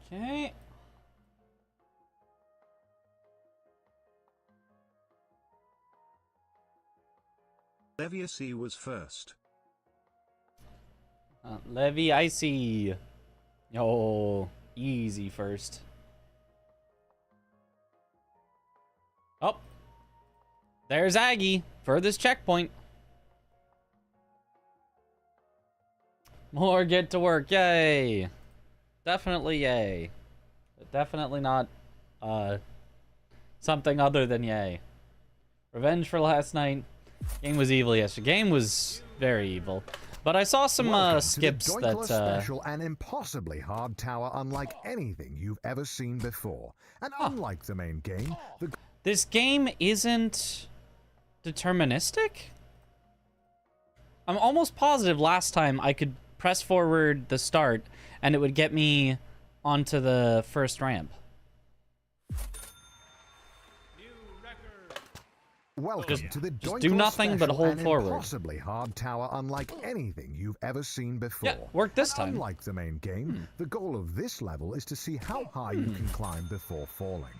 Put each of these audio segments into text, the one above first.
Okay. Leviacy was first. Levy, I see. Oh, easy first. Oh. There's Aggie. Furthest checkpoint. More get to work. Yay. Definitely yay. Definitely not something other than yay. Revenge for last night. Game was evil yesterday. Game was very evil. But I saw some skips to the that doinkler special, an impossibly hard tower unlike anything you've ever seen before. And unlike the main game, this game isn't deterministic? I'm almost positive last time I could press forward the start and it would get me onto the first ramp. Welcome to the just do nothing but hold forward. Impossibly hard tower unlike anything you've ever seen before. Yeah, worked this time. Unlike the main game, the goal of this level is to see how high you can climb before falling.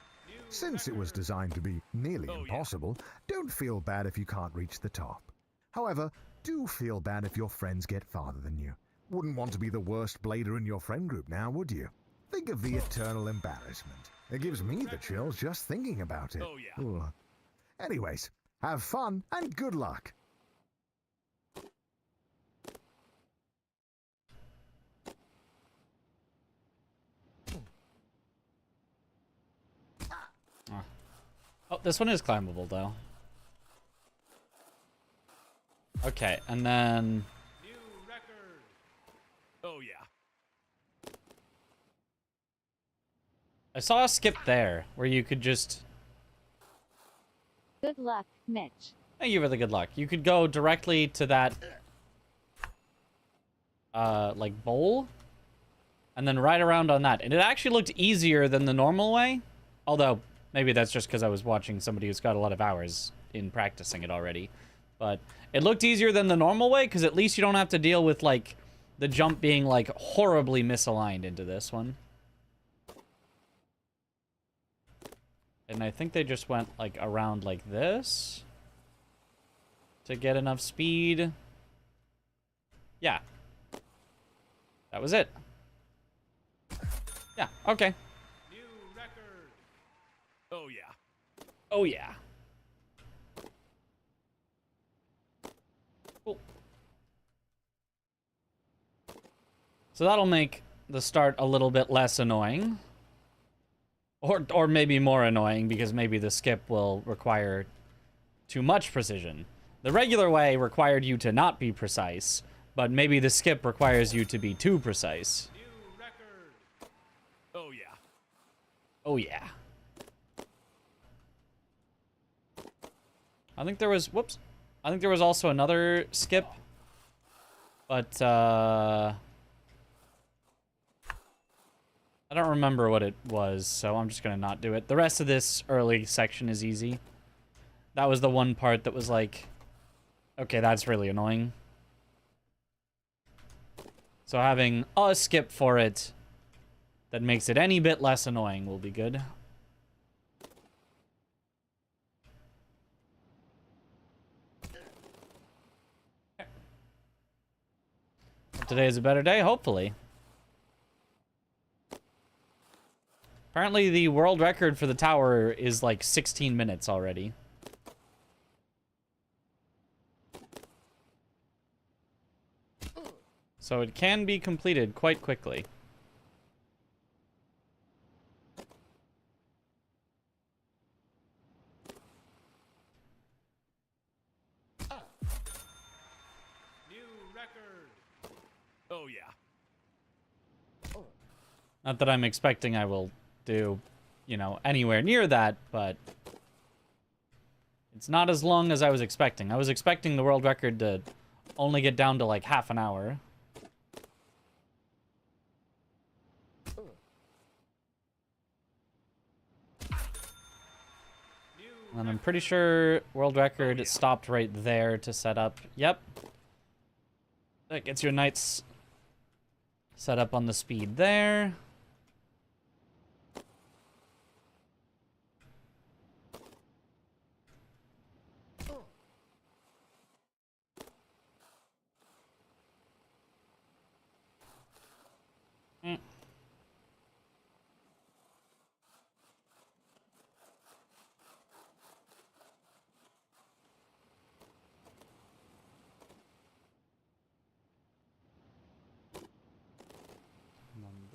Since it was designed to be nearly impossible, don't feel bad if you can't reach the top. However, do feel bad if your friends get farther than you. Wouldn't want to be the worst blader in your friend group now, would you? Think of the eternal embarrassment. It gives me the chills just thinking about it. Ooh. Anyways, have fun and good luck. Oh, this one is climbable, though. Okay, and then... New record. Oh, yeah. I saw a skip there, where you could just... Good luck, Mitch. Thank you for the good luck. You could go directly to that... like, bowl? And then right around on that. And it actually looked easier than the normal way. Although... maybe that's just because I was watching somebody who's got a lot of hours in practicing it already. But it looked easier than the normal way, because at least you don't have to deal with, like, the jump being, like, horribly misaligned into this one. And I think they just went, like, around like this to get enough speed. Yeah. That was it. Yeah, okay. Oh, yeah. Oh, yeah. Cool. So that'll make the start a little bit less annoying. Or maybe more annoying, because maybe the skip will require too much precision. The regular way required you to not be precise, but maybe the skip requires you to be too precise. New record. Oh, yeah. Oh, yeah. I think there was, whoops. I think there was also another skip. But, I don't remember what it was, so I'm just gonna not do it. The rest of this early section is easy. That was the one part that was like, okay, that's really annoying. So having a skip for it that makes it any bit less annoying will be good. Today is a better day, hopefully. Apparently the world record for the tower is like 16 minutes already. So it can be completed quite quickly. New record. Oh, yeah. Not that I'm expecting I will do, you know, anywhere near that, but it's not as long as I was expecting. I was expecting the world record to only get down to like half an hour. And I'm pretty sure world record stopped right there to set up. Yep. That gets your knights set up on the speed there.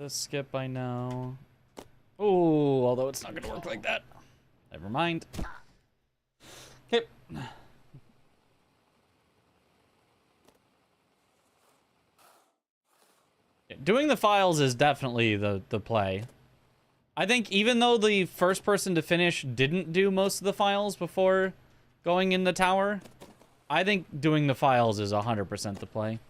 This skip I know. Oh, although it's not gonna work like that. Never mind. Okay. Doing the files is definitely the play. I think even though the first person to finish didn't do most of the files before going in the tower, I think doing the files is 100% the play.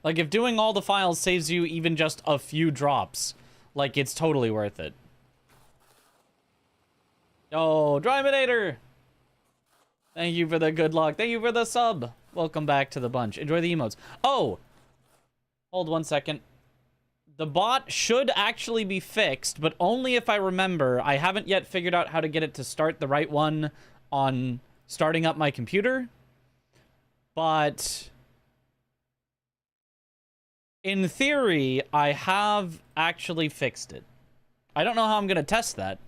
Like, if doing all the files saves you even just a few drops, like, it's totally worth it. Oh, Dryminator! Thank you for the good luck. Thank you for the sub. Welcome back to the bunch. Enjoy the emotes. Oh! Hold 1 second. The bot should actually be fixed, but only if I remember. I haven't yet figured out how to get it to start the right one on starting up my computer. But in theory, I have actually fixed it. I don't know how I'm going to test that.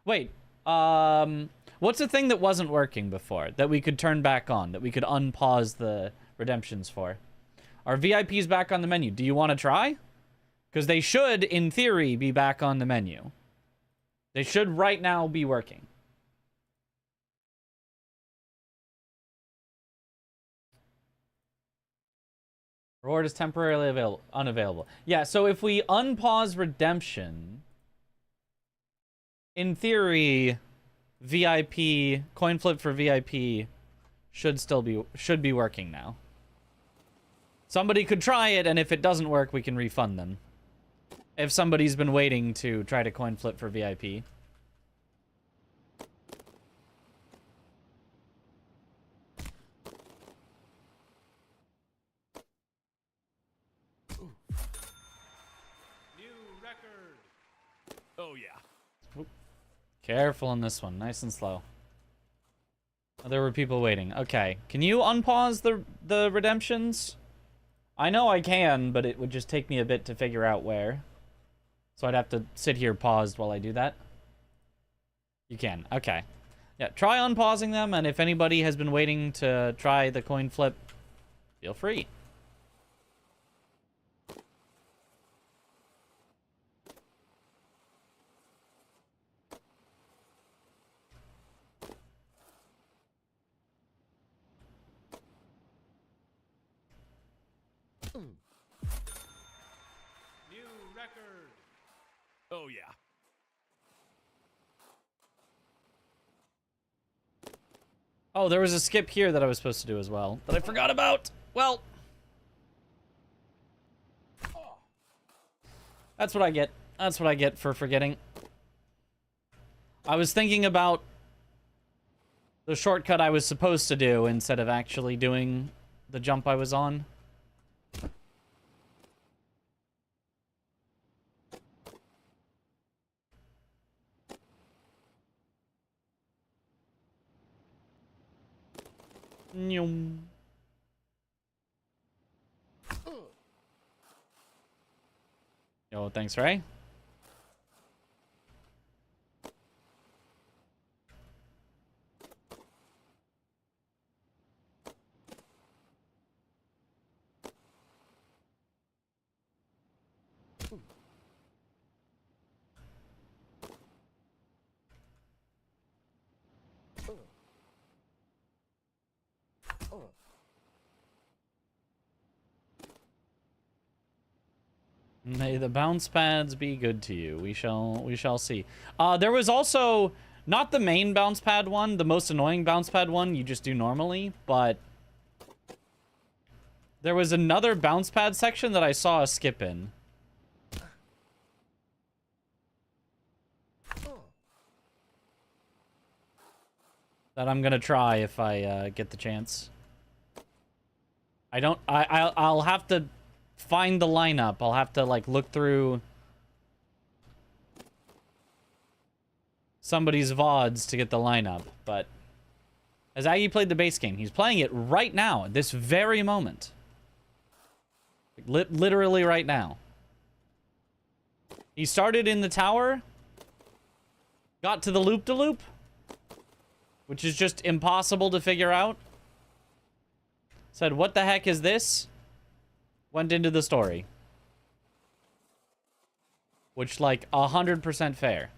Wait, what's the thing that wasn't working before that we could turn back on, that we could unpause the redemptions for? Are VIPs back on the menu? Do you want to try? Because they should, in theory, be back on the menu. They should right now be working. Reward is temporarily unavailable. Yeah, so if we unpause redemption, in theory, VIP, coin flip for VIP should be working now. Somebody could try it, and if it doesn't work, we can refund them. If somebody's been waiting to try to coin flip for VIP. New record. Oh yeah. Oop. Careful on this one, nice and slow. Oh, there were people waiting. Okay, can you unpause the redemptions? I know I can, but it would just take me a bit to figure out where. So I'd have to sit here paused while I do that. You can, okay. Yeah, try unpausing them, and if anybody has been waiting to try the coin flip, feel free. New record. Oh yeah. Oh, there was a skip here that I was supposed to do as well, that I forgot about. Well, that's what I get. That's what I get for forgetting. I was thinking about the shortcut I was supposed to do instead of actually doing the jump I was on. Nyum. Yo, thanks, Ray. May the bounce pads be good to you. We shall see. There was also not the main bounce pad one, the most annoying bounce pad one you just do normally, but there was another bounce pad section that I saw a skip in. That I'm gonna try if I get the chance. I'll have to find the lineup. I'll have to like look through somebody's VODs to get the lineup, but as Aggie played the base game, he's playing it right now, at this very moment. Literally right now. He started in the tower, got to the loop-de-loop, which is just impossible to figure out. Said, what the heck is this? Went into the story. Which, like, 100% fair.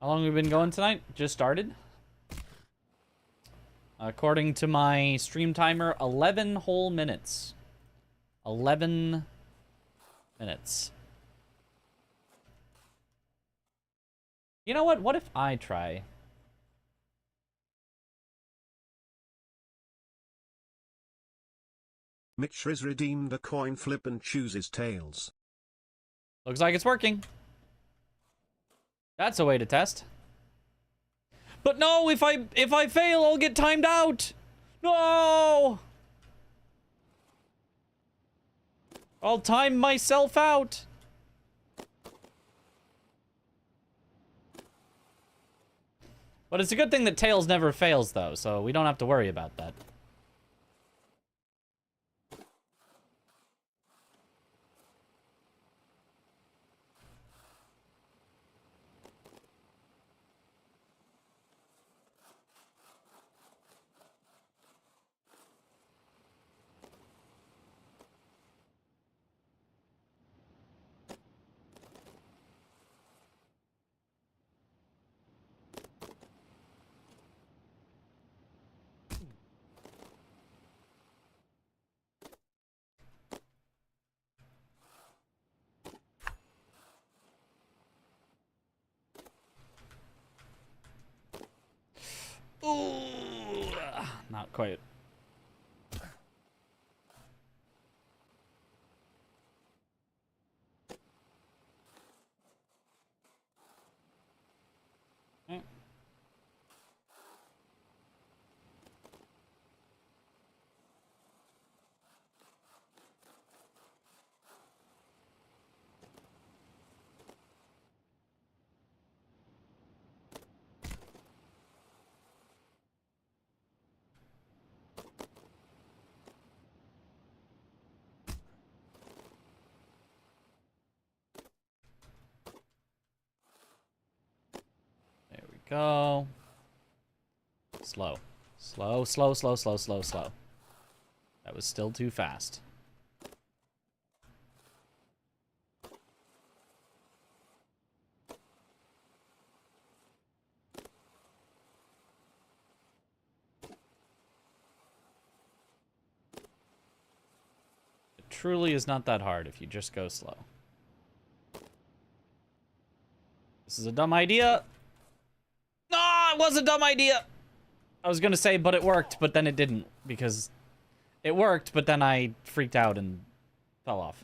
How long have we been going tonight? Just started. According to my stream timer, 11 whole minutes. 11 minutes. You know what? What if I try? Mitch has redeemed a coin flip and chooses tails. Looks like it's working. That's a way to test. But no, if I fail, I'll get timed out. No! I'll time myself out. But it's a good thing that Tails never fails, though, so we don't have to worry about that. Ooh, not quite. Okay. There we go. Slow. Slow, slow, slow, slow, slow, slow. That was still too fast. It truly is not that hard if you just go slow. This is a dumb idea. No, it was a dumb idea. I was gonna say, but it worked, but then it didn't, because it worked, but then I freaked out and fell off.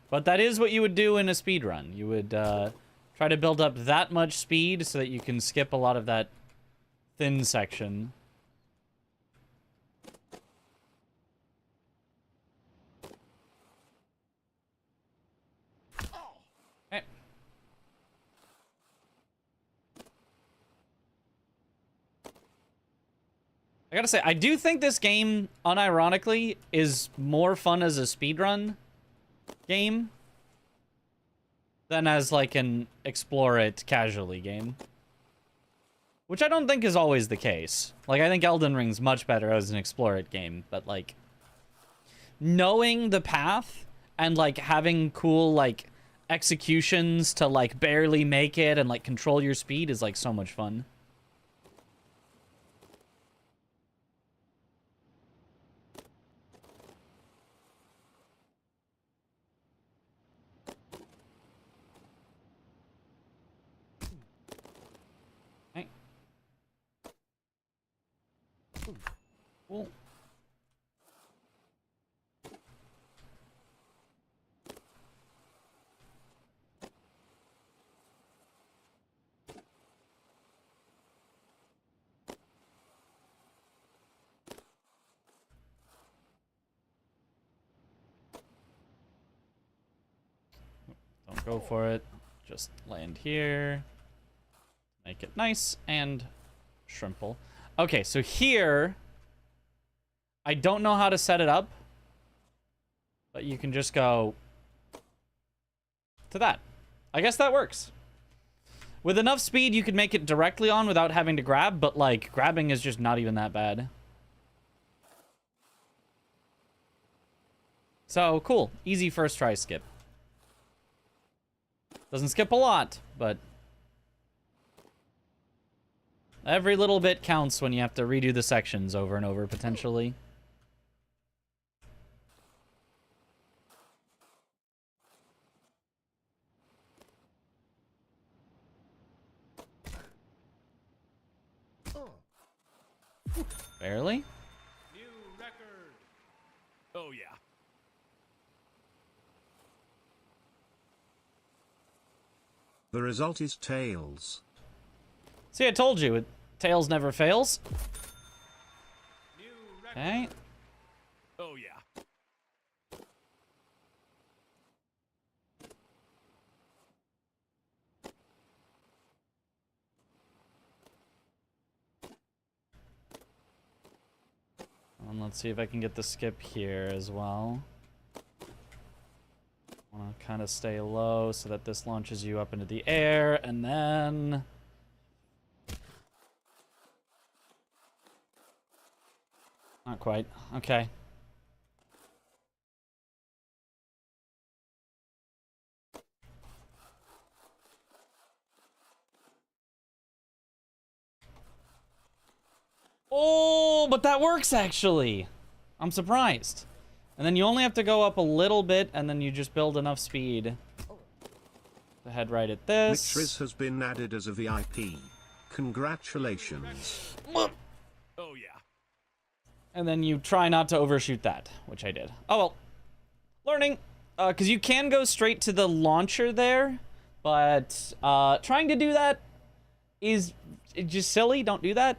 But that is what you would do in a speedrun. You would try to build up that much speed so that you can skip a lot of that thin section. Okay. I gotta say, I do think this game, unironically, is more fun as a speedrun game than as, like, an explore it casually game. Which I don't think is always the case. Like, I think Elden Ring's much better as an explore it game, but, like, knowing the path and, like, having cool, like, executions to, like, barely make it and, like, control your speed is, like, so much fun. Cool. Don't go for it. Just land here. Make it nice and shrimple. Okay, so here, I don't know how to set it up. But you can just go to that. I guess that works. With enough speed, you could make it directly on without having to grab, but, like, grabbing is just not even that bad. So, cool. Easy first try skip. Doesn't skip a lot, but every little bit counts when you have to redo the sections over and over, potentially. Barely? New record. Oh, yeah. The result is tails. See, I told you, Tails never fails. New record. Okay. Oh, yeah. And let's see if I can get the skip here as well. I want to kind of stay low so that this launches you up into the air, and then... Not quite. Okay. Oh, but that works, actually. I'm surprised. And then you only have to go up a little bit, and then you just build enough speed to head right at this. Mitris has been added as a VIP. Congratulations. Oh, yeah. And then you try not to overshoot that, which I did. Oh, well. Learning. Because you can go straight to the launcher there, but trying to do that is just silly. Don't do that.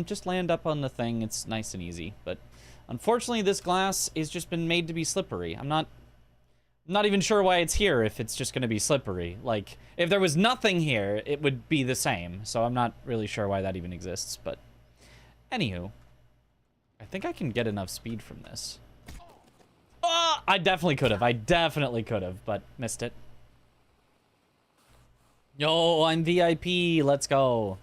Just land up on the thing. It's nice and easy. But unfortunately, this glass has just been made to be slippery. I'm not even sure why it's here if it's just going to be slippery. Like, if there was nothing here, it would be the same. So I'm not really sure why that even exists. But anywho, I think I can get enough speed from this. Oh, I definitely could have. I definitely could have, but missed it. Yo, I'm VIP. Let's go.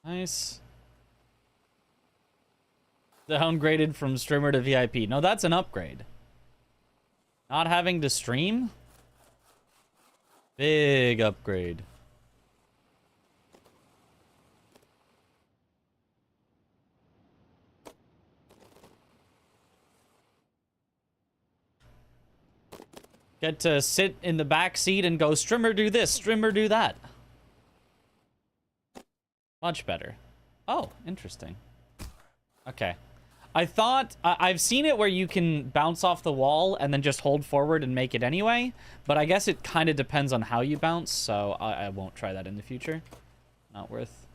Nice. Downgraded from streamer to VIP. No, that's an upgrade. Not having to stream? Big upgrade. Get to sit in the back seat and go, streamer do this, streamer do that. Much better. Oh, interesting. Okay. I thought... I've seen it where you can bounce off the wall and then just hold forward and make it anyway. But I guess it kind of depends on how you bounce, so I won't try that in the future. Not worth...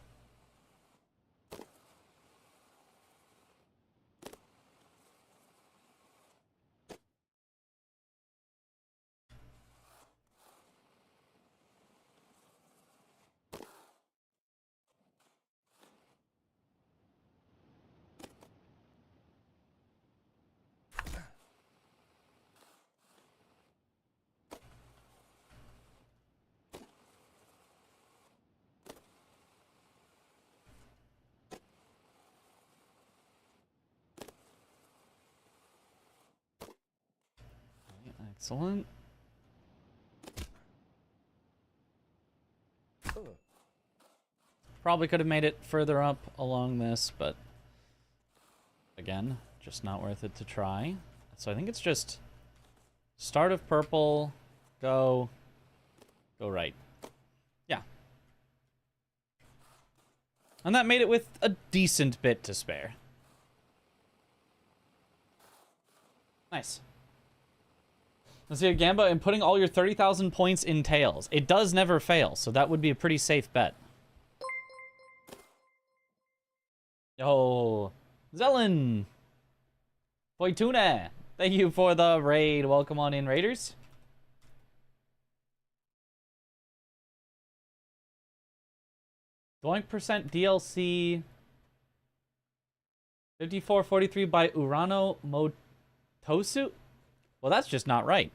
Excellent. Probably could have made it further up along this, but again, just not worth it to try. So I think it's just start of purple, go right. Yeah. And that made it with a decent bit to spare. Nice. Let's see, Gamba, and putting all your 30,000 points in Tails. It does never fail, so that would be a pretty safe bet. Yo, Zelen, Fortuna, thank you for the raid. Welcome on in, Raiders. Doink percent DLC 5443 by Urano Motosu? Well, that's just not right.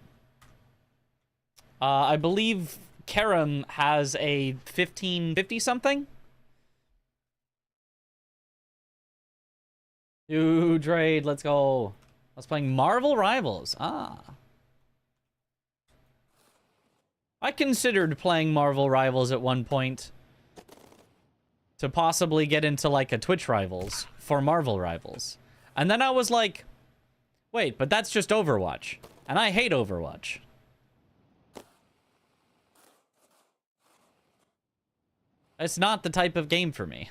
I believe Karam has a 1550 something. Huge raid, let's go. I was playing Marvel Rivals. Ah. I considered playing Marvel Rivals at one point to possibly get into like a Twitch Rivals for Marvel Rivals. And then I was like, wait, but that's just Overwatch. And I hate Overwatch. It's not the type of game for me.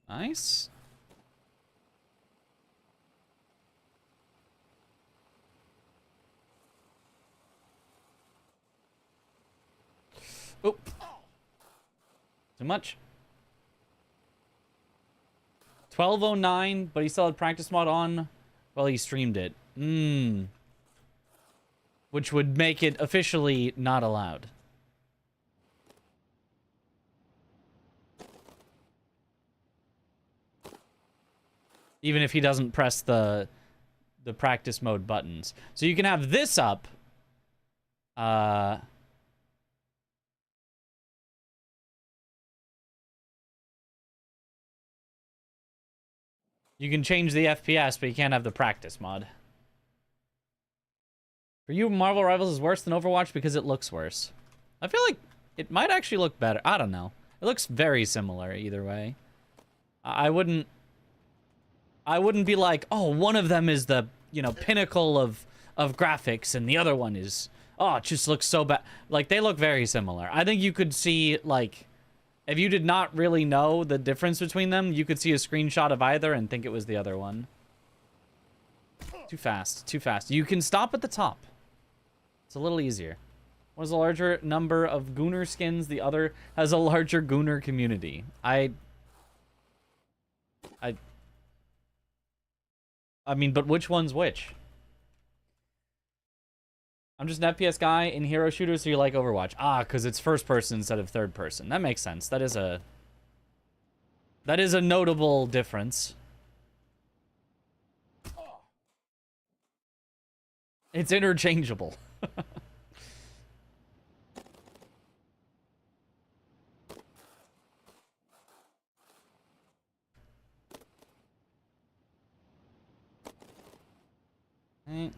Nice. Oh. Too much. 1209, but he still had practice mod on while he streamed it. Which would make it officially not allowed. Even if he doesn't press the practice mode buttons. So you can have this up. You can change the FPS, but you can't have the practice mod. For you, Marvel Rivals is worse than Overwatch because it looks worse. I feel like it might actually look better. I don't know. It looks very similar either way. I wouldn't be like, oh, one of them is the, you know, pinnacle of graphics and the other one is, oh, it just looks so bad. Like, they look very similar. I think you could see, like, if you did not really know the difference between them, you could see a screenshot of either and think it was the other one. Too fast, too fast. You can stop at the top. It's a little easier. One has a larger number of Gooner skins, the other has a larger Gooner community. I mean, but which one's which? I'm just an FPS guy in hero shooters, so you like Overwatch. Ah, because it's first person instead of third person. That makes sense. That is a notable difference. It's interchangeable. Right.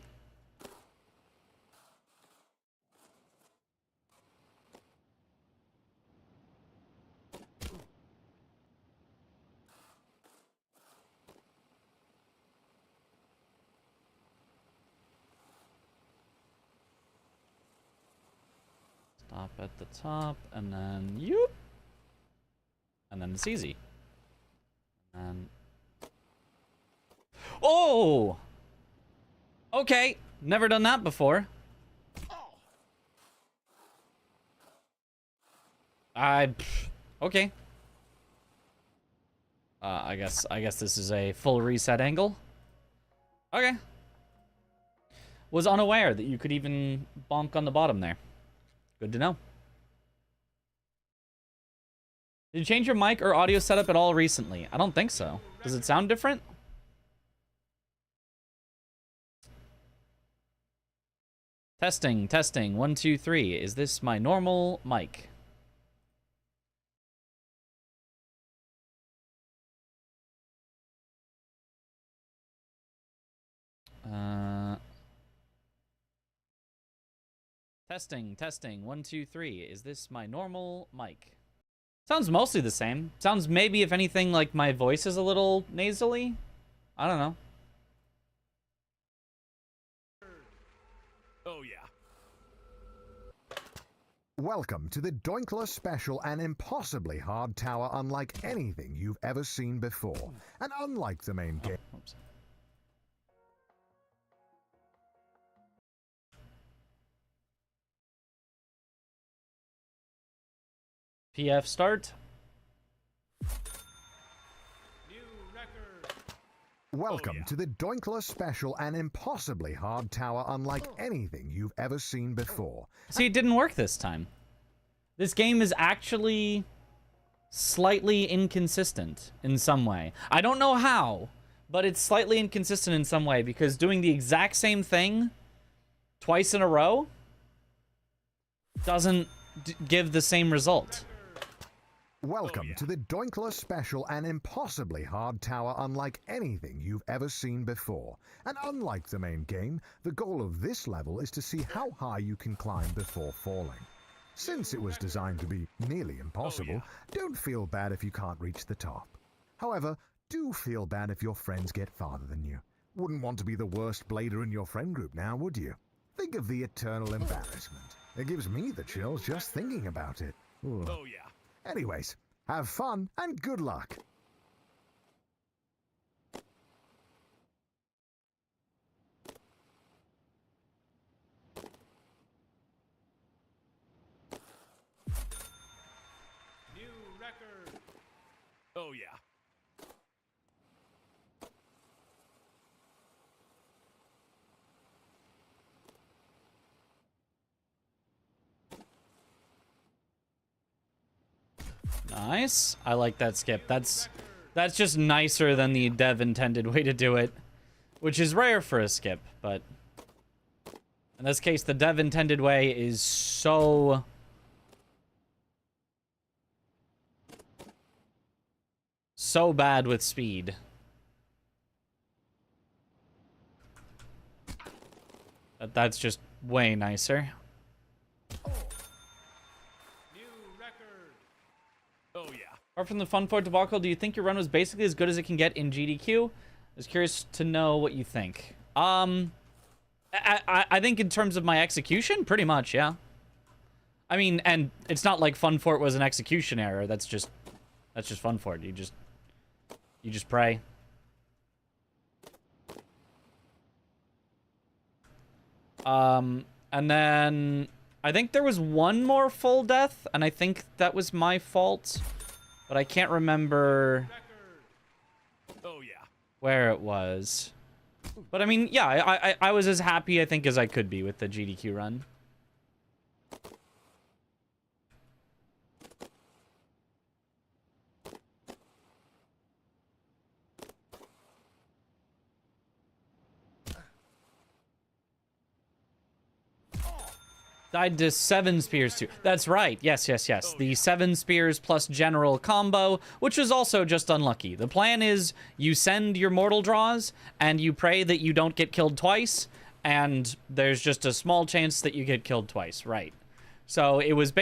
Stop at the top, and then you. And then it's easy. And oh! Okay, never done that before. Okay. I guess this is a full reset angle. Okay. Was unaware that you could even bonk on the bottom there. Good to know. Did you change your mic or audio setup at all recently? I don't think so. Does it sound different? Testing, testing. 1, 2, 3. Is this my normal mic? Testing, testing. 1, 2, 3. Is this my normal mic? Sounds mostly the same. Sounds maybe, if anything, like my voice is a little nasally. I don't know. Oh, yeah. Welcome to the Doinkler special and impossibly hard tower unlike anything you've ever seen before. And unlike the main game... Oops. PF start. New record. Welcome to the Doinkler special and impossibly hard tower unlike anything you've ever seen before. See, it didn't work this time. This game is actually slightly inconsistent in some way. I don't know how, but it's slightly inconsistent in some way because doing the exact same thing twice in a row doesn't give the same result. Welcome to the Doinkler special and impossibly hard tower unlike anything you've ever seen before. And unlike the main game, the goal of this level is to see how high you can climb before falling. Since it was designed to be nearly impossible, don't feel bad if you can't reach the top. However, do feel bad if your friends get farther than you. Wouldn't want to be the worst blader in your friend group now, would you? Think of the eternal embarrassment. It gives me the chills just thinking about it. Ooh. Oh yeah. Anyways, have fun and good luck. New record. Oh yeah. Nice. I like that skip. That's just nicer than the dev intended way to do it, which is rare for a skip, but in this case, the dev intended way is so bad with speed. That's just way nicer. Oh yeah. Apart from the Fun Fort debacle, do you think your run was basically as good as it can get in GDQ? I was curious to know what you think. I think in terms of my execution, pretty much, yeah. I mean, and it's not like Fun Fort was an execution error. That's just Fun Fort. You just pray. And then I think there was one more full death, and I think that was my fault, but I can't remember Oh yeah. where it was. But I mean, yeah, I was as happy, I think, as I could be with the GDQ run. Died to 7 spears too. That's right. Yes. The 7 spears plus general combo, which is also just unlucky. The plan is you send your mortal draws and you pray that you don't get killed twice, and there's just a small chance that you get killed twice, right? So it was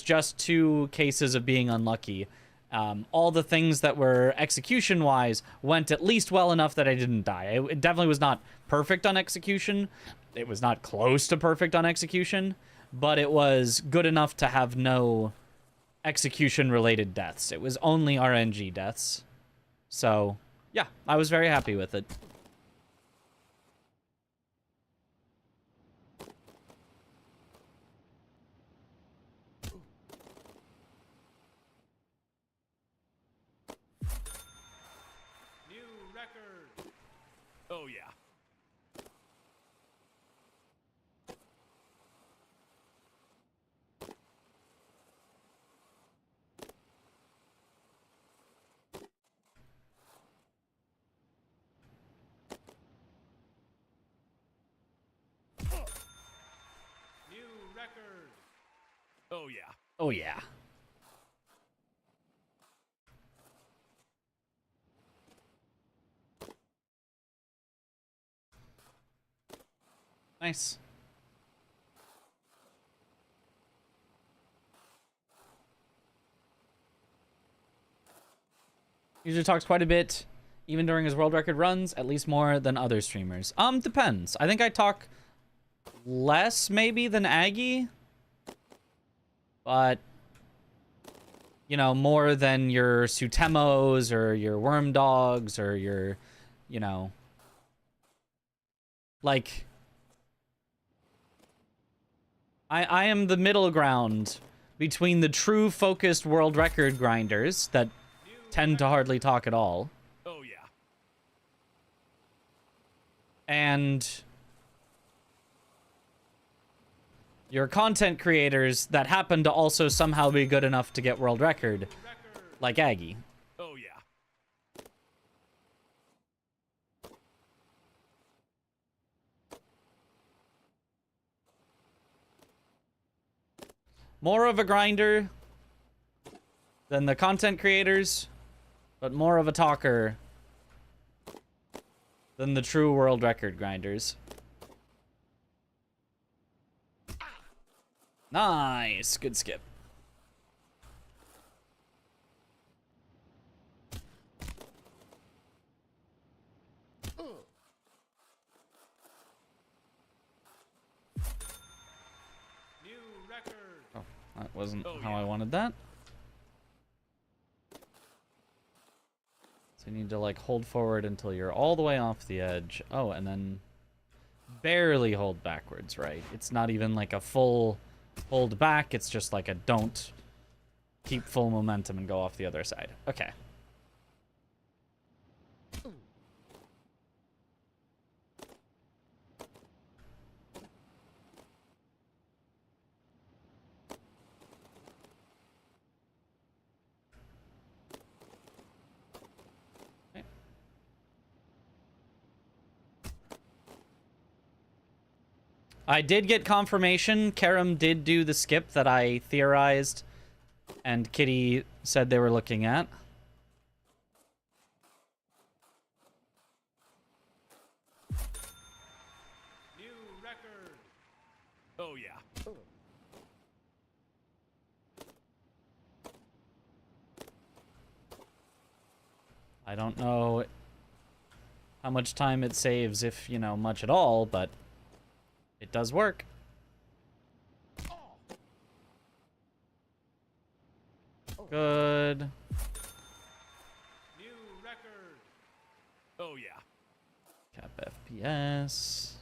just 2 cases of being unlucky. All the things that were execution-wise went at least well enough that I didn't die. It definitely was not perfect on execution. It was not close to perfect on execution, but it was good enough to have no execution-related deaths. It was only RNG deaths. So, yeah, I was very happy with it. New record. Oh yeah. Record. Oh yeah. Oh yeah. Nice. User talks quite a bit, even during his world record runs, at least more than other streamers. Depends. I think I talk less maybe than Aggie. But, you know, more than your Sutemos or your Worm Dogs or your, you know, like, I am the middle ground between the true focused world record grinders that tend to hardly talk at all. Oh, yeah. And your content creators that happen to also somehow be good enough to get world record, like Aggie. Oh, yeah. More of a grinder than the content creators, but more of a talker than the true world record grinders. Nice. Good skip. New record. Oh, that wasn't Oh, how yeah. I wanted that. So you need to, like, hold forward until you're all the way off the edge. Oh, and then barely hold backwards, right? It's not even like a full hold back. It's just like a don't keep full momentum and go off the other side. Okay. I did get confirmation. Karam did do the skip that I theorized and Kitty said they were looking at. New record. Oh, yeah. I don't know how much time it saves, if, you know, much at all, but it does work. Good. New record. Oh, yeah. Cap FPS.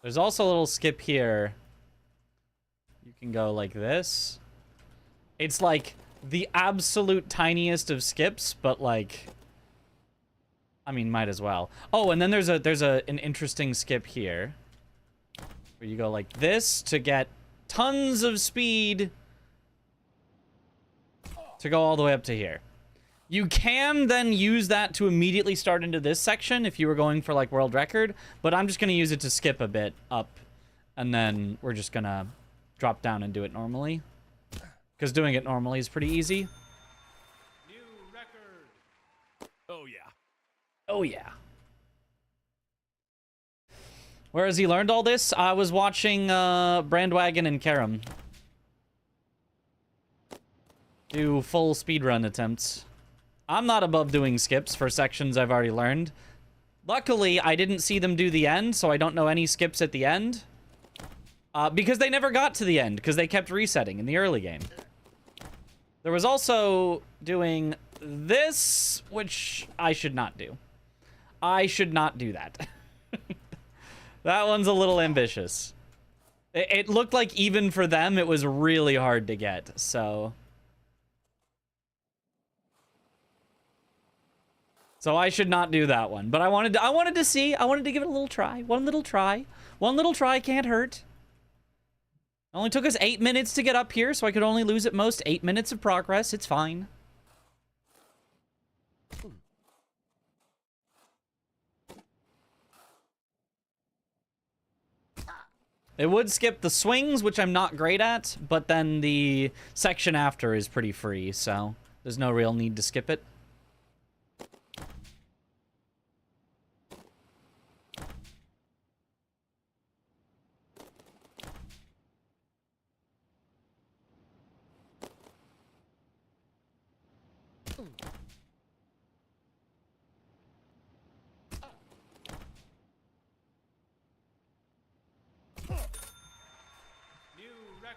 There's also a little skip here. You can go like this. It's like the absolute tiniest of skips, but like, I mean, might as well. Oh, and then there's an interesting skip here where you go like this to get tons of speed to go all the way up to here. You can then use that to immediately start into this section if you were going for like world record, but I'm just going to use it to skip a bit up, and then we're just going to drop down and do it normally. Because doing it normally is pretty easy. New record. Oh, yeah. Oh, yeah. Where has he learned all this? I was watching Brandwagon and Karam do full speedrun attempts. I'm not above doing skips for sections I've already learned. Luckily, I didn't see them do the end, so I don't know any skips at the end. Because they never got to the end, because they kept resetting in the early game. There was also doing this, which I should not do. I should not do that. That one's a little ambitious. It looked like even for them, it was really hard to get, so... So I should not do that one. But I wanted to see. I wanted to give it a little try. One little try. One little try can't hurt. It only took us 8 minutes to get up here, so I could only lose at most 8 minutes of progress. It's fine. It would skip the swings, which I'm not great at, but then the section after is pretty free, so there's no real need to skip it.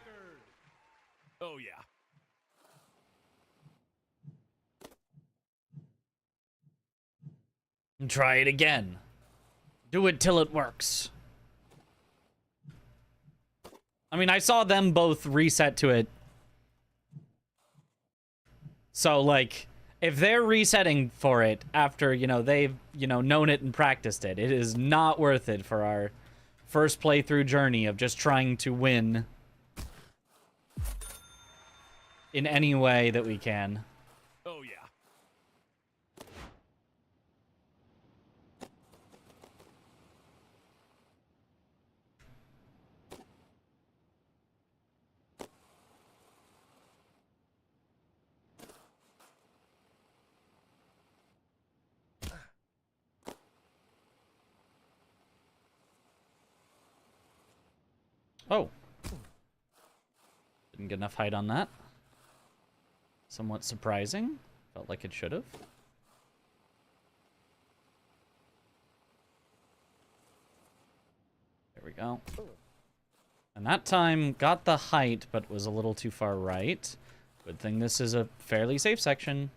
record. Oh yeah. And try it again. Do it till it works. I mean, I saw them both reset to it. So, like, if they're resetting for it after, you know, they've, you know, known it and practiced it, it is not worth it for our first playthrough journey of just trying to win in any way that we can. Oh yeah. Oh. Didn't get enough height on that. Somewhat surprising. Felt like it should have. There we go. And that time got the height, but was a little too far right. Good thing this is a fairly safe section.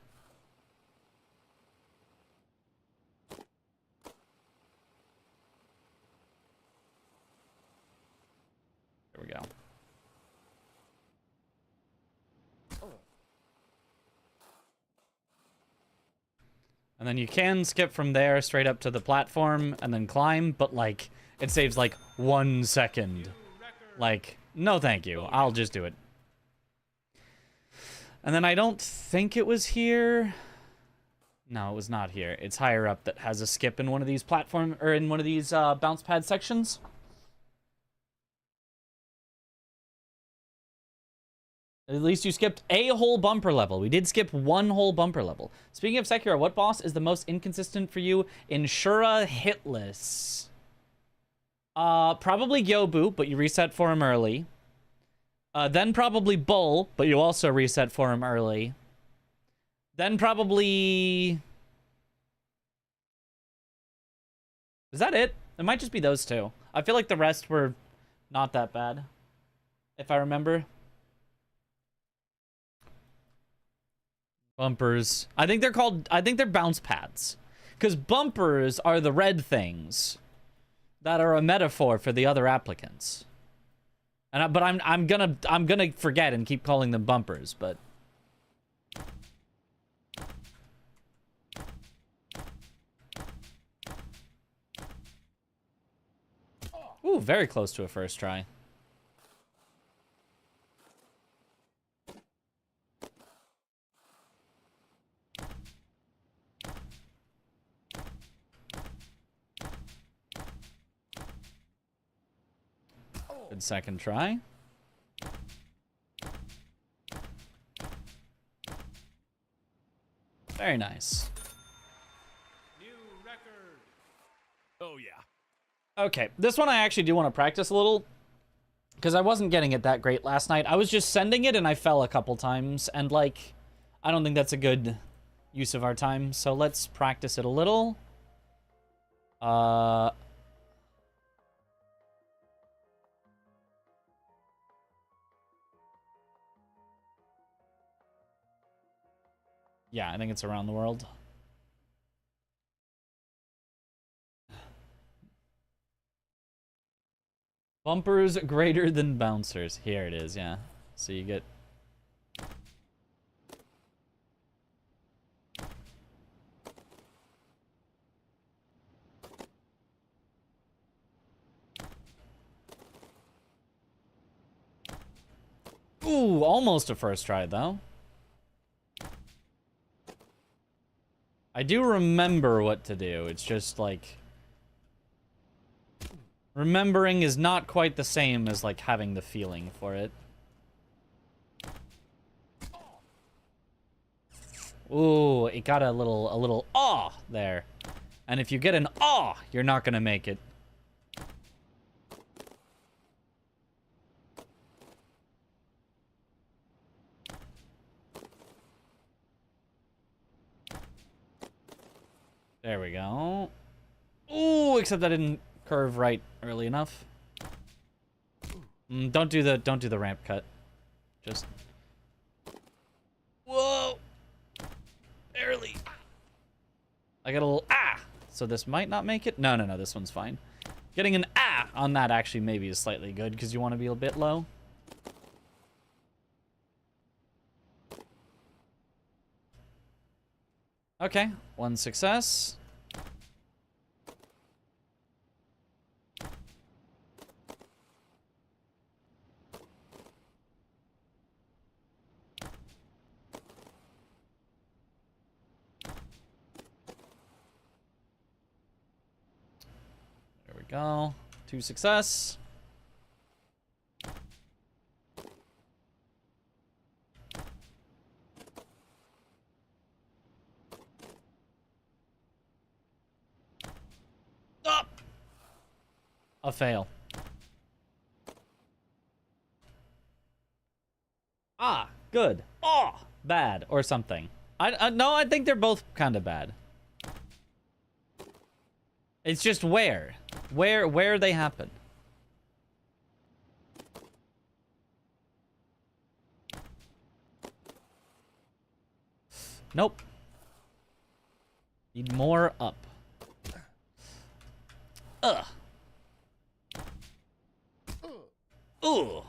There we go. And then you can skip from there straight up to the platform and then climb, but, like, it saves, like, 1 second. Like, no thank you. I'll just do it. And then I don't think it was here. No, it was not here. It's higher up that has a skip in one of these platform, or in one of these bounce pad sections. At least you skipped a whole bumper level. We did skip 1 whole bumper level. Speaking of Sekiro, what boss is the most inconsistent for you in Shura Hitless? Probably Yobu, but you reset for him early. Then probably Bull, but you also reset for him early. Then probably... Is that it? It might just be those two. I feel like the rest were not that bad, if I remember. Bumpers. I think they're bounce pads. Because bumpers are the red things that are a metaphor for the other applicants. And but I'm gonna forget and keep calling them bumpers, but ooh, very close to a first try. Good second try. Very nice. New record. Oh yeah. Okay, this one I actually do want to practice a little, because I wasn't getting it that great last night. I was just sending it and I fell a couple times, and, like, I don't think that's a good use of our time, so let's practice it a little. Yeah, I think it's around the world. Bumpers greater than bouncers. Here it is, yeah. So you get... Ooh, almost a first try, though. I do remember what to do. It's just, like... remembering is not quite the same as, like, having the feeling for it. Ooh, it got a little aw there. And if you get an aw, you're not gonna make it. There we go. Ooh, except I didn't curve right early enough. Don't do the ramp cut. Just. Whoa! Barely. I got a little so this might not make it. No, this one's fine. Getting an on that actually maybe is slightly good because you want to be a bit low. Okay, 1 success. There we go. 2 success. A fail. Good. Bad or something. No, I think they're both kind of bad. It's just where they happen. Nope. Need more up. Ooh.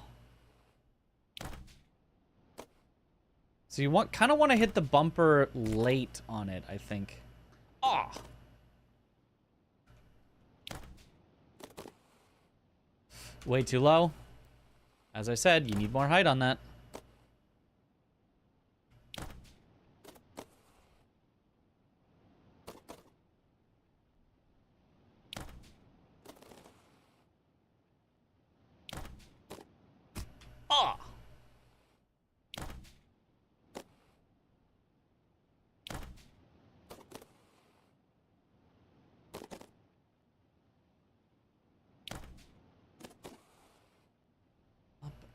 So you kind of want to hit the bumper late on it, I think. Way too low. As I said, you need more height on that.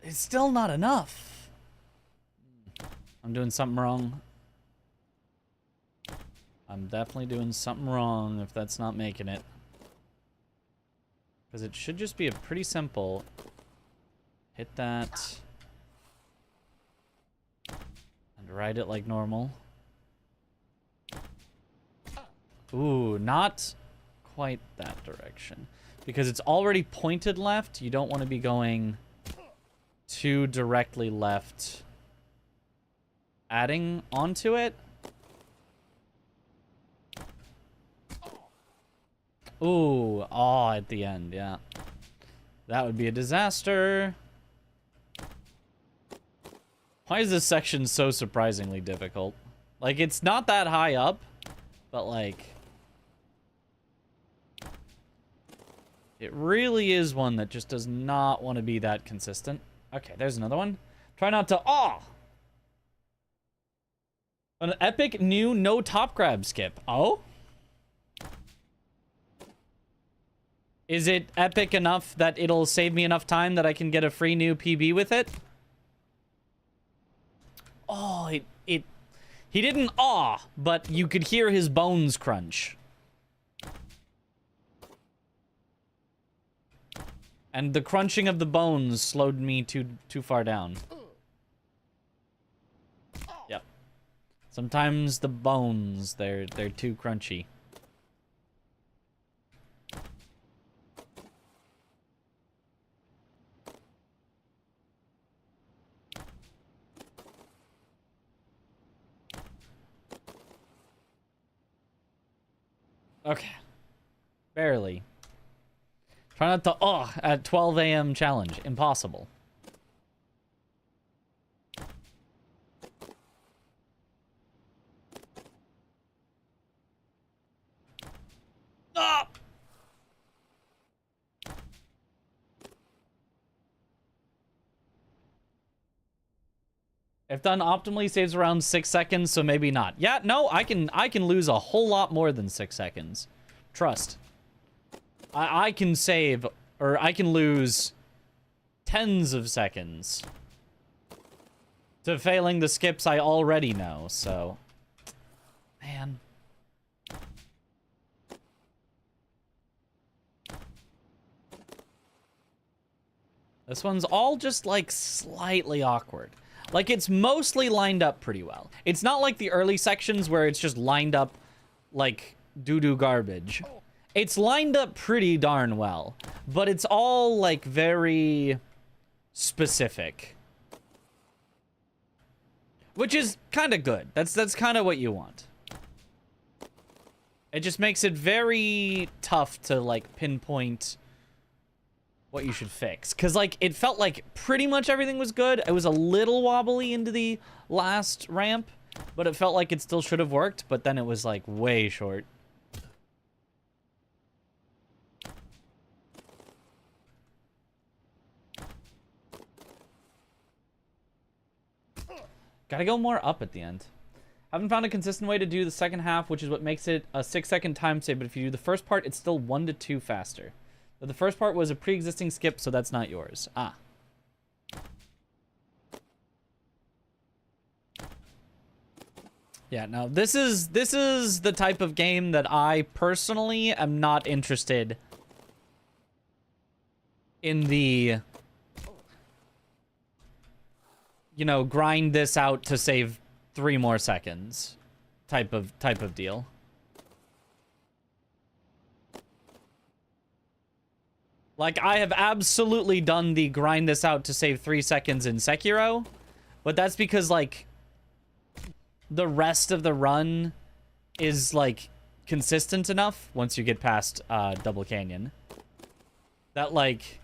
It's still not enough. I'm doing something wrong. I'm definitely doing something wrong if that's not making it. Because it should just be a pretty simple... Hit that. And ride it like normal. Ooh, not quite that direction. Because it's already pointed left, you don't want to be going... too directly left, adding onto it. Ooh, at the end, yeah. That would be a disaster. Why is this section so surprisingly difficult? Like, it's not that high up, but like... it really is one that just does not want to be that consistent. Okay, there's another one. Try not to... An epic new no top grab skip. Is it epic enough that it'll save me enough time that I can get a free new PB with it? He didn't but you could hear his bones crunch. And the crunching of the bones slowed me too far down. Yep. Sometimes the bones, they're too crunchy. Okay. Barely. Try not to, at 12 a.m. challenge. Impossible. If done optimally, saves around 6 seconds, so maybe not. Yeah, no, I can lose a whole lot more than 6 seconds. Trust. I can save, or I can lose tens of seconds to failing the skips I already know, so... Man. This one's all just, like, slightly awkward. Like, it's mostly lined up pretty well. It's not like the early sections where it's just lined up like doo-doo garbage. It's lined up pretty darn well, but it's all, like, very specific. Which is kind of good. That's kind of what you want. It just makes it very tough to, like, pinpoint what you should fix. Because, like, it felt like pretty much everything was good. It was a little wobbly into the last ramp, but it felt like it still should have worked, but then it was, like, way short. Gotta go more up at the end. Haven't found a consistent way to do the second half, which is what makes it a 6-second time save, but if you do the first part, it's still 1 to 2 faster. But the first part was a pre-existing skip, so that's not yours. Ah. Yeah, no, this is the type of game that I personally am not interested in the, you know, grind this out to save 3 more seconds type of deal. Like, I have absolutely done the grind this out to save 3 seconds in Sekiro, but that's because, like, the rest of the run is, like, consistent enough once you get past Double Canyon that, like,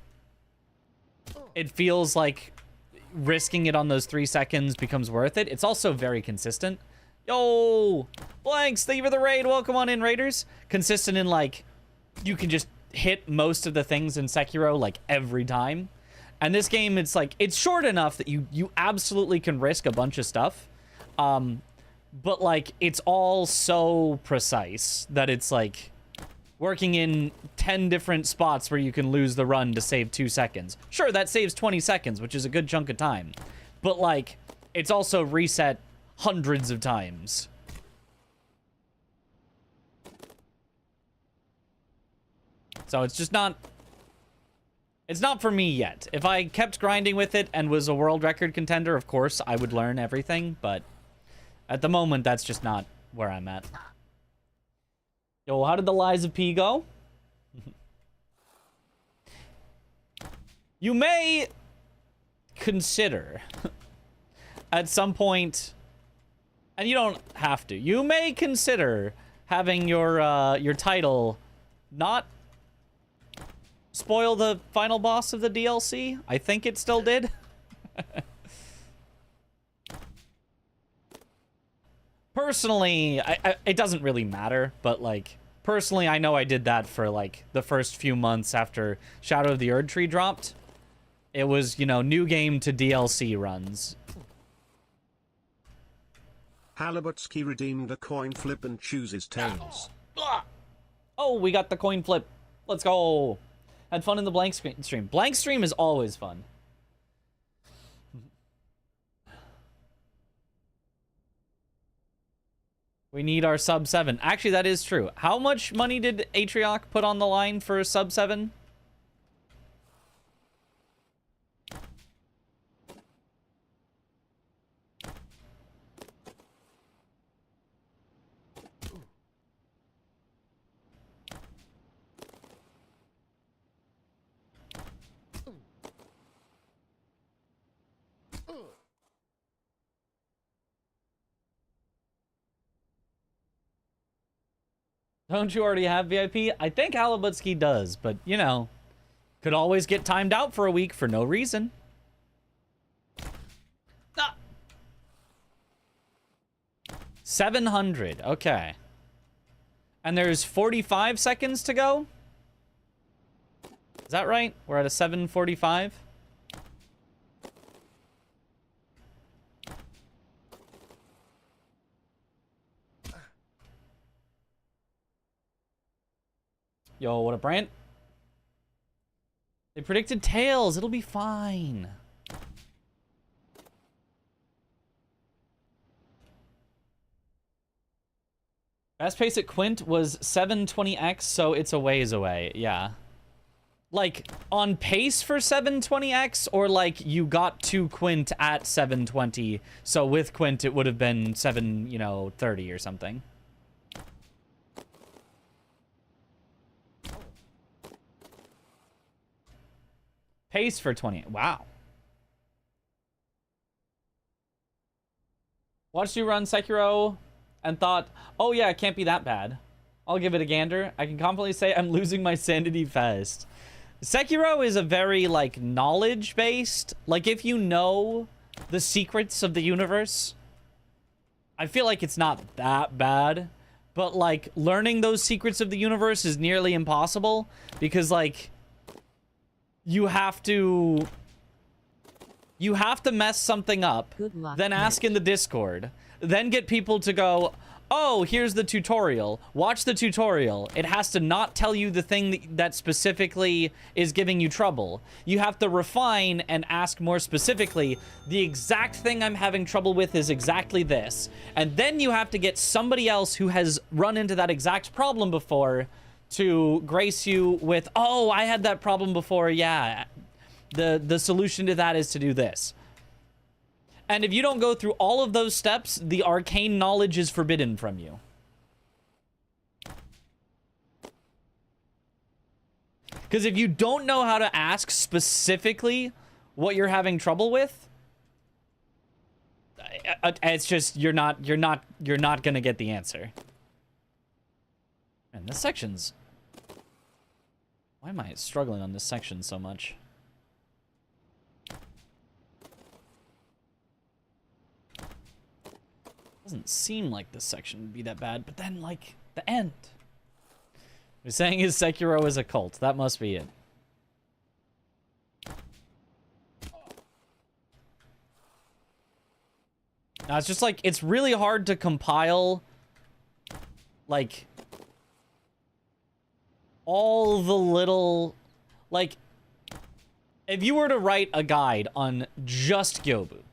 it feels like risking it on those 3 seconds becomes worth it. It's also very consistent. Yo, Blanks, thank you for the raid. Welcome on in, Raiders. Consistent in, like, you can just hit most of the things in Sekiro, like, every time. And this game, it's, like, it's short enough that you absolutely can risk a bunch of stuff. But, like, it's all so precise that it's, like, working in 10 different spots where you can lose the run to save 2 seconds. Sure, that saves 20 seconds, which is a good chunk of time. But, like, it's also reset hundreds of times. So it's just not... It's not for me yet. If I kept grinding with it and was a world record contender, of course, I would learn everything, but at the moment, that's just not where I'm at. Yo, how did the Lies of P go? You may consider at some point, and you don't have to, you may consider having your title not spoil the final boss of the DLC. I think it still did. Personally, it doesn't really matter, but, like, personally, I know I did that for, like, the first few months after Shadow of the Erd Tree dropped. It was, you know, new game to DLC runs. Halabutsky redeemed a coin flip and chooses tails. Oh, we got the coin flip. Let's go. Had fun in the blank stream. Blank stream is always fun. We need our sub 7. Actually, that is true. How much money did Atrioc put on the line for sub 7? Don't you already have VIP? I think Halabutsky does, but, you know, could always get timed out for a week for no reason. Ah. 700, okay. And there's 45 seconds to go? Is that right? We're at a 7:45? Yo, what a brand. They predicted tails. It'll be fine. Fast pace at Quint was 720x, so it's a ways away. Yeah. Like, on pace for 720x, or like you got to Quint at 720, so with Quint it would have been 730 or something. Pace for 20. Wow. Watched you run Sekiro and thought, oh yeah, it can't be that bad. I'll give it a gander. I can confidently say I'm losing my sanity fast. Sekiro is a very, like, knowledge-based. Like, if you know the secrets of the universe, I feel like it's not that bad. But, like, learning those secrets of the universe is nearly impossible. Because, like, you have to mess something up, then ask in the Discord, then get people to go, oh, here's the tutorial. Watch the tutorial. It has to not tell you the thing that specifically is giving you trouble. You have to refine and ask more specifically, the exact thing I'm having trouble with is exactly this. And then you have to get somebody else who has run into that exact problem before to grace you with, oh, I had that problem before, yeah. The solution to that is to do this. And if you don't go through all of those steps, the arcane knowledge is forbidden from you. Because if you don't know how to ask specifically what you're having trouble with, it's just you're not gonna get the answer. And this section's, why am I struggling on this section so much? Doesn't seem like this section would be that bad, but then, like, the end. You're saying his Sekiro is a cult. That must be it. Now, it's just, like, it's really hard to compile, like, all the little, like, if you were to write a guide on just Gyobu,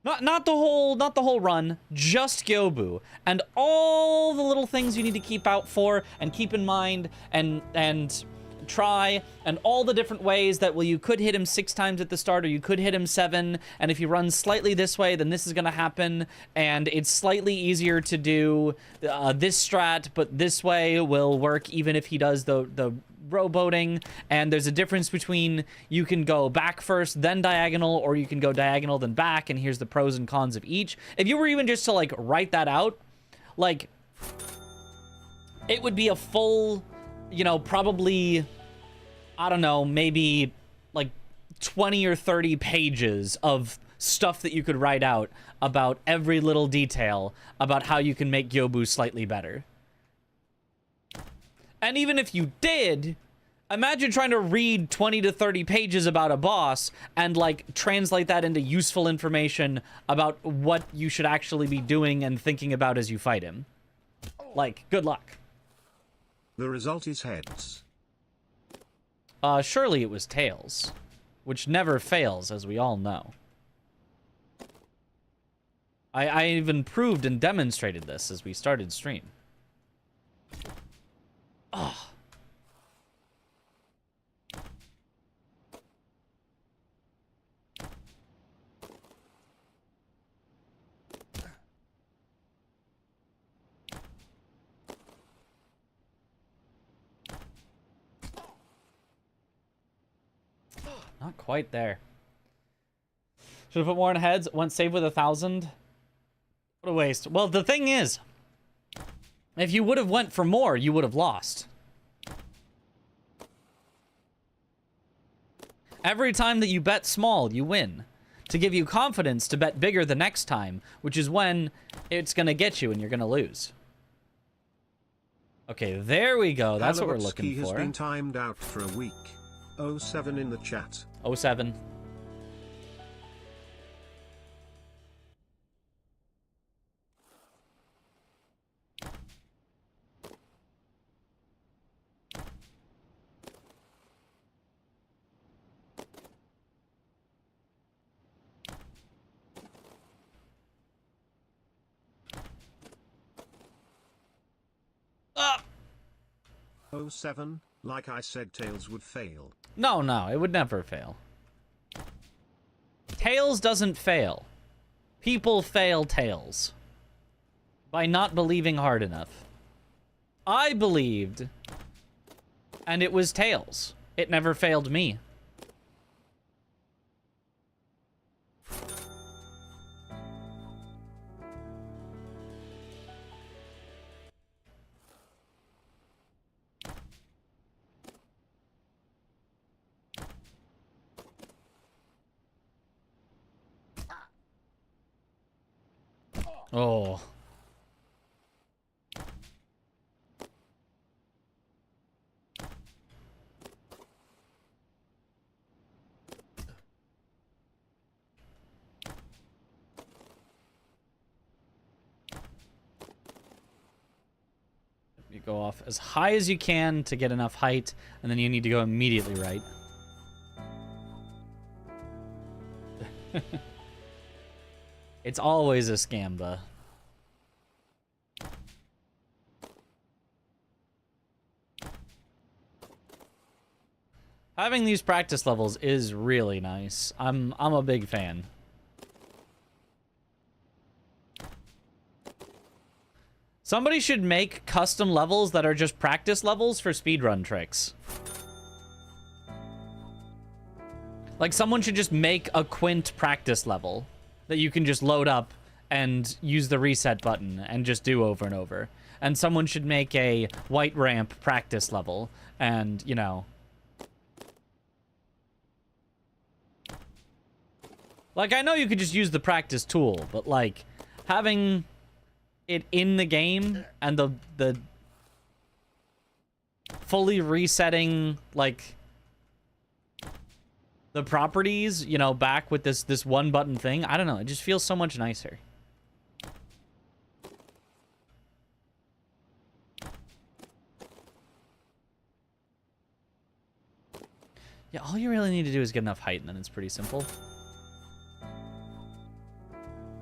Not the whole run, just Gyobu, and all the little things you need to keep out for and keep in mind and try, and all the different ways that, well, you could hit him 6 times at the start, or you could hit him 7, and if you run slightly this way, then this is gonna happen, and it's slightly easier to do this strat, but this way will work even if he does the rowboating, and there's a difference between you can go back first, then diagonal, or you can go diagonal, then back, and here's the pros and cons of each. If you were even just to, like, write that out, like, it would be a full, you know, probably, I don't know, maybe, like, 20 or 30 pages of stuff that you could write out about every little detail about how you can make Gyobu slightly better. And even if you did, imagine trying to read 20 to 30 pages about a boss and, like, translate that into useful information about what you should actually be doing and thinking about as you fight him. Like, good luck. The result is heads. Surely it was tails, which never fails, as we all know. I even proved and demonstrated this as we started stream. Oh. Not quite there. Should have put more in heads. Went save with 1,000. What a waste. Well, the thing is, if you would have went for more, you would have lost. Every time that you bet small, you win. To give you confidence to bet bigger the next time, which is when it's going to get you and you're going to lose. Okay, there we go. That's what we're looking has for. been timed out for a week. 07 in the chat. 07. Ah! 07, Like I said, Tails would fail. No, it would never fail. Tails doesn't fail. People fail Tails by not believing hard enough. I believed, and it was Tails. It never failed me. Oh. You go off as high as you can to get enough height, and then you need to go immediately right. It's always a scamba. Having these practice levels is really nice. I'm a big fan. Somebody should make custom levels that are just practice levels for speedrun tricks. Like, someone should just make a Quint practice level that you can just load up and use the reset button and just do over and over. And someone should make a white ramp practice level and, you know... Like, I know you could just use the practice tool, but, like, having it in the game and the fully resetting, like, the properties, you know, back with this one button thing, I don't know, it just feels so much nicer. Yeah, all you really need to do is get enough height, and then it's pretty simple.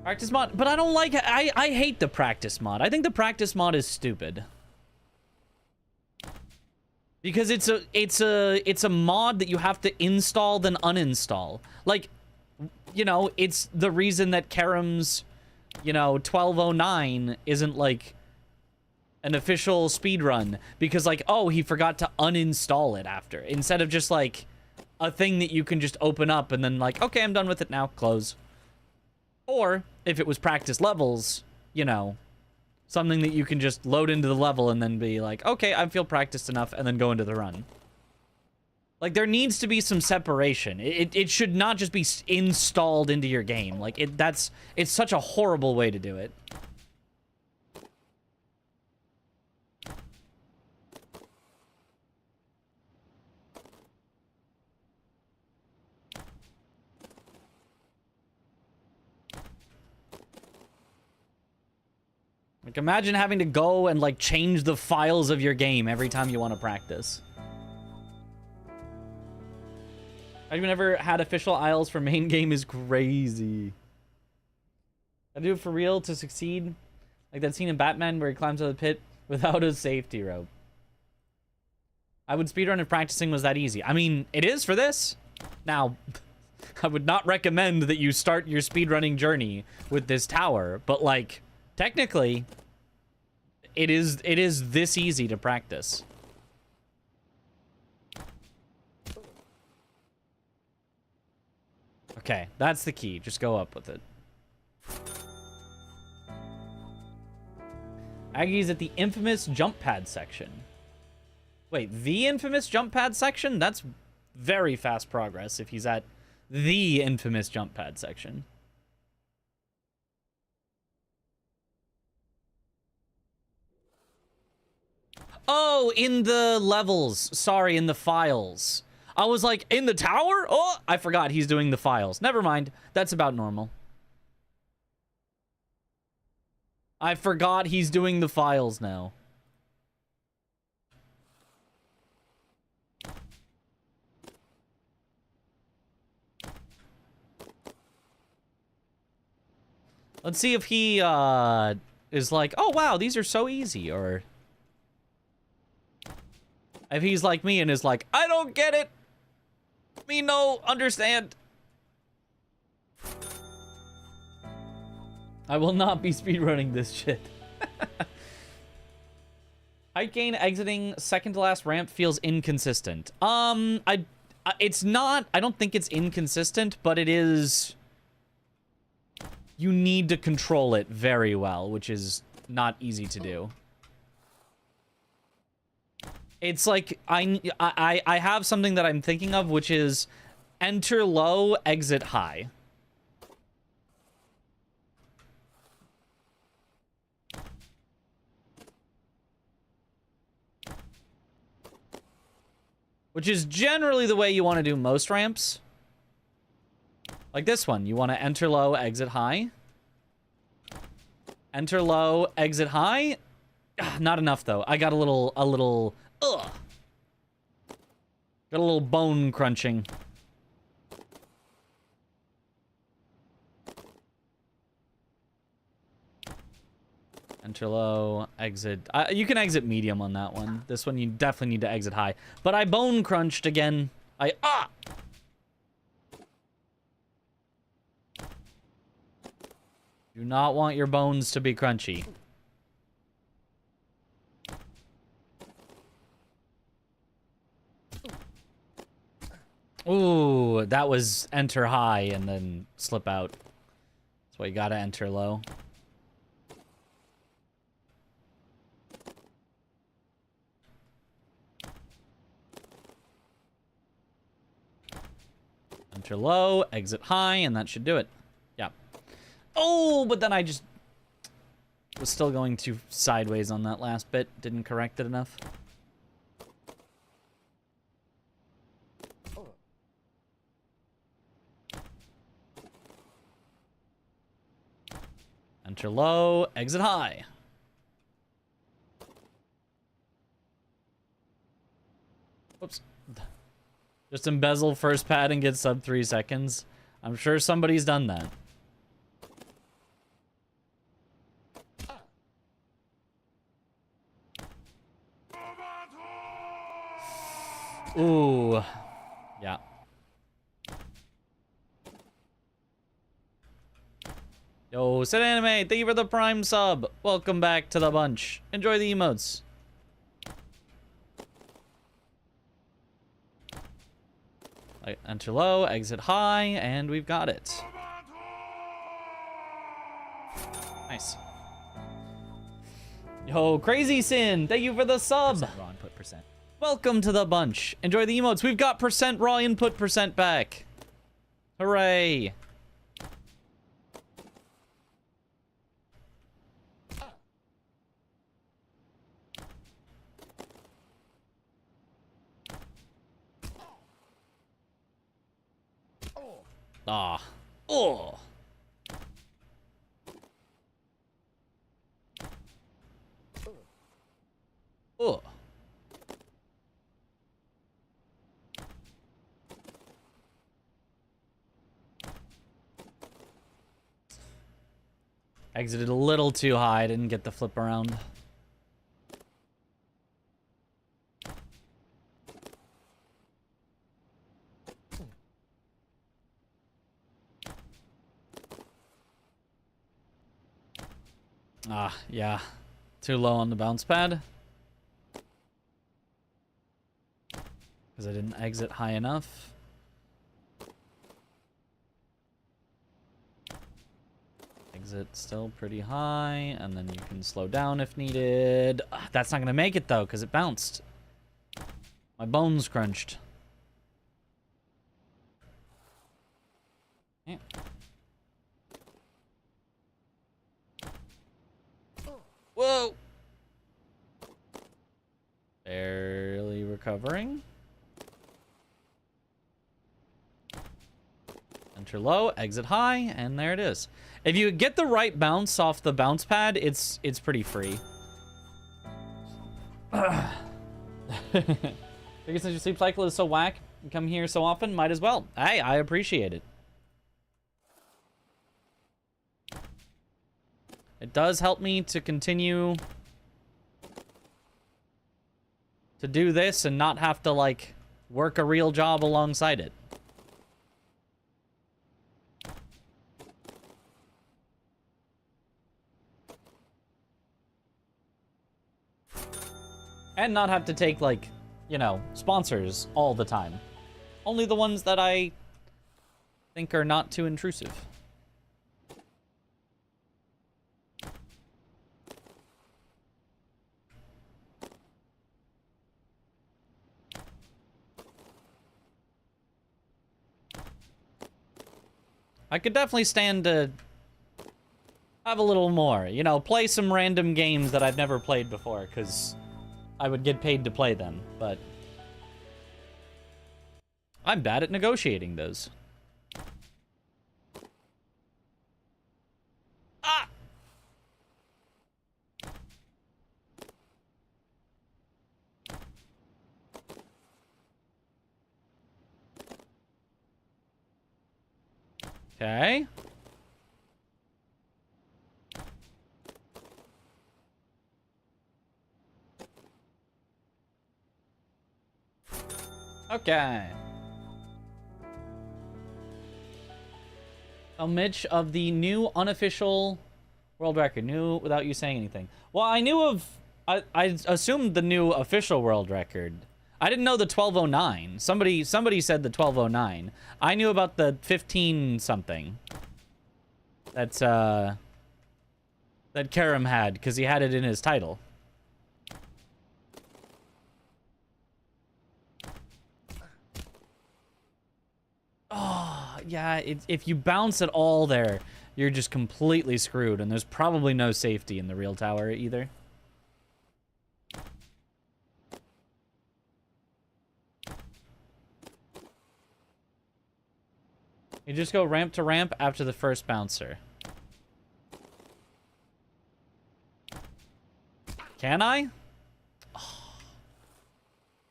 Practice mod, but I don't like it. I hate the practice mod. I think the practice mod is stupid. Because it's a mod that you have to install then uninstall. Like, you know, it's the reason that Karam's, you know, 1209 isn't like an official speedrun, because like, oh, he forgot to uninstall it after, instead of just like a thing that you can just open up and then like, okay, I'm done with it now, close. Or if it was practice levels, you know, something that you can just load into the level and then be like, okay, I feel practiced enough, and then go into the run. Like, there needs to be some separation. It should not just be installed into your game. Like, it's such a horrible way to do it. Like, imagine having to go and, like, change the files of your game every time you want to practice. I've never had official aisles for main game is crazy. I do it for real to succeed. Like that scene in Batman where he climbs out of the pit without a safety rope. I would speedrun if practicing was that easy. I mean, it is for this. Now, I would not recommend that you start your speedrunning journey with this tower, but, like, technically, it is this easy to practice. Okay, that's the key. Just go up with it. Aggie's at the infamous jump pad section. Wait, the infamous jump pad section? That's very fast progress if he's at the infamous jump pad section. Oh, in the levels. Sorry, in the files. I was like, in the tower? Oh, I forgot he's doing the files. Never mind. That's about normal. I forgot he's doing the files now. Let's see if he is like, oh, wow, these are so easy, or... If he's like me and is like, I don't get it. Me no understand. I will not be speedrunning this shit. Height gain exiting second to last ramp feels inconsistent. It's not, I don't think it's inconsistent, but it is, you need to control it very well, which is not easy to do. It's like, I have something that I'm thinking of, which is enter low, exit high. Which is generally the way you want to do most ramps. Like this one, you want to enter low, exit high. Enter low, exit high. Not enough though. I got a little, ugh. Got a little bone crunching. Enter low, exit. You can exit medium on that one. This one you definitely need to exit high. But I bone crunched again. Do not want your bones to be crunchy. Ooh, that was enter high and then slip out. That's why you gotta enter low. Enter low, exit high, and that should do it. Yeah. Oh, but then I just was still going too sideways on that last bit. Didn't correct it enough. Enter low, exit high. Whoops. Just embezzle first pad and get sub 3 seconds. I'm sure somebody's done that. Ooh. Yeah. Yo, Sid Anime, thank you for the Prime sub. Welcome back to the bunch. Enjoy the emotes. Enter low, exit high, and we've got it. Nice. Yo, Crazy Sin, thank you for the sub. Raw input percent. Welcome to the bunch. Enjoy the emotes. We've got % raw input % back. Hooray. Ah. Oh. Oh. Exited a little too high. Didn't get the flip around. Ah, yeah. Too low on the bounce pad. Because I didn't exit high enough. Exit still pretty high, and then you can slow down if needed. That's not going to make it, though, because it bounced. My bones crunched. Yeah. Whoa! Barely recovering. Enter low, exit high, and there it is. If you get the right bounce off the bounce pad, it's pretty free. Because since your sleep cycle is so whack, you come here so often, might as well. Hey, I appreciate it. It does help me to continue to do this and not have to, like, work a real job alongside it. And not have to take, like, you know, sponsors all the time. Only the ones that I think are not too intrusive. I could definitely stand to have a little more, you know, play some random games that I've never played before, because I would get paid to play them, but I'm bad at negotiating those. Ah! Okay. Okay. A Mitch of the new unofficial world record. New without you saying anything. Well, I knew of... I assumed the new official world record. I didn't know the 1209. Somebody said the 1209. I knew about the 15-something. That's, that Karam had, because he had it in his title. Oh, yeah, if you bounce at all there, you're just completely screwed, and there's probably no safety in the real tower either. You just go ramp to ramp after the first bouncer. Can I? Oh.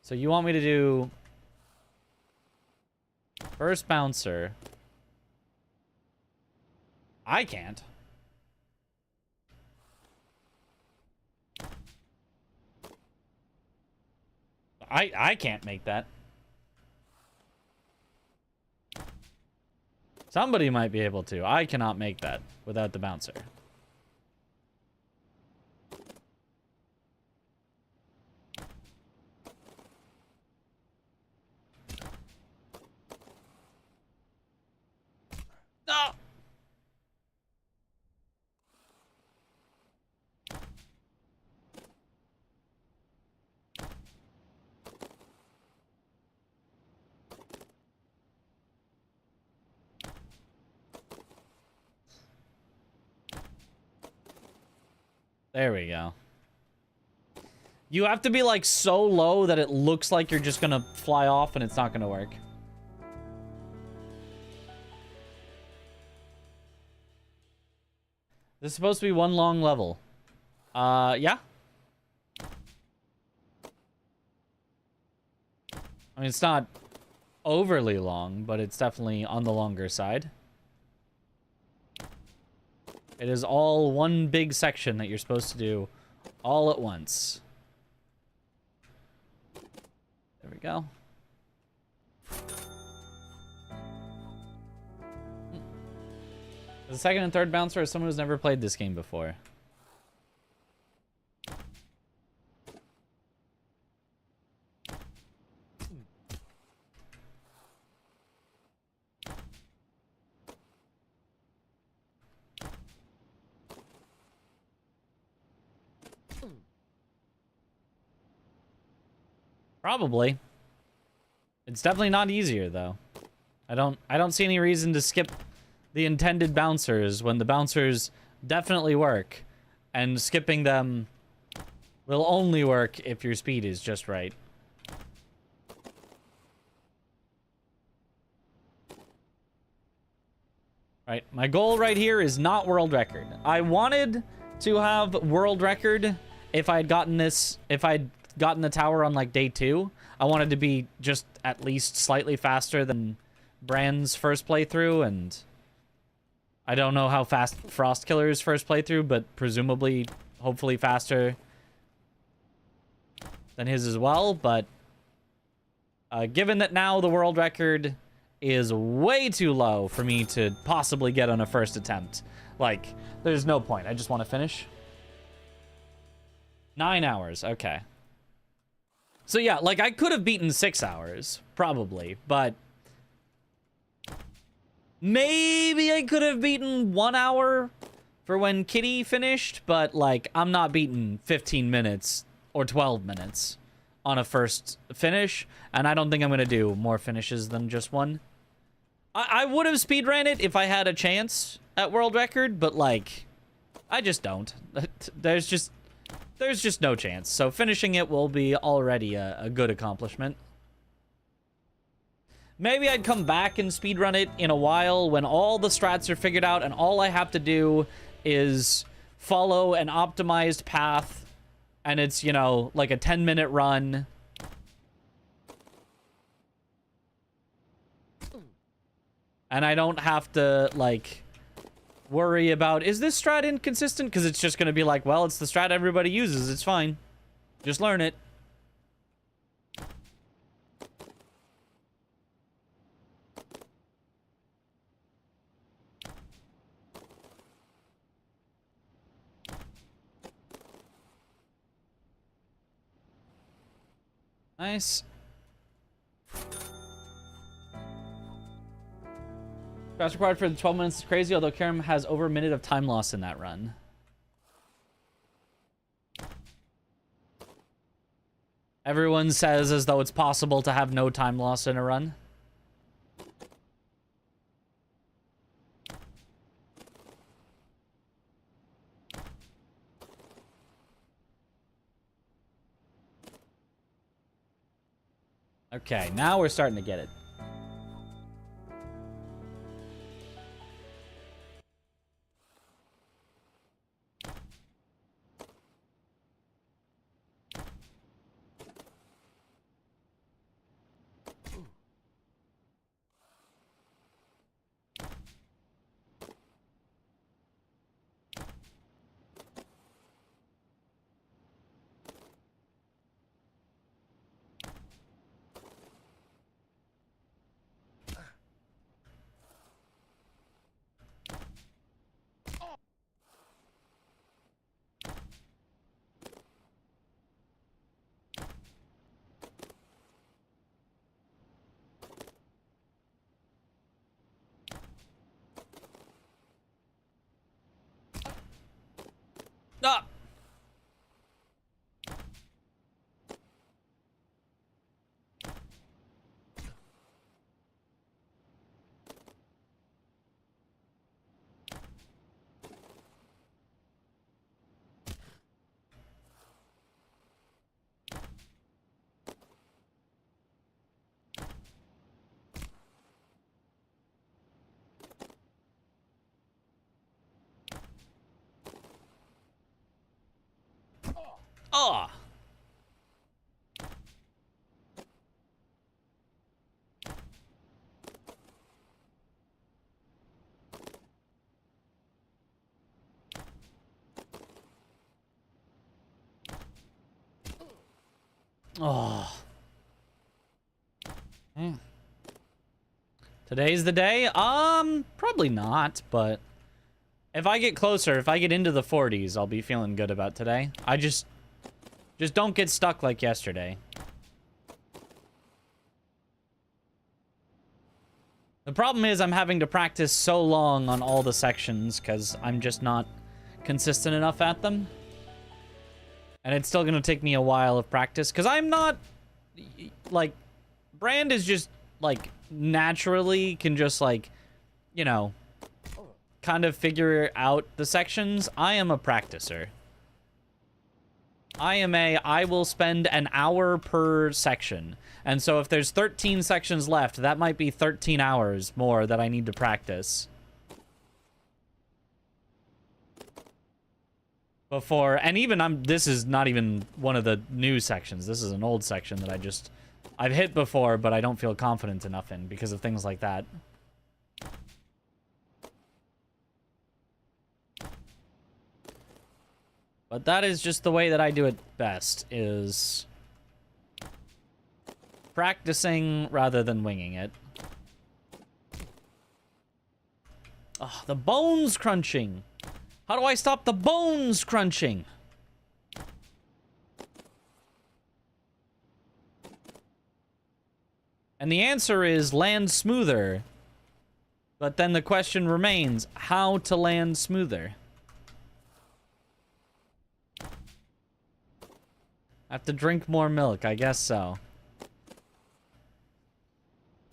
So you want me to do first bouncer? I can't. I can't make that. Somebody might be able to. I cannot make that without the bouncer. No! There we go. You have to be, like, so low that it looks like you're just gonna fly off and it's not gonna work. This is supposed to be one long level. Yeah. I mean, it's not overly long, but it's definitely on the longer side. It is all one big section that you're supposed to do all at once. There we go. The second and third bouncer is someone who's never played this game before. Probably. It's definitely not easier though. I don't see any reason to skip the intended bouncers when the bouncers definitely work, and skipping them will only work if your speed is just right. Right, my goal right here is not world record. I wanted to have world record if I had gotten this, if I'd gotten the tower on like day 2. I wanted to be just at least slightly faster than Brand's first playthrough, and I don't know how fast Frostkiller's first playthrough, but presumably, hopefully faster than his as well, but given that now the world record is way too low for me to possibly get on a first attempt, like, there's no point. I just want to finish. 9 hours, okay. So yeah, like, I could have beaten 6 hours, probably, but maybe I could have beaten 1 hour for when Kitty finished, but, like, I'm not beating 15 minutes or 12 minutes on a first finish, and I don't think I'm going to do more finishes than just one. I would have speedran it if I had a chance at world record, but, like, I just don't. There's just no chance. So finishing it will be already a good accomplishment. Maybe I'd come back and speedrun it in a while when all the strats are figured out and all I have to do is follow an optimized path and it's, you know, like a 10-minute run. And I don't have to, like, worry about, is this strat inconsistent? Because it's just going to be like, well, it's the strat everybody uses. It's fine. Just learn it. Nice. Fast required for the 12 minutes is crazy, although Karam has over a minute of time loss in that run. Everyone says as though it's possible to have no time loss in a run. Okay, now we're starting to get it. Ah! Oh! Oh. Hmm. Today's the day? Probably not, but if I get closer, if I get into the 40s, I'll be feeling good about today. I just don't get stuck like yesterday. The problem is I'm having to practice so long on all the sections because I'm just not consistent enough at them. And it's still going to take me a while of practice because I'm not, like, Brand is just, like, naturally can just, like, you know, kind of figure out the sections. I am a practicer. I will spend an hour per section. And so if there's 13 sections left, that might be 13 hours more that I need to practice. Before, and even this is not even one of the new sections. This is an old section that I've hit before, but I don't feel confident enough in because of things like that. But that is just the way that I do it best, is Practicing rather than winging it. Oh, the bones crunching. How do I stop the bones crunching? And the answer is land smoother. But then the question remains, how to land smoother? I have to drink more milk, I guess so.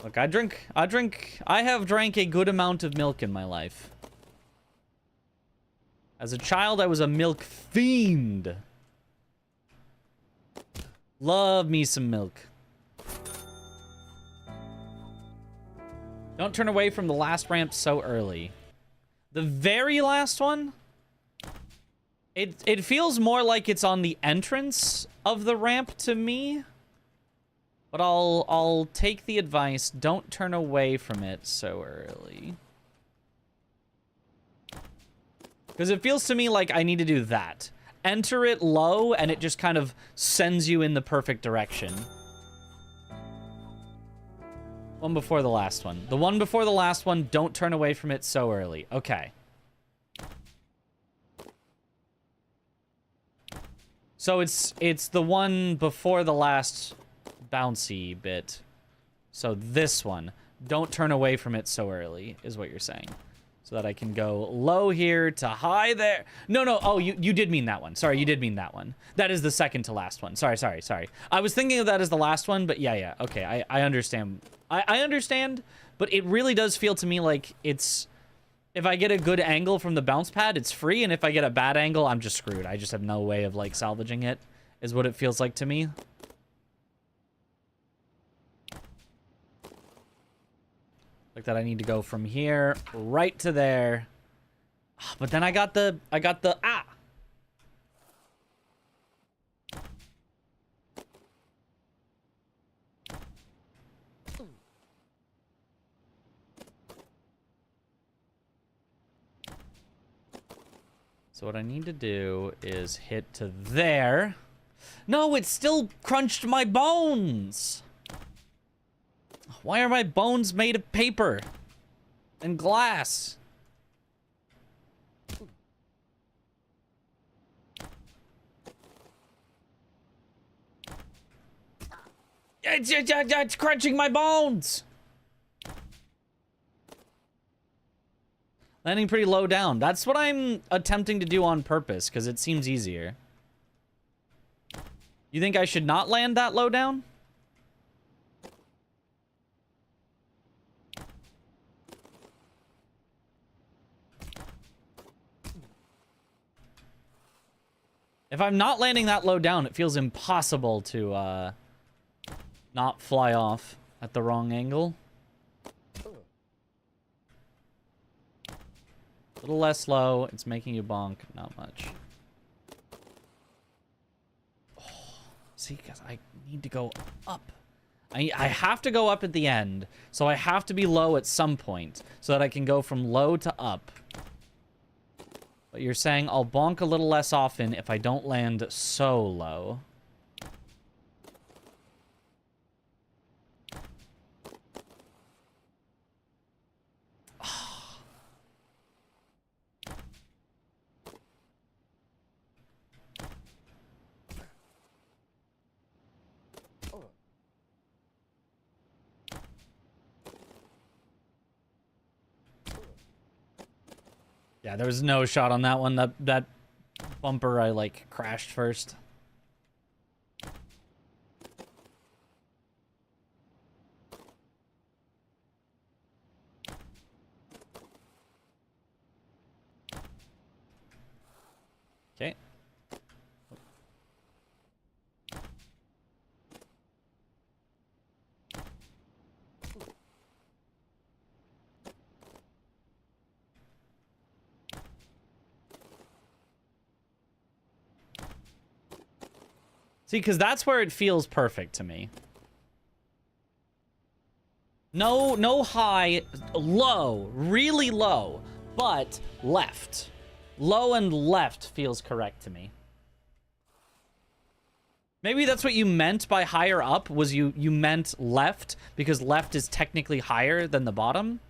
Look, I have drank a good amount of milk in my life. As a child, I was a milk fiend. Love me some milk. Don't turn away from the last ramp so early. The very last one? It feels more like it's on the entrance of the ramp to me. But I'll take the advice. Don't turn away from it so early. Because it feels to me like I need to do that. Enter it low, and it just kind of sends you in the perfect direction. One before the last one. The one before the last one, don't turn away from it so early. Okay. So it's the one before the last bouncy bit. So this one. Don't turn away from it so early, is what you're saying. So that I can go low here to high there. No. Oh, you did mean that one. Sorry, you did mean that one. That is the second to last one. Sorry. I was thinking of that as the last one, but yeah. Okay, I understand. I understand, but it really does feel to me like it's... If I get a good angle from the bounce pad, it's free, and if I get a bad angle, I'm just screwed. I just have no way of, like, salvaging it, is what it feels like to me. Like that I need to go from here right to there. But then I got the ah. So what I need to do is hit to there. No, it still crunched my bones. Why are my bones made of paper and glass? It's crunching my bones. Landing pretty low down. That's what I'm attempting to do on purpose, because it seems easier. You think I should not land that low down? If I'm not landing that low down, it feels impossible to not fly off at the wrong angle. A little less low. It's making you bonk. Not much. Oh, see, because I need to go up. I have to go up at the end. So I have to be low at some point so that I can go from low to up. But you're saying I'll bonk a little less often if I don't land so low. Yeah, there was no shot on that one. That bumper, I, like, crashed first. Okay. See, because that's where it feels perfect to me. No high, low, really low, but left. Low and left feels correct to me. Maybe that's what you meant by higher up, was you meant left, because left is technically higher than the bottom.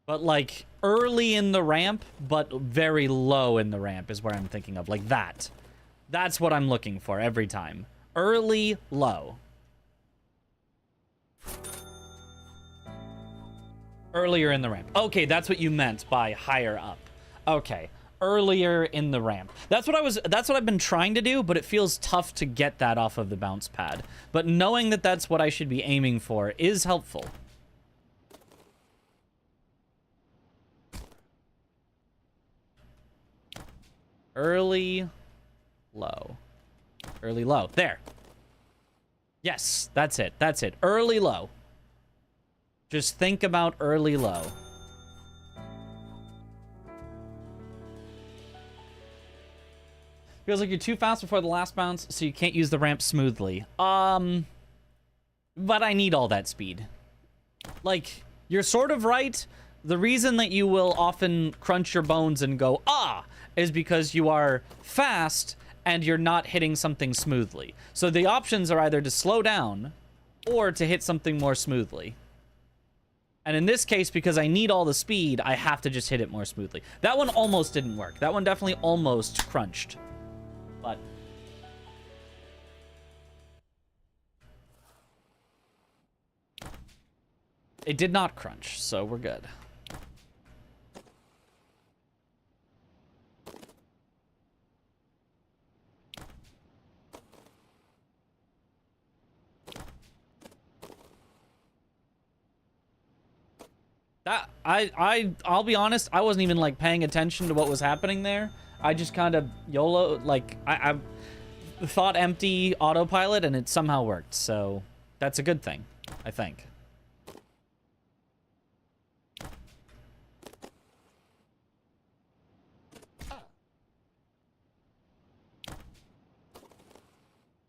But, like, early in the ramp, but very low in the ramp is where I'm thinking of. Like that. That's what I'm looking for every time. Early, low. Earlier in the ramp. Okay, that's what you meant by higher up. Okay. Earlier in the ramp. That's what I've been trying to do, but it feels tough to get that off of the bounce pad. But knowing that that's what I should be aiming for is helpful. Early, low. Early, low. There. Yes, that's it. That's it. Early, low. Just think about early, low. Feels like you're too fast before the last bounce, so you can't use the ramp smoothly. But I need all that speed. Like, you're sort of right. The reason that you will often crunch your bones and go, ah, is because you are fast and you're not hitting something smoothly. So the options are either to slow down or to hit something more smoothly. And in this case, because I need all the speed, I have to just hit it more smoothly. That one almost didn't work. That one definitely almost crunched. But it did not crunch, so we're good. That I'll be honest, I wasn't even like paying attention to what was happening there. I just kind of YOLO, like I thought empty autopilot and it somehow worked. So that's a good thing, I think.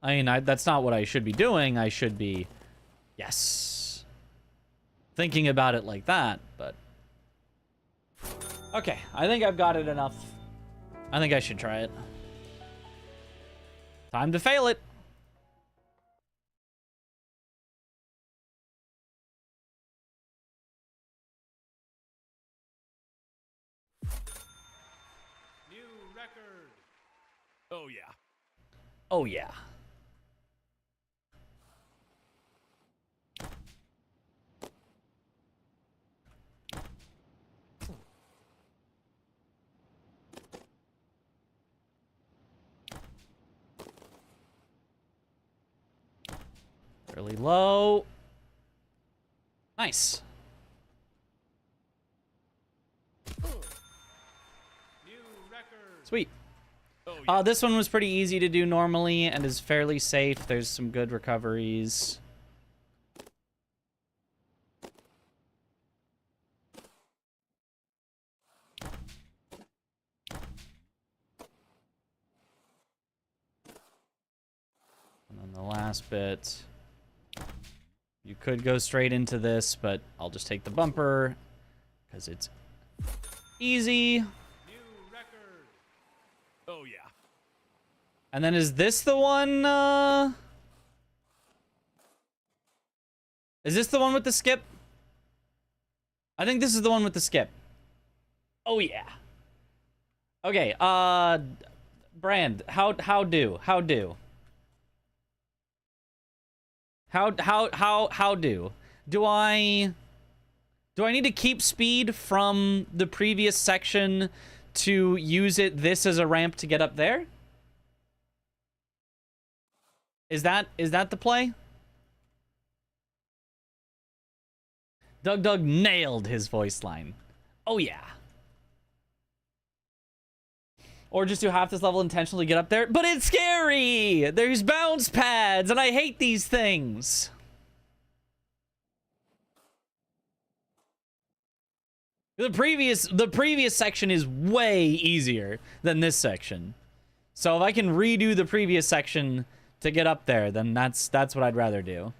I mean, that's not what I should be doing. I should be, yes, thinking about it like that, but okay, I think I've got it enough. I think I should try it. Time to fail it. New record. Oh yeah. Oh yeah. Really low. Nice. New record. Sweet. Oh yeah. This one was pretty easy to do normally and is fairly safe. There's some good recoveries. And then the last bit. You could go straight into this, but I'll just take the bumper because it's easy. New record. Oh yeah. And then is this the one, is this the one with the skip? I think this is the one with the skip. Oh yeah. Okay, Brand, how do? Do I need to keep speed from the previous section to use this as a ramp to get up there? Is that the play? Doug nailed his voice line. Oh yeah. Or just do half this level intentionally get up there. But it's scary! There's bounce pads, and I hate these things. The previous section is way easier than this section. So if I can redo the previous section to get up there, then that's what I'd rather do.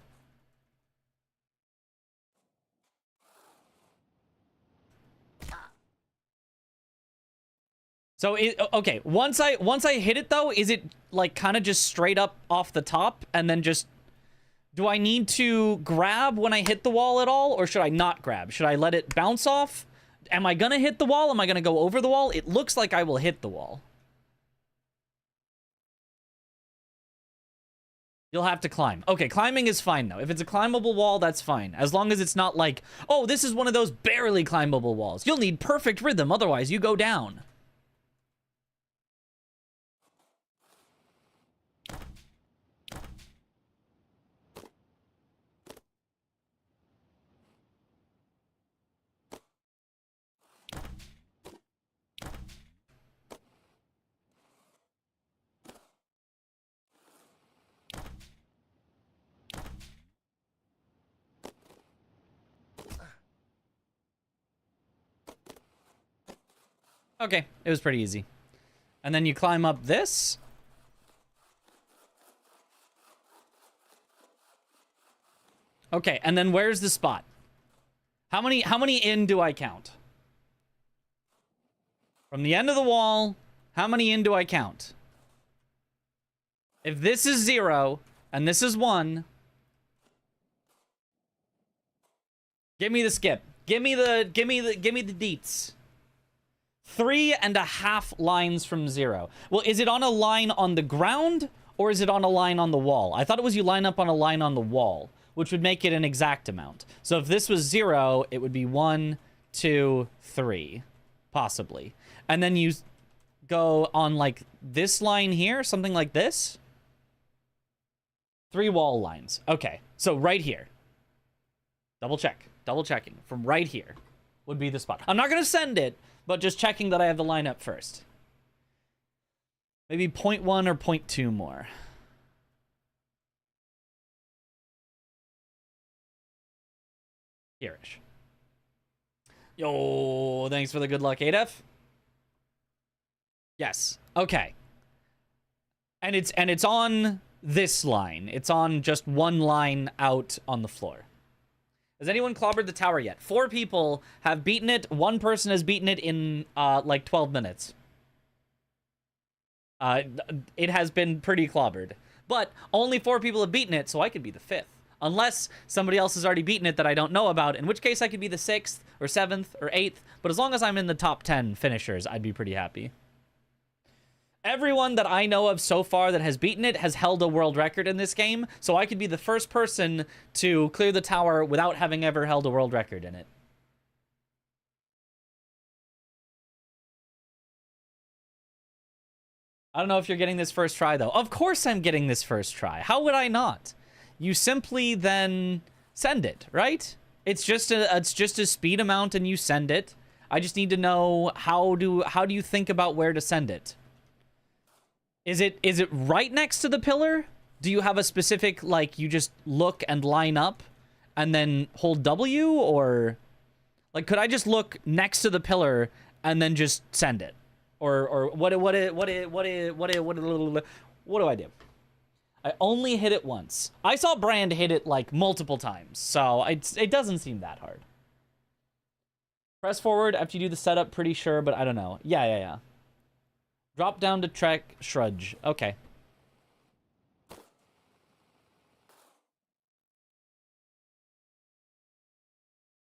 So, okay, once I hit it, though, is it, like, kind of just straight up off the top, and then just... Do I need to grab when I hit the wall at all, or should I not grab? Should I let it bounce off? Am I gonna hit the wall? Am I gonna go over the wall? It looks like I will hit the wall. You'll have to climb. Okay, climbing is fine, though. If it's a climbable wall, that's fine. As long as it's not like, oh, this is one of those barely climbable walls. You'll need perfect rhythm, otherwise you go down. Okay, it was pretty easy. And then you climb up this. Okay, and then where's the spot? How many in do I count? From the end of the wall, how many in do I count? If this is 0 and this is 1, give me the skip. Give me the deets. 3.5 lines from 0. Well, is it on a line on the ground or is it on a line on the wall? I thought it was you line up on a line on the wall, which would make it an exact amount. So if this was 0, it would be 1, 2, 3, possibly. And then you go on like this line here, something like this. 3 wall lines. Okay, so right here. Double checking from right here would be the spot. I'm not going to send it, but just checking that I have the line up first. Maybe 0.1 or 0.2 more. Here-ish. Yo, thanks for the good luck, ADF. Yes. Okay. And it's on this line. It's on just one line out on the floor. Has anyone clobbered the tower yet? 4 people have beaten it. 1 person has beaten it in, like, 12 minutes. It has been pretty clobbered. But only 4 people have beaten it, so I could be the 5th. Unless somebody else has already beaten it that I don't know about, in which case I could be the 6th, or 7th, or 8th. But as long as I'm in the top 10 finishers, I'd be pretty happy. Everyone that I know of so far that has beaten it has held a world record in this game, so I could be the first person to clear the tower without having ever held a world record in it. I don't know if you're getting this first try, though. Of course I'm getting this first try. How would I not? You simply then send it, right? It's just a speed amount and you send it. I just need to know how do you think about where to send it? Is it right next to the pillar? Do you have a specific, like, you just look and line up and then hold W, or like, could I just look next to the pillar and then just send it? Or what do I do? I only hit it once. I saw Brand hit it like multiple times, so it doesn't seem that hard. Press forward after you do the setup, pretty sure, but I don't know. Yeah. Drop down to track Shrudge. Okay.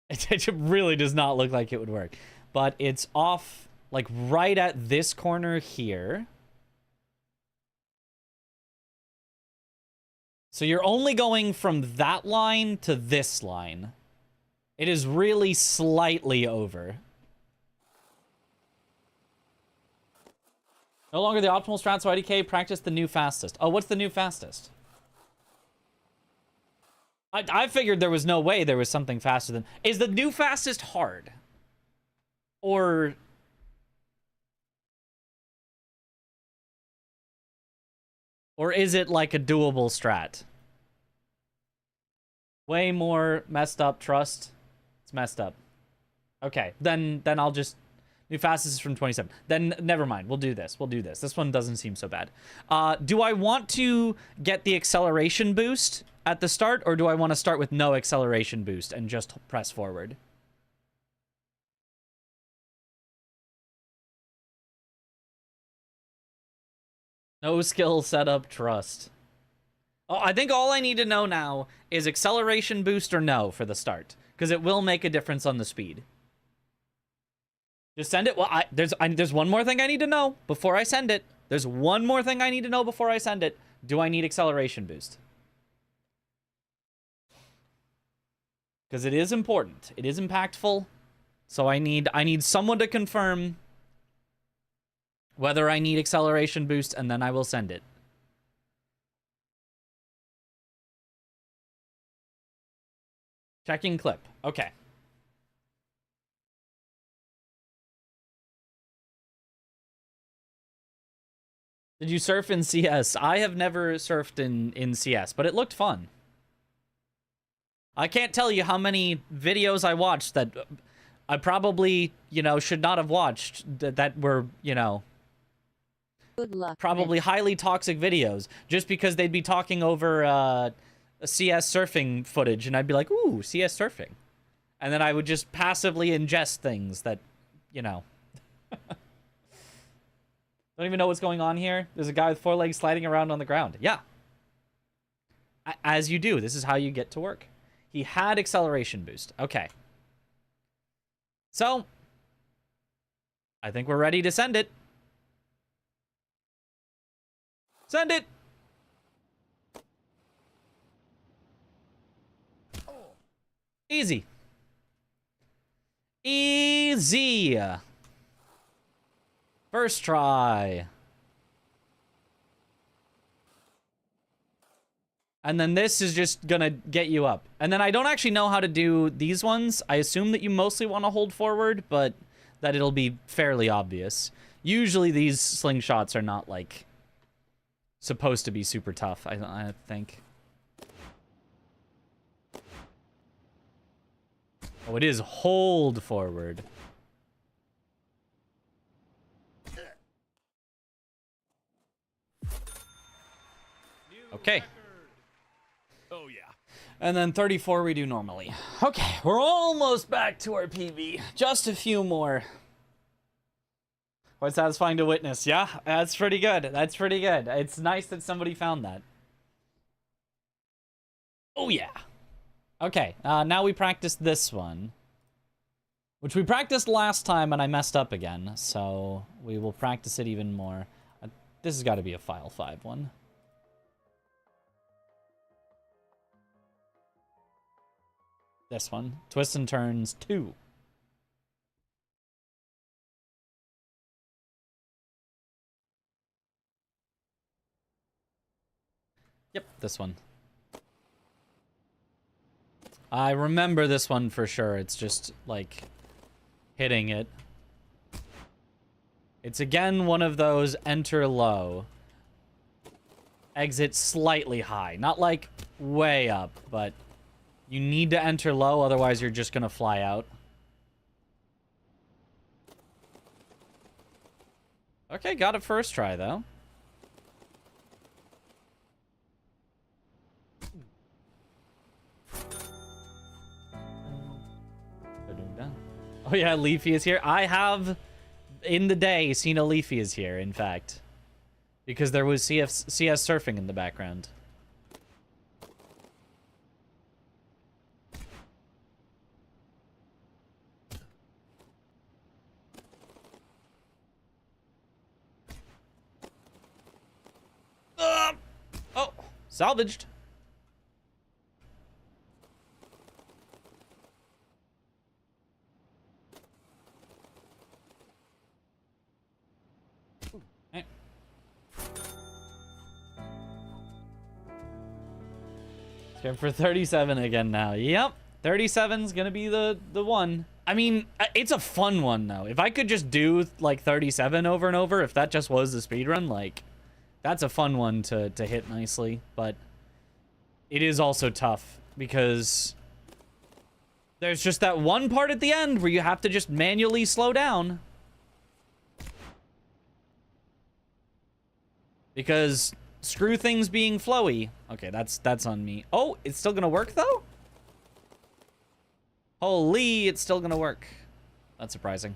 It really does not look like it would work. But it's off, like, right at this corner here. So you're only going from that line to this line. It is really slightly over. No longer the optimal strat, so IDK, practice the new fastest. Oh, what's the new fastest? I figured there was no way there was something faster than... Is the new fastest hard? Or is it like a doable strat? Way more messed up, trust. It's messed up. Okay, then I'll just... New fastest is from 27. Then never mind. We'll do this. This one doesn't seem so bad. Do I want to get the acceleration boost at the start, or do I want to start with no acceleration boost and just press forward? No skill setup trust. Oh, I think all I need to know now is acceleration boost or no for the start, because it will make a difference on the speed. Just send it. Well, there's one more thing I need to know before I send it. There's one more thing I need to know before I send it. Do I need acceleration boost? Because it is important. It is impactful. So I need someone to confirm whether I need acceleration boost, and then I will send it. Checking clip. Okay. Did you surf in CS? I have never surfed in CS, but it looked fun. I can't tell you how many videos I watched that I probably, you know, should not have watched that were, you know, Good luck, probably Mitch. highly toxic videos just because they'd be talking over CS surfing footage, and I'd be like, ooh, CS surfing. And then I would just passively ingest things that, you know. Don't even know what's going on here. There's a guy with 4 legs sliding around on the ground. Yeah. As you do. This is how you get to work. He had acceleration boost. Okay. So, I think we're ready to send it. Send it! Easy. Easy. First try. And then this is just gonna get you up. And then I don't actually know how to do these ones. I assume that you mostly want to hold forward, but that it'll be fairly obvious. Usually these slingshots are not, like, supposed to be super tough, I think. Oh, it is hold forward. Okay. Oh, yeah. And then 34 we do normally. Okay, we're almost back to our PB. Just a few more. Quite satisfying to witness. Yeah, that's pretty good. That's pretty good. It's nice that somebody found that. Oh, yeah. Okay, now we practice this one. Which we practiced last time and I messed up again. So we will practice it even more. This has got to be a file 5 one. This one. Twists and Turns 2. Yep, this one. I remember this one for sure. It's just, like, hitting it. It's again one of those enter low. Exit slightly high. Not, like, way up, but you need to enter low, otherwise you're just gonna fly out. Okay, got it first try, though. Oh yeah, Leafy is here. I have, in the day, seen a Leafy is here, in fact. Because there was CS surfing in the background. Oh, salvaged. Okay. Let's go for 37 again now. Yep, 37's gonna be the one. I mean, it's a fun one though. If I could just do like 37 over and over, if that just was the speedrun, like, that's a fun one to hit nicely, but it is also tough because there's just that one part at the end where you have to just manually slow down. Because screw things being flowy. Okay, that's on me. Oh, it's still gonna work though? Holy, it's still gonna work. That's surprising.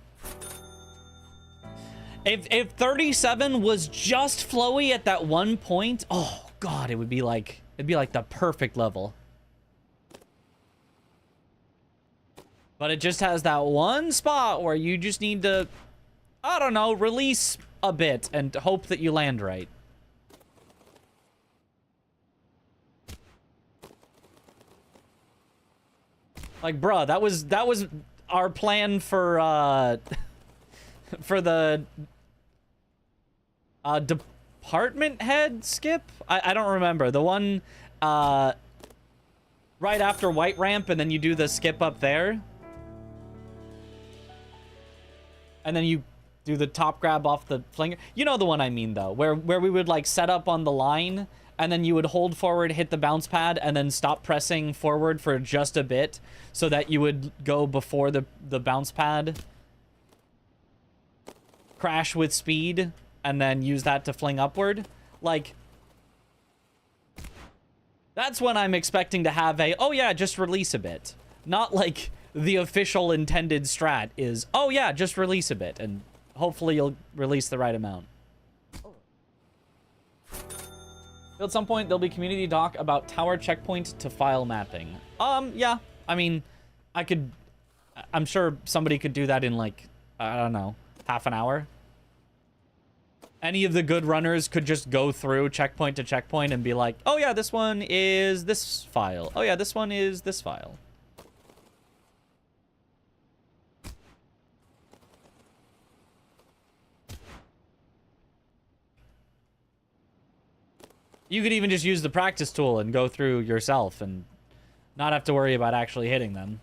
If 37 was just flowy at that one point, oh god, it'd be like the perfect level. But it just has that one spot where you just need to, I don't know, release a bit and hope that you land right. Like, bruh, that was our plan for for the department head skip? I don't remember. The one right after White Ramp and then you do the skip up there. And then you do the top grab off the flinger. You know the one I mean, though, where we would, like, set up on the line, and then you would hold forward, hit the bounce pad, and then stop pressing forward for just a bit, so that you would go before the bounce pad, crash with speed, and then use that to fling upward. Like, that's when I'm expecting to have a, oh yeah, just release a bit. Not like the official intended strat is, oh yeah, just release a bit, and hopefully you'll release the right amount. At some point, there'll be community doc about tower checkpoint to file mapping. Yeah, I mean, I'm sure somebody could do that in, like, I don't know, half an hour. Any of the good runners could just go through checkpoint to checkpoint and be like, oh yeah, this one is this file. Oh yeah, this one is this file. You could even just use the practice tool and go through yourself and not have to worry about actually hitting them.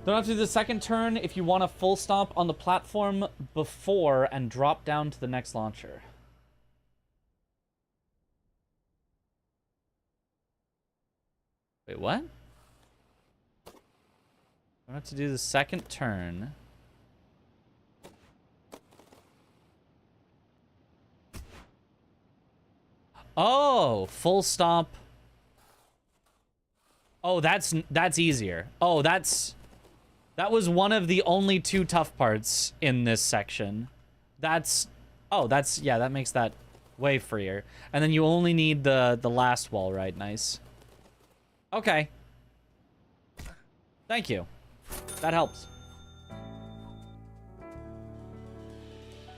Don't have to do the second turn if you want a full stop on the platform before and drop down to the next launcher. Wait, what? Don't have to do the second turn. Oh, full stop. Oh, that's easier. Oh, that was one of the only two tough parts in this section. Yeah, that makes that way freer. And then you only need the last wall, right? Nice. Okay. Thank you. That helps.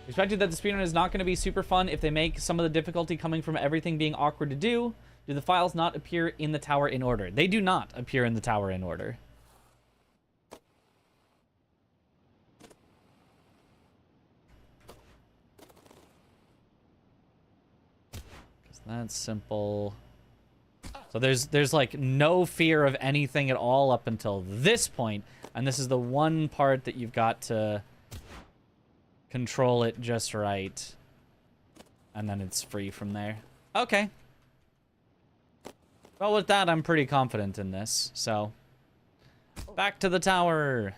Expected that the speedrun is not going to be super fun if they make some of the difficulty coming from everything being awkward to do. Do the files not appear in the tower in order? They do not appear in the tower in order. That's simple. So there's like no fear of anything at all up until this point, and this is the one part that you've got to control it just right, and then it's free from there. Okay. Well, with that, I'm pretty confident in this, so back to the tower.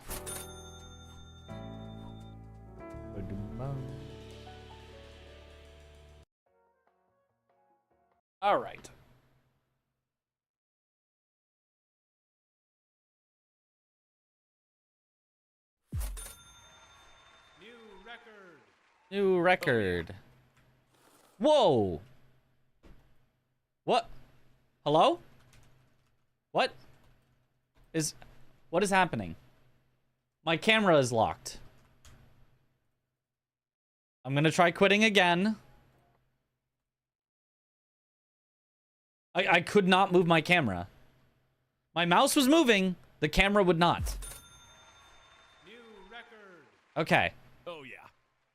All right. New record. Whoa. What? Hello? What is happening? My camera is locked. I'm gonna try quitting again. I could not move my camera. My mouse was moving, the camera would not. New record. Okay. Oh yeah.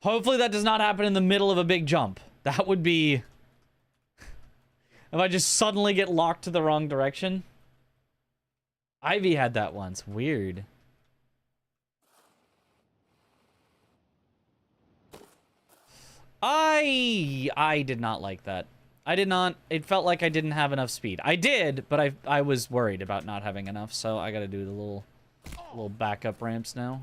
Hopefully that does not happen in the middle of a big jump. That would be... if I just suddenly get locked to the wrong direction. Ivy had that once. Weird. I did not like that. I did not. It felt like I didn't have enough speed. I did, but I was worried about not having enough, so I gotta do the little backup ramps now.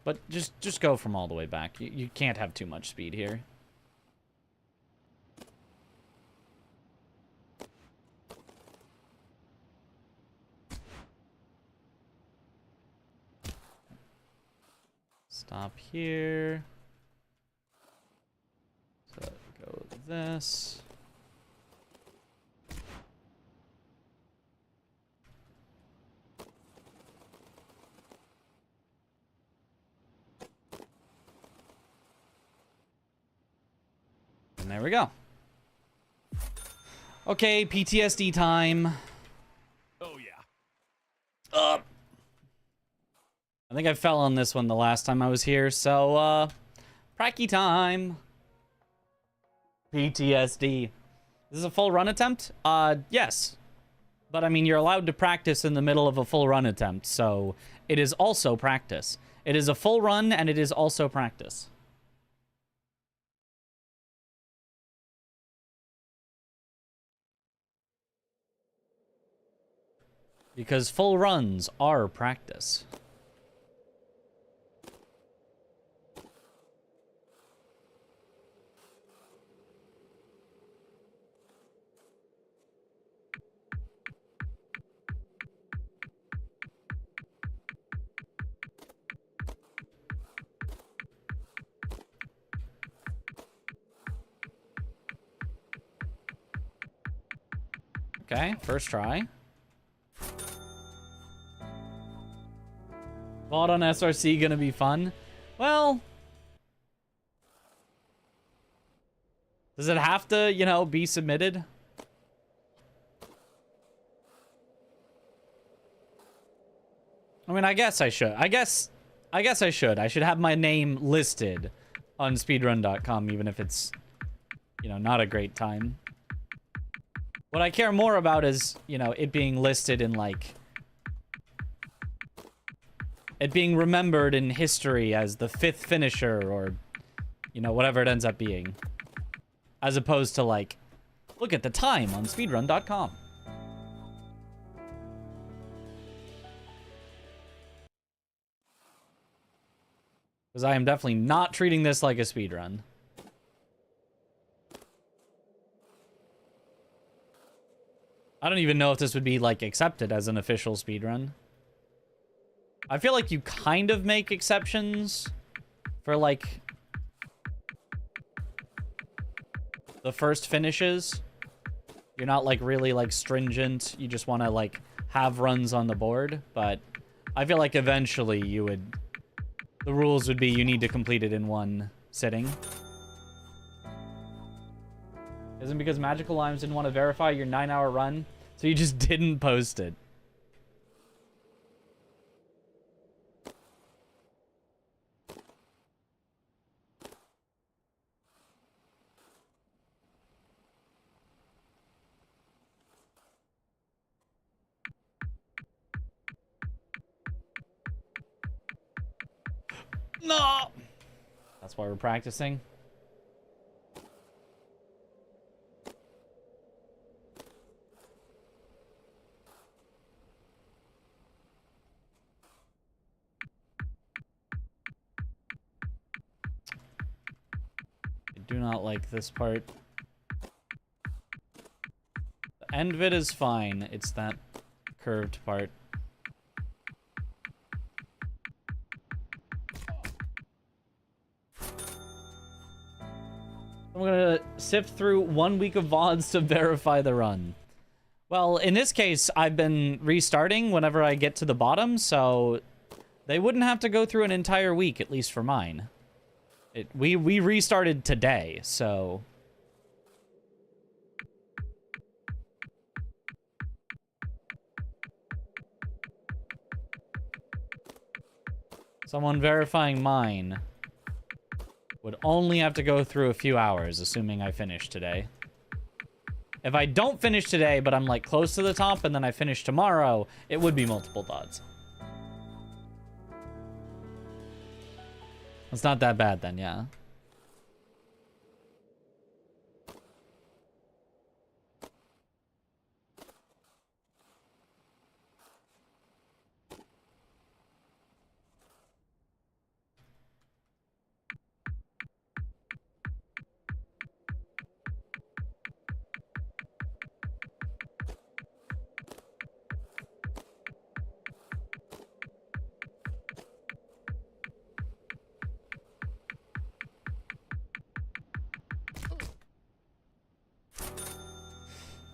But just go from all the way back. You can't have too much speed here. Stop here. So go with this. And there we go. Okay, PTSD time. Oh yeah. I think I fell on this one the last time I was here, so, pracky time. PTSD. This is a full run attempt? Yes. But, I mean, you're allowed to practice in the middle of a full run attempt, so it is also practice. It is a full run, and it is also practice. Because full runs are practice. Okay, first try. VOD on SRC gonna be fun? Well... Does it have to, you know, be submitted? I mean, I guess I should. I guess I should. I should have my name listed on speedrun.com, even if it's, you know, not a great time. What I care more about is, you know, it being listed in, like... It being remembered in history as the 5th finisher, or, you know, whatever it ends up being. As opposed to, like, look at the time on speedrun.com. Because I am definitely not treating this like a speedrun. I don't even know if this would be, like, accepted as an official speedrun. I feel like you kind of make exceptions for, like, the first finishes. You're not, like, really, like, stringent. You just want to, like, have runs on the board. But I feel like eventually you would... The rules would be you need to complete it in one sitting. Isn't because Magical Limes didn't want to verify your 9-hour run, so you just didn't post it. No! That's why we're practicing. I do not like this part. The end of it is fine. It's that curved part. I'm gonna sift through 1 week of VODs to verify the run. Well, in this case, I've been restarting whenever I get to the bottom, so they wouldn't have to go through an entire week, at least for mine. We restarted today, so... Someone verifying mine would only have to go through a few hours, assuming I finish today. If I don't finish today, but I'm, like, close to the top, and then I finish tomorrow, it would be multiple VODs. It's not that bad, then, yeah.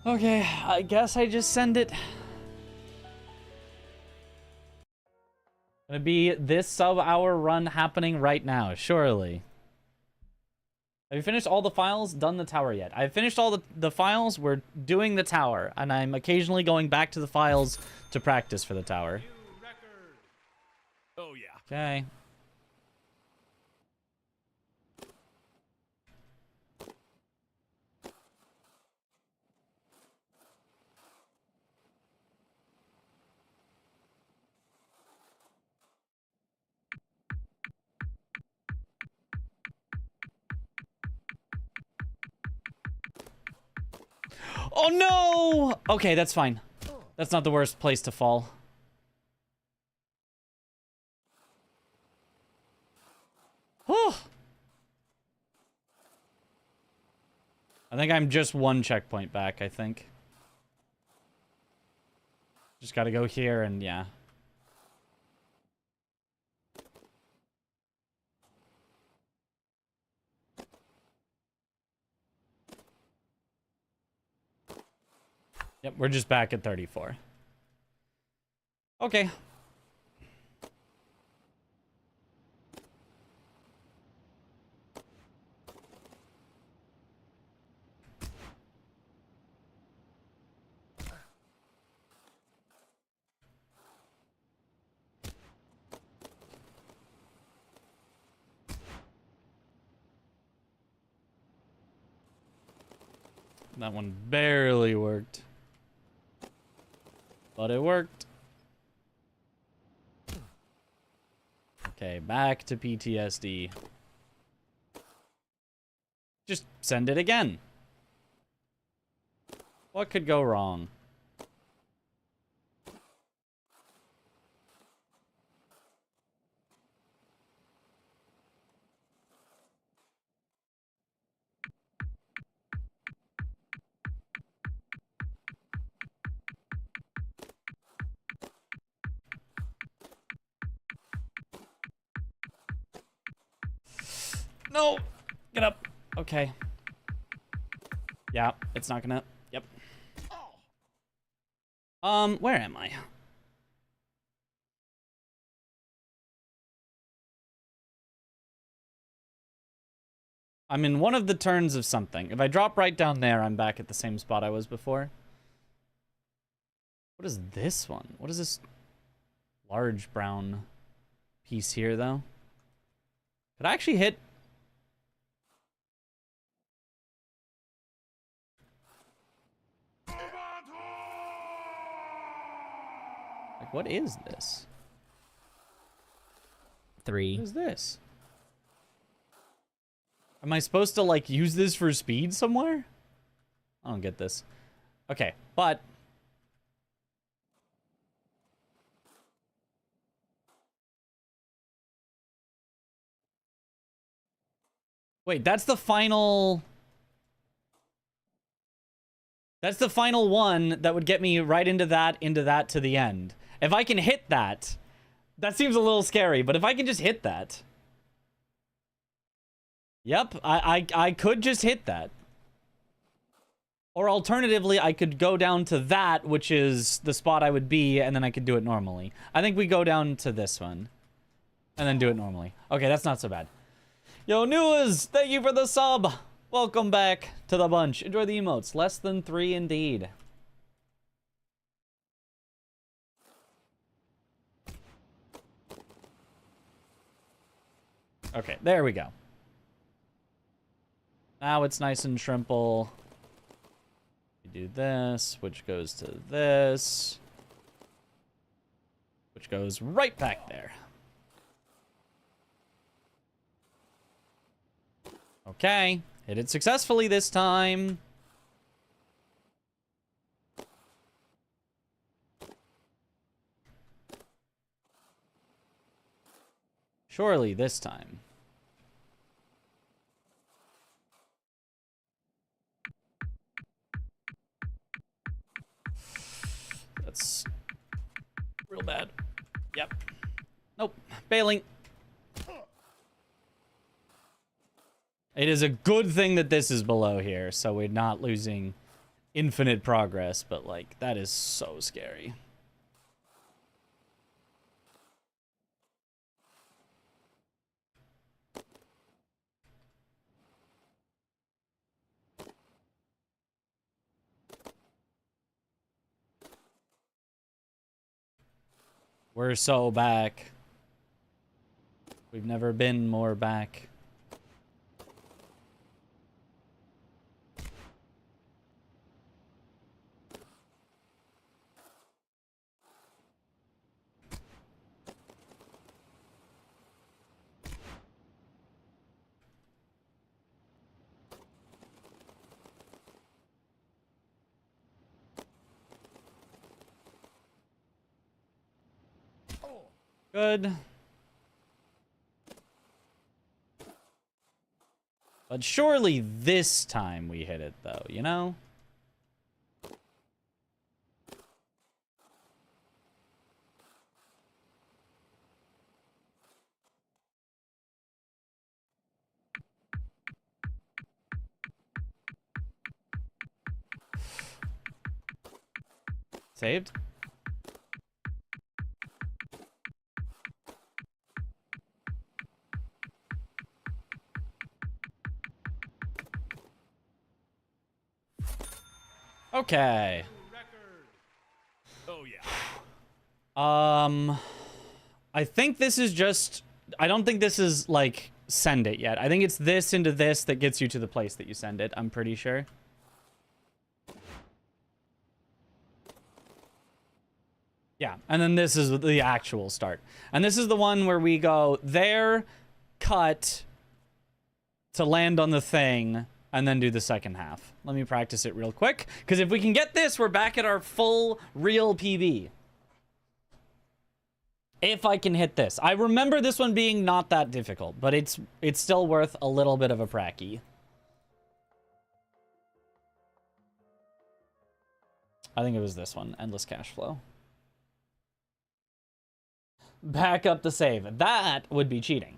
Okay, I guess I just send it. Gonna be this sub-hour run happening right now, surely. Have you finished all the files? Done the tower yet? I've finished all the files. We're doing the tower, and I'm occasionally going back to the files to practice for the tower. Oh yeah. Okay. Oh no! Okay, that's fine. That's not the worst place to fall. Whew. I think I'm just one checkpoint back, I think. Just gotta go here and yeah. Yep, we're just back at 34. Okay. That one barely worked. But it worked. Okay, back to PTSD. Just send it again. What could go wrong? No! Get up. Okay. Yeah, it's not gonna... Yep. Where am I? I'm in one of the turns of something. If I drop right down there, I'm back at the same spot I was before. What is this one? What is this large brown piece here, though? Could I actually hit... Like, what is this? 3. What is this? Am I supposed to, like, use this for speed somewhere? I don't get this. Okay, but... Wait, that's the final... That's the final one that would get me right into that, to the end. If I can hit that, that seems a little scary, but if I can just hit that... Yep, I could just hit that. Or alternatively, I could go down to that, which is the spot I would be, and then I could do it normally. I think we go down to this one. And then do it normally. Okay, that's not so bad. Yo, News, thank you for the sub. Welcome back to the bunch. Enjoy the emotes. Less than 3 indeed. Okay, there we go. Now it's nice and shrimple. We do this, which goes to this, which goes right back there. Okay, hit it successfully this time. Surely this time. That's real bad. Yep. Nope. Bailing. It is a good thing that this is below here, so we're not losing infinite progress, but like that is so scary. We're so back. We've never been more back. Good. But surely this time we hit it, though, you know? Saved? Okay. Oh yeah. I think this is just... I don't think this is, like, send it yet. I think it's this into this that gets you to the place that you send it. I'm pretty sure. Yeah, and then this is the actual start. And this is the one where we go there, cut, to land on the thing, and then do the second half. Let me practice it real quick, because if we can get this, we're back at our full real PB. If I can hit this. I remember this one being not that difficult, but it's still worth a little bit of a pracky. I think it was this one, Endless Cash Flow. Back up the save. That would be cheating.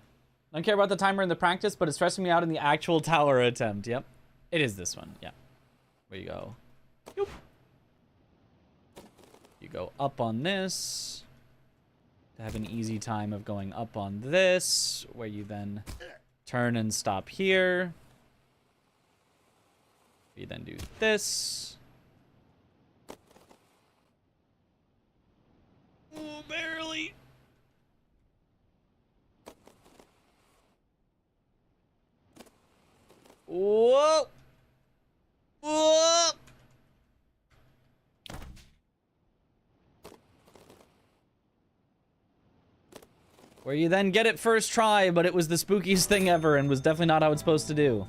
Don't care about the timer in the practice, but it's stressing me out in the actual tower attempt. Yep. It is this one. Yeah. Where you go. Yoop. You go up on this. To have an easy time of going up on this, where you then turn and stop here. You then do this. Oh, barely. Whoa! Whoa! Where you then get it first try, but it was the spookiest thing ever and was definitely not how it's supposed to do.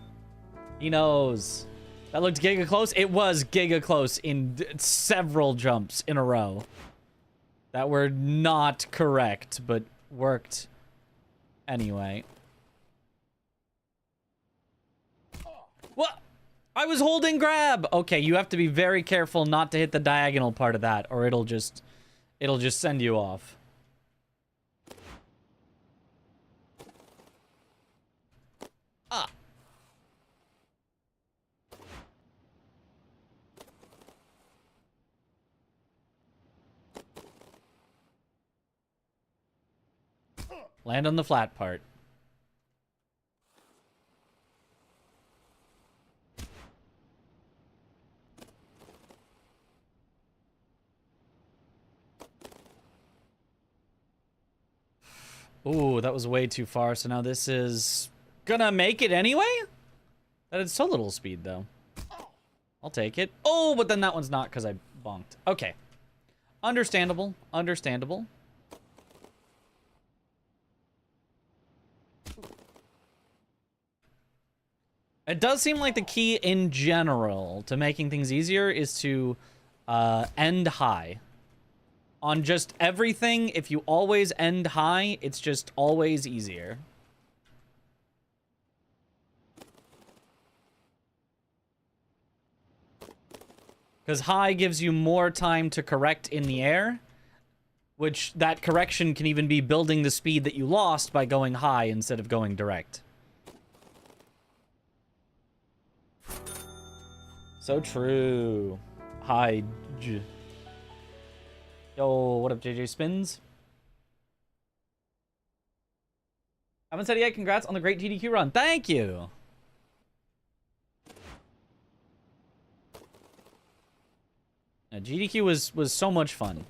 He knows. That looked giga close. It was giga close in several jumps in a row. That were not correct, but worked anyway. What? I was holding grab. Okay, you have to be very careful not to hit the diagonal part of that, or it'll just send you off. Ah. Land on the flat part. Ooh, that was way too far. So now this is gonna make it anyway? That is so little speed, though. I'll take it. Oh, but then that one's not because I bonked. Okay. Understandable. Understandable. It does seem like the key in general to making things easier is to end high. On just everything, if you always end high, it's just always easier. Because high gives you more time to correct in the air, which that correction can even be building the speed that you lost by going high instead of going direct. So true. Hi. Yo, what up, JJ Spins? Haven't said it yet. Congrats on the great GDQ run. Thank you. Yeah, GDQ was so much fun.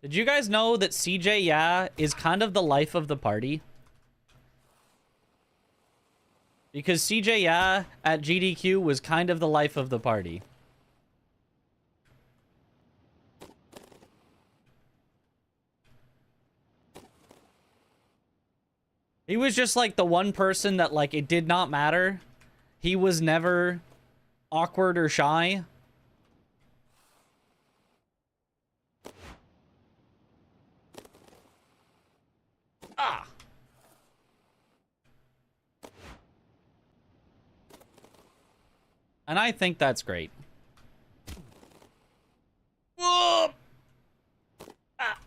Did you guys know that CJ Yeah is kind of the life of the party? Because CJ Yeah at GDQ was kind of the life of the party. He was just like the one person that like it did not matter. He was never awkward or shy. Ah. And I think that's great. Whoa! Ah.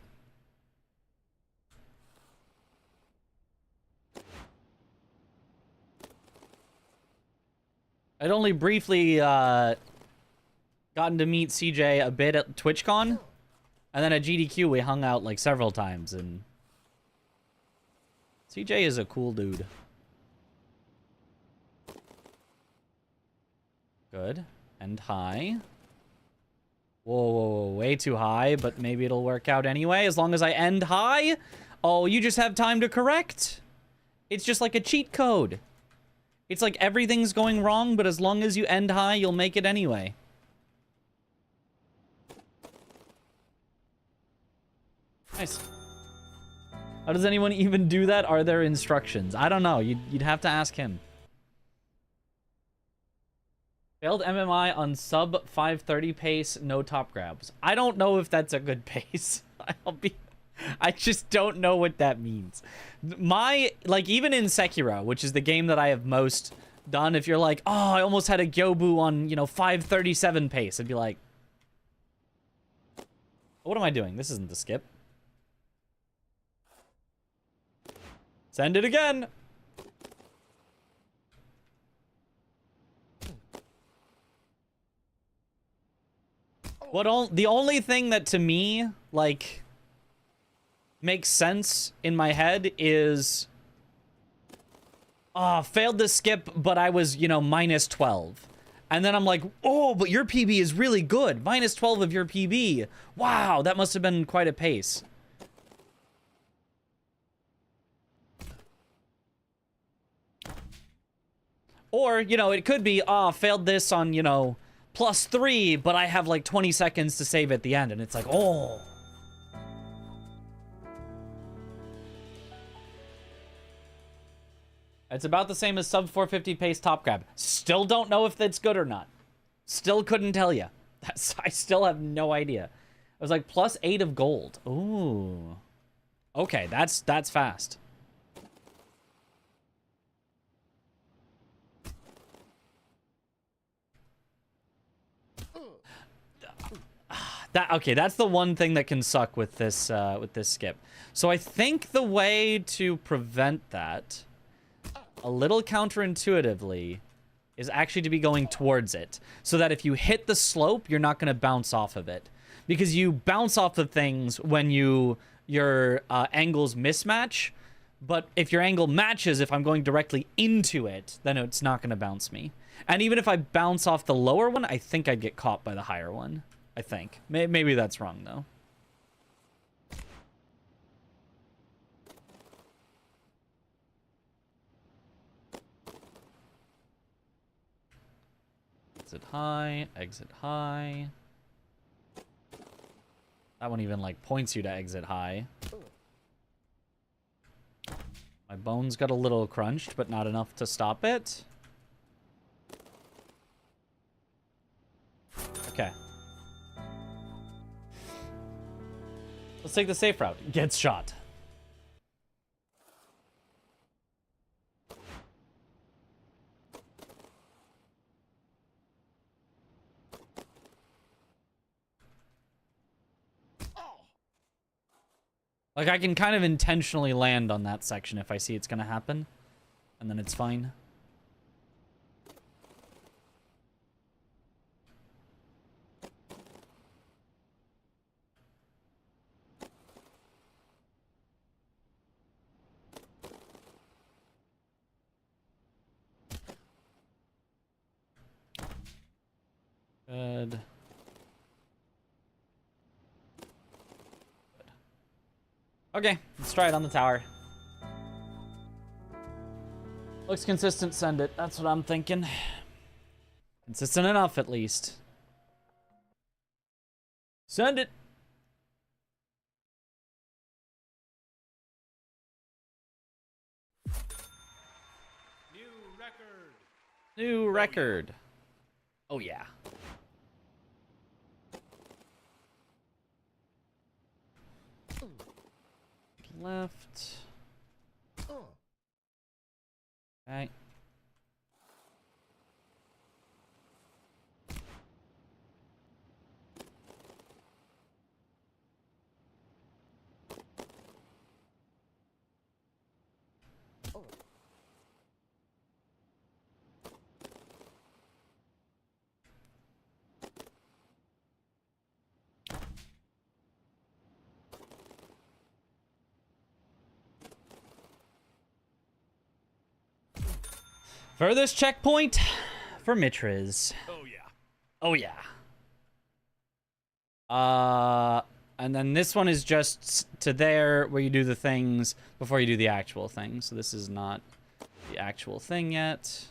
I'd only briefly gotten to meet CJ a bit at TwitchCon, and then at GDQ we hung out like several times, and CJ is a cool dude. Good. And high. Whoa, whoa, whoa, way too high, but maybe it'll work out anyway, as long as I end high. Oh, you just have time to correct. It's just like a cheat code. It's like everything's going wrong, but as long as you end high, you'll make it anyway. Nice. How does anyone even do that? Are there instructions? I don't know. You'd have to ask him. Failed MMI on sub 530 pace, no top grabs. I don't know if that's a good pace. I just don't know what that means. Like, even in Sekiro, which is the game that I have most done, if you're like, oh, I almost had a Gyobu on, 537 pace, I'd be like, what am I doing? This isn't the skip. Send it again. The only thing that to me, like, makes sense in my head is, failed the skip, but I was, minus 12. And then I'm like, oh, but your PB is really good. Minus 12 of your PB. Wow, that must have been quite a pace. Or, it could be, failed this on, +3, but I have like 20 seconds to save at the end, and it's like, oh. It's about the same as sub 450 pace top grab. Still don't know if that's good or not. Still couldn't tell you. I still have no idea. I was like +8 of gold. Ooh. Okay, that's fast. Okay, that's the one thing that can suck with this skip. So I think the way to prevent that, a little counterintuitively, is actually to be going towards it, so that if you hit the slope, you're not going to bounce off of it, because you bounce off of things when your angles mismatch. But if your angle matches, if I'm going directly into it, then it's not going to bounce me. And even if I bounce off the lower one, I think I'd get caught by the higher one. I think. Maybe that's wrong, though. Exit high, exit high. That one even, like, points you to exit high. My bones got a little crunched, but not enough to stop it. Okay. Let's take the safe route. Gets shot. Like, I can kind of intentionally land on that section if I see it's gonna happen. And then it's fine. Okay, let's try it on the tower. Looks consistent, send it. That's what I'm thinking. Consistent enough, at least. Send it. New record. New record. Oh, yeah. Left. Okay. Furthest checkpoint for Mitriz. Oh yeah. Oh yeah. And then this one is just to there where you do the things before you do the actual thing. So this is not the actual thing yet.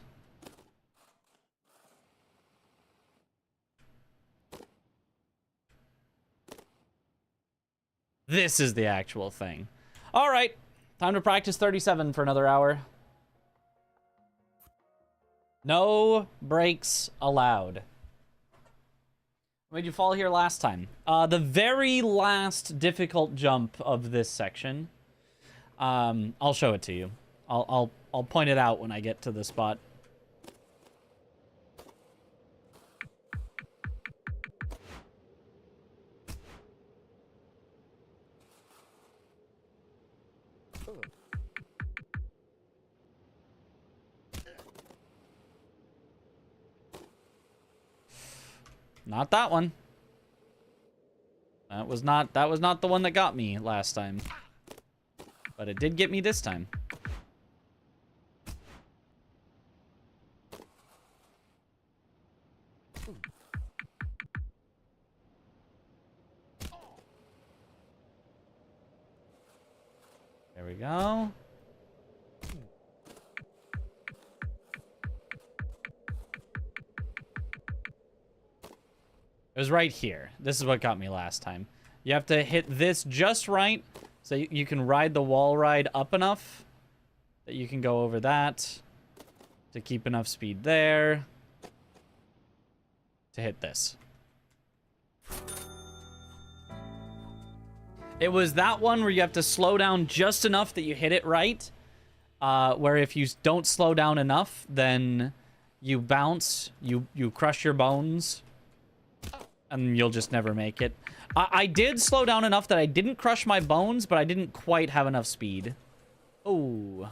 This is the actual thing. All right, time to practice 37 for another hour. No breaks allowed. Where'd you fall here last time? The very last difficult jump of this section. I'll show it to you. I'll point it out when I get to the spot. Not that one. That was not the one that got me last time. But it did get me this time. There we go. It was right here. This is what got me last time. You have to hit this just right so you can ride the wall ride up enough that you can go over that to keep enough speed there to hit this. It was that one where you have to slow down just enough that you hit it right, where if you don't slow down enough, then you bounce, you crush your bones, and you'll just never make it. I did slow down enough that I didn't crush my bones, but I didn't quite have enough speed. Oh.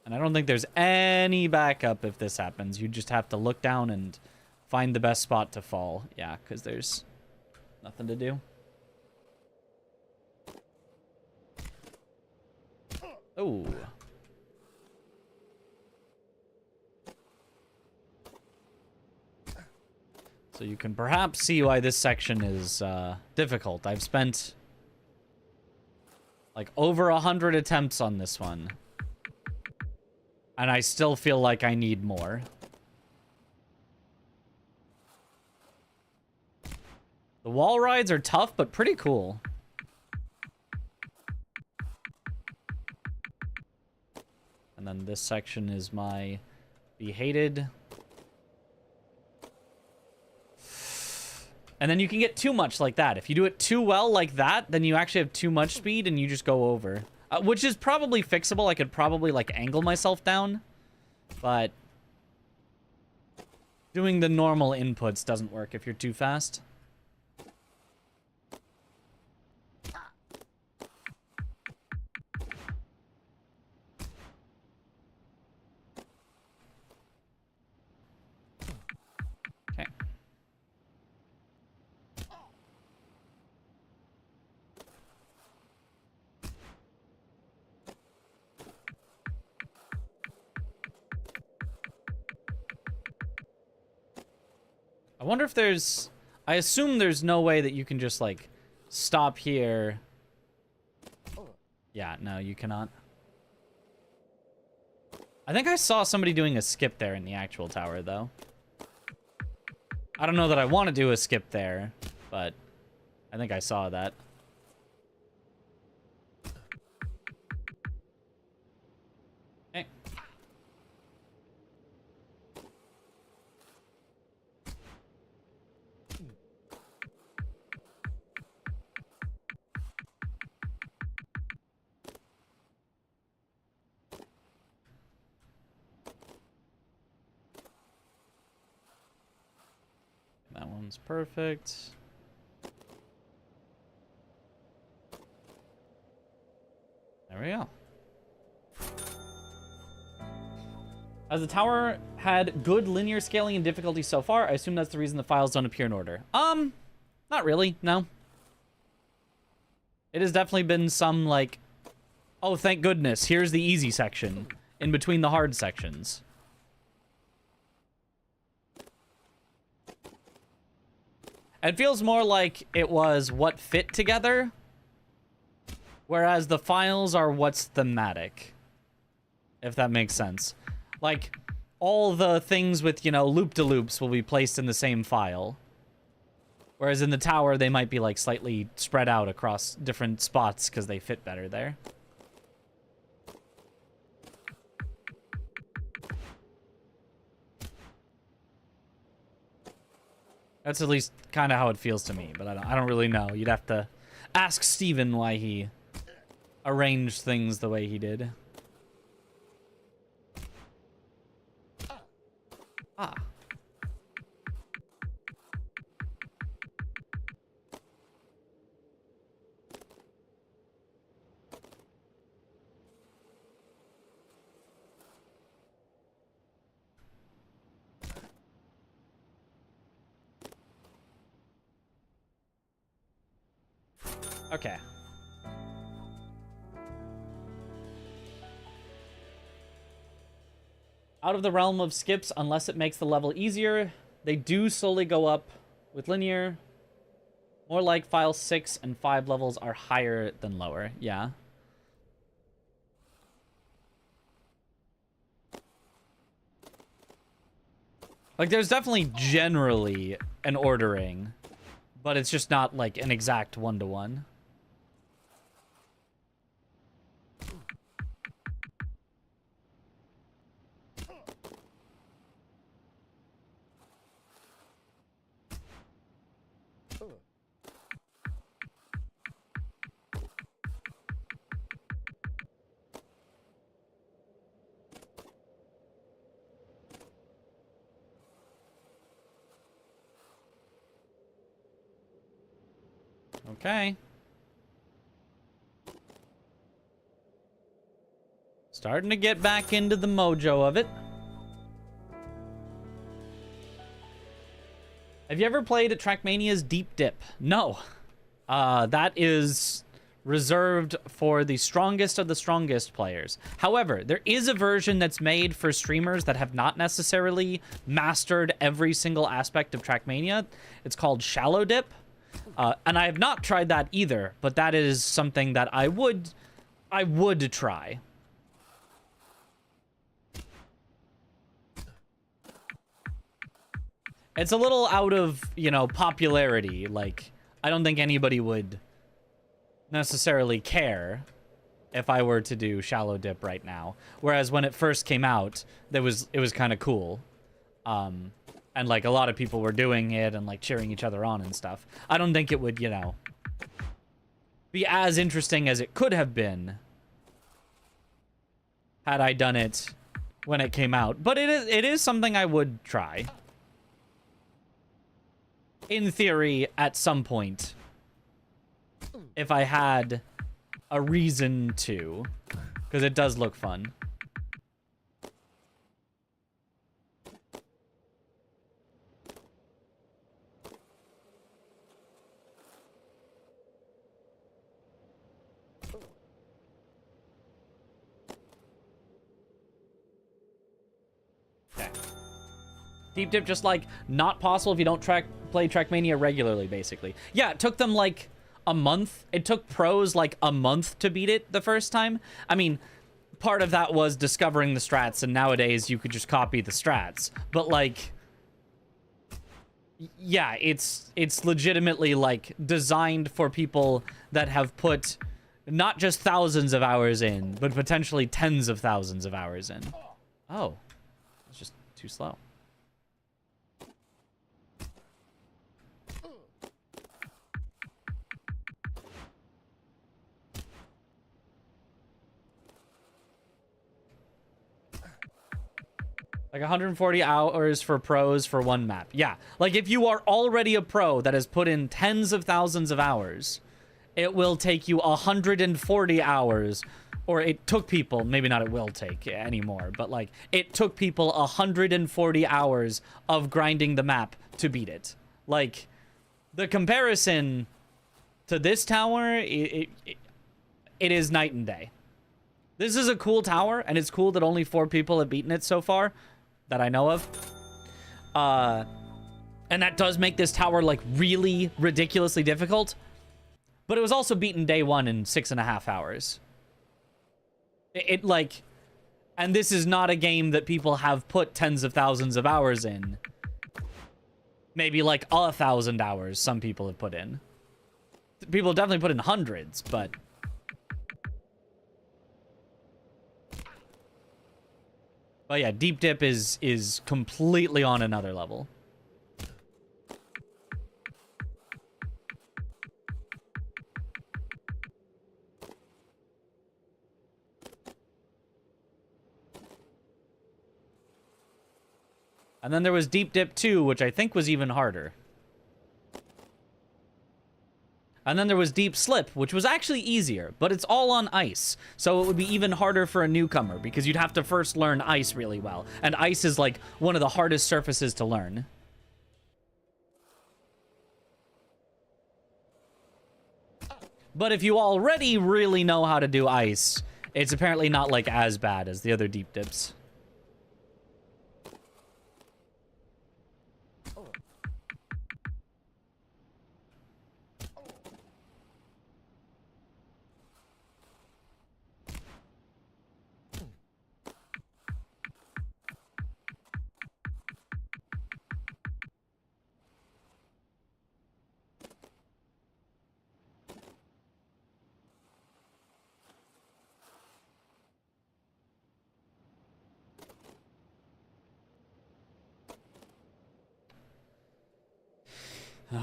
And I don't think there's any backup if this happens. You just have to look down and find the best spot to fall. Yeah, because there's nothing to do. Oh. So you can perhaps see why this section is difficult. I've spent like over 100 attempts on this one. And I still feel like I need more. The wall rides are tough, but pretty cool. And then this section is my Be Hated. And then you can get too much like that. If you do it too well like that, then you actually have too much speed and you just go over. Which is probably fixable. I could probably, like, angle myself down. But doing the normal inputs doesn't work if you're too fast. Okay. I wonder if there's... I assume there's no way that you can just, like, stop here Yeah, no, you cannot. I think I saw somebody doing a skip there in the actual tower, though. I don't know that I want to do a skip there, but I think I saw that. Okay. That one's perfect. There we go. As the tower had good linear scaling and difficulty so far, I assume that's the reason the files don't appear in order. Not really, no. It has definitely been some, like, oh, thank goodness, here's the easy section in between the hard sections. It feels more like it was what fit together, whereas the files are what's thematic, if that makes sense. Like, all the things with, you know, loop-de-loops will be placed in the same file, whereas in the tower, they might be, like, slightly spread out across different spots because they fit better there. That's at least kind of how it feels to me, but I don't really know. You'd have to ask Steven why he arranged things the way he did. Ah. Okay. Out of the realm of skips, unless it makes the level easier, they do slowly go up with linear. More like file 6 and 5 levels are higher than lower. Yeah. Like, there's definitely generally an ordering, but it's just not like an exact one-to-one. Okay. Starting to get back into the mojo of it. Have you ever played at Trackmania's Deep Dip? No. That is reserved for the strongest of the strongest players. However, there is a version that's made for streamers that have not necessarily mastered every single aspect of Trackmania. It's called Shallow Dip. And I have not tried that either, but that is something that I would try. It's a little out of, you know, popularity. Like, I don't think anybody would necessarily care if I were to do Shallow Dip right now. Whereas when it first came out, it was kind of cool. And, like, a lot of people were doing it and, like, cheering each other on and stuff. I don't think it would, you know, be as interesting as it could have been had I done it when it came out. But it is something I would try. In theory, at some point. If I had a reason to. Because it does look fun. Deep Dip just, like, not possible if you don't play Trackmania regularly, basically. Yeah, it took them, like, a month. It took pros like a month to beat it the first time. I mean, part of that was discovering the strats, and nowadays you could just copy the strats. But like, yeah, it's legitimately like designed for people that have put not just thousands of hours in, but potentially tens of thousands of hours in. Oh, it's just too slow. Like 140 hours for pros for one map. Yeah, like if you are already a pro that has put in tens of thousands of hours, it will take you 140 hours, or it took people, maybe not it will take anymore, but like it took people 140 hours of grinding the map to beat it. Like the comparison to this tower, it is night and day. This is a cool tower, and it's cool that only 4 people have beaten it so far that I know of. And that does make this tower like really ridiculously difficult. But it was also beaten day 1 in 6.5 hours. It like, and this is not a game that people have put tens of thousands of hours in. Maybe like 1,000 hours some people have put in. People have definitely put in hundreds, but yeah, Deep Dip is completely on another level. And then there was Deep Dip 2, which I think was even harder. And then there was Deep Slip, which was actually easier, but it's all on ice. So it would be even harder for a newcomer, because you'd have to first learn ice really well. And ice is like one of the hardest surfaces to learn. But if you already really know how to do ice, it's apparently not like as bad as the other Deep Dips.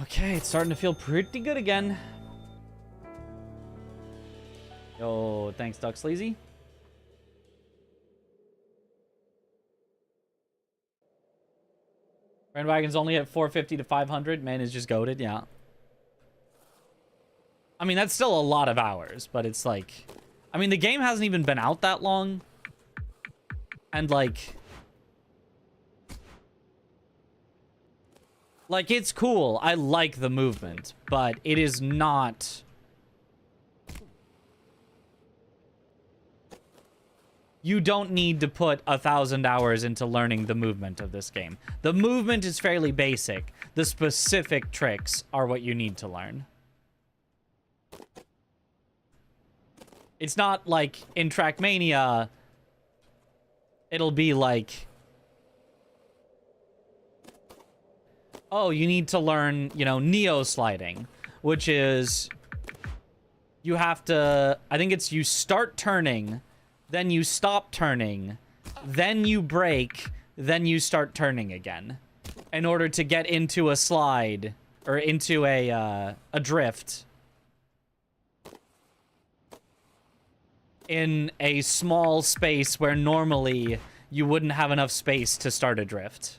Okay, it's starting to feel pretty good again. Yo, thanks, Duck Sleazy. Bandwagon's only at 450 to 500. Man is just goated, yeah. I mean, that's still a lot of hours, but it's like... I mean, the game hasn't even been out that long. And like... Like, it's cool. I like the movement, but it is not... You don't need to put 1,000 hours into learning the movement of this game. The movement is fairly basic. The specific tricks are what you need to learn. It's not like in Trackmania, it'll be like... Oh, you need to learn, you know, Neo sliding, which is you have to, I think it's you start turning, then you stop turning, then you brake, then you start turning again in order to get into a slide or into a drift in a small space where normally you wouldn't have enough space to start a drift.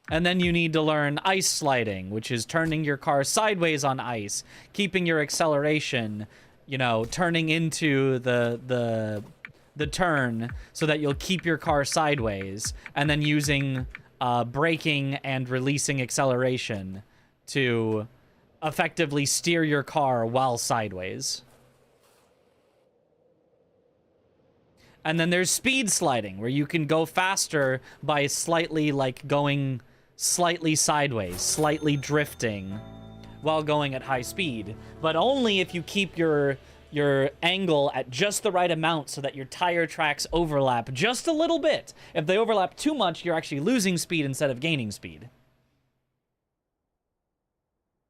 And then you need to learn ice sliding, which is turning your car sideways on ice, keeping your acceleration, you know, turning into the turn so that you'll keep your car sideways, and then using braking and releasing acceleration to effectively steer your car while sideways. And then there's speed sliding, where you can go faster by slightly, like, going slightly sideways, slightly drifting while going at high speed, but only if you keep your angle at just the right amount so that your tire tracks overlap just a little bit. If they overlap too much, you're actually losing speed instead of gaining speed.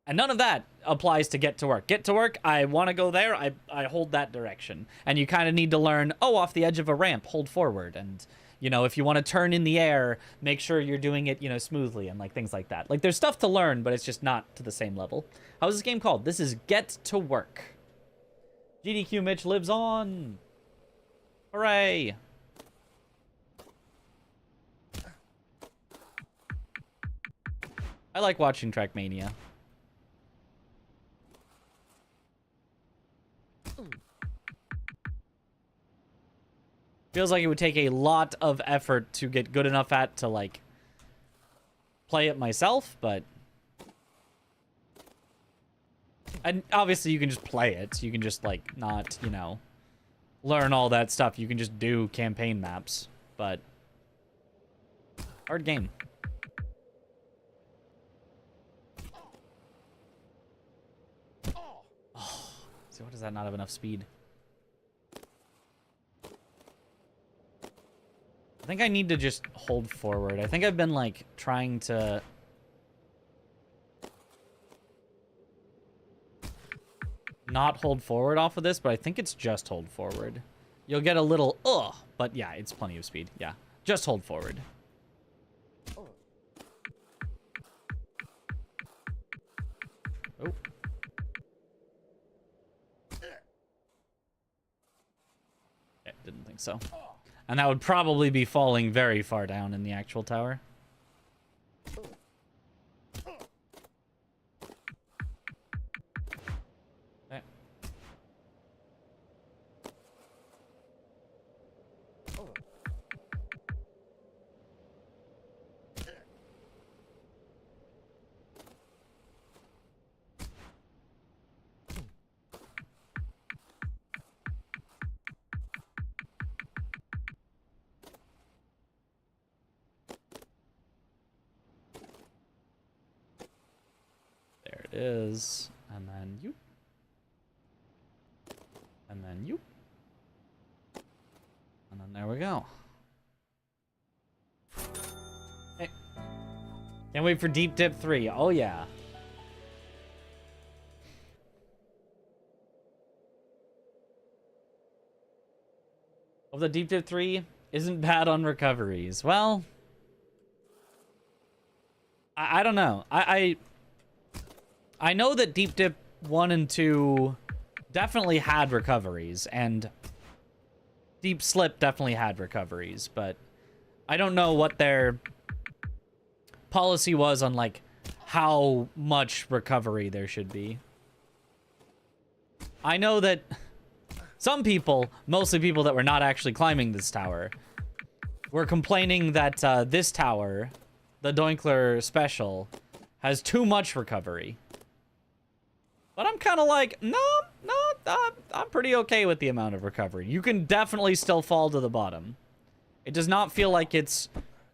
And none of that applies to get to work. Get to work, I want to go there, I hold that direction. And you kind of need to learn, oh, off the edge of a ramp, hold forward. And, you know, if you want to turn in the air, make sure you're doing it, you know, smoothly and, like, things like that. Like, there's stuff to learn, but it's just not to the same level. How's this game called? This is Get to Work. GDQ Mitch lives on. Hooray. I like watching Trackmania. Feels like it would take a lot of effort to get good enough at to, like, play it myself, but... And obviously you can just play it. You can just, like, not, you know, learn all that stuff. You can just do campaign maps, but... Hard game. Oh, so what does that not have enough speed? I think I need to just hold forward. I think I've been, like, trying to... not hold forward off of this, but I think it's just hold forward. You'll get a little, ugh, but yeah, it's plenty of speed. Yeah, just hold forward. Oh. Yeah, didn't think so. And that would probably be falling very far down in the actual tower. Okay. There it is. And then you. And then you. And then there we go. Hey. Can't wait for Deep Dip 3. Oh, yeah. Well, the Deep Dip 3 isn't bad on recoveries. Well, I don't know. I know that Deep Dip 1 and 2 definitely had recoveries, and Deep Slip definitely had recoveries, but I don't know what their policy was on, like, how much recovery there should be. I know that some people, mostly people that were not actually climbing this tower, were complaining that this tower, the Doinkler Special, has too much recovery. But I'm kind of like, no, I'm pretty okay with the amount of recovery. You can definitely still fall to the bottom. It does not feel like it's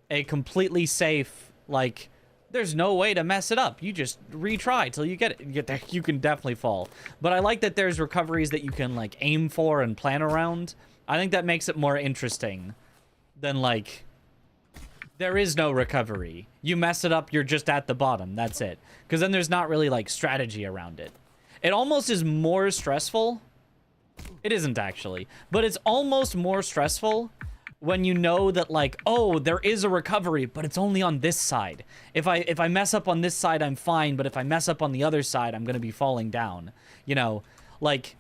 a completely safe, like, there's no way to mess it up. You just retry till you get it. You get there, you can definitely fall. But I like that there's recoveries that you can, like, aim for and plan around. I think that makes it more interesting than, like, there is no recovery. You mess it up, you're just at the bottom. That's it. Because then there's not really, like, strategy around it. It almost is more stressful. It isn't actually, but it's almost more stressful when you know that, like, oh, there is a recovery, but it's only on this side. If I mess up on this side, I'm fine, but if I mess up on the other side, I'm gonna be falling down. You know, like,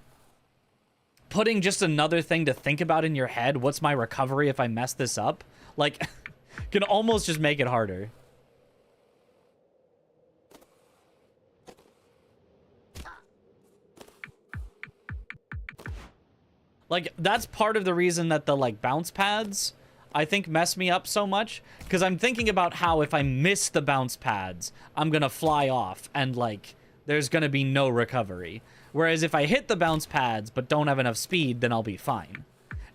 putting just another thing to think about in your head, what's my recovery if I mess this up? Like, can almost just make it harder. Like, that's part of the reason that the, like, bounce pads, I think, mess me up so much. Because I'm thinking about how if I miss the bounce pads, I'm gonna fly off and, like, there's gonna be no recovery. Whereas if I hit the bounce pads but don't have enough speed, then I'll be fine.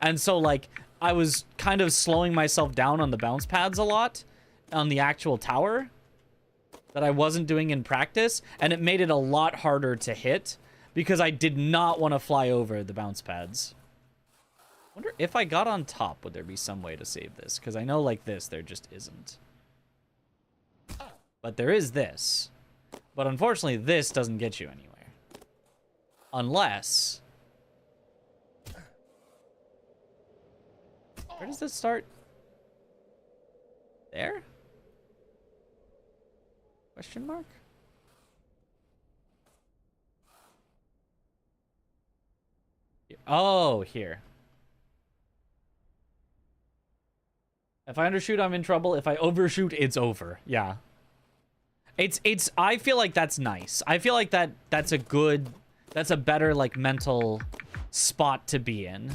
And so, like, I was kind of slowing myself down on the bounce pads a lot on the actual tower. that I wasn't doing in practice, and it made it a lot harder to hit because I did not want to fly over the bounce pads. Wonder if I got on top, would there be some way to save this? Because I know like this, there just isn't. But there is this. But unfortunately, this doesn't get you anywhere. Unless... Where does this start? There? Question mark? Oh, here. If I undershoot, I'm in trouble. If I overshoot, it's over. Yeah. I feel like that's nice. I feel like that's a better, like, mental spot to be in.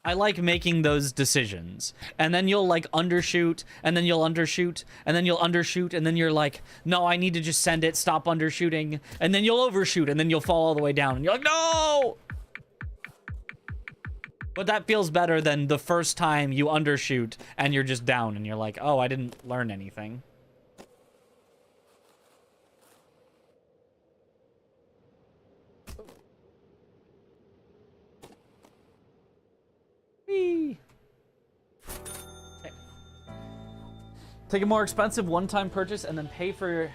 I like making those decisions. And then you'll, like, undershoot, and then you'll undershoot, and then you'll undershoot, and then you're like, no, I need to just send it, stop undershooting. And then you'll overshoot, and then you'll fall all the way down. And you're like, no! But that feels better than the first time you undershoot, and you're just down, and you're like, oh, I didn't learn anything. Whee! Okay. Take a more expensive one-time purchase and then pay for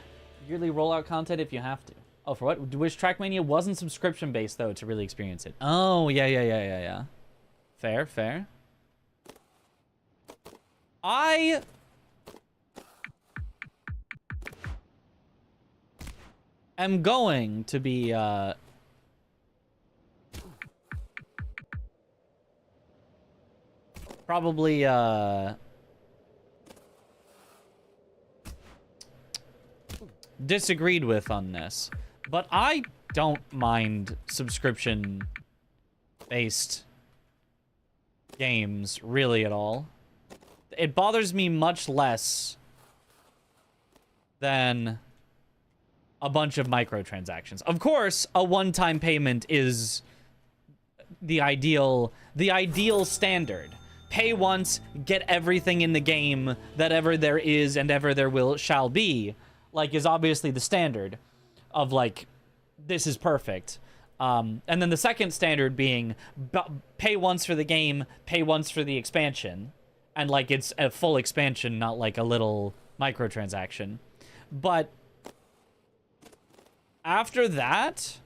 yearly rollout content if you have to. Oh, for what? Wish Trackmania wasn't subscription-based, though, to really experience it. Oh, yeah. Fair, fair. I am going to be, probably, disagreed with on this, but I don't mind subscription-based games really at all. It bothers me much less than a bunch of microtransactions. Of course, a one-time payment is the ideal standard. Pay once, get everything in the game that ever there is and ever there shall be, like, is obviously the standard of, like, this is perfect. And then the second standard being pay once for the game, pay once for the expansion. And, like, it's a full expansion, not, like, a little microtransaction. But after that,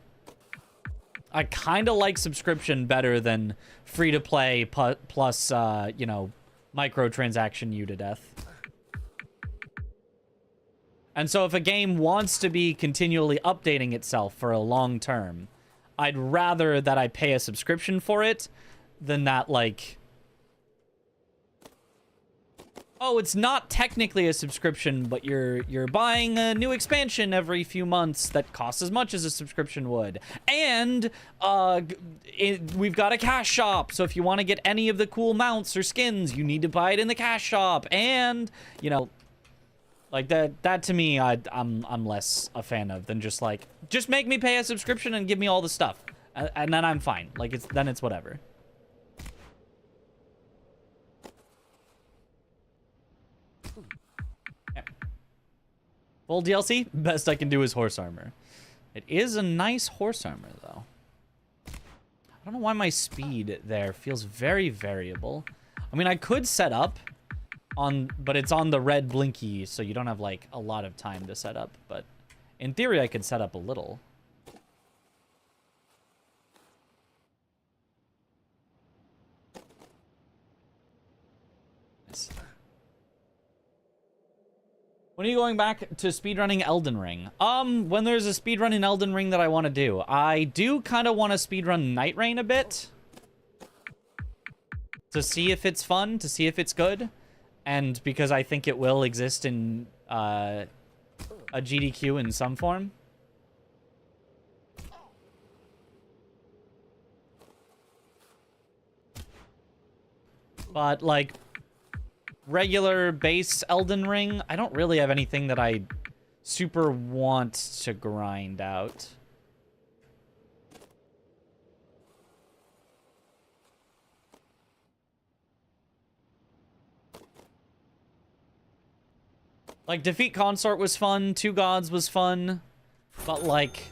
I kind of like subscription better than free-to-play plus, you know, microtransaction you to death. And so if a game wants to be continually updating itself for a long term, I'd rather that I pay a subscription for it than that, like... Oh, it's not technically a subscription, but you're buying a new expansion every few months that costs as much as a subscription would. And we've got a cash shop, so if you want to get any of the cool mounts or skins, you need to buy it in the cash shop. And, you know, like that to me, I'm less a fan of than just like, just make me pay a subscription and give me all the stuff, and then I'm fine. Like then it's whatever. Yeah. Full DLC, best I can do is horse armor. It is a nice horse armor though. I don't know why my speed there feels very variable. I mean, I could set up but it's on the red blinky, so you don't have, like, a lot of time to set up. But in theory, I could set up a little. Nice. When are you going back to speedrunning Elden Ring? When there's a speedrun in Elden Ring that I want to do. I do kind of want to speedrun Night Rain a bit. To see if it's fun, to see if it's good. And because I think it will exist in a GDQ in some form. But, like, regular base Elden Ring, I don't really have anything that I super want to grind out. Like, Defeat Consort was fun, Two Gods was fun, but, like,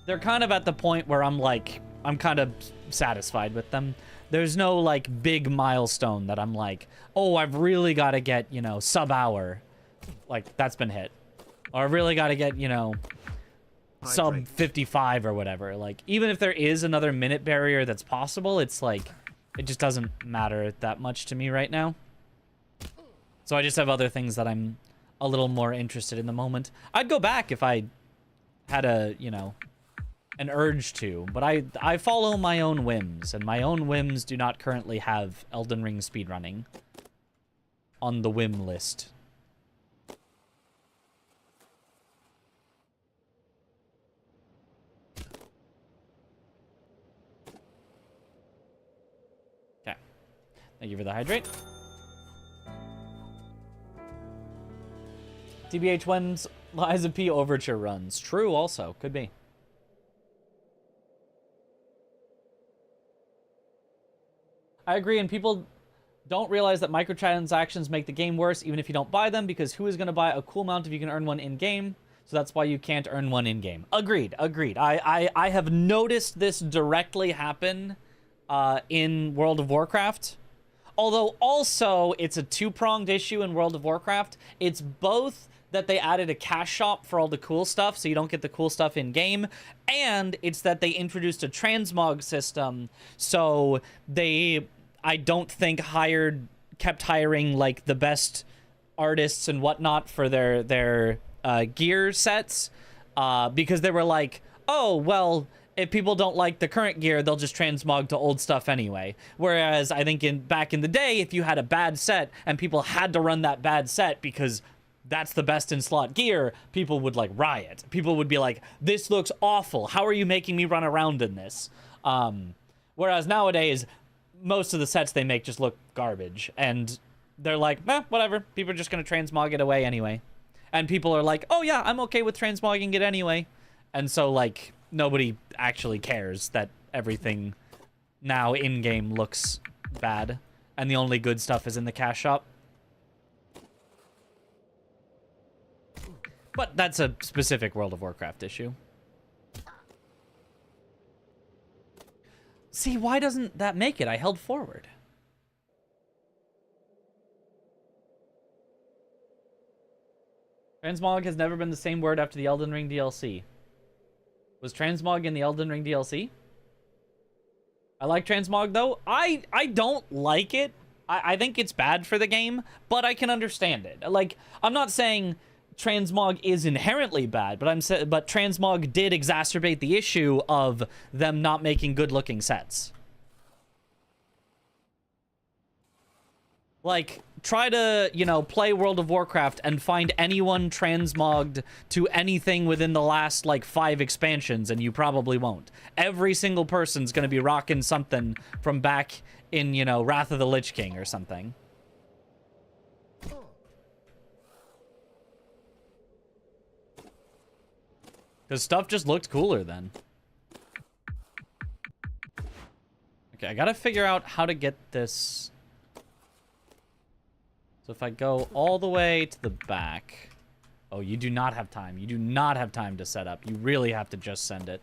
they're kind of at the point where I'm, like, I'm kind of satisfied with them. There's no, like, big milestone that I'm like, oh, I've really got to get, you know, sub-hour. Like, that's been hit. Or I've really got to get, you know, sub 55 or whatever. Like, even if there is another minute barrier that's possible, it's like, it just doesn't matter that much to me right now. So I just have other things that I'm a little more interested in the moment. I'd go back if I had a, you know, an urge to, but I follow my own whims, and my own whims do not currently have Elden Ring speedrunning on the whim list. Okay. Thank you for the hydrate. TBH, when's Liza P Overture runs? True, also. Could be. I agree, and people don't realize that microtransactions make the game worse, even if you don't buy them, because who is going to buy a cool mount if you can earn one in-game? So that's why you can't earn one in-game. Agreed, agreed. I have noticed this directly happen in World of Warcraft. Although also, it's a two-pronged issue in World of Warcraft. It's both that they added a cash shop for all the cool stuff, so you don't get the cool stuff in-game, and it's that they introduced a transmog system, so they, I don't think, kept hiring, like, the best artists and whatnot for their gear sets, because they were like, oh, well, if people don't like the current gear, they'll just transmog to old stuff anyway. Whereas I think back in the day, if you had a bad set and people had to run that bad set because that's the best in slot gear, people would, like, riot. People would be like, this looks awful. How are you making me run around in this? Whereas nowadays, most of the sets they make just look garbage. And they're like, whatever. People are just going to transmog it away anyway. And people are like, oh yeah, I'm okay with transmogging it anyway. And so, like, nobody actually cares that everything now in-game looks bad. And the only good stuff is in the cash shop. But that's a specific World of Warcraft issue. See, why doesn't that make it? I held forward. Transmog has never been the same word after the Elden Ring DLC. Was transmog in the Elden Ring DLC? I like transmog, though. I don't like it. I think it's bad for the game, but I can understand it. Like, I'm not saying transmog is inherently bad, but transmog did exacerbate the issue of them not making good-looking sets. Like, try to, you know, play World of Warcraft and find anyone transmogged to anything within the last, like, 5 expansions, and you probably won't. Every single person's gonna be rocking something from back in, you know, Wrath of the Lich King or something. Because stuff just looked cooler then. Okay, I gotta figure out how to get this. So if I go all the way to the back. Oh, you do not have time. You do not have time to set up. You really have to just send it.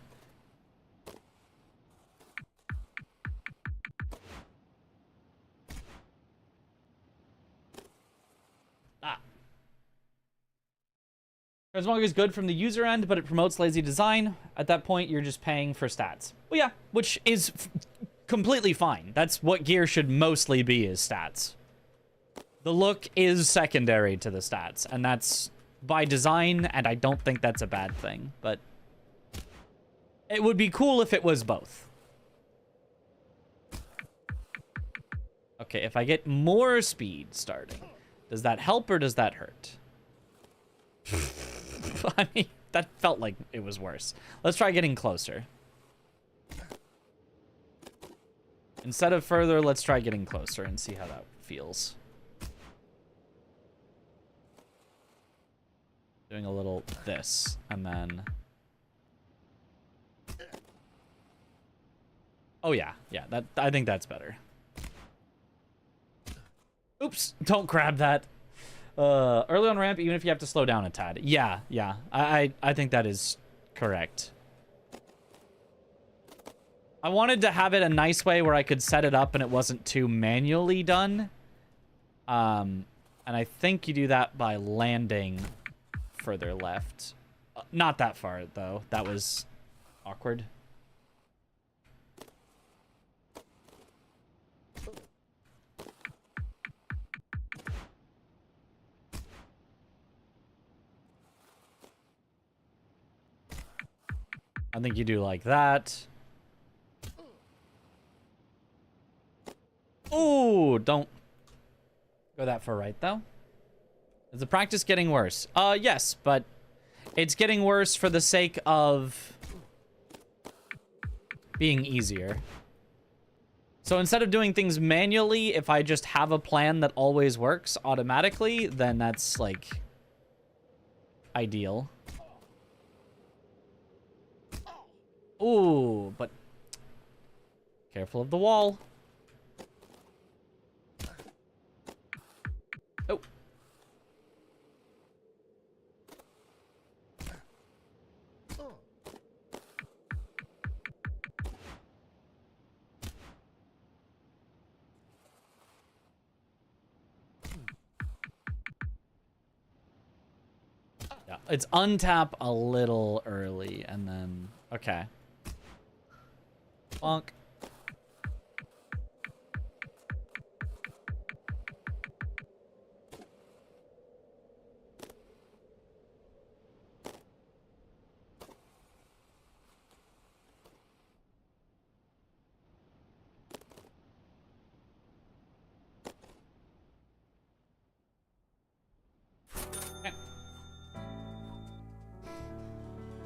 Transmog is good from the user end, but it promotes lazy design. At that point, you're just paying for stats. Well, yeah, which is completely fine. That's what gear should mostly be, is stats. The look is secondary to the stats, and that's by design, and I don't think that's a bad thing, but it would be cool if it was both. Okay, if I get more speed starting, does that help or does that hurt? I mean, that felt like it was worse. Let's try getting closer. Instead of further, let's try getting closer and see how that feels. Doing a little this, and then... Oh yeah, that, I think that's better. Oops, don't grab that. Early on ramp, even if you have to slow down a tad. Yeah, yeah. I think that is correct. I wanted to have it a nice way where I could set it up and it wasn't too manually done. And I think you do that by landing further left. Not that far, though. That was awkward. I think you do like that. Ooh, don't go that far right, though. Is the practice getting worse? Yes, but it's getting worse for the sake of being easier. So instead of doing things manually, if I just have a plan that always works automatically, then that's, like, ideal. Ooh, but careful of the wall. Oh. Yeah, it's untap a little early and then okay. Bonk.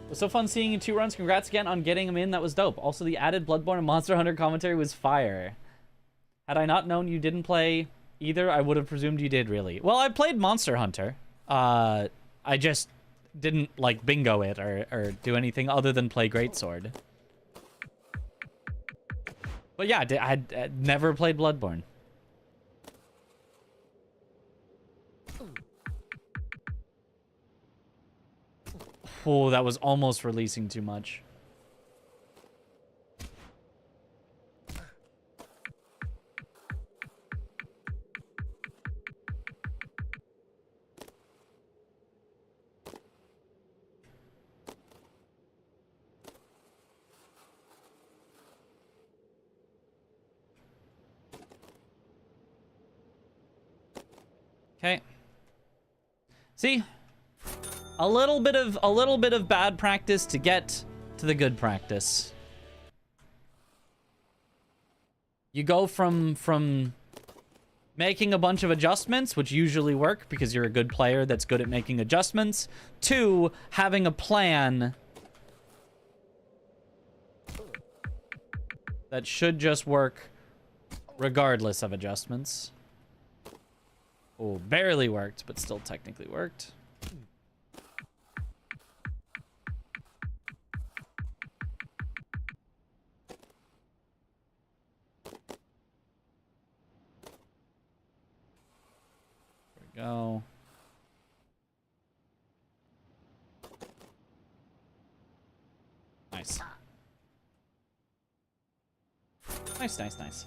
It was so fun seeing you 2 runs. Congrats again on getting them in. That was dope. Also, the added Bloodborne and Monster Hunter commentary was fire. Had I not known you didn't play either, I would have presumed you did, really. Well, I played Monster Hunter. I just didn't, like, bingo it or do anything other than play Greatsword. But yeah, I had never played Bloodborne. Oh, that was almost releasing too much. Okay. See? A little bit of bad practice to get to the good practice. You go from making a bunch of adjustments, which usually work because you're a good player that's good at making adjustments, to having a plan that should just work regardless of adjustments. Oh, barely worked, but still technically worked. Go. Nice. Nice.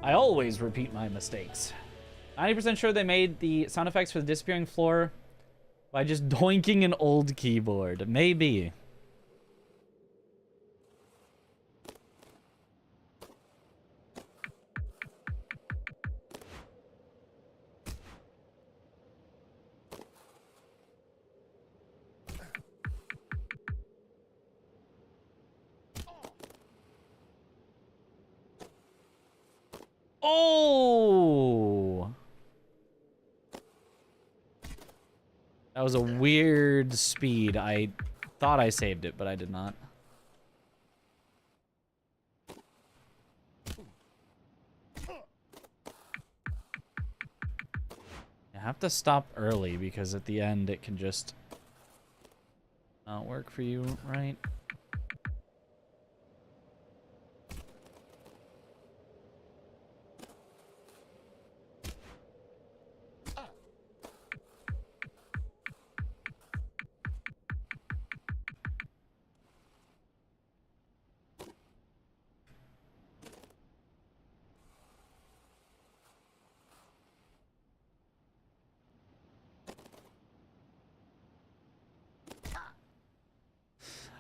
I always repeat my mistakes. 90% sure they made the sound effects for the disappearing floor by just doinking an old keyboard. Maybe. Oh! That was a weird speed. I thought I saved it, but I did not. I have to stop early because at the end it can just not work for you, right?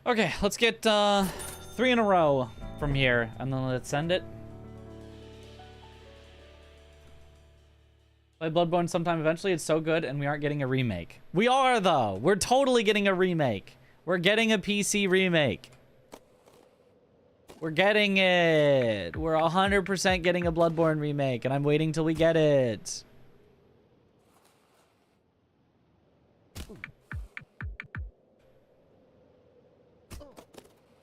Okay, let's get 3 in a row from here, and then let's send it. Play Bloodborne sometime eventually. It's so good, and we aren't getting a remake. We are, though. We're totally getting a remake. We're getting a PC remake. We're getting it. We're 100% getting a Bloodborne remake, and I'm waiting till we get it.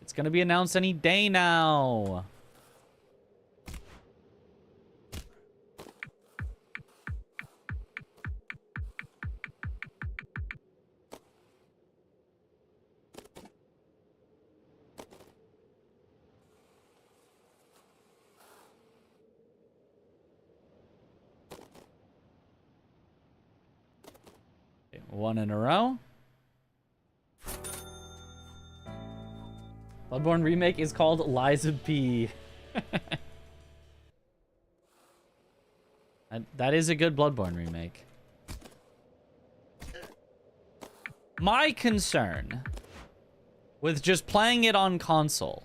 It's gonna be announced any day now. Okay, 1 in a row. Bloodborne remake is called Liza P. That is a good Bloodborne remake. My concern with just playing it on console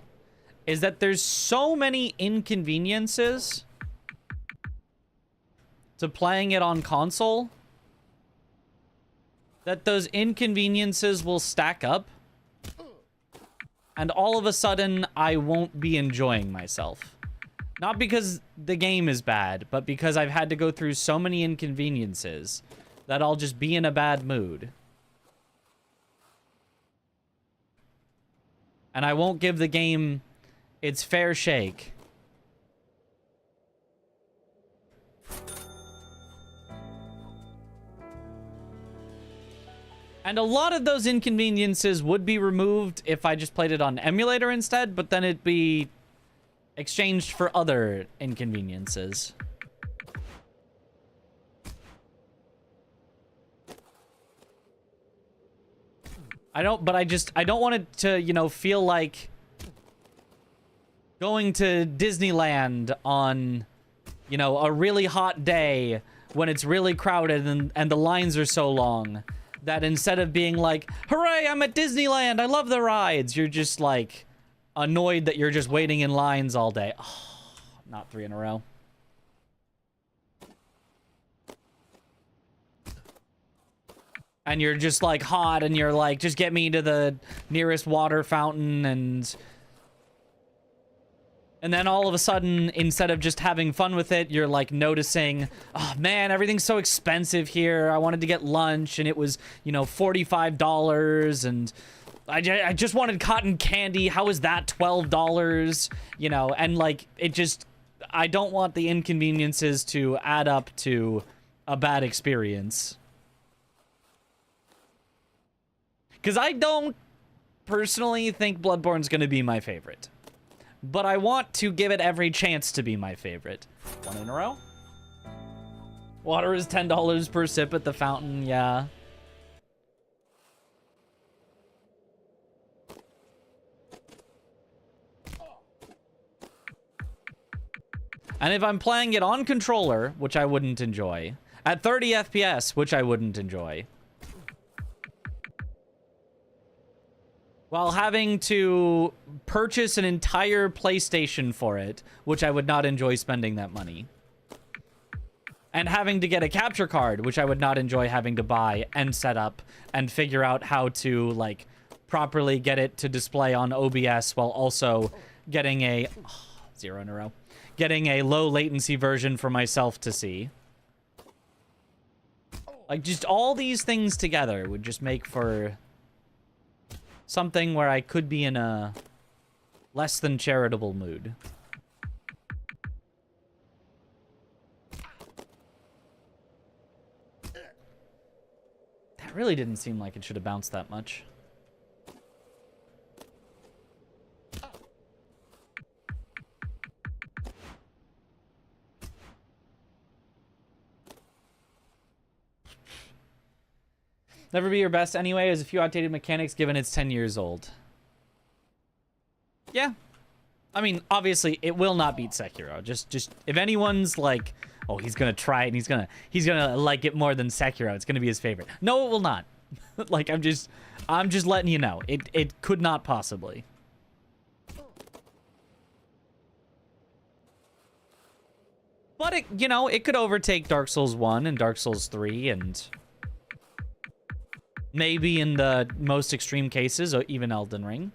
is that there's so many inconveniences to playing it on console that those inconveniences will stack up. And all of a sudden, I won't be enjoying myself. Not because the game is bad, but because I've had to go through so many inconveniences that I'll just be in a bad mood. And I won't give the game its fair shake. And a lot of those inconveniences would be removed if I just played it on emulator instead, but then it'd be exchanged for other inconveniences. I don't want it to, you know, feel like going to Disneyland on, you know, a really hot day when it's really crowded and the lines are so long. That instead of being like, hooray, I'm at Disneyland, I love the rides, you're just like annoyed that you're just waiting in lines all day. Oh, not 3 in a row. And you're just like hot and you're like, just get me to the nearest water fountain and then all of a sudden, instead of just having fun with it, you're like noticing, oh man, everything's so expensive here. I wanted to get lunch and it was, you know, $45 and I just wanted cotton candy. How is that $12? You know, and like, it just, I don't want the inconveniences to add up to a bad experience. Because I don't personally think Bloodborne's going to be my favorite. But I want to give it every chance to be my favorite. 1 in a row. Water is $10 per sip at the fountain, yeah. And if I'm playing it on controller, which I wouldn't enjoy, at 30 FPS, which I wouldn't enjoy, while having to purchase an entire PlayStation for it, which I would not enjoy spending that money. And having to get a capture card, which I would not enjoy having to buy and set up and figure out how to, like, properly get it to display on OBS while also getting a... Oh, 0 in a row. Getting a low latency version for myself to see. Like, just all these things together would just make for... something where I could be in a less than charitable mood. That really didn't seem like it should have bounced that much. Never be your best anyway. There's a few outdated mechanics given it's 10 years old. Yeah. I mean, obviously, it will not beat Sekiro. Just if anyone's like, oh, he's gonna try it and he's gonna like it more than Sekiro, it's gonna be his favorite. No, it will not. Like, I'm just letting you know. It could not possibly. But it, you know, it could overtake Dark Souls 1 and Dark Souls 3 and maybe in the most extreme cases, even Elden Ring.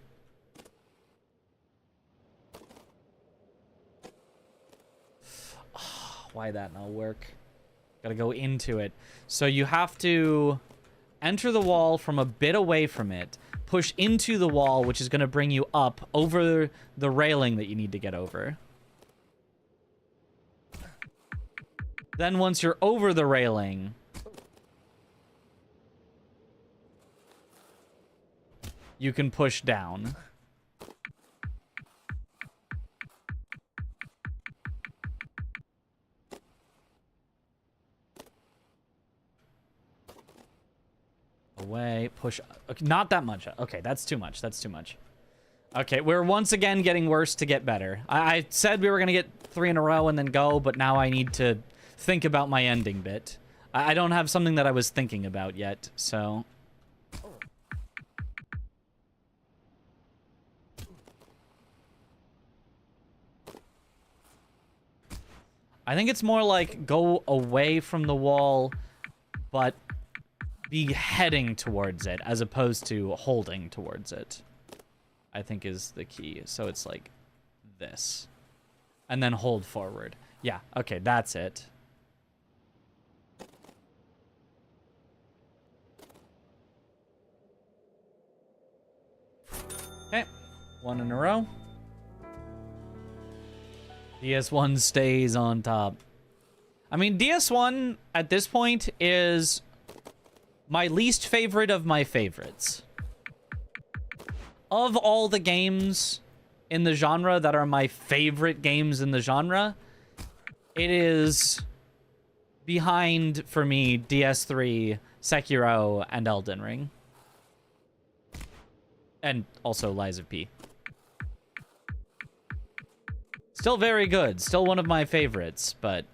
Why that not work? Gotta go into it. So you have to enter the wall from a bit away from it, push into the wall, which is gonna bring you up over the railing that you need to get over. Then once you're over the railing, you can push down. Away, push. Okay, not that much. Okay, that's too much. That's too much. Okay, we're once again getting worse to get better. I said we were going to get 3 in a row and then go, but now I need to think about my ending bit. I don't have something that I was thinking about yet, so... I think it's more like go away from the wall, but be heading towards it as opposed to holding towards it, I think is the key. So it's like this. And then hold forward. Yeah, okay, that's it. Okay, 1 in a row. DS1 stays on top. I mean, DS1 at this point is my least favorite of my favorites. Of all the games in the genre that are my favorite games in the genre, it is behind, for me, DS3, Sekiro, and Elden Ring. And also Lies of P. Still very good. Still one of my favorites, but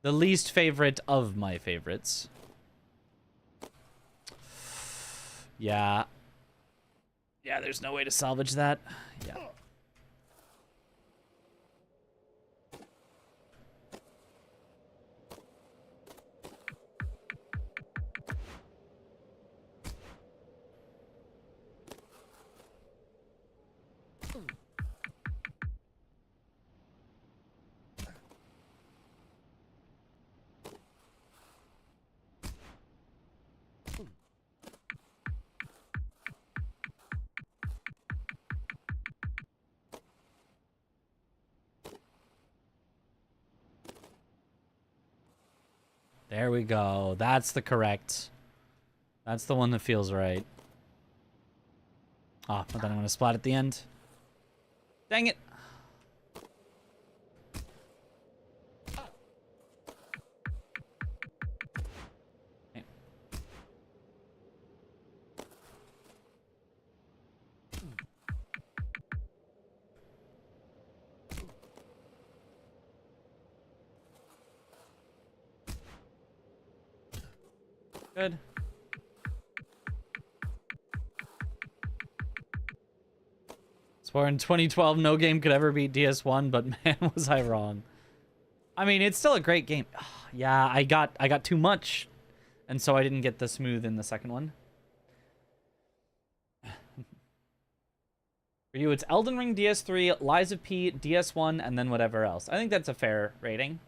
the least favorite of my favorites. Yeah. Yeah, there's no way to salvage that. Yeah. There we go. That's the correct. That's the one that feels right. Ah, but then I'm gonna splat at the end. Dang it. Okay. Good. Swore in 2012 no game could ever beat DS1, but man, was I wrong. I mean, it's still a great game. Yeah, I got too much, and so I didn't get the smooth in the second one. For you, it's Elden Ring, DS3, Lies of P, DS1, and then whatever else. I think that's a fair rating.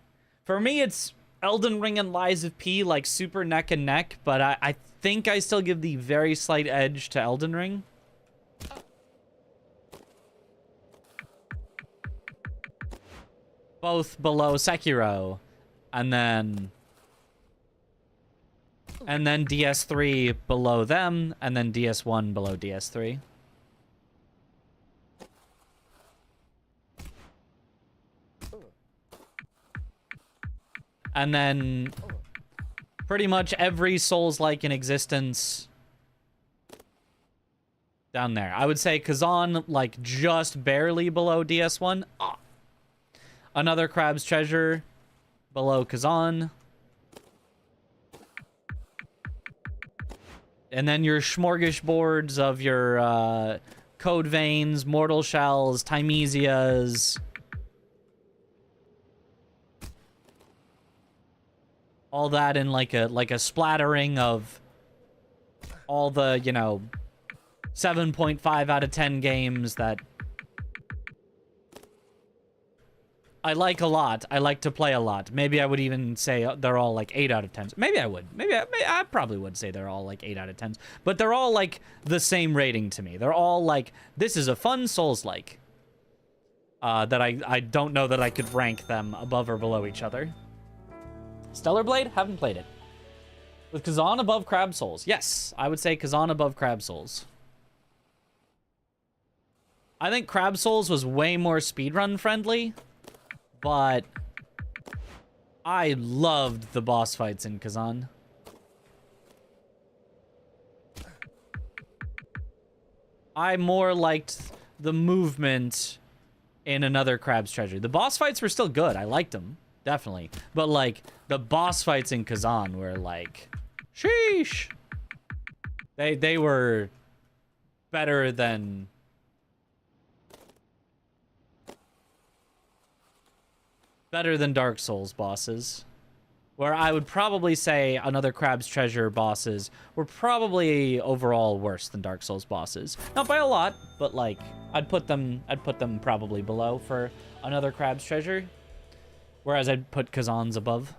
For me, it's Elden Ring and Lies of P, like, super neck and neck, but I think I still give the very slight edge to Elden Ring. Both below Sekiro, and then DS3 below them, and then DS1 below DS3. And then pretty much every Souls-like in existence down there. I would say Kazan, like, just barely below DS1. Ah. Another Crab's Treasure below Kazan. And then your smorgasbords of your code veins, mortal shells, timesias. All that in like a splattering of all the, you know, 7.5 out of 10 games that I like a lot. I like to play a lot. Maybe I would even say they're all like 8 out of 10s. Maybe I would. Maybe I probably would say they're all like 8 out of 10s. But they're all like the same rating to me. They're all like, this is a fun Souls-like. That I don't know that I could rank them above or below each other. Stellar Blade? Haven't played it. With Kazan above Crab Souls? Yes, I would say Kazan above Crab Souls. I think Crab Souls was way more speedrun friendly, but I loved the boss fights in Kazan. I more liked the movement in Another Crab's Treasure. The boss fights were still good. I liked them. Definitely. But, like, the boss fights in Kazan were, like, sheesh. They were better than... better than Dark Souls bosses. Where I would probably say Another Crab's Treasure bosses were probably overall worse than Dark Souls bosses. Not by a lot, but, like, I'd put them probably below for Another Crab's Treasure. Whereas I'd put Kazan's above.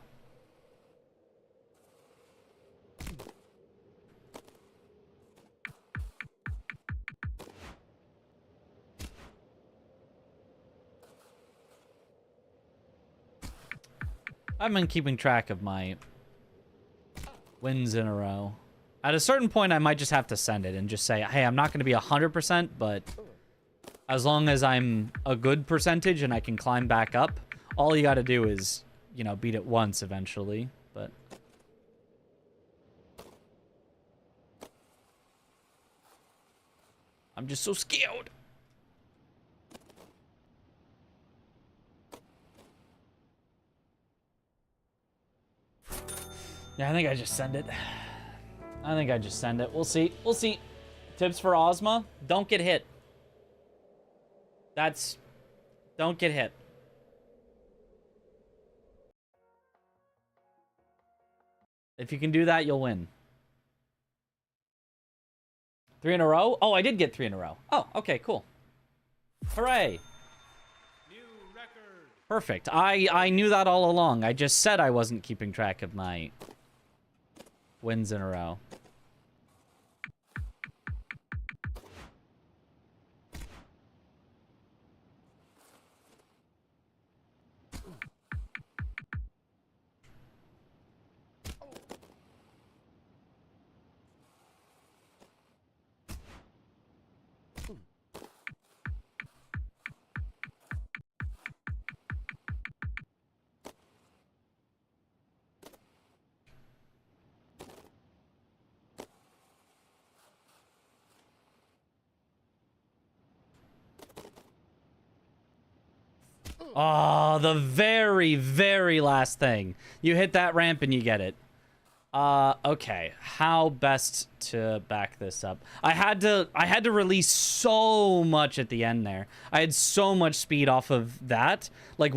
I've been keeping track of my wins in a row. At a certain point, I might just have to send it and just say, hey, I'm not going to be 100%, but as long as I'm a good percentage and I can climb back up, all you gotta do is, you know, beat it once eventually, but... I'm just so scared. Yeah, I think I just send it. I think I just send it. We'll see. We'll see. Tips for Ozma. Don't get hit. Don't get hit. If you can do that, you'll win. 3 in a row? Oh, I did get 3 in a row. Oh, okay, cool. Hooray. New record. Perfect. I knew that all along. I just said I wasn't keeping track of my wins in a row. Oh, the very, very last thing. You hit that ramp and you get it. Okay. How best to back this up? I had to release so much at the end there. I had so much speed off of that, like,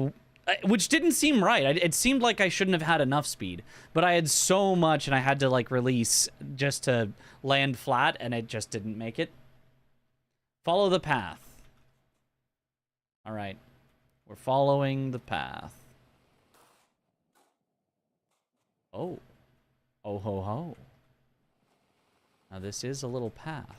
which didn't seem right. It seemed like I shouldn't have had enough speed, but I had so much and I had to, like, release just to land flat, and it just didn't make it. Follow the path. All right. We're following the path. Oh. Oh ho ho. Now this is a little path.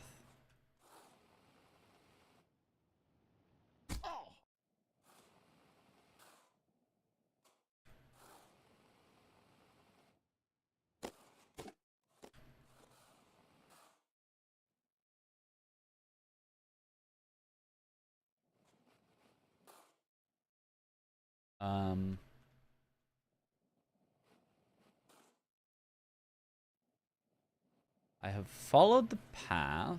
I have followed the path.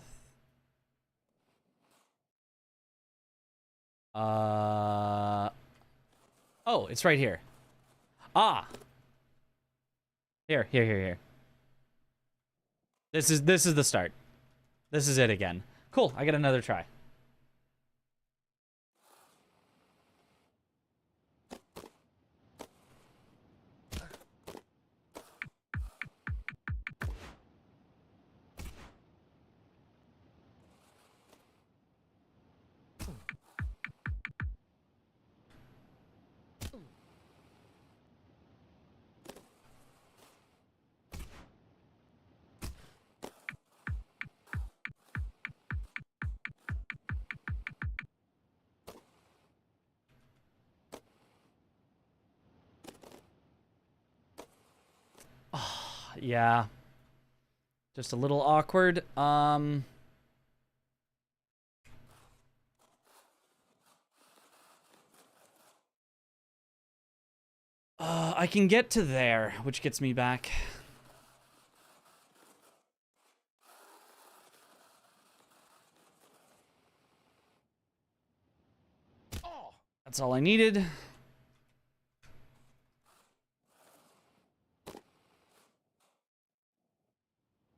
Oh, it's right here. Ah. Here. This is the start. This is it again. Cool, I get another try. Yeah. Just a little awkward. I can get to there, which gets me back. That's all I needed.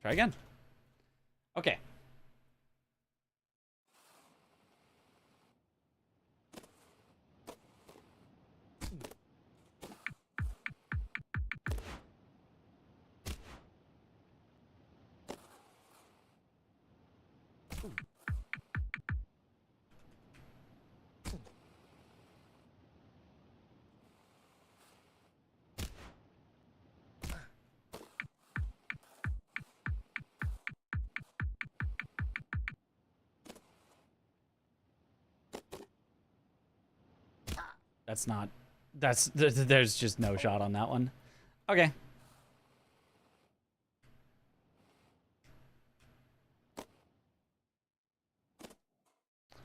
Try again. Okay. That's not... There's just no shot on that one. Okay.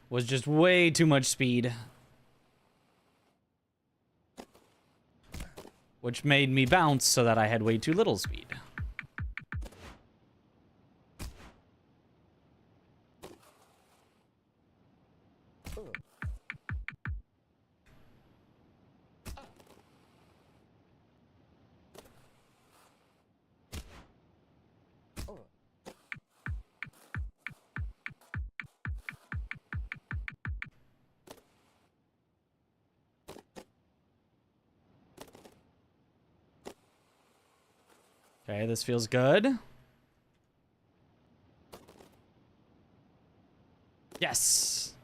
Was just way too much speed. Which made me bounce so that I had way too little speed. Okay, this feels good. Yes.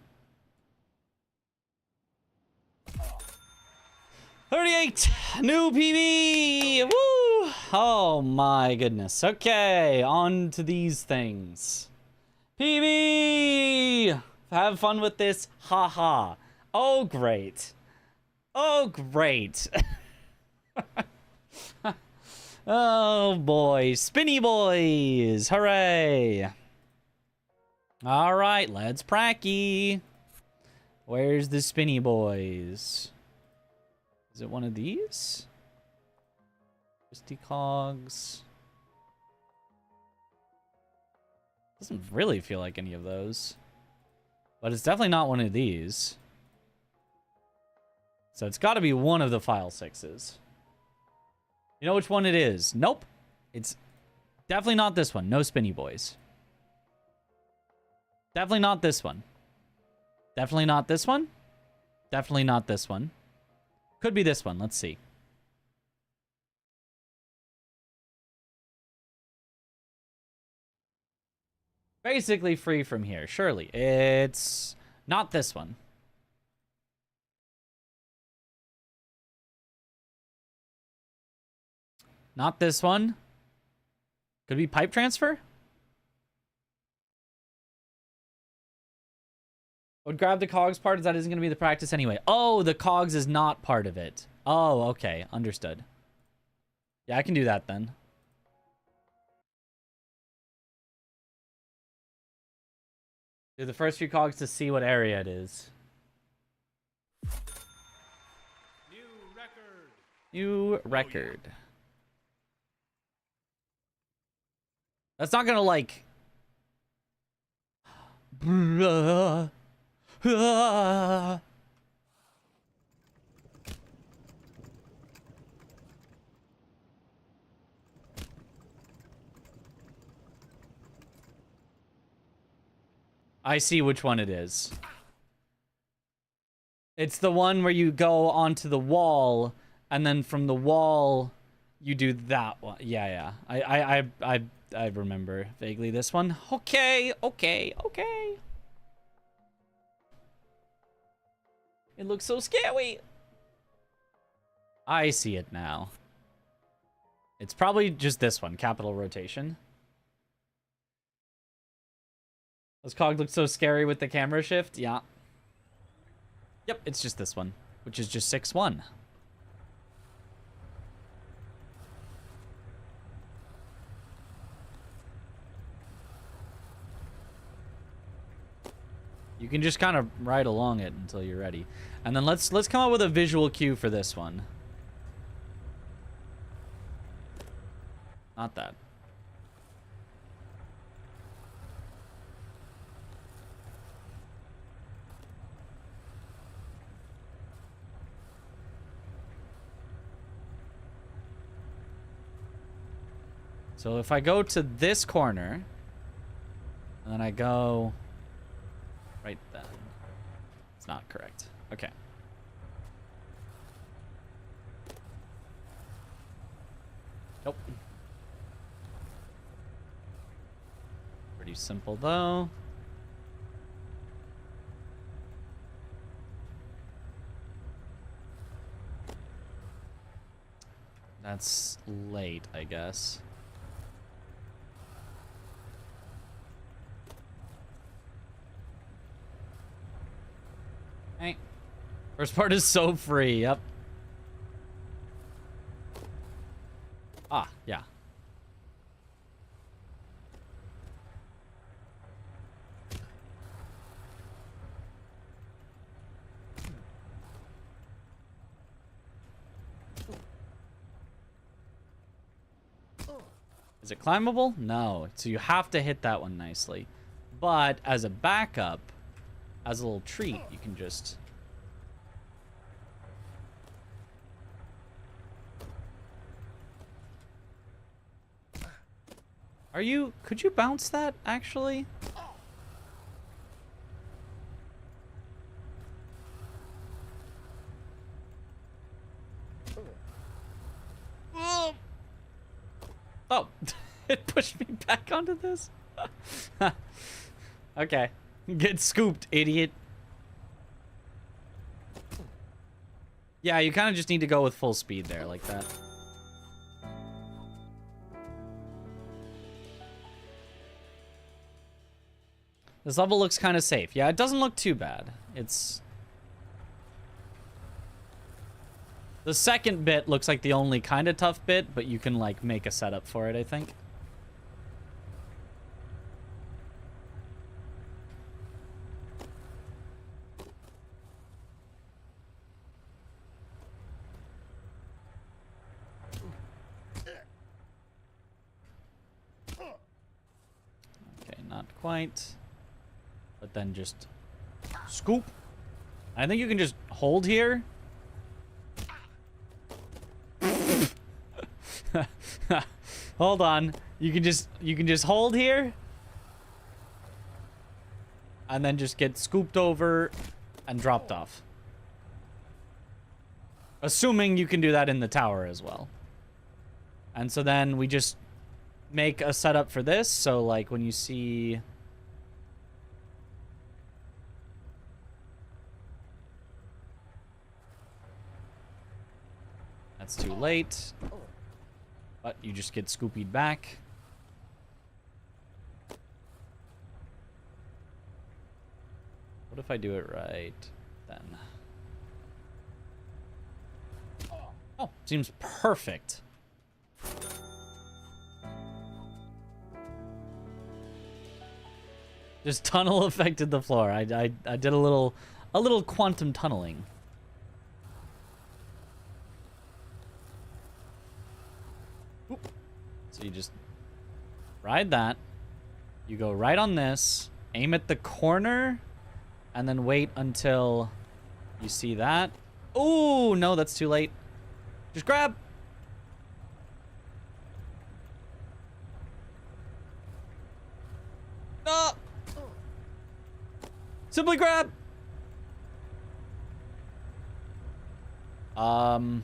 38! New PB! Woo! Oh my goodness. Okay, on to these things. PB! Have fun with this. Ha ha. Oh, great. Oh, great. Oh boy, spinny boys, hooray. All right, let's pracky. Where's the spinny boys? Is it one of these? Twisty cogs. Doesn't really feel like any of those. But it's definitely not one of these. So it's got to be one of the file 6s. You know which one it is? Nope. It's definitely not this one. No spinny boys. Definitely not this one. Definitely not this one. Definitely not this one. Could be this one. Let's see. Basically free from here. Surely. It's not this one. Not this one. Could be pipe transfer? Would grab the cogs part, as that isn't going to be the practice anyway. Oh, the cogs is not part of it. Oh, okay. Understood. Yeah, I can do that then. Do the first few cogs to see what area it is. New record. New record. That's not gonna like... I see which one it is. It's the one where you go onto the wall, and then from the wall, you do that one. Yeah, yeah. I remember vaguely this one. Okay, okay, okay. It looks so scary. I see it now. It's probably just this one, capital rotation. Does Cog look so scary with the camera shift? Yeah. Yep, it's just this one, which is just 6-1. You can just kind of ride along it until you're ready. And then let's come up with a visual cue for this one. Not that. So if I go to this corner, and then I go right then. It's not correct. Okay. Nope. Pretty simple though. That's late, I guess. Hey. First part is so free, yep. Ah, yeah. Is it climbable? No. So you have to hit that one nicely. But as a backup, as a little treat, you can just... Are you... Could you bounce that, actually? Oh, it pushed me back onto this? Okay. Get scooped, idiot. Yeah, you kind of just need to go with full speed there, like that. This level looks kind of safe. Yeah, it doesn't look too bad. It's... The second bit looks like the only kind of tough bit, but you can, like, make a setup for it, I think. Okay, not quite. But then just scoop. I think you can just hold here. Hold on. You can just hold here. And then just get scooped over and dropped off. Assuming you can do that in the tower as well. And so then we just make a setup for this. So like when you see... That's too late. But you just get scoopied back. What if I do it right then? Oh, seems perfect. Just tunnel affected the floor. I did a little quantum tunneling. Oop. So you just ride that. You go right on this, aim at the corner, and then wait until you see that. Oh, no, that's too late. Just grab. No. Simply grab. Hmm.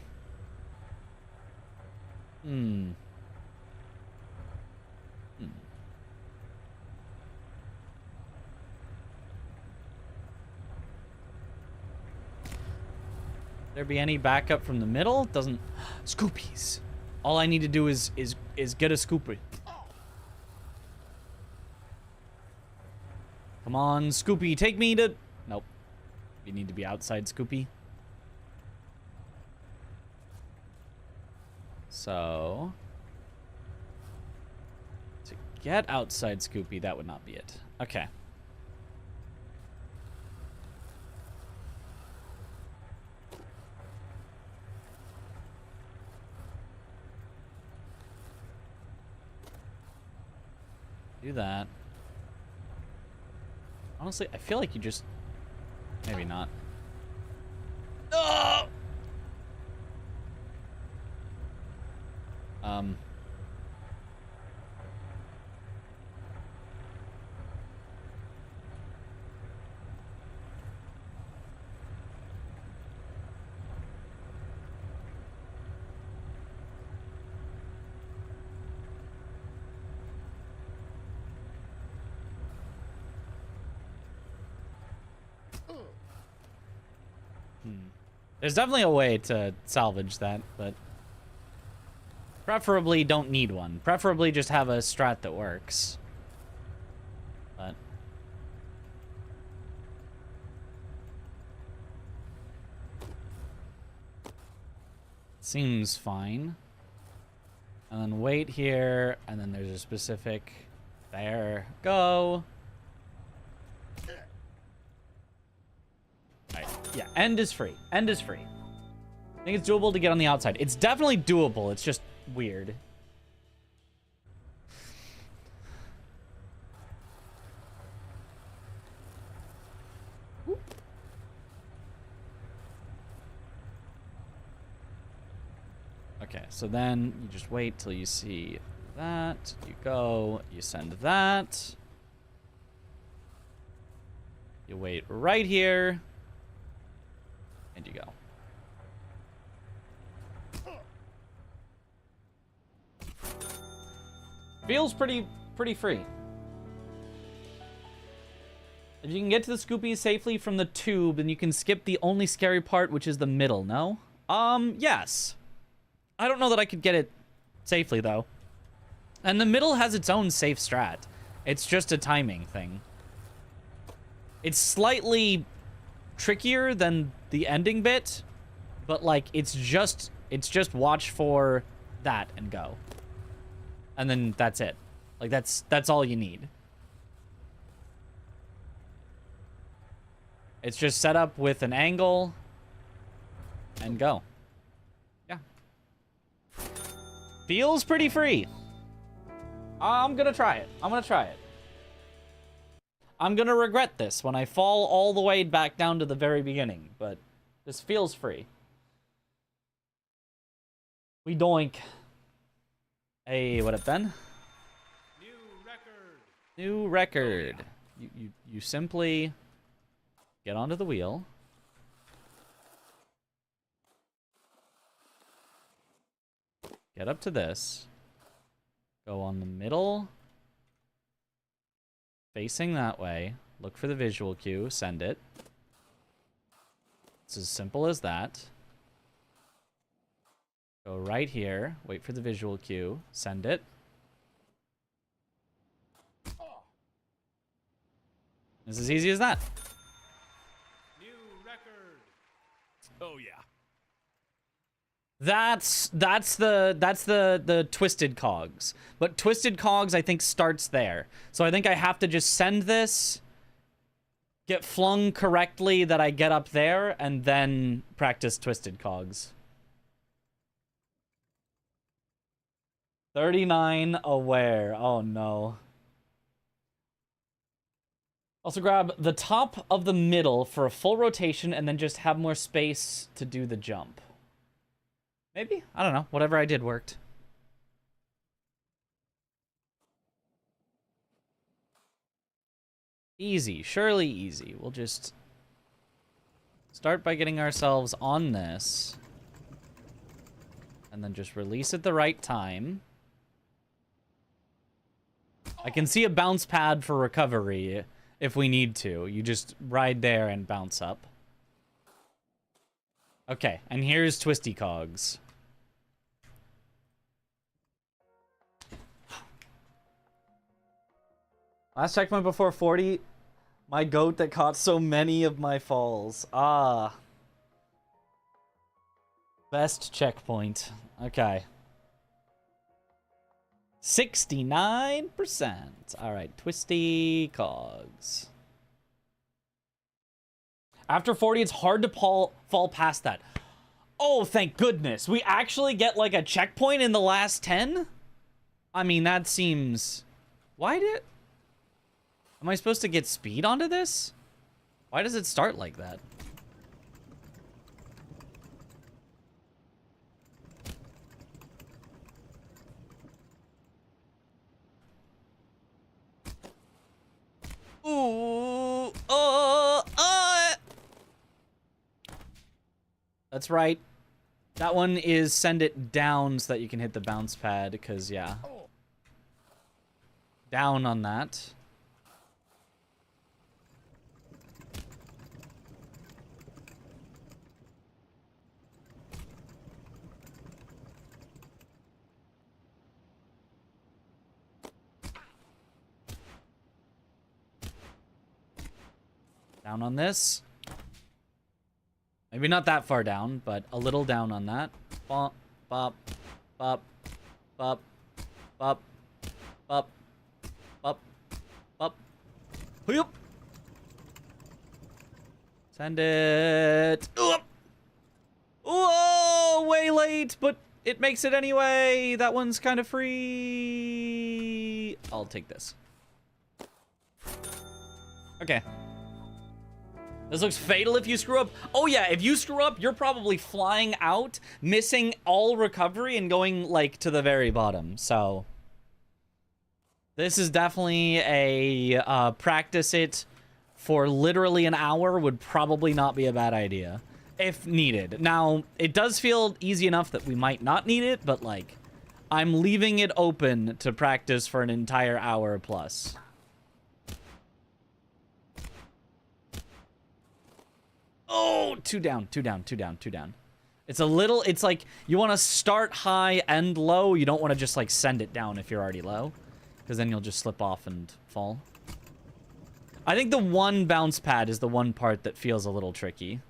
There be any backup from the middle? Doesn't. Scoopies. All I need to do is get a scoopy. Come on, Scoopy, take me to. Nope. You need to be outside, Scoopy. So to get outside Scoopy, that would not be it. Okay. Do that. Honestly, I feel like you just... Maybe not. Oh! There's definitely a way to salvage that, but preferably don't need one. Preferably just have a strat that works. But seems fine. And then wait here, and then there's a specific... There. Go. Alright, yeah, end is free. End is free. I think it's doable to get on the outside. It's definitely doable, it's just weird. Okay, so then you just wait till you see that. You go, you send that. You wait right here. And you go. Feels pretty free. If you can get to the Scoopies safely from the tube, then you can skip the only scary part, which is the middle, no? Yes. I don't know that I could get it safely, though. And the middle has its own safe strat. It's just a timing thing. It's slightly trickier than the ending bit, but like it's just watch for that and go. And then that's it. Like that's all you need. It's just set up with an angle and go. Yeah. Feels pretty free. I'm gonna try it. I'm gonna try it. I'm gonna regret this when I fall all the way back down to the very beginning, but this feels free. We doink. Hey, what up, Ben? New record. New record. You simply get onto the wheel. Get up to this. Go on the middle. Facing that way. Look for the visual cue. Send it. It's as simple as that. Go right here. Wait for the visual cue. Send it. It's as easy as that. New record. Oh yeah. That's the twisted cogs. But twisted cogs I think starts there. So I think I have to just send this, get flung correctly that I get up there, and then practice twisted cogs. 39 aware. Oh no. Also grab the top of the middle for a full rotation and then just have more space to do the jump. Maybe? I don't know. Whatever I did worked. Easy, surely easy. We'll just start by getting ourselves on this. And then just release at the right time. I can see a bounce pad for recovery if we need to. You just ride there and bounce up. Okay, and here's Twisty Cogs. Last checkpoint before 40. My goat that caught so many of my falls. Ah. Best checkpoint. Okay. 69%. All right, Twisty Cogs. After 40, it's hard to fall past that. Oh, thank goodness. We actually get like a checkpoint in the last 10? I mean, that seems... Why did... Am I supposed to get speed onto this? Why does it start like that? Ooh, That's right. That one is send it down so that you can hit the bounce pad, because, yeah. Down on that. Down on this. Maybe not that far down, but a little down on that. Bop, bop, bop, bop, bop, bop, bop, bop. Hoop. Send it. Oop. Whoa, way late, but it makes it anyway. That one's kind of free. I'll take this. Okay. This looks fatal if you screw up. Oh yeah, if you screw up, you're probably flying out, missing all recovery, and going, like, to the very bottom. So, this is definitely a practice it for literally an hour would probably not be a bad idea, if needed. Now, it does feel easy enough that we might not need it, but, like, I'm leaving it open to practice for an entire hour plus. Oh, two down, two down, two down, two down. It's a little, it's like, you want to start high and low. You don't want to just, like, send it down if you're already low, because then you'll just slip off and fall. I think the one bounce pad is the one part that feels a little tricky.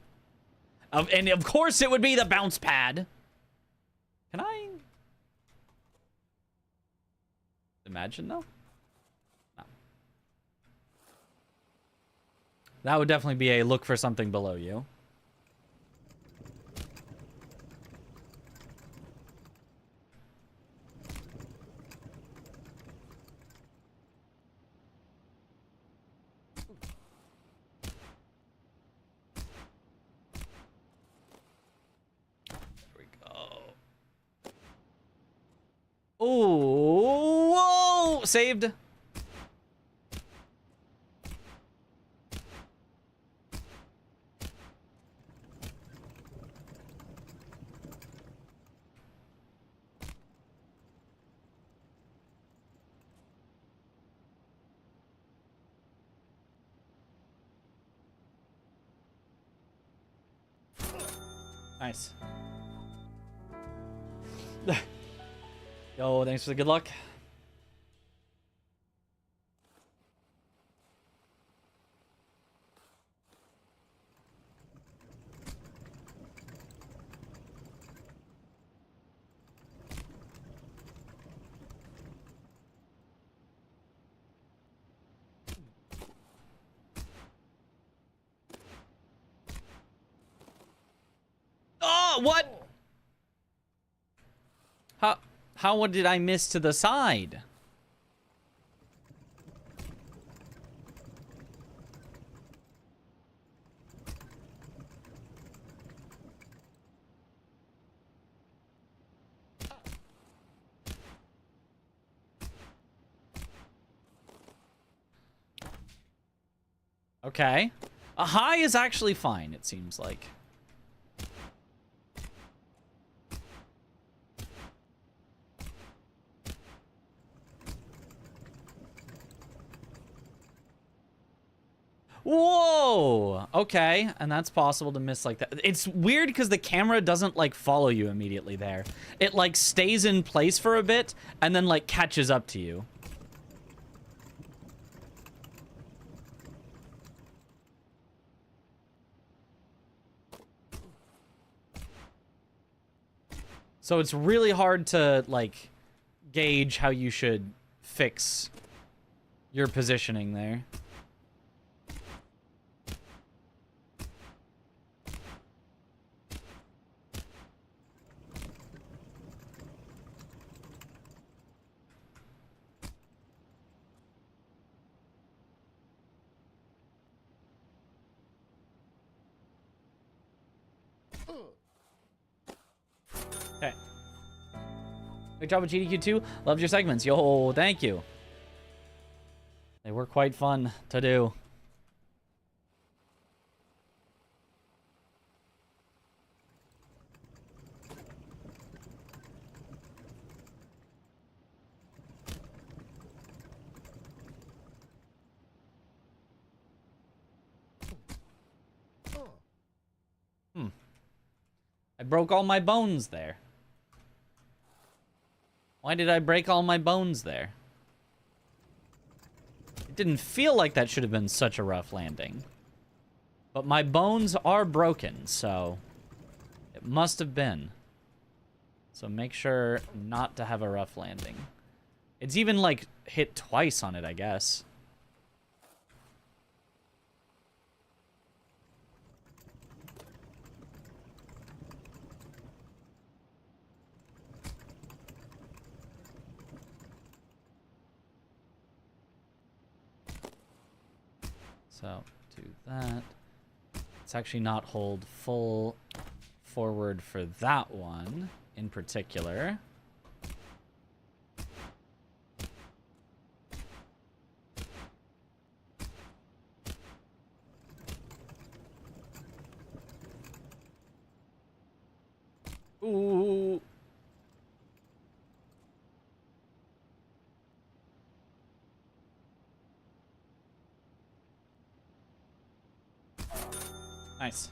And of course it would be the bounce pad. Can I imagine, though? No. That would definitely be a look for something below you. There we go. Oh, whoa! Saved. Nice. Yo, thanks for the good luck. Oh, what? How did I miss to the side? Okay. A high is actually fine, it seems like. Whoa! Okay, and that's possible to miss like that. It's weird because the camera doesn't, like, follow you immediately there. It, like, stays in place for a bit and then, like, catches up to you. So it's really hard to, like, gauge how you should fix your positioning there. Okay. Good job with GDQ2. Loved your segments. Yo, thank you. They were quite fun to do. I broke all my bones there. Why did I break all my bones there? It didn't feel like that should have been such a rough landing. But my bones are broken, so it must have been. So make sure not to have a rough landing. It's even, like, hit twice on it, I guess. So, do that. Let's actually not hold full forward for that one in particular. Ooh. Nice.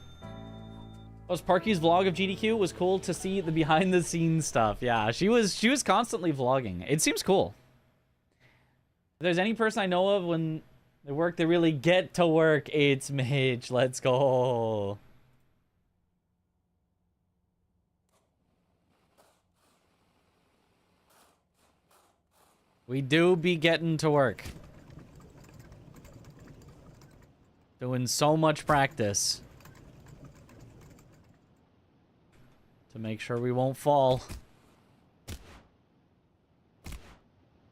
Was Parky's vlog of GDQ was cool to see the behind the scenes stuff. Yeah, she was constantly vlogging. It seems cool. If there's any person I know of when they work, they really get to work, it's Mitch. Let's go. We do be getting to work. Doing so much practice. To make sure we won't fall.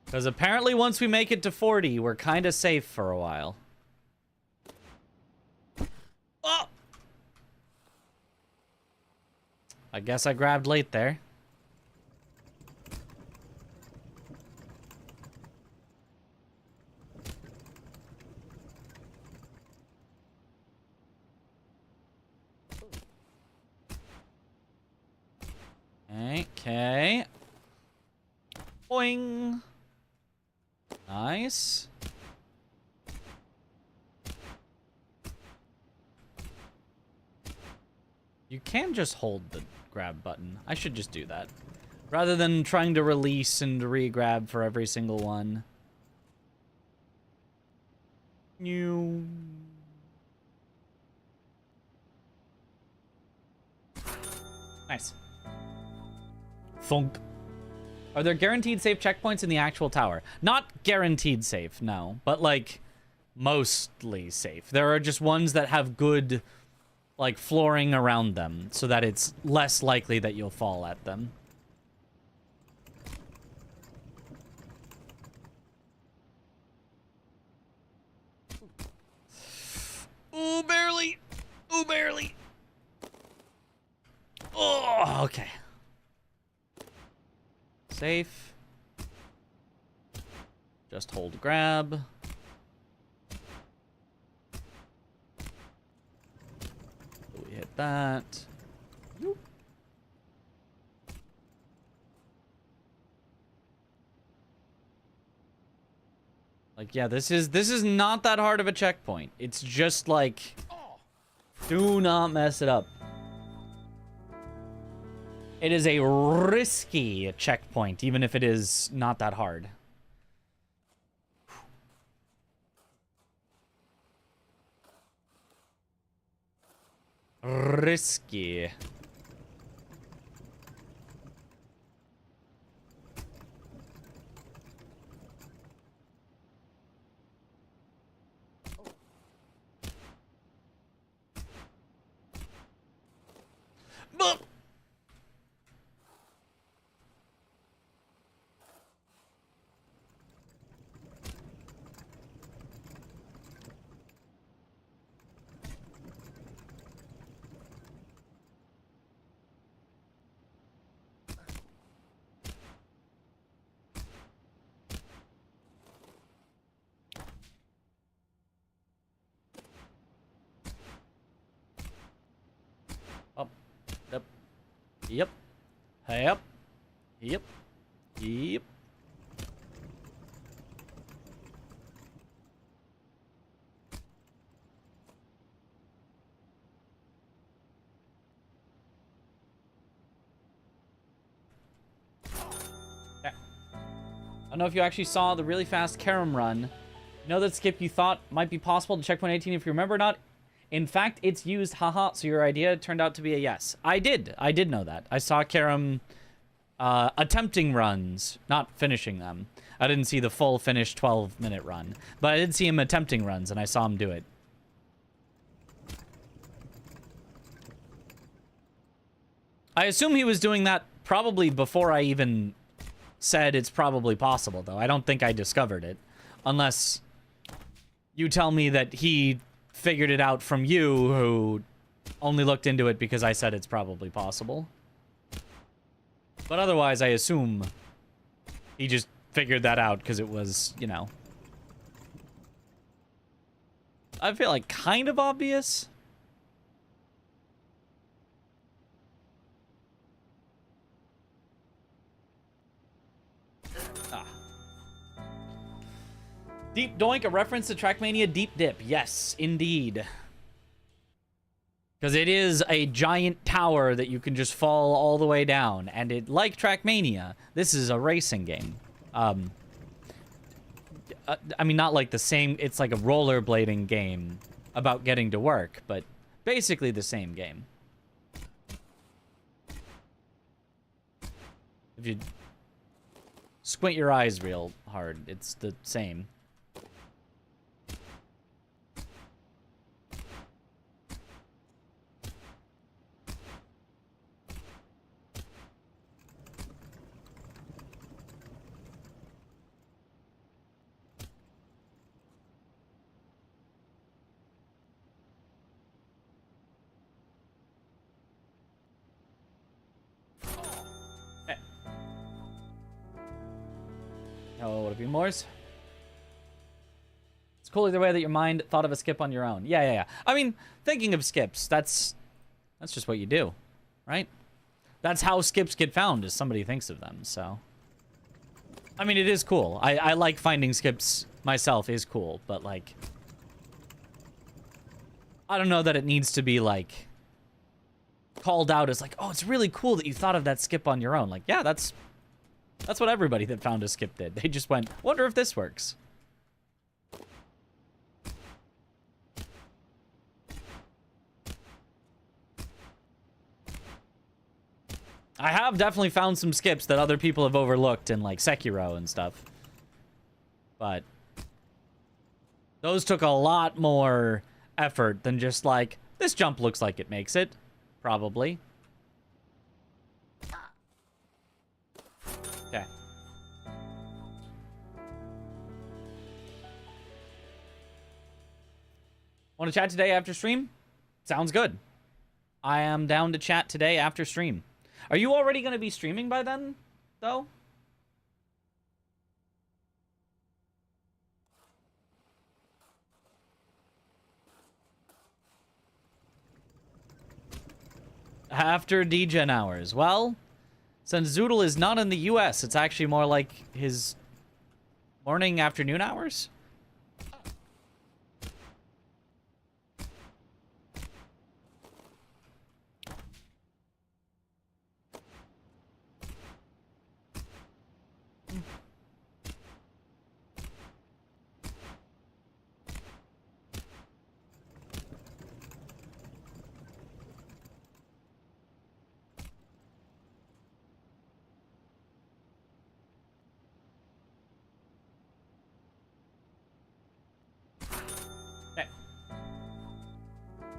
Because apparently once we make it to 40, we're kind of safe for a while. Oh! I guess I grabbed late there. Okay. Boing. Nice. You can just hold the grab button. I should just do that. Rather than trying to release and re-grab for every single one. New. Nice. Thunk. Are there guaranteed safe checkpoints in the actual tower? Not guaranteed safe, no. But, like, mostly safe. There are just ones that have good, like, flooring around them, so that it's less likely that you'll fall at them. Ooh, barely. Ooh, barely. Oh, okay. Safe. Just hold grab. that. Yoop. Like, yeah, this is not that hard of a checkpoint. It's just like, do not mess it up. It is a risky checkpoint, even if it is not that hard. Risky. But up. Yep. Yep. Yep. Yep. Yep. Okay. I don't know if you actually saw the really fast carom run. You know that skip you thought might be possible to checkpoint 18 if you remember or not? In fact, it's used, haha, so your idea turned out to be a yes. I did know that. I saw Karam attempting runs, not finishing them. I didn't see the full finished 12-minute run, but I did see him attempting runs, and I saw him do it. I assume he was doing that probably before I even said it's probably possible, though. I don't think I discovered it, unless you tell me that he figured it out from you, who only looked into it because I said it's probably possible. But otherwise, I assume he just figured that out because it was, you know, I feel like kind of obvious. Deep Doink, a reference to Trackmania Deep Dip. Yes, indeed. Because it is a giant tower that you can just fall all the way down. And it, like Trackmania, this is a racing game. I mean, not like the same, it's like a rollerblading game about getting to work, but basically the same game. If you squint your eyes real hard, it's the same. Oh, would it be Morse? It's cool either way that your mind thought of a skip on your own. Yeah. I mean, thinking of skips, that's just what you do, right? That's how skips get found, is somebody thinks of them, so. I mean, it is cool. I like finding skips myself, is cool, but like, I don't know that it needs to be like called out as like, oh, it's really cool that you thought of that skip on your own. Like, yeah, that's what everybody that found a skip did. They just went, wonder if this works. I have definitely found some skips that other people have overlooked in, like, Sekiro and stuff. But those took a lot more effort than just, like, this jump looks like it makes it. Probably. Okay. Want to chat today after stream? Sounds good. I am down to chat today after stream. Are you already going to be streaming by then, though? After degen hours. Well, since Zoodle is not in the US, it's actually more like his morning, afternoon hours?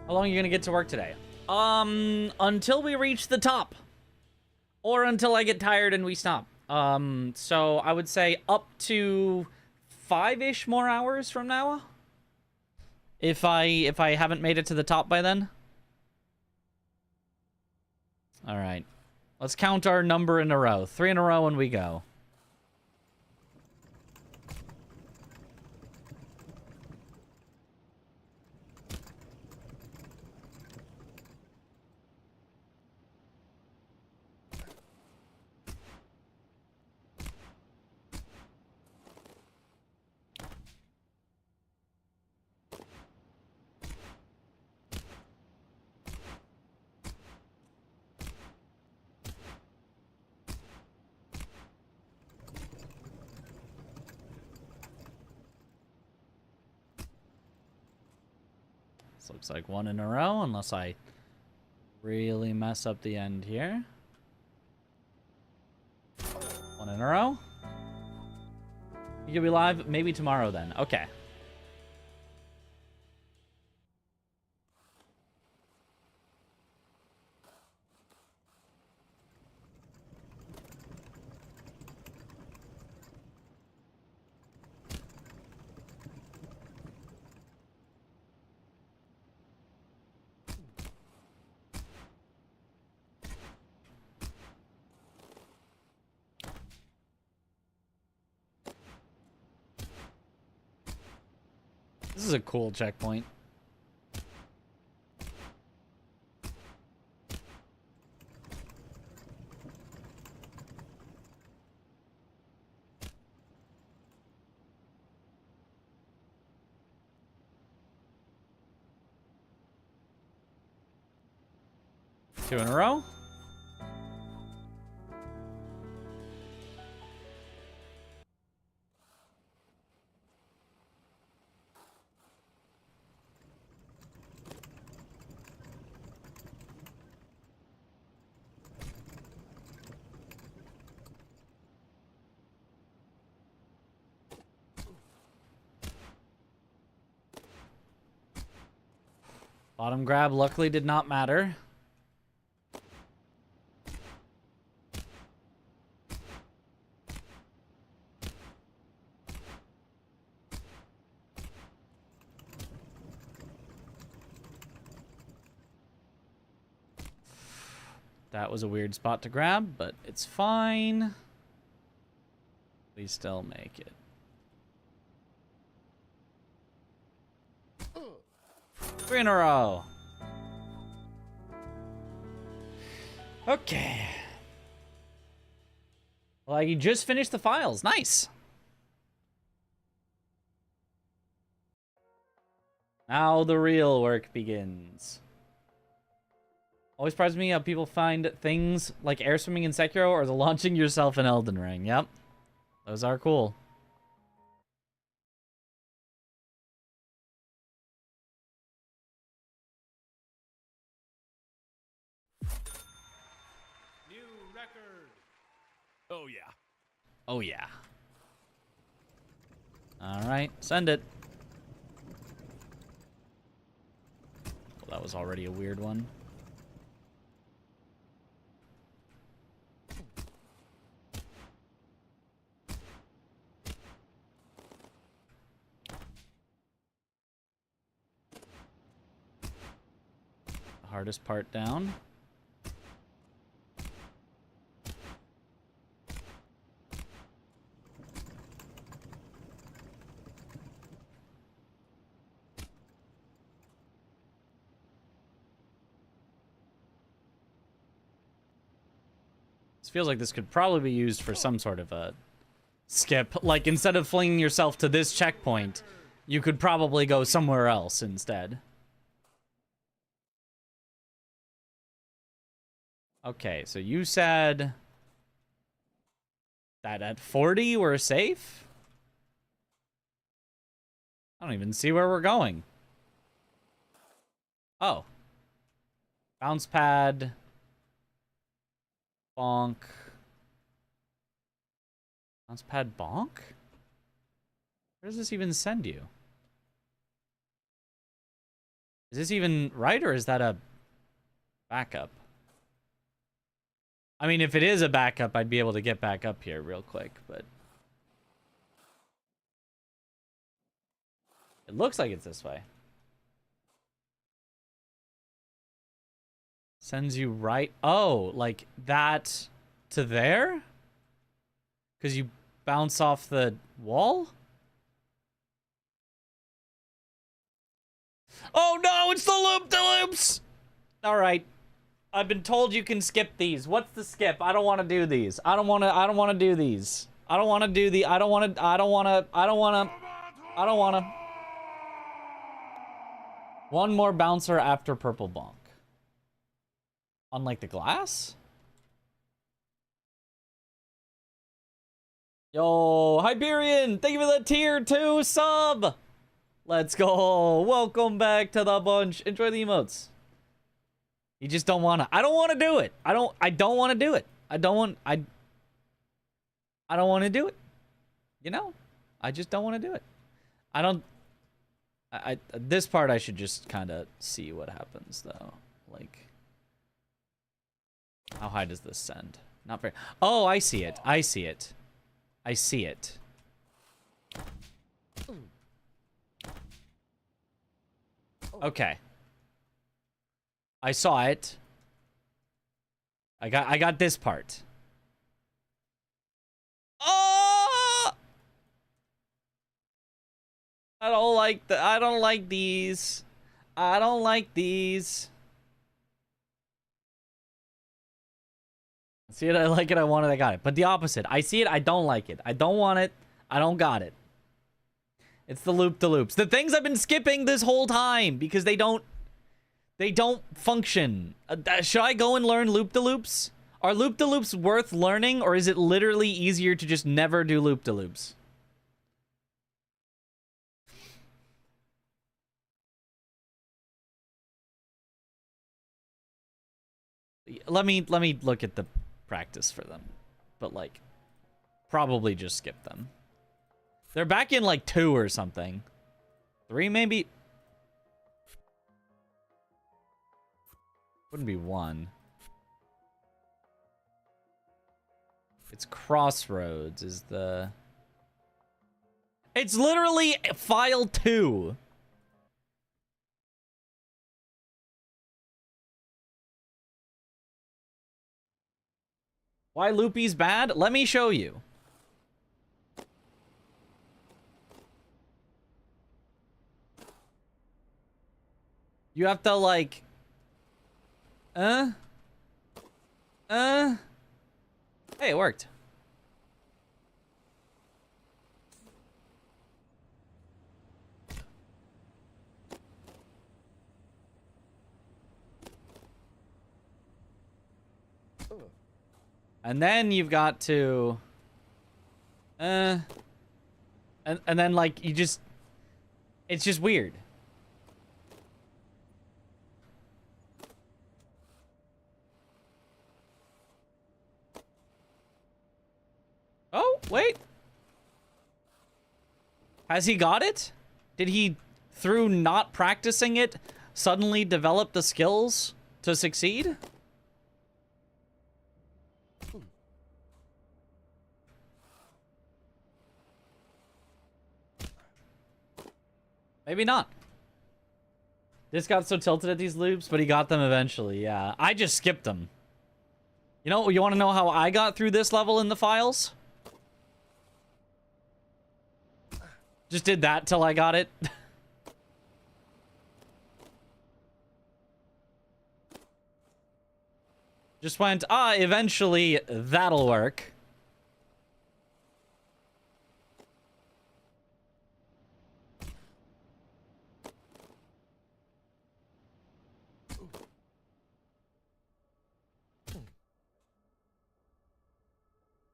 How long are you gonna get to work today? Until we reach the top. Or until I get tired and we stop. So I would say up to 5-ish more hours from now. If I haven't made it to the top by then. Alright. Let's count our number in a row. 3 in a row and we go. Looks like 1 in a row, unless I really mess up the end here. 1 in a row. You could be live maybe tomorrow then. Okay. This is a cool checkpoint. Two in a row. Bottom grab luckily did not matter. That was a weird spot to grab, but it's fine. We still make it. Three in a row. Okay. Well, you just finished the files. Nice. Now the real work begins. Always surprises me how people find things like air swimming in Sekiro or the launching yourself in Elden Ring. Yep. Those are cool. New record. Oh yeah. Oh yeah. All right, send it. Well, that was already a weird one. Hardest part down. This feels like this could probably be used for some sort of a skip. Like, instead of flinging yourself to this checkpoint, you could probably go somewhere else instead. Okay, so you said that at 40 we're safe? I don't even see where we're going. Oh. Bounce pad. Bonk. Bounce pad bonk? Where does this even send you? Is this even right, or is that a backup? I mean, if it is a backup, I'd be able to get back up here real quick, but... It looks like it's this way. Sends you right... Oh, like that to there? Because you bounce off the wall? Oh no, it's the loop-de-loops! Alright. I've been told you can skip these. What's the skip? I don't want to do these. I don't want to do these. I don't want to. One more bouncer after purple bonk. Unlike the glass? Yo, Hyperion, thank you for the tier 2 sub. Let's go. Welcome back to the bunch. Enjoy the emotes. You just don't want to. I don't want to do it. I don't want to do it. I don't want to do it. You know? I just don't want to do it. This part I should just kind of see what happens though. Like, how high does this send? Not very. Oh, I see it. I see it. I see it. Okay. I saw it. I got this part. Oh! I don't like these. I don't like these. See it, I like it, I want it, I got it. But the opposite. I see it, I don't like it. I don't want it, I don't got it. It's the loop-de-loops. The things I've been skipping this whole time because they don't function. Should I go and learn loop-de-loops? Are loop-de-loops worth learning, or is it literally easier to just never do loop-de-loops? Let me look at the practice for them. But, like, probably just skip them. They're back in, like, 2 or something. 3, maybe? Wouldn't be 1. It's Crossroads is the... It's literally file 2. Why Loopy's bad? Let me show you. You have to, like... Hey, it worked. And then you've got to... And then, like, you just... It's just weird. Oh, wait. Has he got it? Did he, through not practicing it, suddenly develop the skills to succeed? Maybe not. This got so tilted at these loops, but he got them eventually, yeah. I just skipped them. You know, you want to know how I got through this level in the files? Just did that till I got it. Just went, eventually that'll work.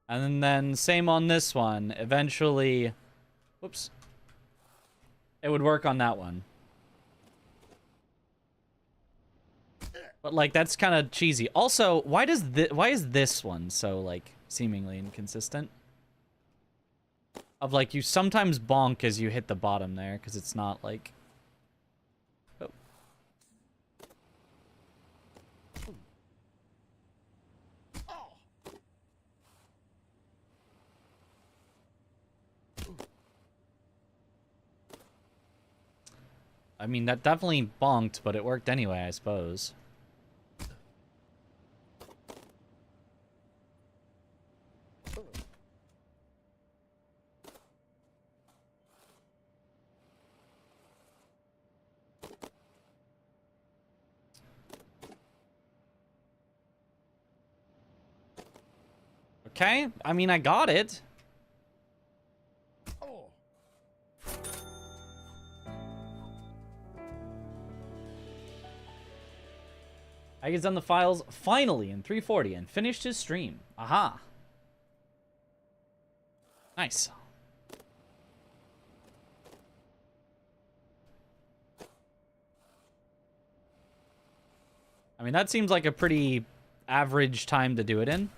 And then same on this one. Eventually, whoops. It would work on that one. But like that's kind of cheesy. Also, why is this one so like seemingly inconsistent? Of like you sometimes bonk as you hit the bottom there because it's not like oh. I mean, that definitely bonked, but it worked anyway, I suppose. Okay, I mean, I got it. I gets done the files finally in 340 and finished his stream. Aha. Nice. I mean, that seems like a pretty average time to do it in.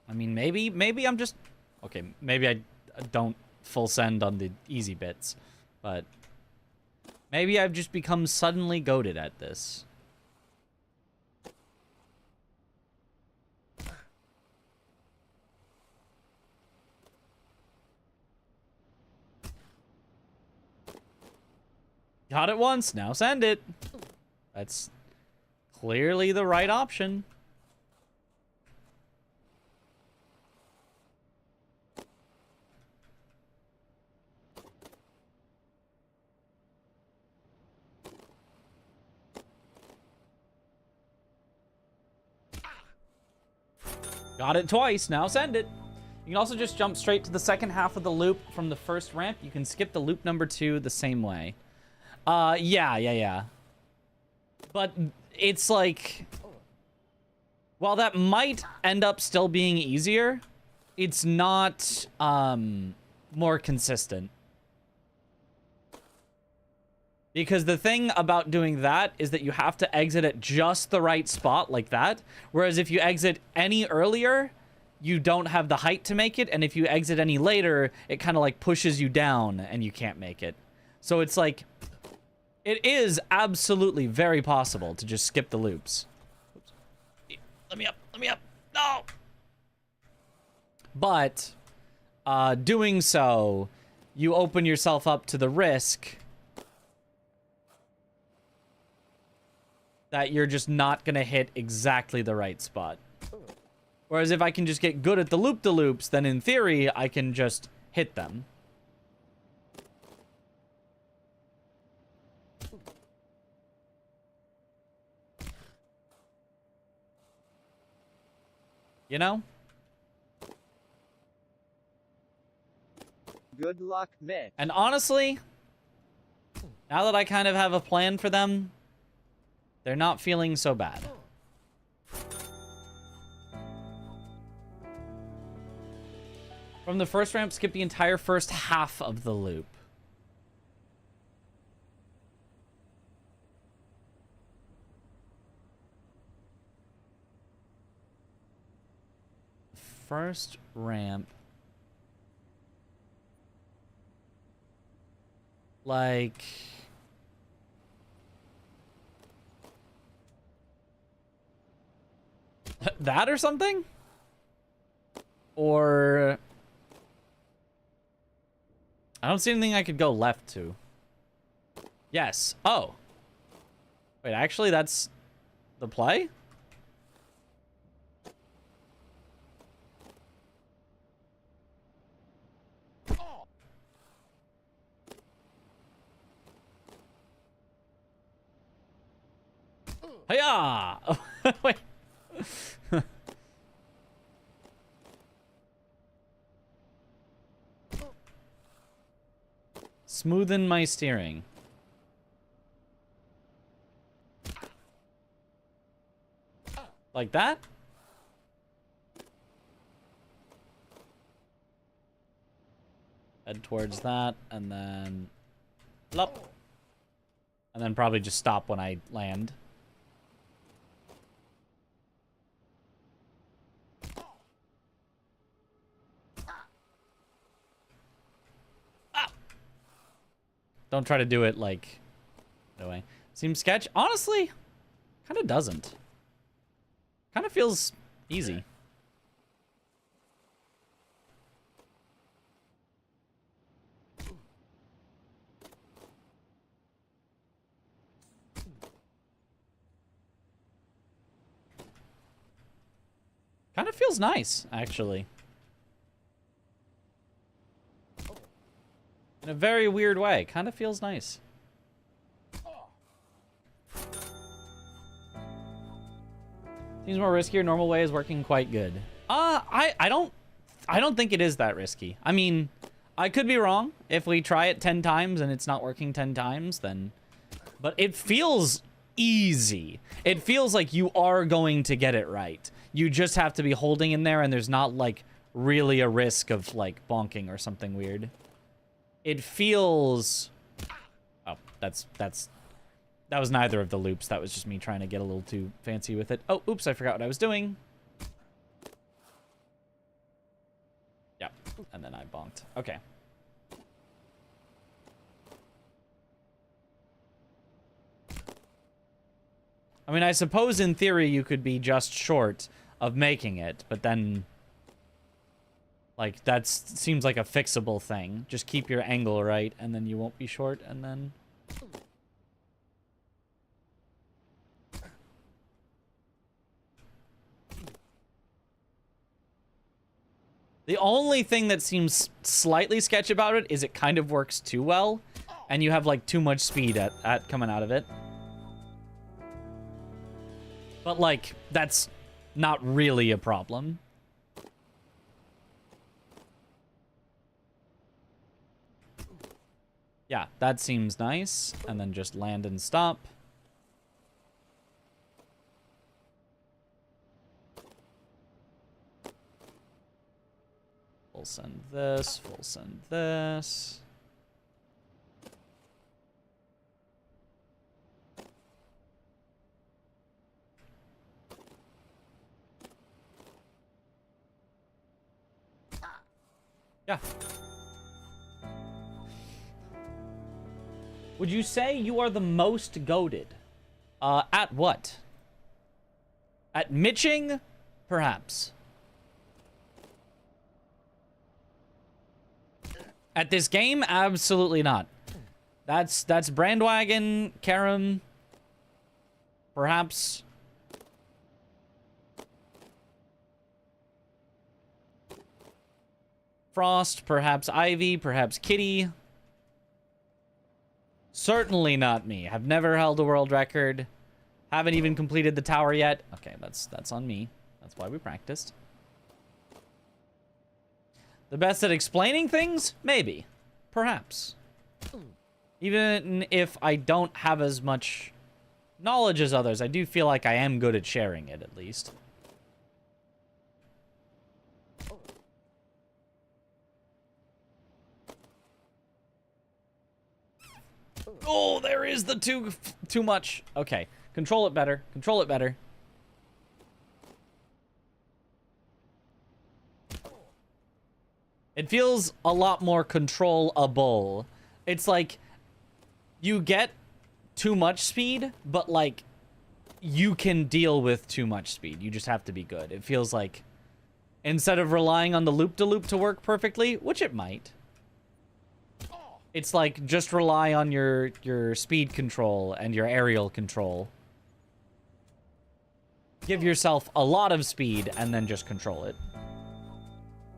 I mean, maybe I'm just... Okay, maybe I don't full send on the easy bits, but... Maybe I've just become suddenly goated at this. Got it once, now send it. That's clearly the right option. Got it twice, now send it. You can also just jump straight to the second half of the loop from the first ramp. You can skip the loop number 2 the same way. Yeah. But it's like... While that might end up still being easier, it's not more consistent. Because the thing about doing that is that you have to exit at just the right spot like that. Whereas if you exit any earlier, you don't have the height to make it. And if you exit any later, it kind of like pushes you down and you can't make it. So it's like, it is absolutely very possible to just skip the loops. Oops. Let me up, no! But doing so, you open yourself up to the risk that you're just not gonna hit exactly the right spot. Whereas if I can just get good at the loop-de-loops, then in theory, I can just hit them. You know? Good luck, Mitch. And honestly, now that I kind of have a plan for them, they're not feeling so bad. From the first ramp, skip the entire first half of the loop. First ramp. Like... that or something? Or... I don't see anything I could go left to. Yes. Oh. Wait, actually, that's the play? Hiya! Wait. Smoothen my steering. Like that? Head towards that, and then... Plop. And then probably just stop when I land. Ah! Don't try to do it like... No way. Seems sketch. Honestly, kind of doesn't. Kind of feels easy. Kind of feels nice, actually. In a very weird way. Kind of feels nice. Seems more riskier. Normal way is working quite good. I don't think it is that risky. I mean, I could be wrong. If we try it 10 times and it's not working 10 times, then... But it feels easy. It feels like you are going to get it right. You just have to be holding in there, and there's not, like, really a risk of, like, bonking or something weird. It feels... Oh, that was neither of the loops. That was just me trying to get a little too fancy with it. Oh, oops, I forgot what I was doing. Yeah, and then I bonked. Okay. I mean, I suppose in theory you could be just short of making it, but then... Like, that seems like a fixable thing. Just keep your angle right, and then you won't be short, and then... The only thing that seems slightly sketch about it is it kind of works too well, and you have, like, too much speed at coming out of it. But, like, that's not really a problem. Yeah, that seems nice. And then just land and stop. Full send this, full send this. Yeah. Would you say you are the most goated? At what? At mitching? Perhaps. At this game? Absolutely not. That's Brandwagon, Karam. Perhaps. Frost, perhaps Ivy, perhaps Kitty. Certainly not me. Have never held a world record. Haven't even completed the tower yet. Okay, that's on me. That's why we practiced. The best at explaining things? Maybe. Perhaps. Even if I don't have as much knowledge as others, I do feel like I am good at sharing it, at least. Oh, there is the too much. Okay, control it better. Control it better. It feels a lot more controllable. It's like you get too much speed, but like you can deal with too much speed. You just have to be good. It feels like instead of relying on the loop-de-loop to work perfectly, which it might. It's like, just rely on your speed control and your aerial control. Give yourself a lot of speed and then just control it.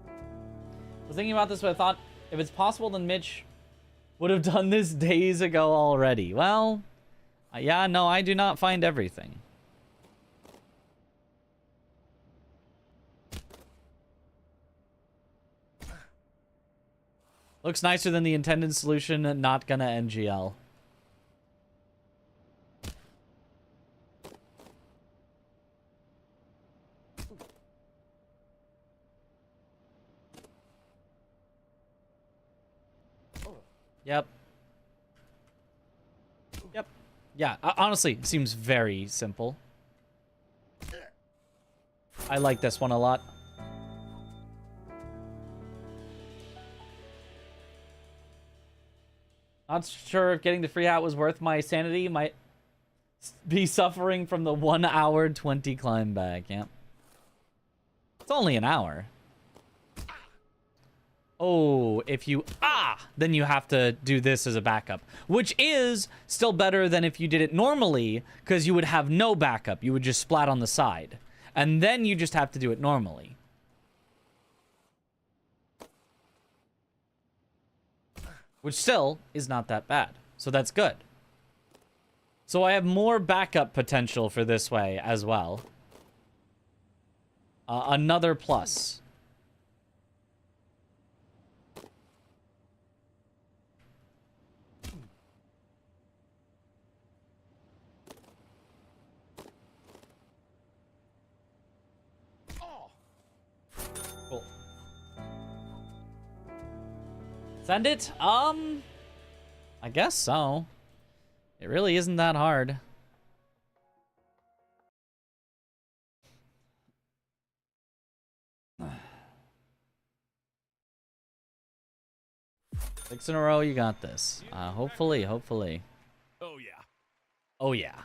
I was thinking about this, but I thought, if it's possible, then Mitch would have done this days ago already. Well, Yeah, no, I do not find everything. Looks nicer than the intended solution, not gonna NGL. Yep. Yep. Yeah, honestly, it seems very simple. I like this one a lot. Not sure if getting the free hat was worth my sanity. Might be suffering from the 1 hour 20 climb back. Yeah. It's only an hour. Oh, if you... then you have to do this as a backup. Which is still better than if you did it normally, because you would have no backup. You would just splat on the side. And then you just have to do it normally. Which still is not that bad. So that's good. So I have more backup potential for this way as well. Another plus. Cool. Send it? I guess so. It really isn't that hard. Six in a row, you got this. Hopefully. Oh yeah. Oh yeah.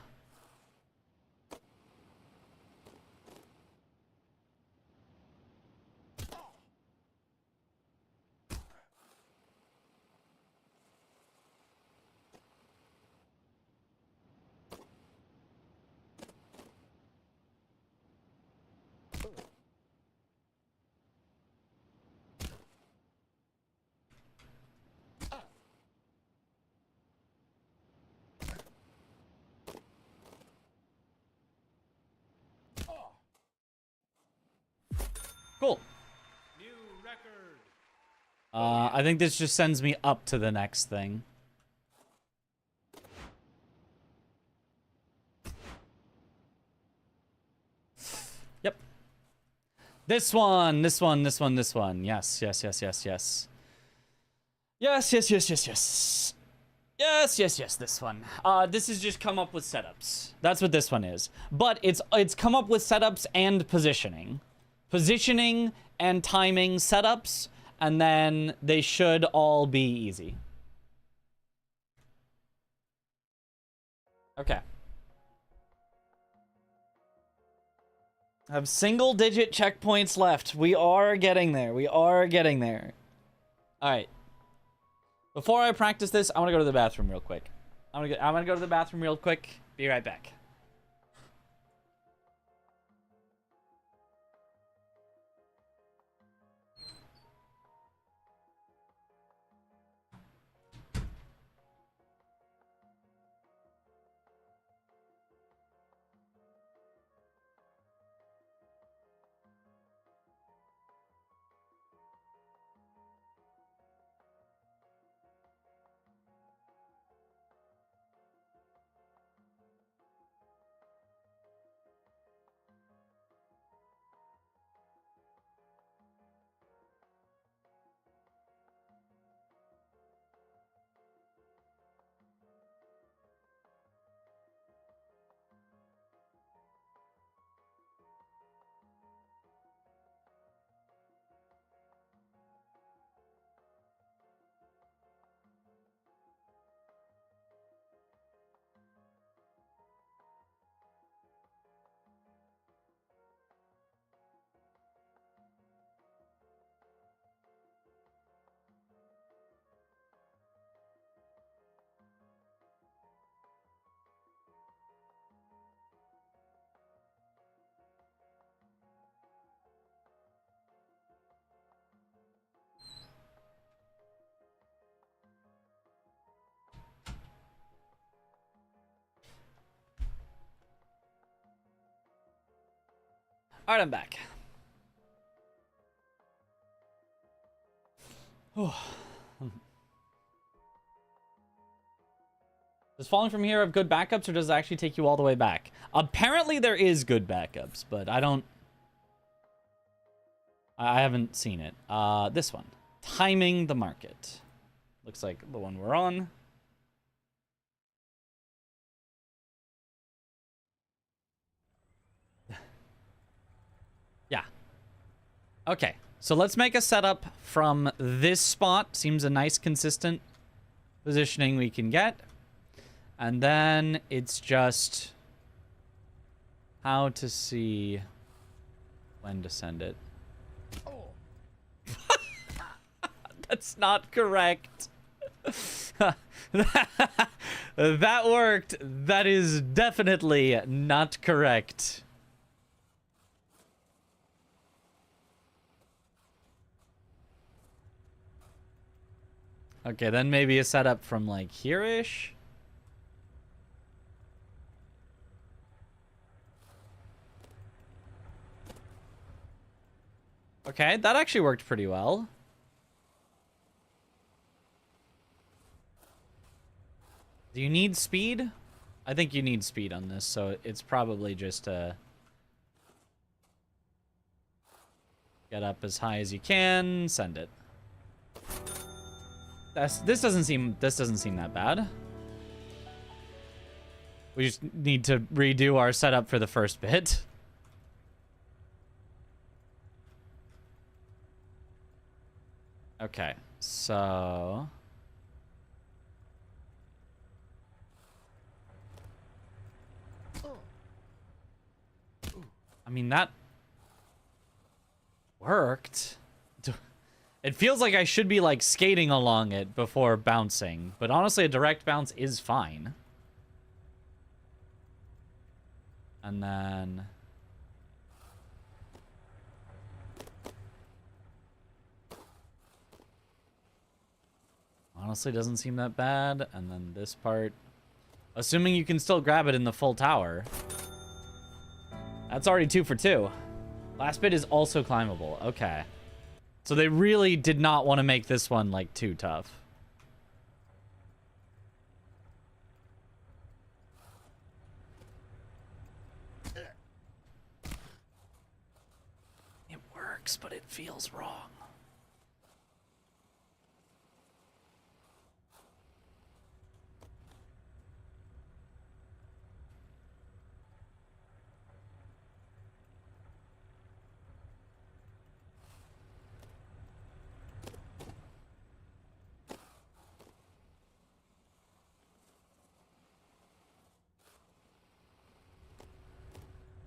Cool. New record. I think this just sends me up to the next thing. Yep. This one. Yes. Yes, this one. This is just come up with setups. That's what this one is. But it's come up with setups and positioning. Positioning and timing setups, and then they should all be easy. Okay. I have single-digit checkpoints left. We are getting there. All right. Before I practice this, I want to go to the bathroom real quick. I'm gonna go to the bathroom real quick. Be right back. All right, I'm back. Does falling from here have good backups, or does it actually take you all the way back? Apparently there is good backups, but I haven't seen it. This one. Timing the market. Looks like the one we're on. Yeah. Okay. So let's make a setup from this spot. Seems a nice, consistent positioning we can get. And then it's just how to see when to send it. That's not correct. That worked. That is definitely not correct. Okay, then maybe a setup from like here-ish. Okay, that actually worked pretty well. Do you need speed? I think you need speed on this, so it's probably just get up as high as you can, send it. This doesn't seem that bad. We just need to redo our setup for the first bit. Okay, so I mean, that worked. It feels like I should be like skating along it before bouncing, but honestly a direct bounce is fine. And then honestly doesn't seem that bad. And then this part, assuming you can still grab it in the full tower. That's already 2 for 2. Last bit is also climbable. Okay. So they really did not want to make this one like too tough. It works, but it feels wrong.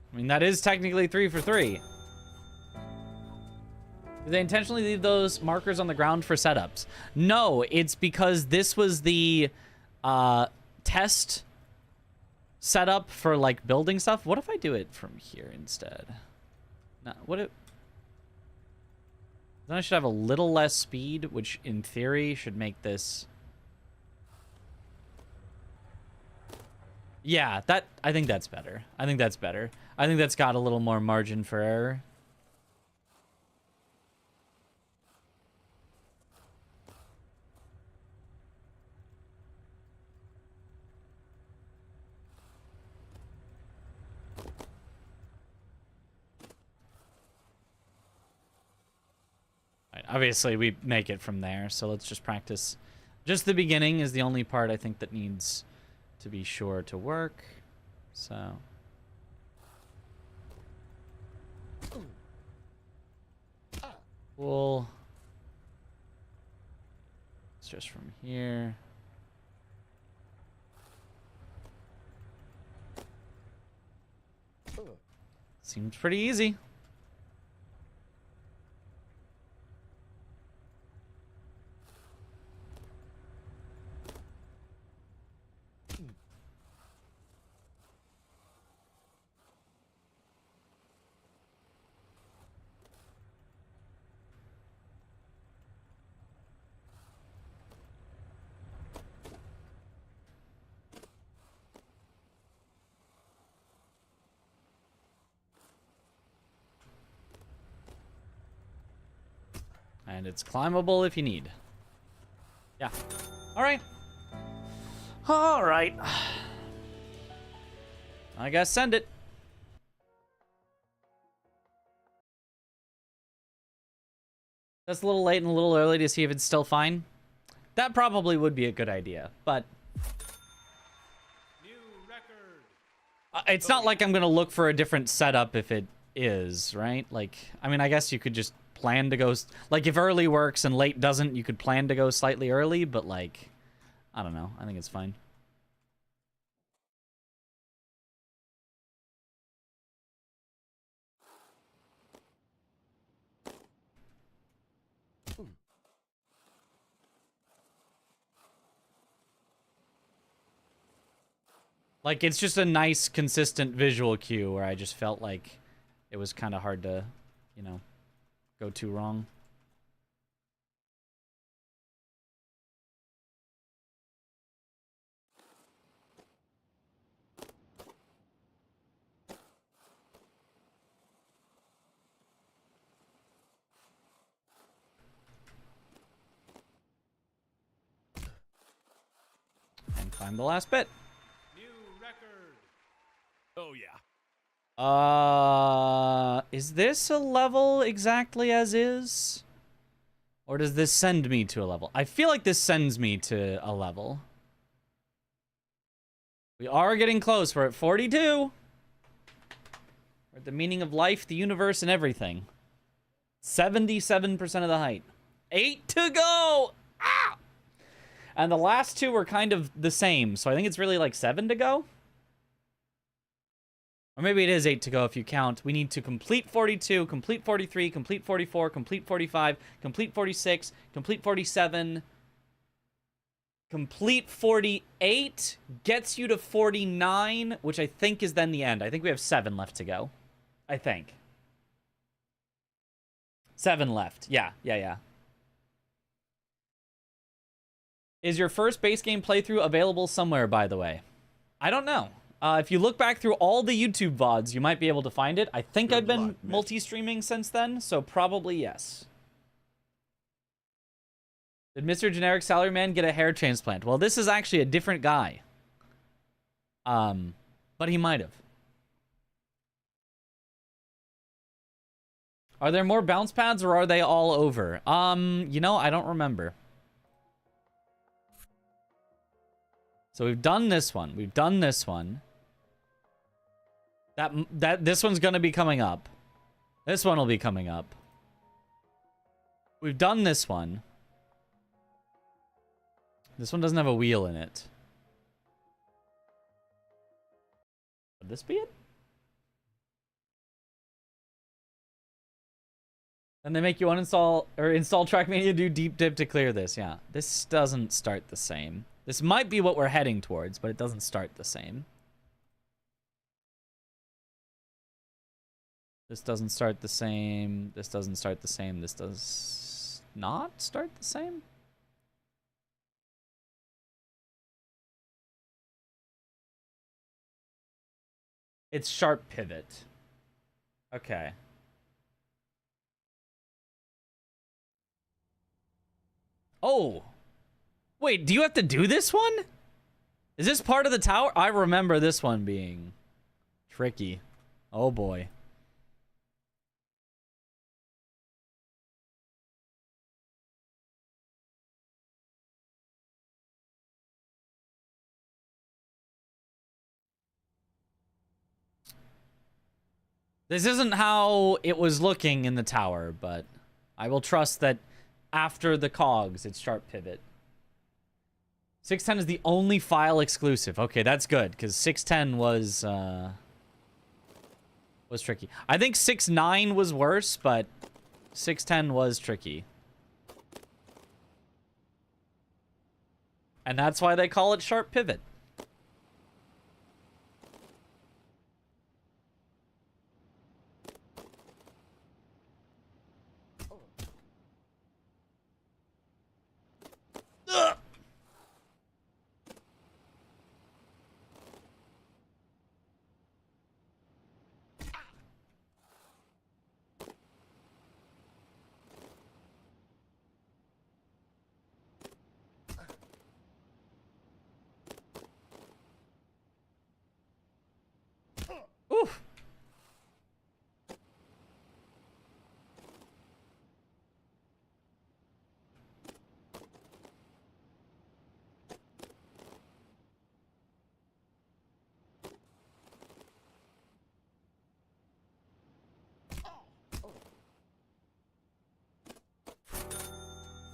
I mean, that is technically 3 for 3. Did they intentionally leave those markers on the ground for setups? No, it's because this was the test setup for like building stuff. What if I do it from here instead? No, what if... Then I should have a little less speed, which in theory should make this... Yeah, I think that's better. I think that's better. I think that's got a little more margin for error. Right, obviously, we make it from there, so let's just practice. Just the beginning is the only part I think that needs to be sure to work. So... Cool. It's just from here. Seems pretty easy. And it's climbable if you need. Yeah. Alright. Alright. I guess send it. That's a little late and a little early to see if it's still fine. That probably would be a good idea, but... New record. It's not like I'm gonna look for a different setup if it is, right? Like, I mean, I guess you could just plan to go... Like, if early works and late doesn't, you could plan to go slightly early, but, like... I don't know. I think it's fine. Like, it's just a nice, consistent visual cue where I just felt like it was kind of hard to, you know, go too wrong. And climb the last bit. New record. Oh yeah. Is this a level exactly as is? Or does this send me to a level? I feel like this sends me to a level. We are getting close. We're at 42. We're at the meaning of life, the universe, and everything. 77% of the height. 8 to go! Ah! And the last two were kind of the same, so I think it's really like 7 to go. Or maybe it is 8 to go if you count. We need to complete 42, complete 43, complete 44, complete 45, complete 46, complete 47, complete 48, gets you to 49, which I think is then the end. I think we have 7 left to go. I think. 7 left. Yeah. Is your first base game playthrough available somewhere, by the way? I don't know. If you look back through all the YouTube VODs, you might be able to find it. I think I've been multi-streaming since then, so probably yes. Did Mr. Generic Salaryman get a hair transplant? Well, this is actually a different guy. But he might have. Are there more bounce pads or are they all over? You know, I don't remember. So we've done this one. We've done this one. This one's gonna be coming up. This one will be coming up. We've done this one. This one doesn't have a wheel in it. Would this be it? And they make you uninstall or install Trackmania, do deep dip to clear this. Yeah, this doesn't start the same. This might be what we're heading towards, but it doesn't start the same. This doesn't start the same. This doesn't start the same. This does not start the same. It's sharp pivot. Okay. Oh. Wait, do you have to do this one? Is this part of the tower? I remember this one being tricky. Oh boy. This isn't how it was looking in the tower, but I will trust that after the cogs, it's sharp pivot. 610 is the only file exclusive. Okay, that's good, because 610 was tricky. I think 6.9 was worse, but 610 was tricky. And that's why they call it sharp pivot. Ugh.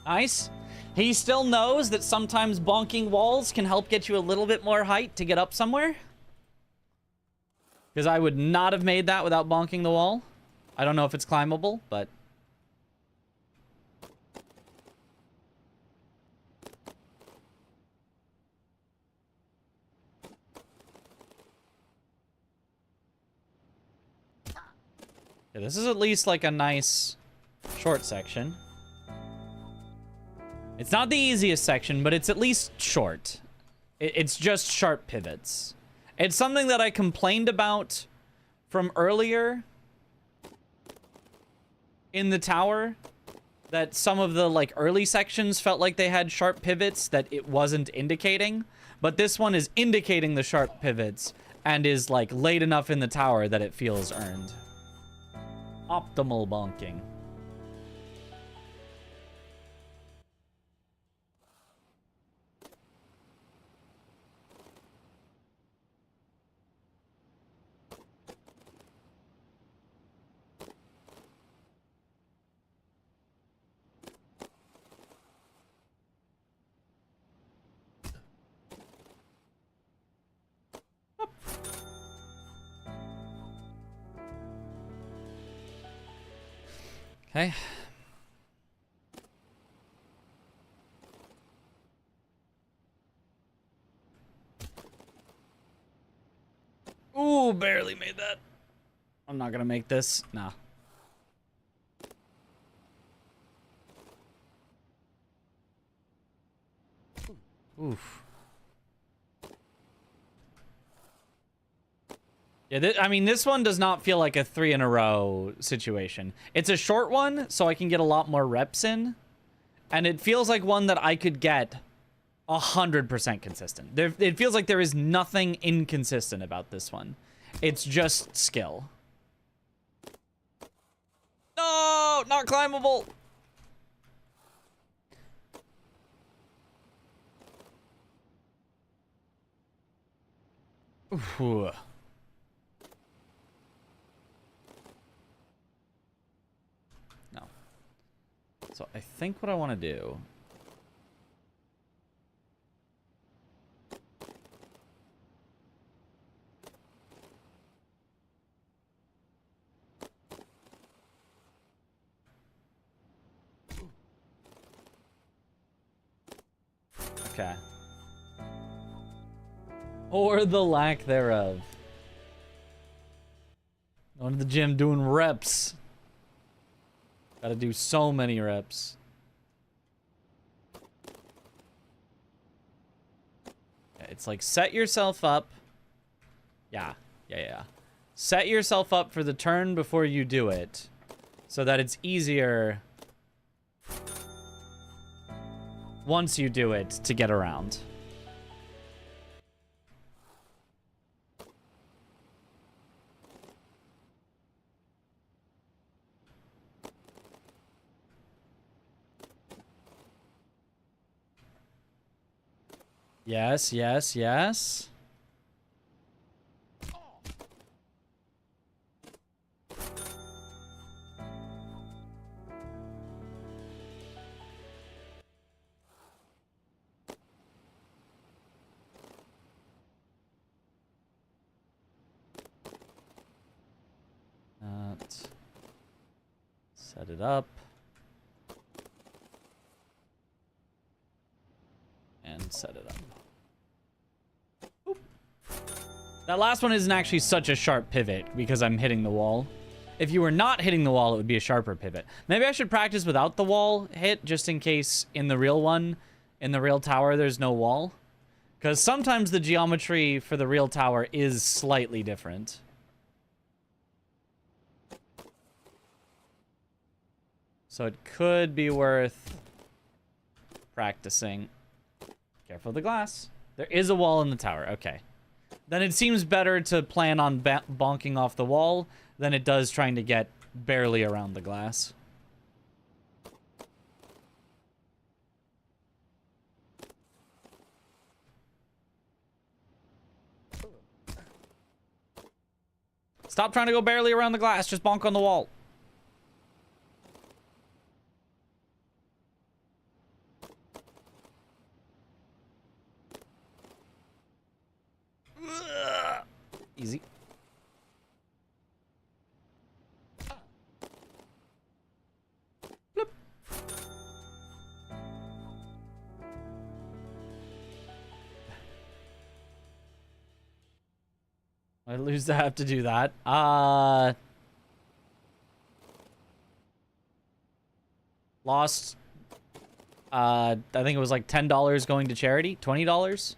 Nice. He still knows that sometimes bonking walls can help get you a little bit more height to get up somewhere. Because I would not have made that without bonking the wall. I don't know if it's climbable, but... yeah, this is at least like a nice short section. It's not the easiest section, but it's at least short. It's just sharp pivots. It's something that I complained about from earlier in the tower, that some of the like early sections felt like they had sharp pivots that it wasn't indicating, but this one is indicating the sharp pivots and is like laid enough in the tower that it feels earned. Optimal bonking. Okay. Ooh, barely made that. I'm not gonna make this. Nah. Oof. Yeah, I mean, this one does not feel like a 3 in a row situation. It's a short one, so I can get a lot more reps in. And it feels like one that I could get 100% consistent. It feels like there is nothing inconsistent about this one. It's just skill. No, not climbable. Ooh. No. So I think what I want to do... okay. Or the lack thereof. Going to the gym doing reps. Gotta do so many reps. Okay, it's like set yourself up. Yeah. Set yourself up for the turn before you do it, so that it's easier once you do it to get around. Yes, yes, yes. Set it up. And set it up. Oop. That last one isn't actually such a sharp pivot because I'm hitting the wall. If you were not hitting the wall, it would be a sharper pivot. Maybe I should practice without the wall hit, just in case in the real one, in the real tower, there's no wall. Because sometimes the geometry for the real tower is slightly different. So it could be worth practicing. Careful of the glass. There is a wall in the tower. Okay. Then it seems better to plan on bonking off the wall than it does trying to get barely around the glass. Stop trying to go barely around the glass. Just bonk on the wall. Easy. Bloop. I lose to have to do that. Lost. I think it was like $10 going to charity. $20.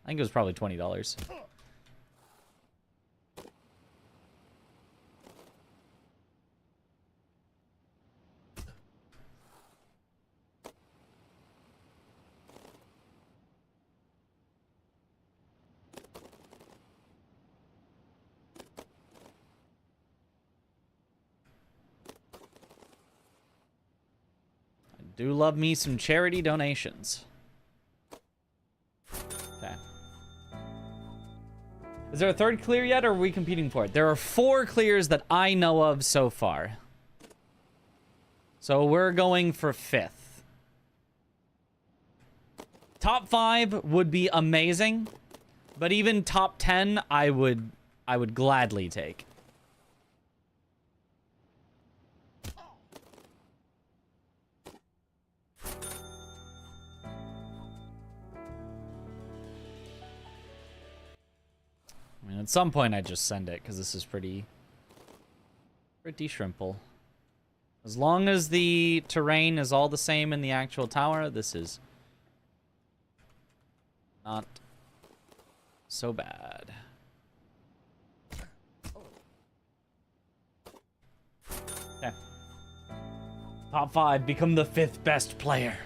I think it was probably $20. Do love me some charity donations. Okay. Is there a third clear yet, or are we competing for it? There are 4 clears that I know of so far. So we're going for 5th. Top 5 would be amazing, but even top 10 I would gladly take. I mean, at some point I just send it, because this is pretty shrimple. As long as the terrain is all the same in the actual tower, this is not so bad. Okay. Top 5, become the 5th best player.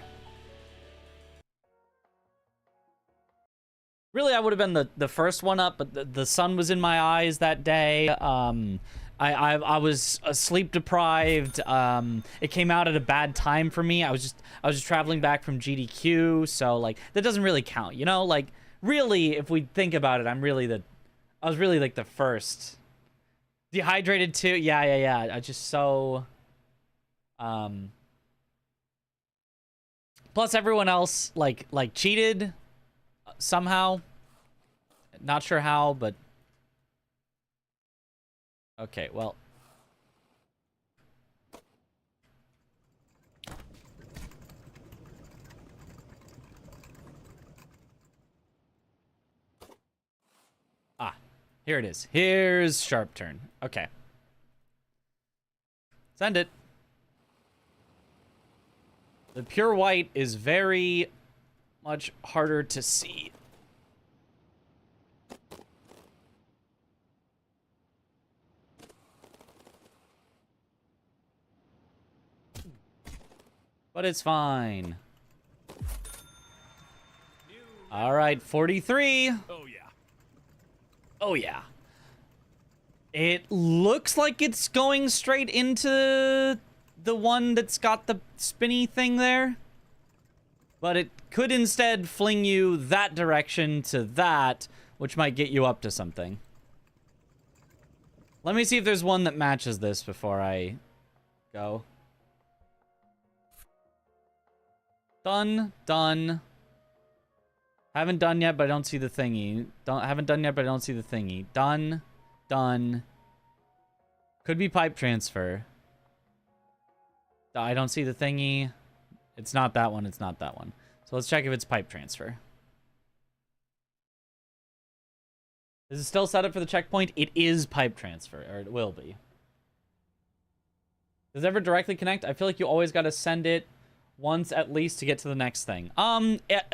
Really, I would have been the first one up, but the sun was in my eyes that day. I was sleep deprived. It came out at a bad time for me. I was just traveling back from GDQ, so like that doesn't really count, you know? Like really, if we think about it, I was really like the first. Dehydrated too. Yeah. I just so. Plus, everyone else like cheated. Somehow. Not sure how, but... Okay, well... Ah, here it is. Here's Sharp Turn. Okay. Send it. The pure white is very much harder to see. But it's fine. All right, 43. Oh, yeah. Oh, yeah. It looks like it's going straight into the one that's got the spinny thing there. But it could instead fling you that direction to that, which might get you up to something. Let me see if there's one that matches this before I go. Done. Haven't done yet, but I don't see the thingy. Haven't done yet, but I don't see the thingy. Done. Could be pipe transfer. I don't see the thingy. It's not that one. So let's check if it's pipe transfer. Is it still set up for the checkpoint? It is pipe transfer, or it will be. Does it ever directly connect? I feel like you always got to send it once at least to get to the next thing.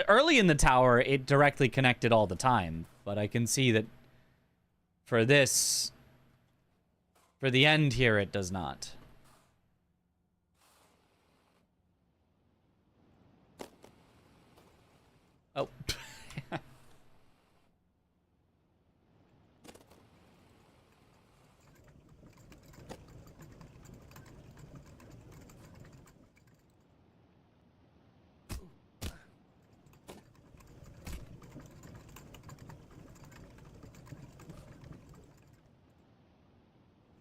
Early in the tower, it directly connected all the time, but I can see that for this, for the end here, it does not. Oh.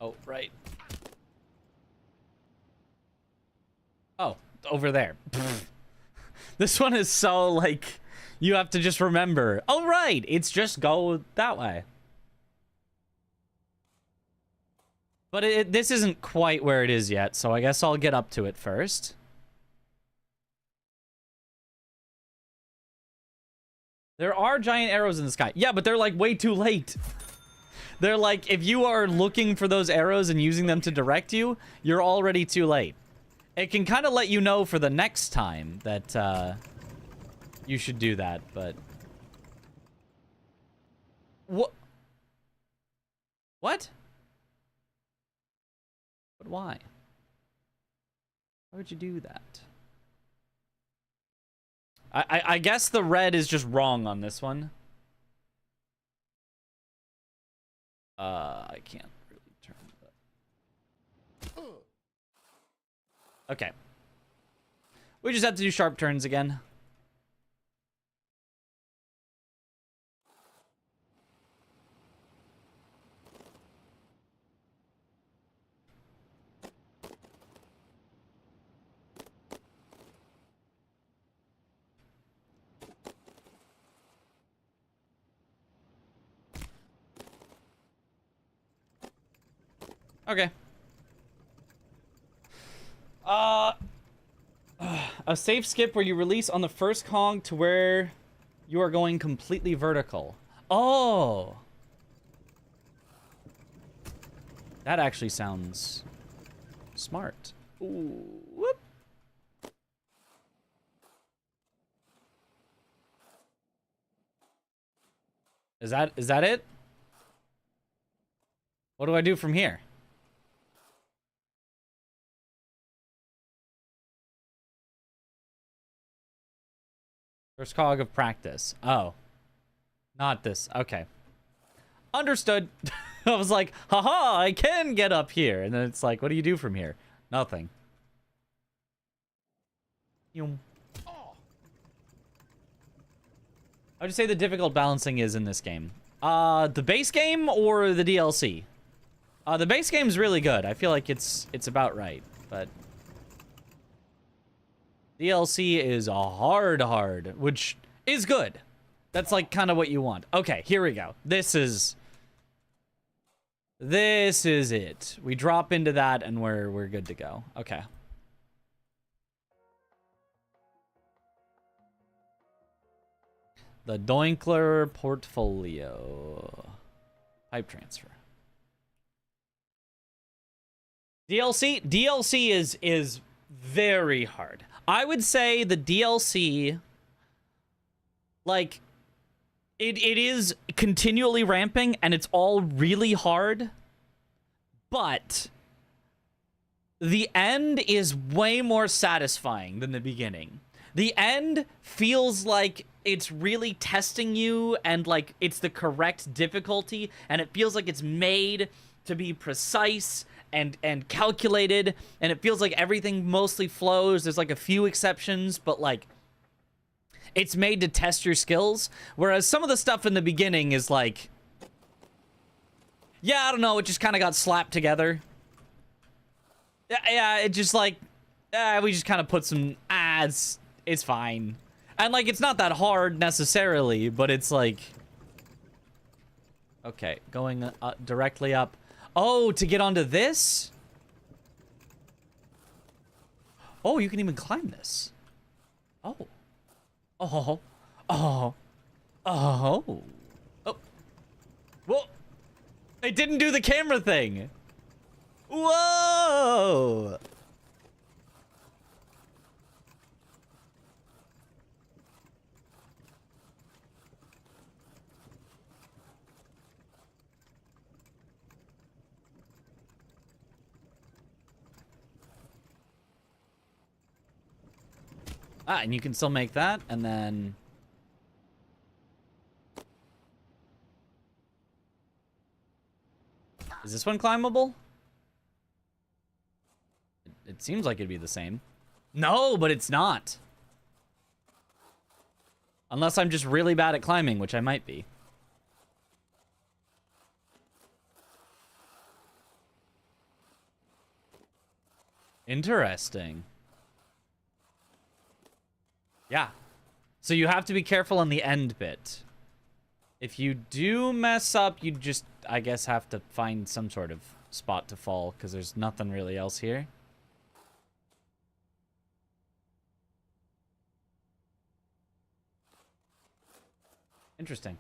Oh, right. Oh, over there. This one is so, like, you have to just remember. Oh, right, it's just go that way. But this isn't quite where it is yet, so I guess I'll get up to it first. There are giant arrows in the sky. Yeah, but they're like way too late. They're like, if you are looking for those arrows and using them to direct you, you're already too late. It can kind of let you know for the next time that you should do that, but... What? What? But why? Why would you do that? I guess the red is just wrong on this one. I can't really turn that. Okay. We just have to do sharp turns again. Okay. A safe skip where you release on the first cog to where you are going completely vertical. Oh! That actually sounds smart. Ooh, whoop. Is that it? What do I do from here? First cog of practice. Oh. Not this. Okay. Understood. I was like, haha, I can get up here. And then it's like, what do you do from here? Nothing. I would say the difficult balancing is in this game. The base game or the DLC? The base game's really good. I feel like it's about right, but... DLC is a hard, which is good. That's like kind of what you want. Okay, here we go. This is it. We drop into that and we're good to go. Okay. The Doinkler portfolio. Pipe transfer. DLC is very hard. I would say the DLC, like, it is continually ramping, and it's all really hard, but the end is way more satisfying than the beginning. The end feels like it's really testing you, and, like, it's the correct difficulty, and it feels like it's made to be precise and calculated, and it feels like everything mostly flows. There's like a few exceptions, but like it's made to test your skills, whereas some of the stuff in the beginning is like, yeah, I don't know, it just kind of got slapped together. Yeah, it just like we just kind of put some ads. It's fine, and like it's not that hard necessarily, but it's like, okay, going directly up. Oh, to get onto this? Oh, you can even climb this. Oh. Oh. Oh. Oh. Oh. Whoa. It didn't do the camera thing. Whoa. Ah, and you can still make that, and then... Is this one climbable? It seems like it'd be the same. No, but it's not. Unless I'm just really bad at climbing, which I might be. Interesting. Yeah. So you have to be careful on the end bit. If you do mess up, you just... I guess, have to find some sort of spot to fall, because there's nothing really else here. Interesting.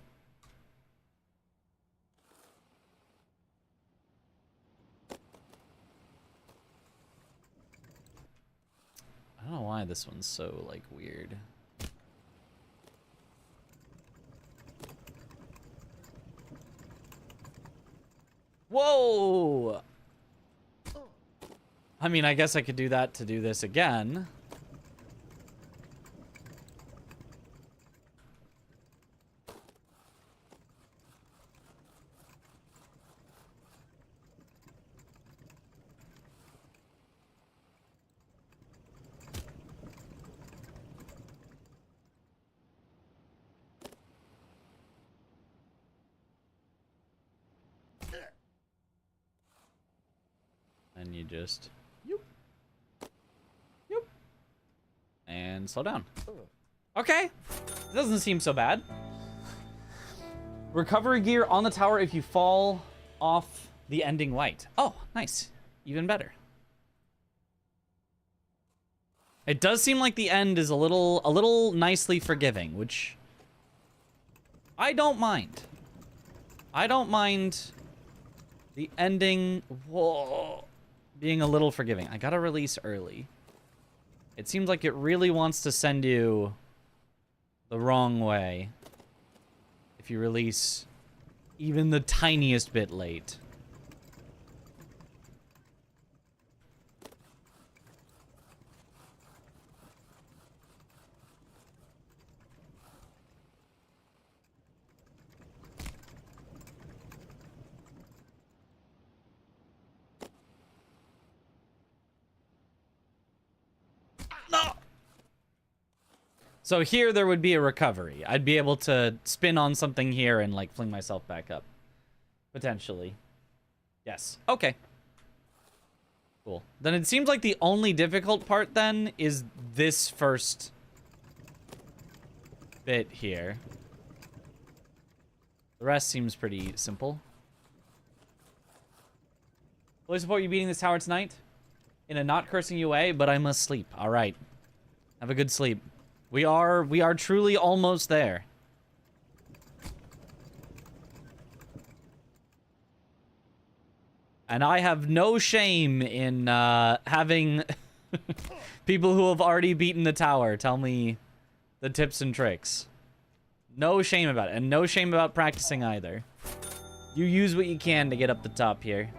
I don't know why this one's so, like, weird. Whoa! I mean, I guess I could do that to do this again. And you just... Yoop. Yoop. And slow down. Okay. It doesn't seem so bad. Recovery gear on the tower if you fall off the ending light. Oh, nice. Even better. It does seem like the end is a little nicely forgiving, which I don't mind. I don't mind the ending, whoa, being a little forgiving. I gotta release early. It seems like it really wants to send you the wrong way if you release even the tiniest bit late. No! So here there would be a recovery. I'd be able to spin on something here and like fling myself back up. Potentially. Yes. Okay. Cool. Then it seems like the only difficult part then is this first bit here. The rest seems pretty simple. Fully support you beating this tower tonight. In a not cursing you way, but I must sleep. All right. Have a good sleep. We are truly almost there. And I have no shame in having people who have already beaten the tower tell me the tips and tricks. No shame about it, and no shame about practicing either. You use what you can to get up the top here.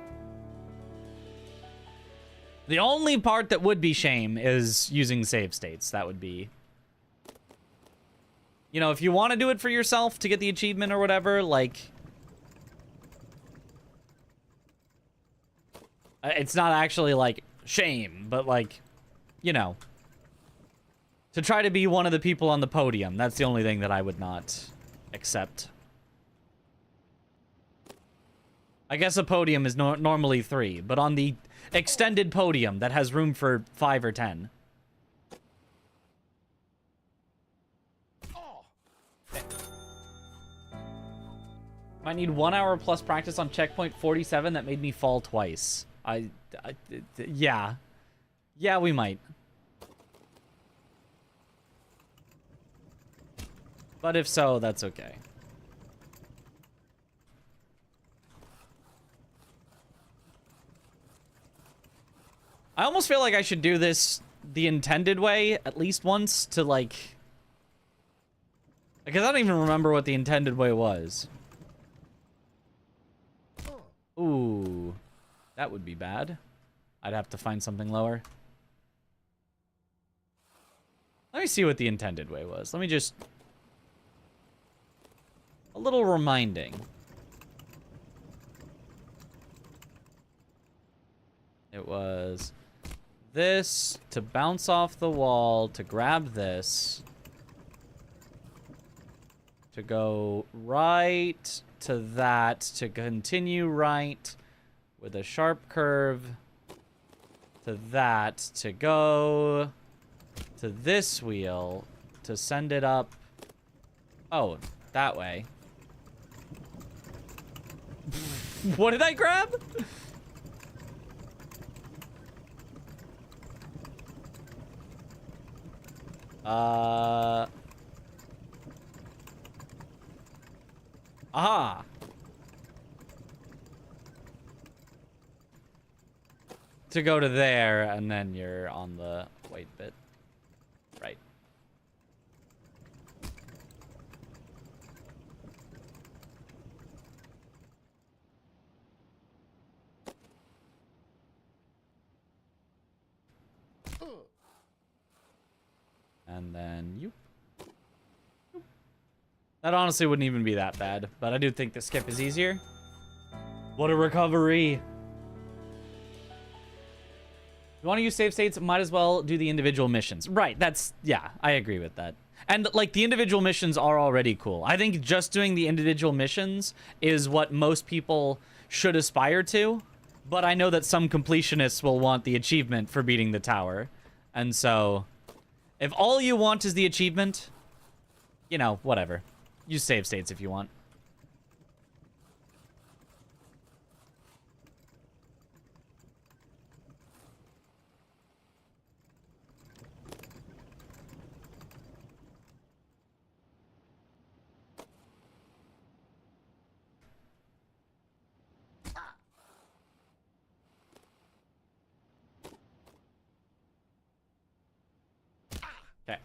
The only part that would be shame is using save states. That would be... You know, if you want to do it for yourself to get the achievement or whatever, like... It's not actually, like, shame, but, like, you know. To try to be one of the people on the podium, that's the only thing that I would not accept. I guess a podium is normally 3, but on the extended podium that has room for 5 or 10. Might need 1 hour plus practice on checkpoint 47 that made me fall twice. Yeah. Yeah, we might. But if so, that's okay. I almost feel like I should do this the intended way at least once to, like... Because I don't even remember what the intended way was. Ooh. That would be bad. I'd have to find something lower. Let me see what the intended way was. Let me just... A little reminding. It was... this to bounce off the wall, to grab this, to go right to that, to continue right with a sharp curve to that, to go to this wheel, to send it up. Oh, that way. What did I grab? Aha. To go to there, and then you're on the white bit. Right. And then you. That honestly wouldn't even be that bad, but I do think the skip is easier. What a recovery. You want to use save states, might as well do the individual missions. Right, that's, yeah, I agree with that. And, like, the individual missions are already cool. I think just doing the individual missions is what most people should aspire to. But I know that some completionists will want the achievement for beating the tower. And so, if all you want is the achievement, you know, whatever. Use save states if you want. Okay.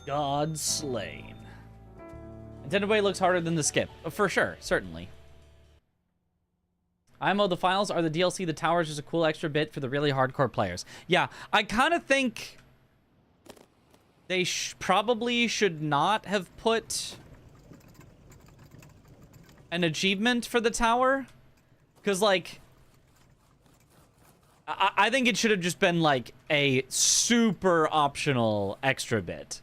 God slain. Intended way looks harder than the skip. For sure, certainly. IMO, the files are the DLC, the towers is a cool extra bit for the really hardcore players. Yeah, I kind of think they probably should not have put an achievement for the tower. Because, like, I think it should have just been, like, a super optional extra bit.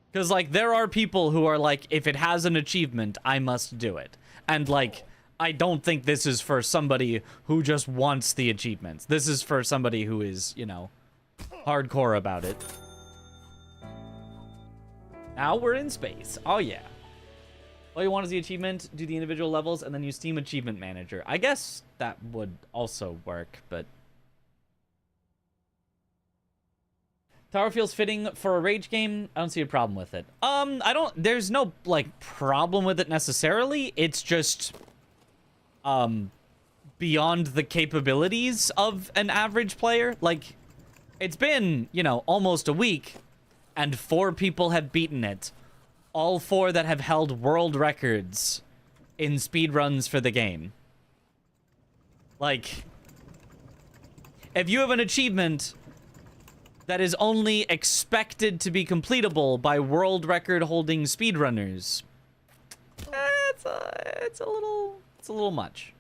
Because, like, there are people who are like, if it has an achievement, I must do it. And, like, I don't think this is for somebody who just wants the achievements. This is for somebody who is, you know, hardcore about it. Now we're in space. Oh, yeah. All you want is the achievement, do the individual levels, and then use Steam Achievement Manager. I guess that would also work, but... Tower feels fitting for a rage game. I don't see a problem with it. There's no, like, problem with it necessarily. It's just, beyond the capabilities of an average player. Like, it's been, you know, almost a week, and 4 people have beaten it. All 4 that have held world records in speedruns for the game. Like, if you have an achievement that is only expected to be completable by world record holding speedrunners, it's a little much.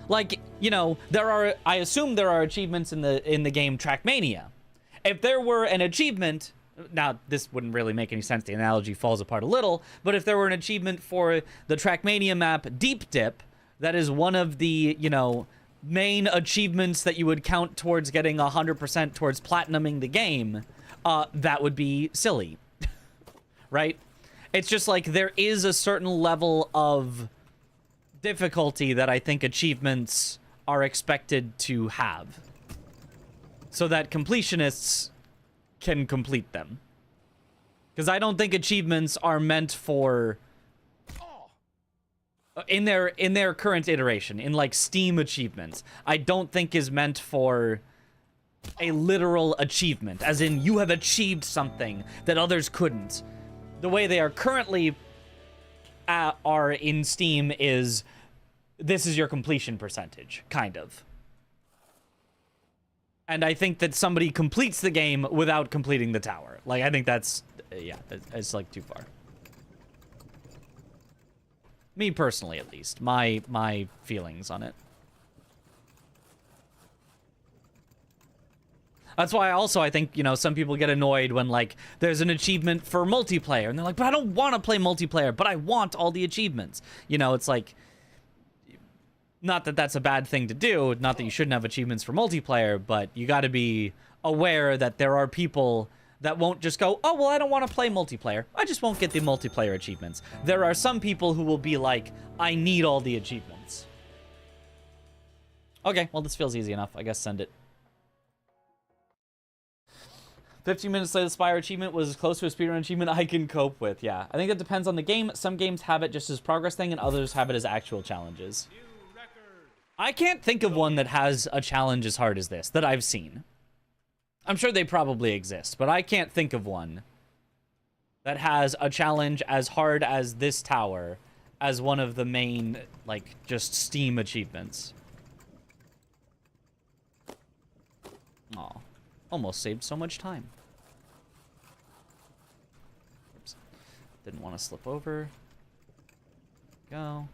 Like, you know, I assume there are achievements in the game Trackmania. If there were an achievement, now this wouldn't really make any sense, the analogy falls apart a little, but if there were an achievement for the Trackmania map Deep Dip, that is one of the, you know, main achievements that you would count towards getting 100% towards platinuming the game, that would be silly. Right? It's just like there is a certain level of difficulty that I think achievements are expected to have, so that completionists can complete them. Because I don't think achievements are meant for, in their current iteration, in like Steam achievements, I don't think is meant for a literal achievement, as in you have achieved something that others couldn't. The way they are currently are in Steam is, this is your completion percentage, kind of. And I think that somebody completes the game without completing the tower. Like, I think that's, yeah, it's like too far. Me personally, at least. My feelings on it. That's why also I think, you know, some people get annoyed when, like, there's an achievement for multiplayer. And they're like, but I don't want to play multiplayer, but I want all the achievements. You know, it's like, Not that that's a bad thing to do, not that you shouldn't have achievements for multiplayer, but you got to be aware that there are people that won't just go, oh, well, I don't want to play multiplayer. I just won't get the multiplayer achievements. There are some people who will be like, I need all the achievements. Okay, well, this feels easy enough. I guess send it. 15 minutes later, the Spire achievement was as close to a speedrun achievement I can cope with. Yeah, I think it depends on the game. Some games have it just as progress thing, and others have it as actual challenges. I can't think of one that has a challenge as hard as this that I've seen. I'm sure they probably exist, but I can't think of one that has a challenge as hard as this tower as one of the main, like, just Steam achievements. Aw. Almost saved so much time. Oops. Didn't want to slip over. Go.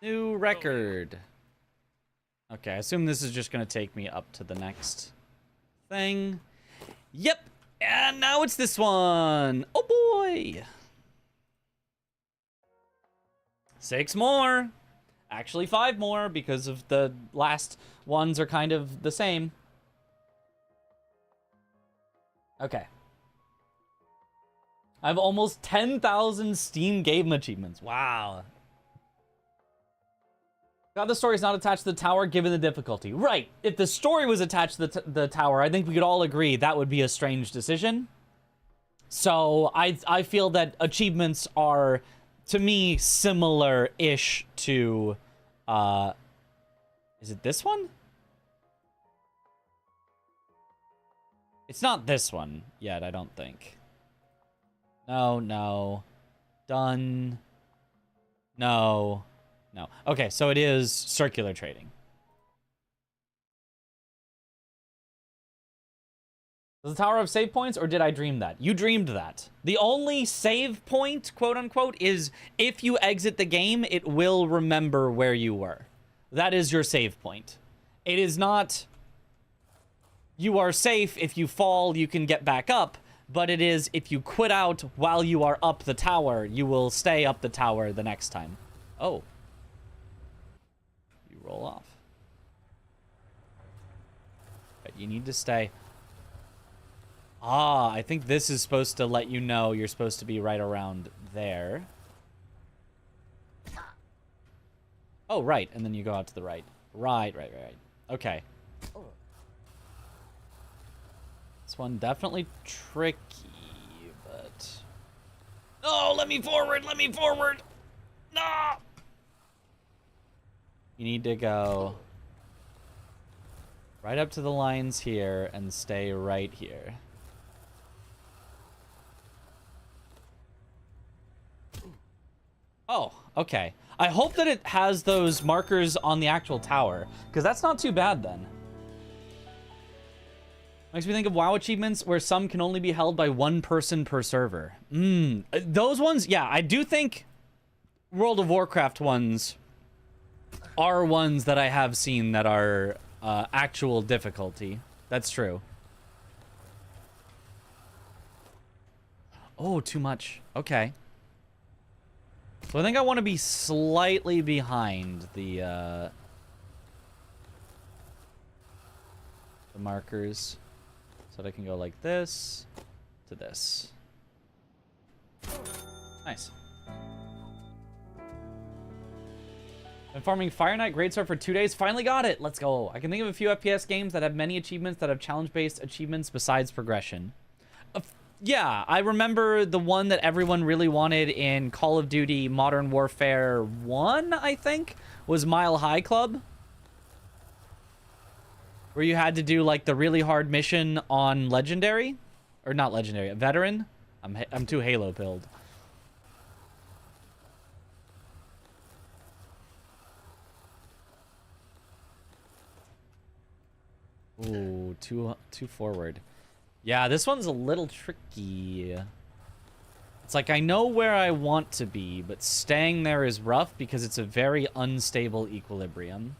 New record. Okay, I assume this is just gonna take me up to the next thing. Yep, and now it's this one. Oh boy. 6 more. Actually 5 more because of the last ones are kind of the same. Okay. I have almost 10,000 Steam game achievements. Wow. God, the story is not attached to the tower given the difficulty. Right. If the story was attached to the tower, I think we could all agree that would be a strange decision. So I feel that achievements are, to me, similar-ish to, is it this one? It's not this one yet, I don't think. No. Done. No. No. Okay, so it is circular trading. Was the tower have save points, or did I dream that? You dreamed that. The only save point, quote unquote, is if you exit the game, it will remember where you were. That is your save point. It is not, you are safe. If you fall, you can get back up. But it is, if you quit out while you are up the tower, you will stay up the tower the next time. Oh. Roll off. But you need to stay. Ah, I think this is supposed to let you know you're supposed to be right around there. Oh, right. And then you go out to the right. Right. Okay. This one definitely tricky, but... Oh, let me forward! No! You need to go right up to the lines here and stay right here. Oh, okay. I hope that it has those markers on the actual tower, because that's not too bad then. Makes me think of WoW achievements where some can only be held by 1 person per server. Those ones, yeah, I do think World of Warcraft ones are ones that I have seen that are actual difficulty. That's true. Oh, too much. Okay. So I think I want to be slightly behind the markers so that I can go like this to this. Nice. Been farming Fire Knight Greatsword for 2 days. Finally got it. Let's go. I can think of a few FPS games that have many achievements that have challenge-based achievements besides progression. Yeah, I remember the one that everyone really wanted in Call of Duty Modern Warfare 1, I think, was Mile High Club. Where you had to do, like, the really hard mission on Legendary. Or not Legendary, Veteran. I'm too Halo-pilled. Ooh, too forward. Yeah, this one's a little tricky. It's like I know where I want to be, but staying there is rough because it's a very unstable equilibrium.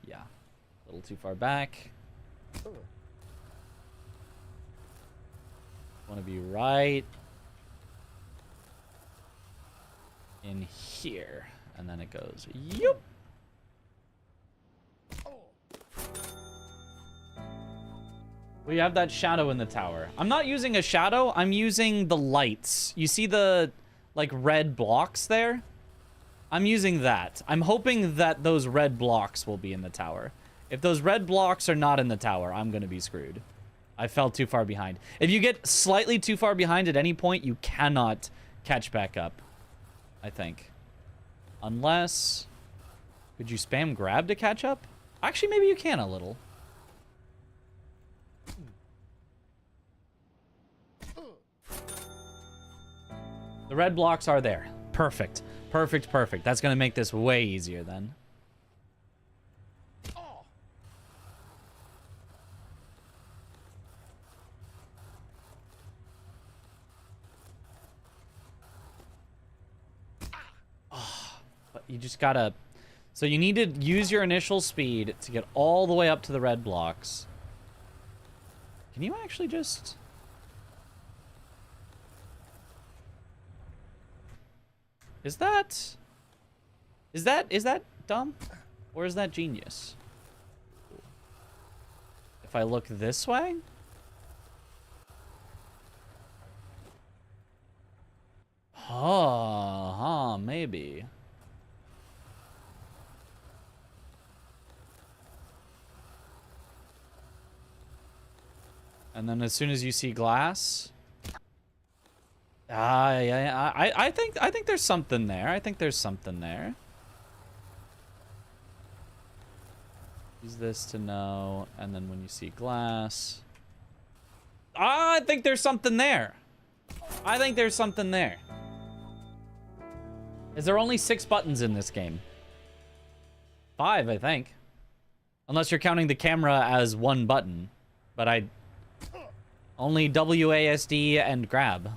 Yeah. A little too far back. Want to be right in here. And then it goes, yoop. We have that shadow in the tower. I'm not using a shadow. I'm using the lights. You see the, like, red blocks there? I'm using that. I'm hoping that those red blocks will be in the tower. If those red blocks are not in the tower, I'm going to be screwed. I fell too far behind. If you get slightly too far behind at any point, you cannot catch back up, I think. Unless... Could you spam grab to catch up? Actually, maybe you can a little. The red blocks are there. Perfect. Perfect, perfect. That's going to make this way easier then. Oh, but you just gotta... So you need to use your initial speed to get all the way up to the red blocks. Can you actually just... Is that dumb? Or is that genius? If I look this way? Maybe. And then as soon as you see glass... yeah, I think there's something there. I think there's something there. Use this to know, and then when you see glass... I think there's something there. I think there's something there. Is there only 6 buttons in this game? 5, I think. Unless you're counting the camera as 1 button. But I... Only WASD and grab.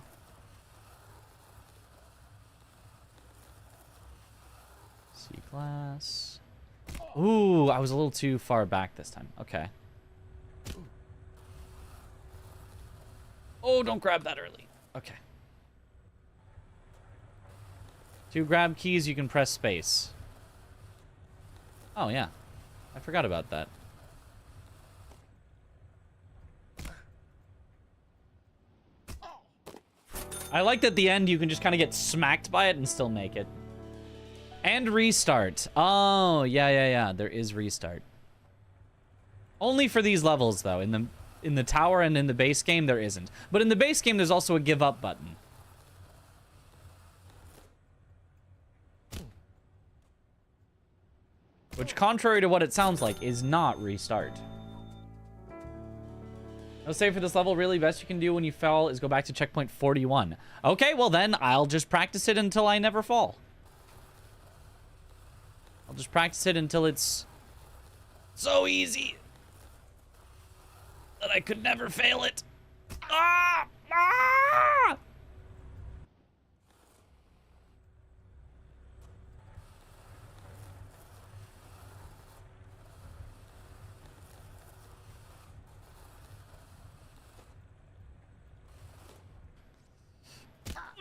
See glass. Ooh, I was a little too far back this time. Okay. Oh, don't grab that early. Okay. 2 grab keys, you can press space. Oh, yeah. I forgot about that. I like that at the end you can just kind of get smacked by it and still make it. And restart. Oh, yeah. There is restart. Only for these levels, though. In the tower and in the base game, there isn't. But in the base game, there's also a give up button. Which, contrary to what it sounds like, is not restart. No save for this level. Really, best you can do when you fall is go back to checkpoint 41. Okay, well then, I'll just practice it until I never fall. I'll just practice it until it's so easy that I could never fail it. Ah! Ah!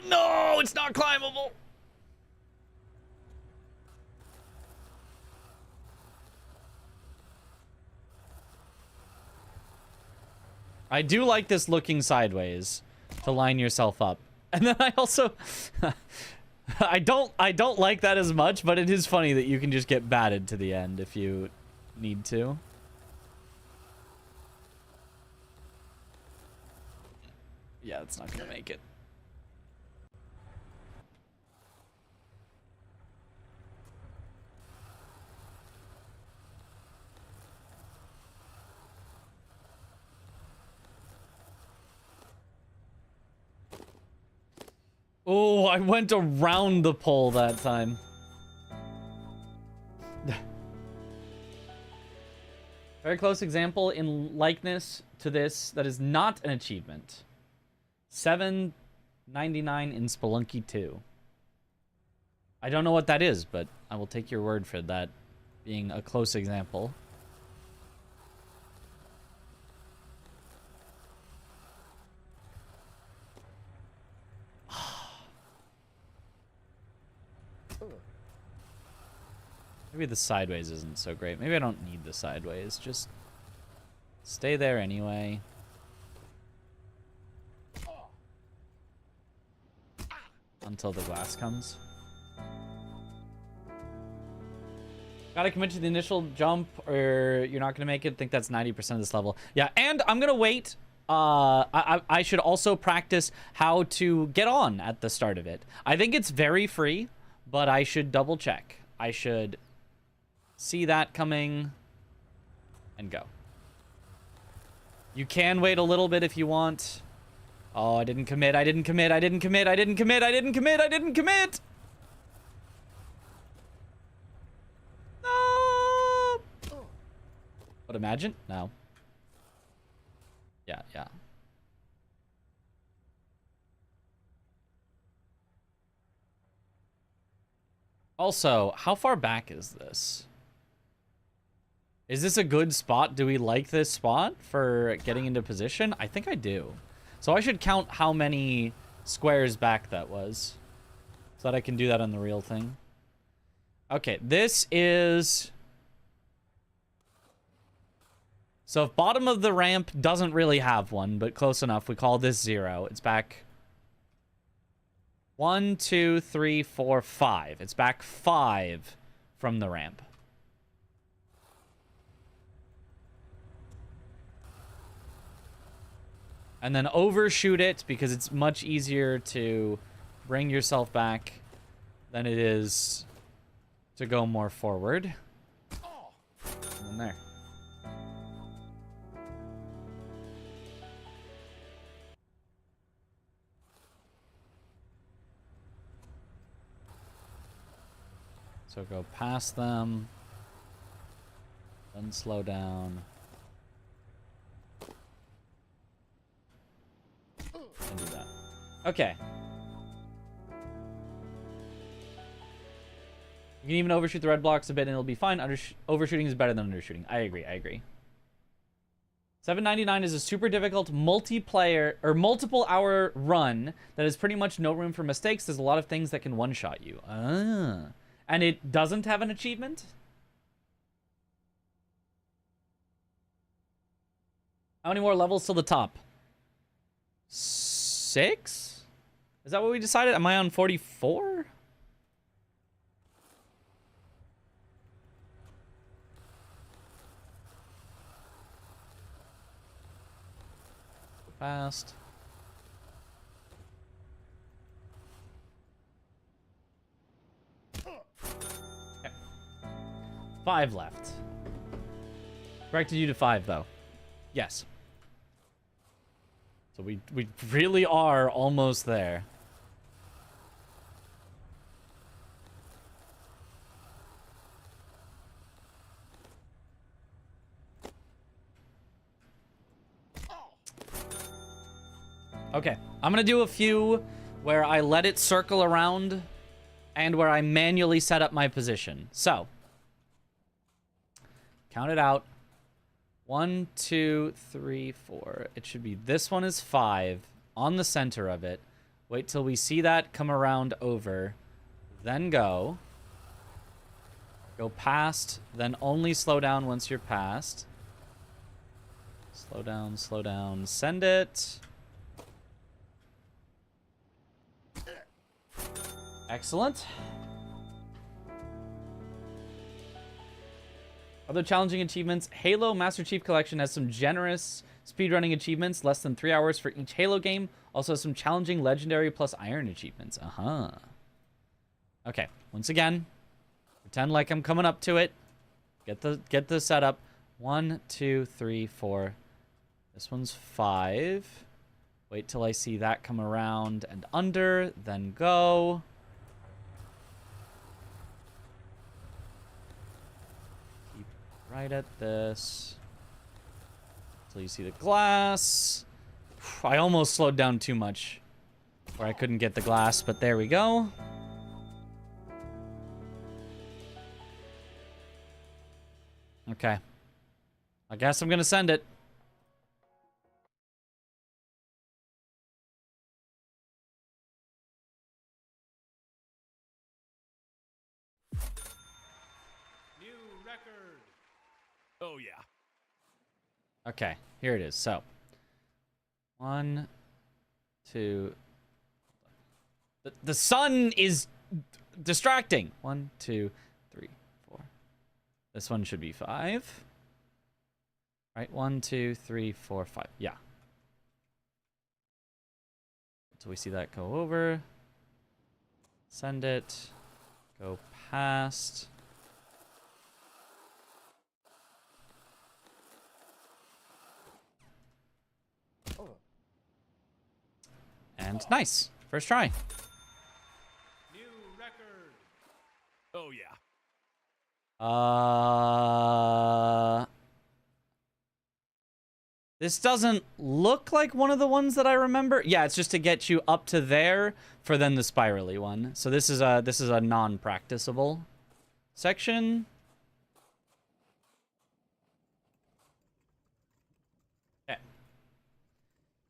No, it's not climbable. I do like this looking sideways to line yourself up. And then I also I don't like that as much, but it is funny that you can just get batted to the end if you need to. Yeah, it's not gonna make it. Oh, I went around the pole that time. Very close example in likeness to this that is not an achievement. 7.99 in Spelunky 2. I don't know what that is, but I will take your word for that being a close example. Maybe the sideways isn't so great. Maybe I don't need the sideways. Just stay there anyway. Until the glass comes. Gotta commit to the initial jump or you're not gonna make it. I think that's 90% of this level. Yeah, and I'm gonna wait. I should also practice how to get on at the start of it. I think it's very free, but I should double check. I should see that coming and go. You can wait a little bit if you want. Oh, I didn't commit. I didn't commit. I didn't commit. I didn't commit. I didn't commit. I didn't commit. No. But imagine? No. Yeah, yeah. Also, how far back is this? Is this a good spot? Do we like this spot for getting into position? I think I do. So I should count how many squares back that was, so that I can do that on the real thing. Okay, this is... So if bottom of the ramp doesn't really have one, but close enough, we call this 0. It's back 1, 2, 3, 4, 5. It's back 5 from the ramp. And then overshoot it because it's much easier to bring yourself back than it is to go more forward. And then there. So go past them, then slow down. And do that. Okay. You can even overshoot the red blocks a bit and it'll be fine. Overshooting is better than undershooting. I agree, I agree. 7.99 is a super difficult multiplayer or multiple hour run that has pretty much no room for mistakes. There's a lot of things that can one-shot you. Ah. And it doesn't have an achievement? How many more levels till the top? 6? Is that what we decided? Am I on 44? Fast. Okay. 5 left. Corrected you to 5 though. Yes. So we really are almost there. Okay, I'm gonna do a few where I let it circle around and where I manually set up my position. So, count it out. 1, 2, 3, 4. It should be, this one is 5 on the center of it. Wait till we see that come around over. Then go. Go past, then only slow down once you're past. Slow down, send it. Excellent. Other challenging achievements. Halo Master Chief Collection has some generous speedrunning achievements, less than 3 hours for each Halo game. Also some challenging Legendary plus Iron achievements. Okay, once again, pretend like I'm coming up to it. Get the setup. 1, 2, 3, 4. This one's 5. Wait till I see that come around and under, then go. Keep right at this. Till you see the glass. I almost slowed down too much, where I couldn't get the glass, but there we go. Okay. I guess I'm gonna send it. New record. Oh yeah. Okay, here it is. So, 1, 2. The sun is distracting. 1, 2, 3, 4. This one should be 5. Right, 1, 2, 3, 4, 5. Yeah. So we see that go over. Send it. Go past. And nice. First try. New record. Oh yeah. This doesn't look like one of the ones that I remember. Yeah, it's just to get you up to there for then the spirally one. So this is a non-practicable section. Okay.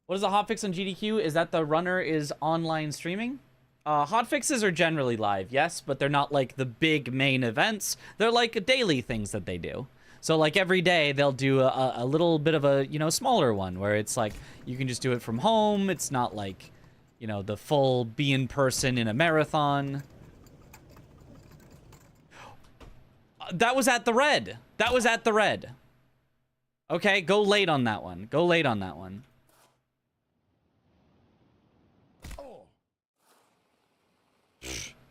What is the hotfix on GDQ? Is that the runner is online streaming? Hotfixes are generally live, yes, but they're not like the big main events. They're like daily things that they do. So like every day they'll do a little bit of a, you know, smaller one where it's like you can just do it from home. It's not like, you know, the full be in person in a marathon. That was at the red. That was at the red. Okay, go late on that one. Go late on that one.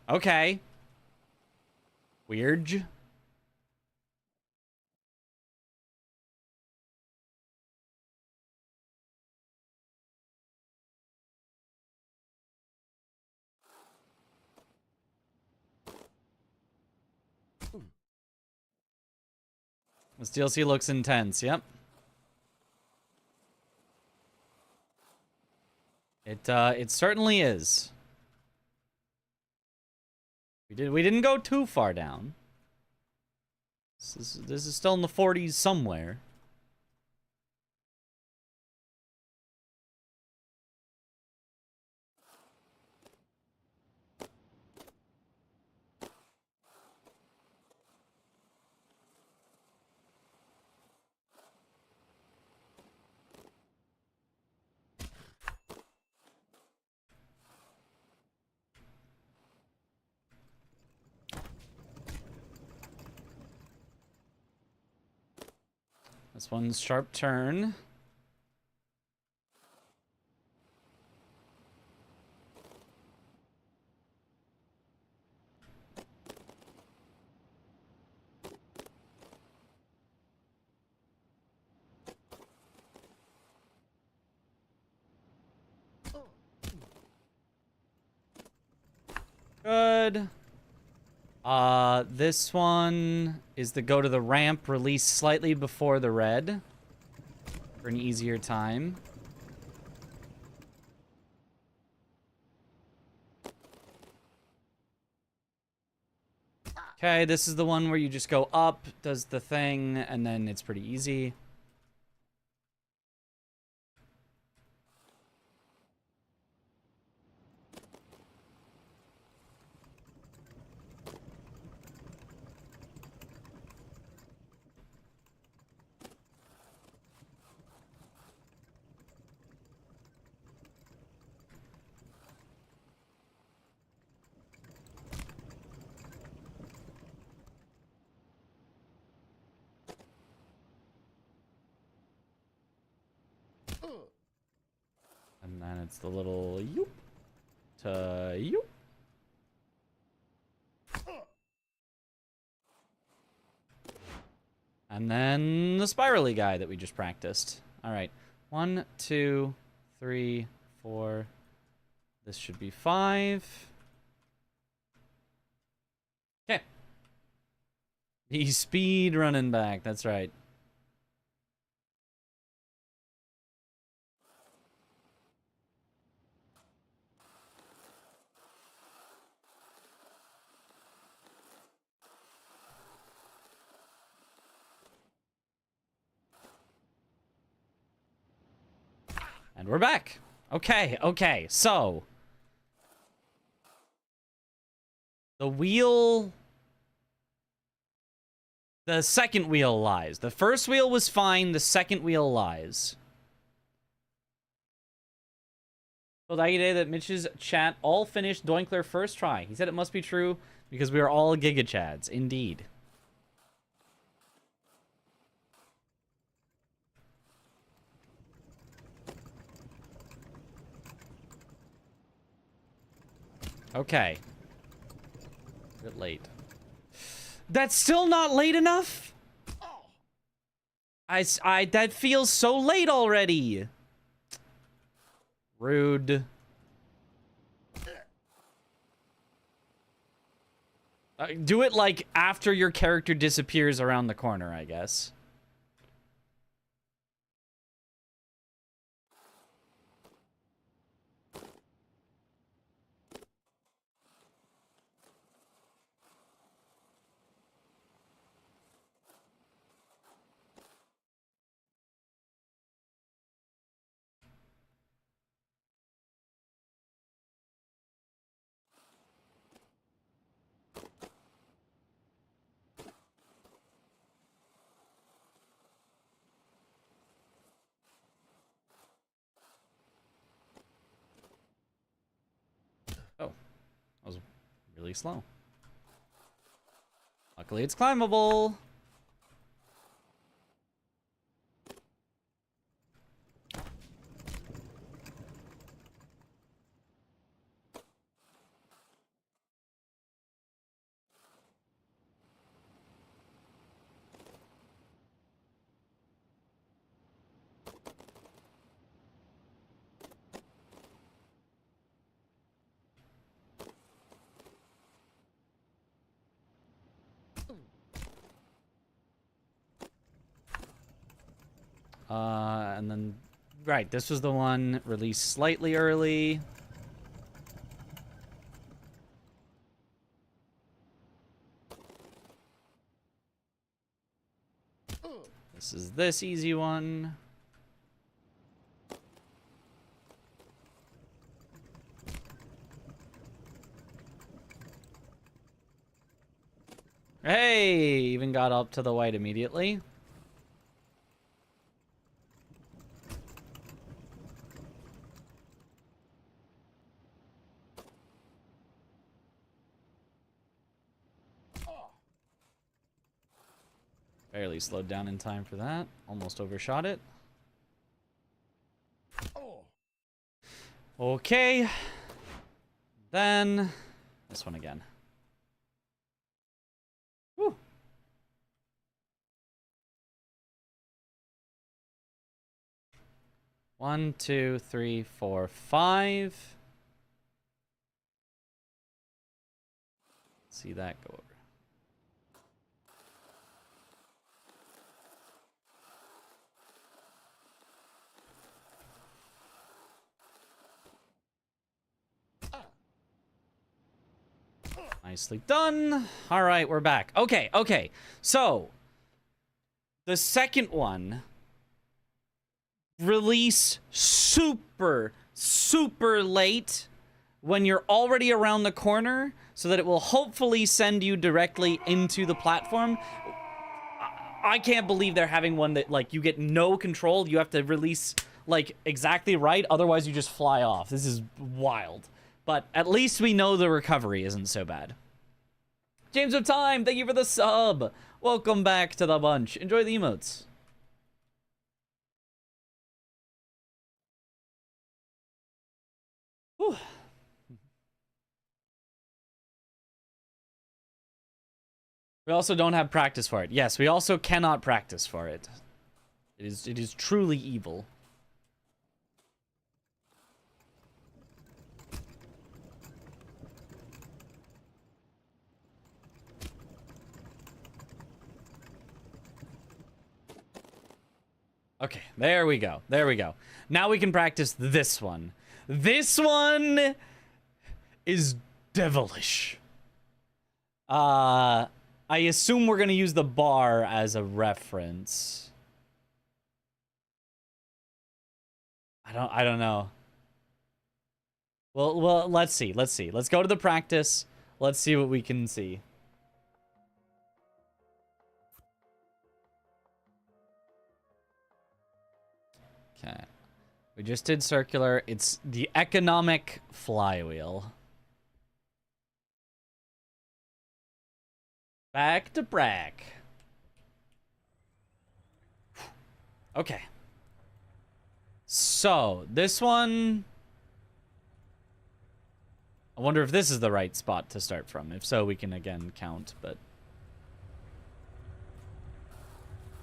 Okay. Weird. This DLC looks intense, yep. It certainly is. We didn't go too far down. This is still in the 40s somewhere. This one's sharp turn. Good. This one is the go to the ramp, release slightly before the red for an easier time. Okay, this is the one where you just go up, does the thing, and then it's pretty easy. And then it's the little yoop to yoop. And then the spirally guy that we just practiced. All right. 1, 2, 3, 4. This should be 5. Okay. He's speed running back. That's right. And we're back. Okay, okay, so. The wheel... The second wheel lies. The first wheel was fine, the second wheel lies. Told Agide that Mitch's chat all finished Doinkler first try. He said it must be true because we are all Giga Chads. Indeed. Okay. A bit late. That's still not late enough? That feels so late already. Rude. Do it, like, after your character disappears around the corner, I guess. Oh, that was really slow. Luckily, it's climbable. And then, right, this was the one released slightly early. This is this easy one. Hey, even got up to the white immediately. Barely slowed down in time for that. Almost overshot it. Okay. Then this one again. Whew. One, two, three, four, five. See that go over. Nicely done. All right, we're back. Okay, okay. So, the second one, release super, super late when you're already around the corner so that it will hopefully send you directly into the platform. I can't believe they're having one that, like, you get no control. You have to release, like, exactly right. Otherwise, you just fly off. This is wild. But at least we know the recovery isn't so bad. James of Time, thank you for the sub. Welcome back to the bunch. Enjoy the emotes. Whew. We also don't have practice for it. Yes, we also cannot practice for it. It is truly evil. Okay, there we go. There we go. Now we can practice this one. This one is devilish. I assume we're going to use the bar as a reference. I don't know. Well, let's see. Let's see. Let's go to the practice. Let's see what we can see. Okay. We just did circular. It's the economic flywheel. Back to brack. Okay. So, this one... I wonder if this is the right spot to start from. If so, we can again count, but...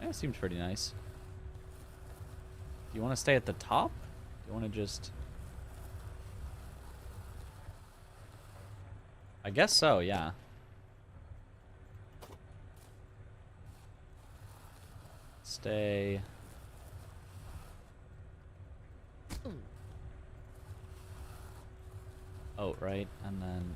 Yeah, it seems pretty nice. Do you want to stay at the top? Do you want to just... I guess so, yeah. Stay... Oh, right, and then...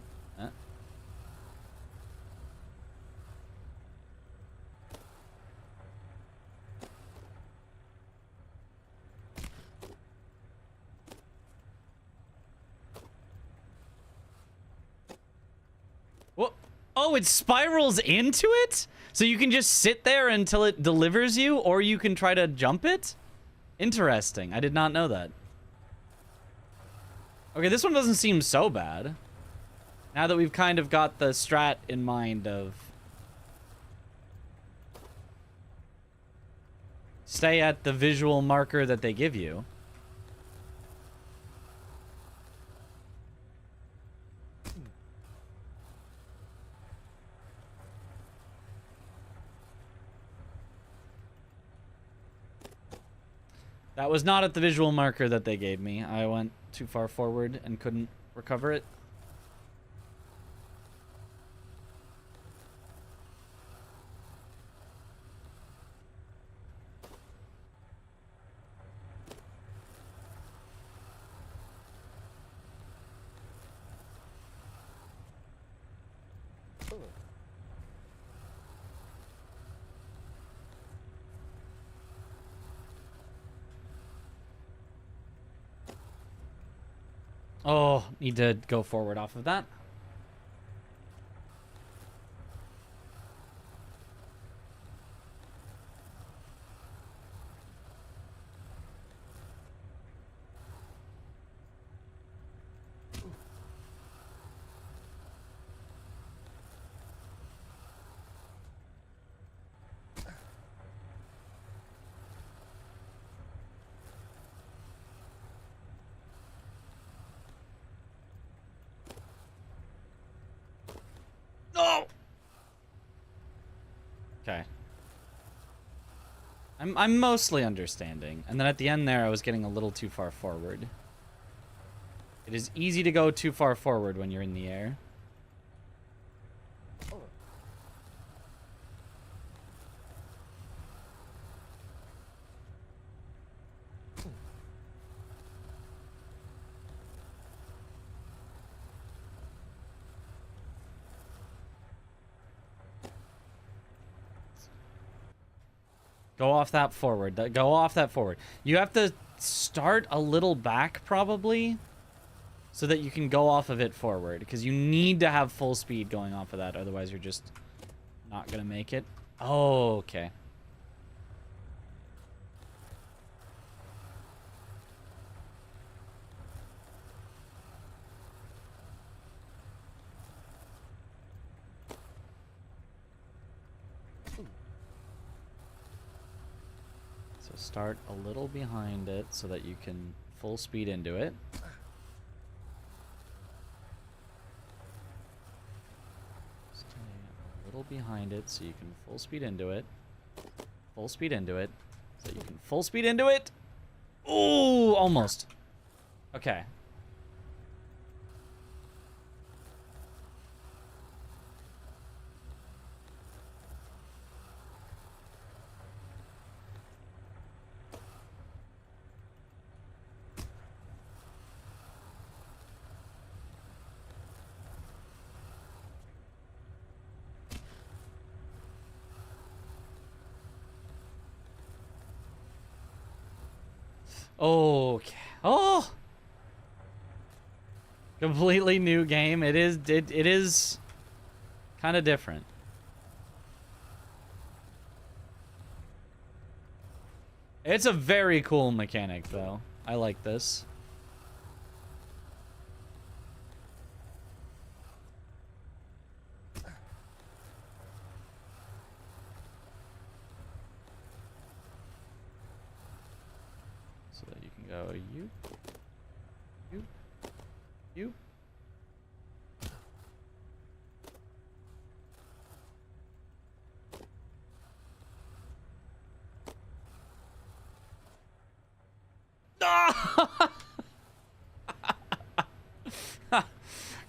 Whoa. Oh, it spirals into it? So you can just sit there until it delivers you, or you can try to jump it? Interesting. I did not know that. Okay, this one doesn't seem so bad. Now that we've kind of got the strat in mind of... Stay at the visual marker that they give you. That was not at the visual marker that they gave me. I went too far forward and couldn't recover it. Oh, need to go forward off of that. No. Okay. I'm mostly understanding. And then at the end there, I was getting a little too far forward. It is easy to go too far forward when you're in the air. Go off that forward. Go off that forward. You have to start a little back, probably, so that you can go off of it forward. Because you need to have full speed going off of that. Otherwise, you're just not going to make it. Oh, okay. Start a little behind it so that you can full speed into it. Stay a little behind it so you can full speed into it. Full speed into it so you can full speed into it. Ooh, almost. Okay. Okay. Completely new game. It is kind of different. It's a very cool mechanic, though. I like this. So that you can go you.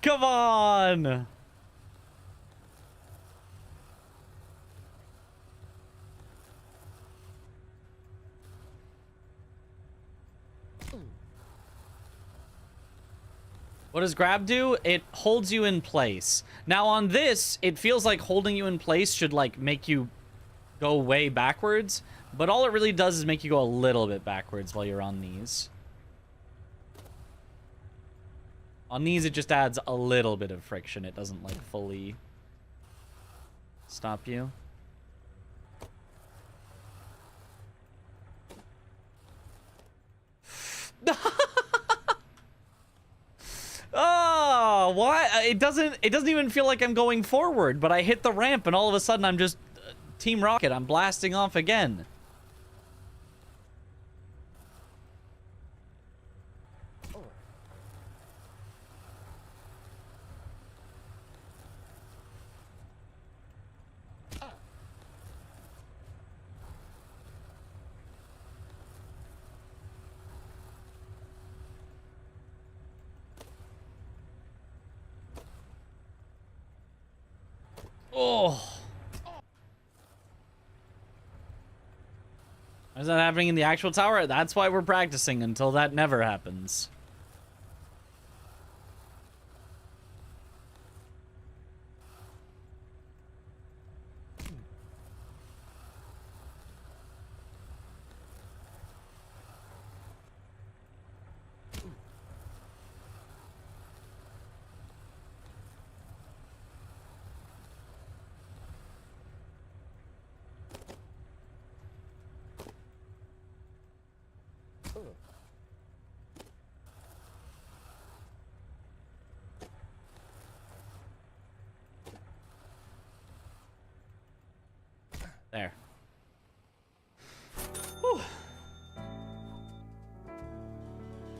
Come on! What does grab do? It holds you in place. Now on this, it feels like holding you in place should like make you go way backwards, but all it really does is make you go a little bit backwards while you're on these. On these, it just adds a little bit of friction. It doesn't like fully stop you. Oh, what? It doesn't even feel like I'm going forward, but I hit the ramp and all of a sudden I'm just Team Rocket. I'm blasting off again. Oh. Is that happening in the actual tower? That's why we're practicing until that never happens. There. Whew.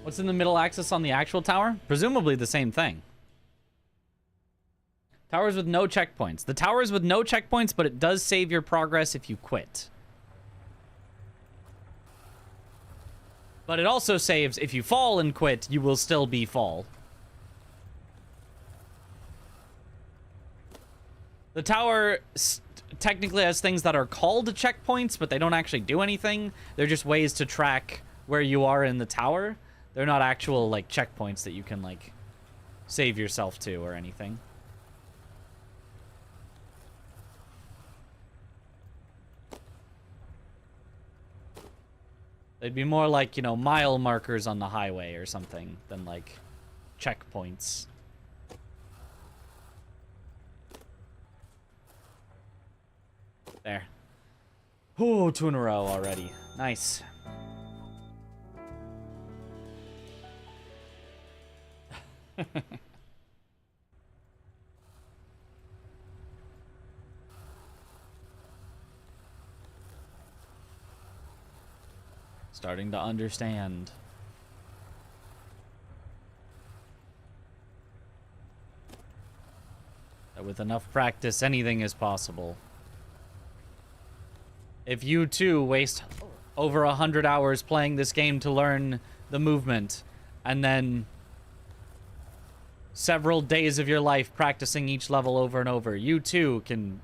What's in the middle axis on the actual tower? Presumably the same thing. Towers with no checkpoints. The tower is with no checkpoints, but it does save your progress if you quit. But it also saves if you fall and quit, you will still be fall. The tower technically has things that are called checkpoints, but they don't actually do anything. They're just ways to track where you are in the tower. They're not actual, like, checkpoints that you can, like, save yourself to or anything. They'd be more like, you know, mile markers on the highway or something than, like, checkpoints. There. Ooh, 2 in a row already. Nice. Starting to understand. That with enough practice, anything is possible. If you too waste over 100 hours playing this game to learn the movement, and then several days of your life practicing each level over and over, you too can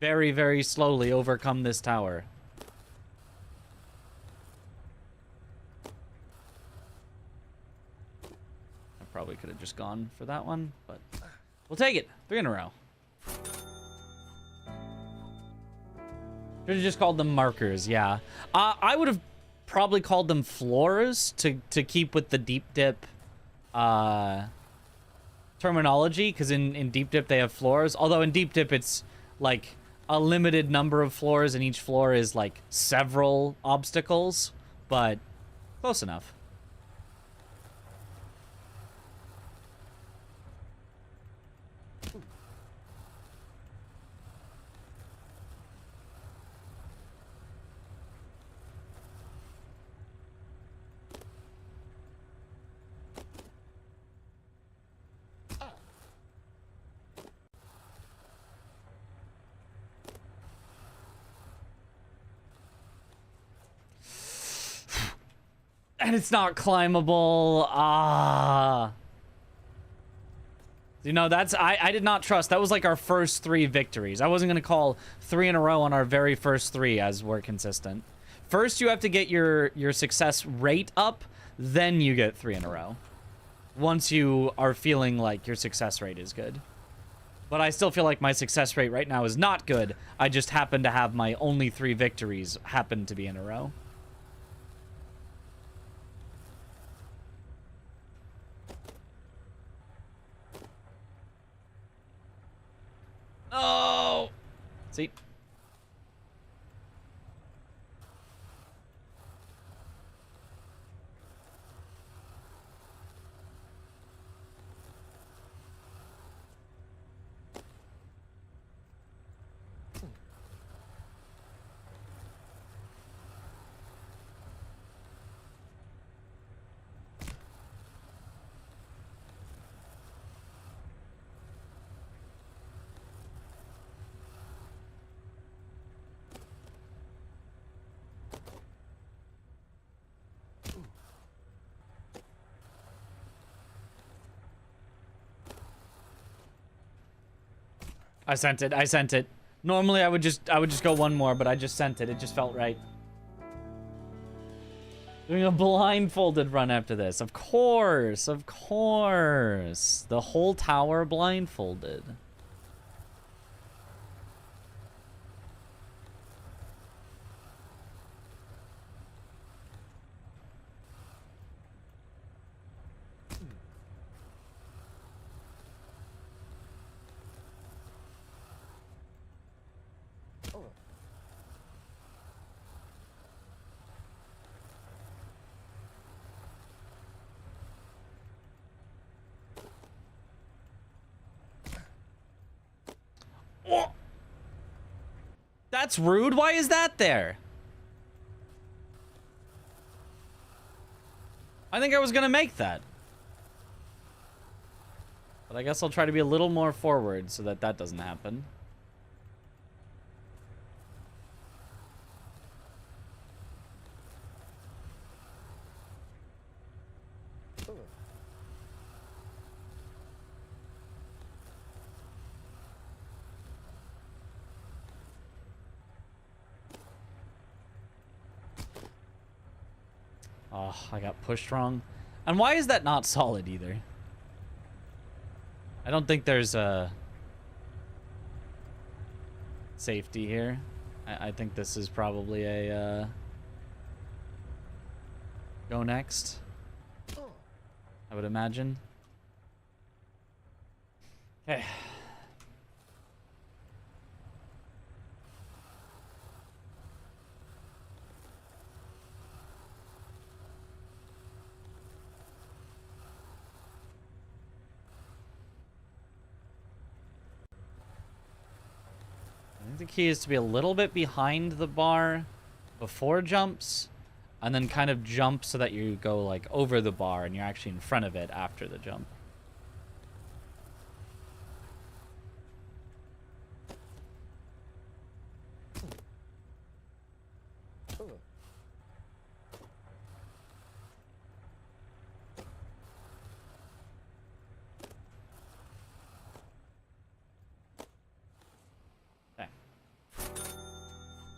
very, very slowly overcome this tower. I probably could have just gone for that one, but we'll take it. 3 in a row. Should have just called them markers, yeah. I would have probably called them floors to keep with the deep dip terminology, because in Deep Dip they have floors. Although in Deep Dip it's like a limited number of floors, and each floor is like several obstacles, but close enough. And it's not climbable. Ah. You know, that's... I did not trust. That was like our first 3 victories. I wasn't going to call 3 in a row on our very first 3 as we're consistent. First, you have to get your success rate up. Then you get 3 in a row. Once you are feeling like your success rate is good. But I still feel like my success rate right now is not good. I just happen to have my only 3 victories happen to be in a row. Oh! See? I sent it. I sent it. Normally I would just go one more, but I just sent it. It just felt right. Doing a blindfolded run after this. Of course. Of course. The whole tower blindfolded. That's rude. Why is that there? I think I was gonna make that. But I guess I'll try to be a little more forward so that that doesn't happen. Oh, I got pushed wrong. And why is that not solid either? I don't think there's a safety here. I think this is probably a go next. I would imagine. Okay. I think the key is to be a little bit behind the bar before jumps, and then kind of jump so that you go like over the bar and you're actually in front of it after the jump.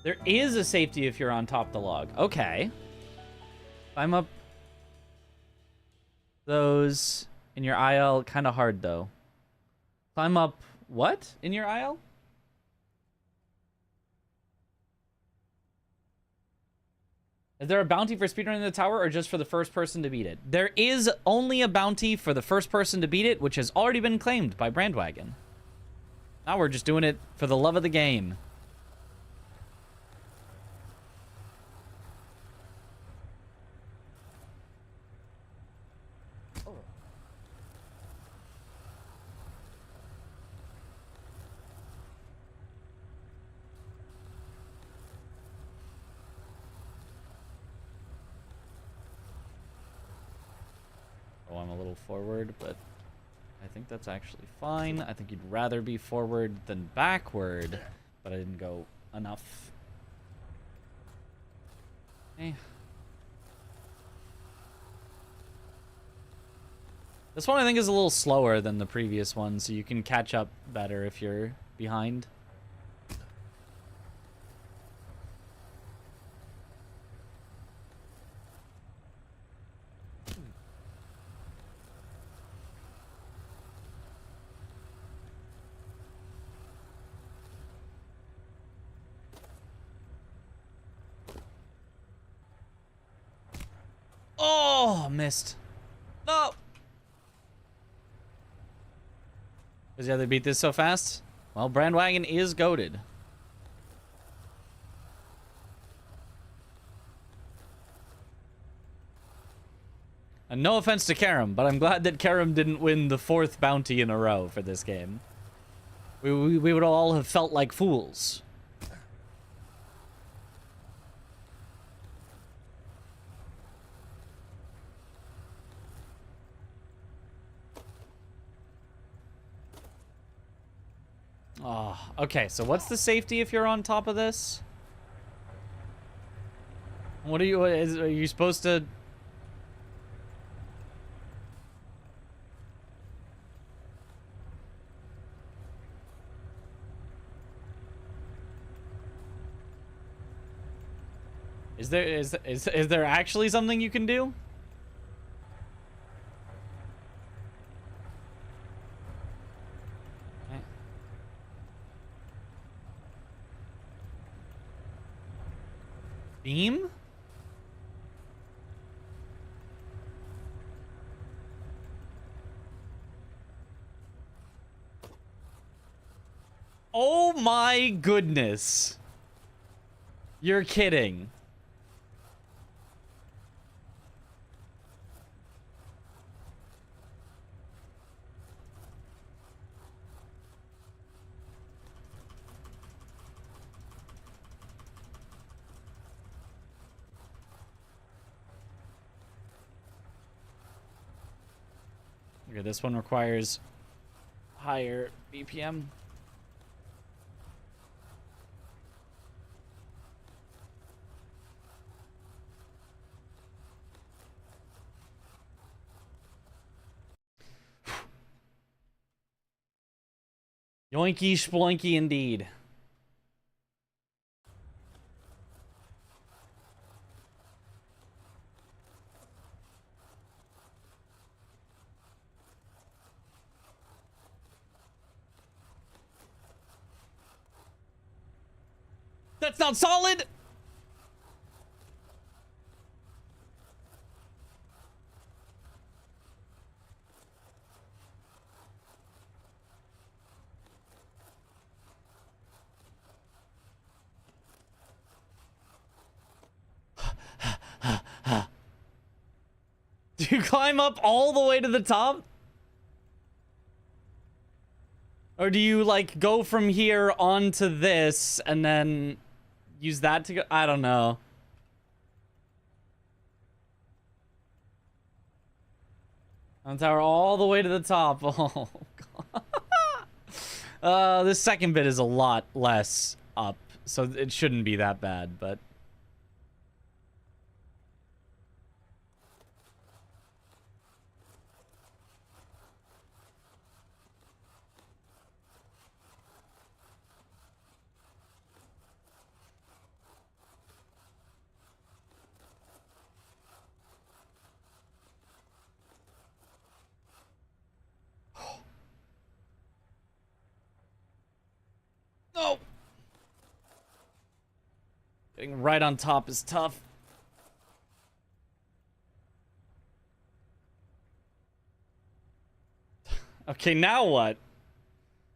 There is a safety if you're on top of the log. Okay. Climb up those in your aisle. Kind of hard, though. Climb up what in your aisle? Is there a bounty for speedrunning the tower or just for the first person to beat it? There is only a bounty for the first person to beat it, which has already been claimed by Brandwagon. Now we're just doing it for the love of the game. Oh, I'm a little forward, but I think that's actually fine. I think you'd rather be forward than backward, but I didn't go enough. Okay. This one I think is a little slower than the previous one, so you can catch up better if you're behind. Oh, missed. No. Because yeah, they beat this so fast. Well, Brandwagon is goated. And no offense to Karam, but I'm glad that Karam didn't win the 4th bounty in a row for this game. We would all have felt like fools. Oh, okay, so what's the safety if you're on top of this? What are you supposed to... Is there actually something you can do? Beam? Oh my goodness. You're kidding. Okay, this one requires higher BPM. Yoinky sploinky indeed. That's not solid! Do you climb up all the way to the top? Or do you, like, go from here onto this and then use that to go? I don't know. On tower all the way to the top. Oh, God. This second bit is a lot less up, so it shouldn't be that bad, but... No! Getting right on top is tough. Okay, now what?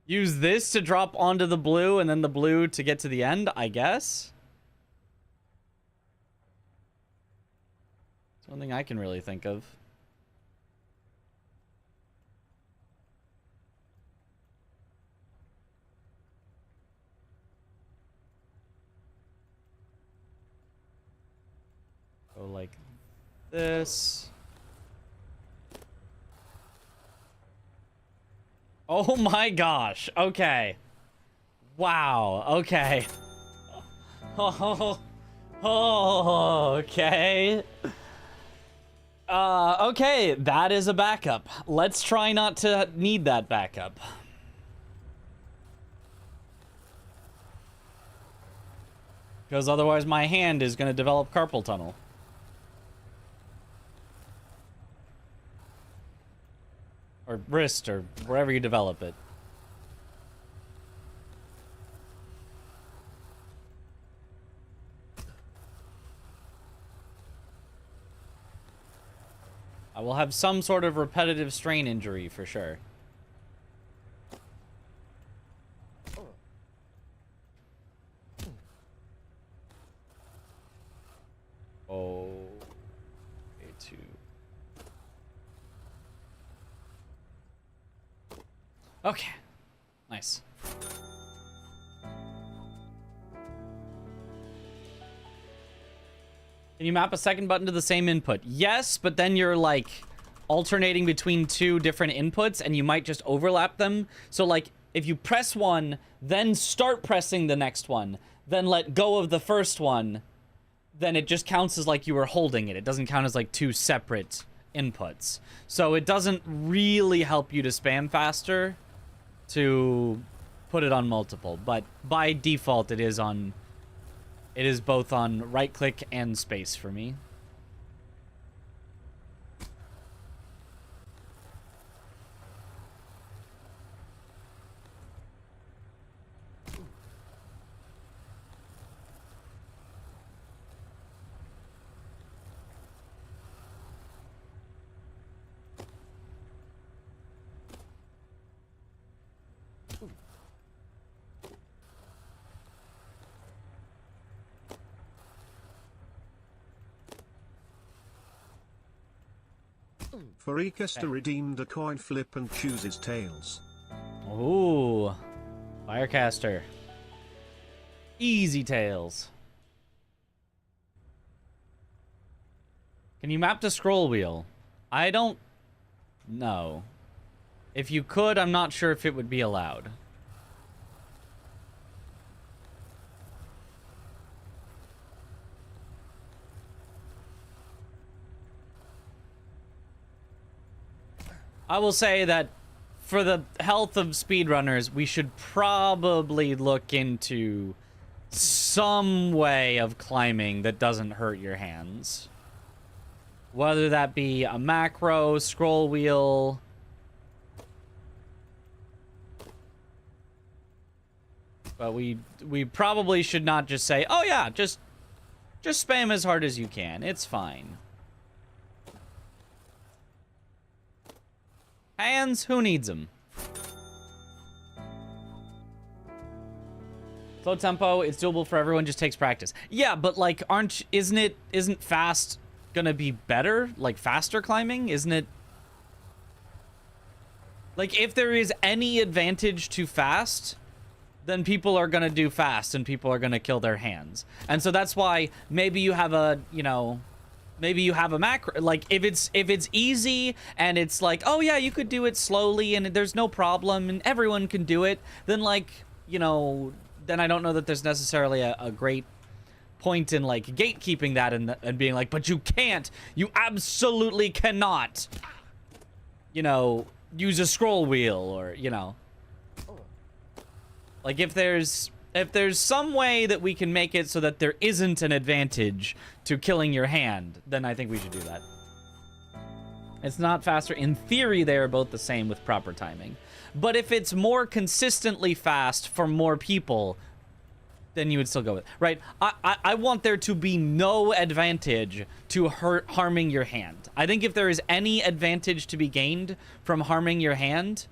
Use this to drop onto the blue and then the blue to get to the end, I guess? It's one thing I can really think of. Go like this. Oh my gosh. Okay. Wow. Okay. Oh, okay. Okay, that is a backup. Let's try not to need that backup. Because otherwise my hand is going to develop carpal tunnel. Or wrist, or wherever you develop it. I will have some sort of repetitive strain injury for sure. Oh, A2. Okay, nice. Can you map a second button to the same input? Yes, but then you're like alternating between two different inputs and you might just overlap them. So like if you press one, then start pressing the next one, then let go of the first one, then it just counts as like you were holding it. It doesn't count as like two separate inputs. So it doesn't really help you to spam faster to put it on multiple, but by default it is both on right click and space for me. Farikaster redeemed a coin flip and chooses tails. Ooh, Firecaster. Easy tails. Can you map to scroll wheel? I don't know. If you could, I'm not sure if it would be allowed. I will say that for the health of speedrunners, we should probably look into some way of climbing that doesn't hurt your hands. Whether that be a macro, scroll wheel. But we probably should not just say, oh yeah, just spam as hard as you can. It's fine. Hands, who needs them? Slow tempo, it's doable for everyone, just takes practice. Yeah, but like, isn't fast gonna be better? Like faster climbing, isn't it? Like if there is any advantage to fast, then people are gonna do fast and people are gonna kill their hands. And so that's why maybe you have a, you know, maybe you have a macro, like if it's easy and it's like, oh yeah, you could do it slowly and there's no problem and everyone can do it, then like, you know, then I don't know that there's necessarily a great point in like gatekeeping that and being like, but you can't, you absolutely cannot, you know, use a scroll wheel or, you know, like if there's some way that we can make it so that there isn't an advantage to killing your hand, then I think we should do that. It's not faster. In theory, they are both the same with proper timing. But if it's more consistently fast for more people, then you would still go with it, right? I want there to be no advantage to harming your hand. I think if there is any advantage to be gained from harming your hand,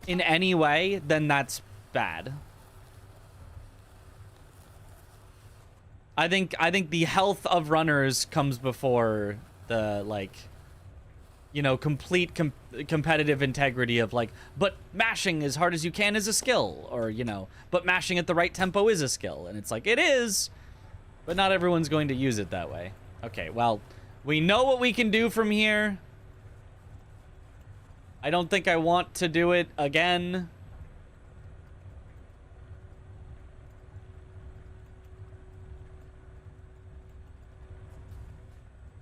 in any way, then that's bad. I think the health of runners comes before the, like, you know, complete competitive integrity of, like, but mashing as hard as you can is a skill, or, you know, but mashing at the right tempo is a skill. And it's like, it is, but not everyone's going to use it that way. Okay, well, we know what we can do from here. I don't think I want to do it again.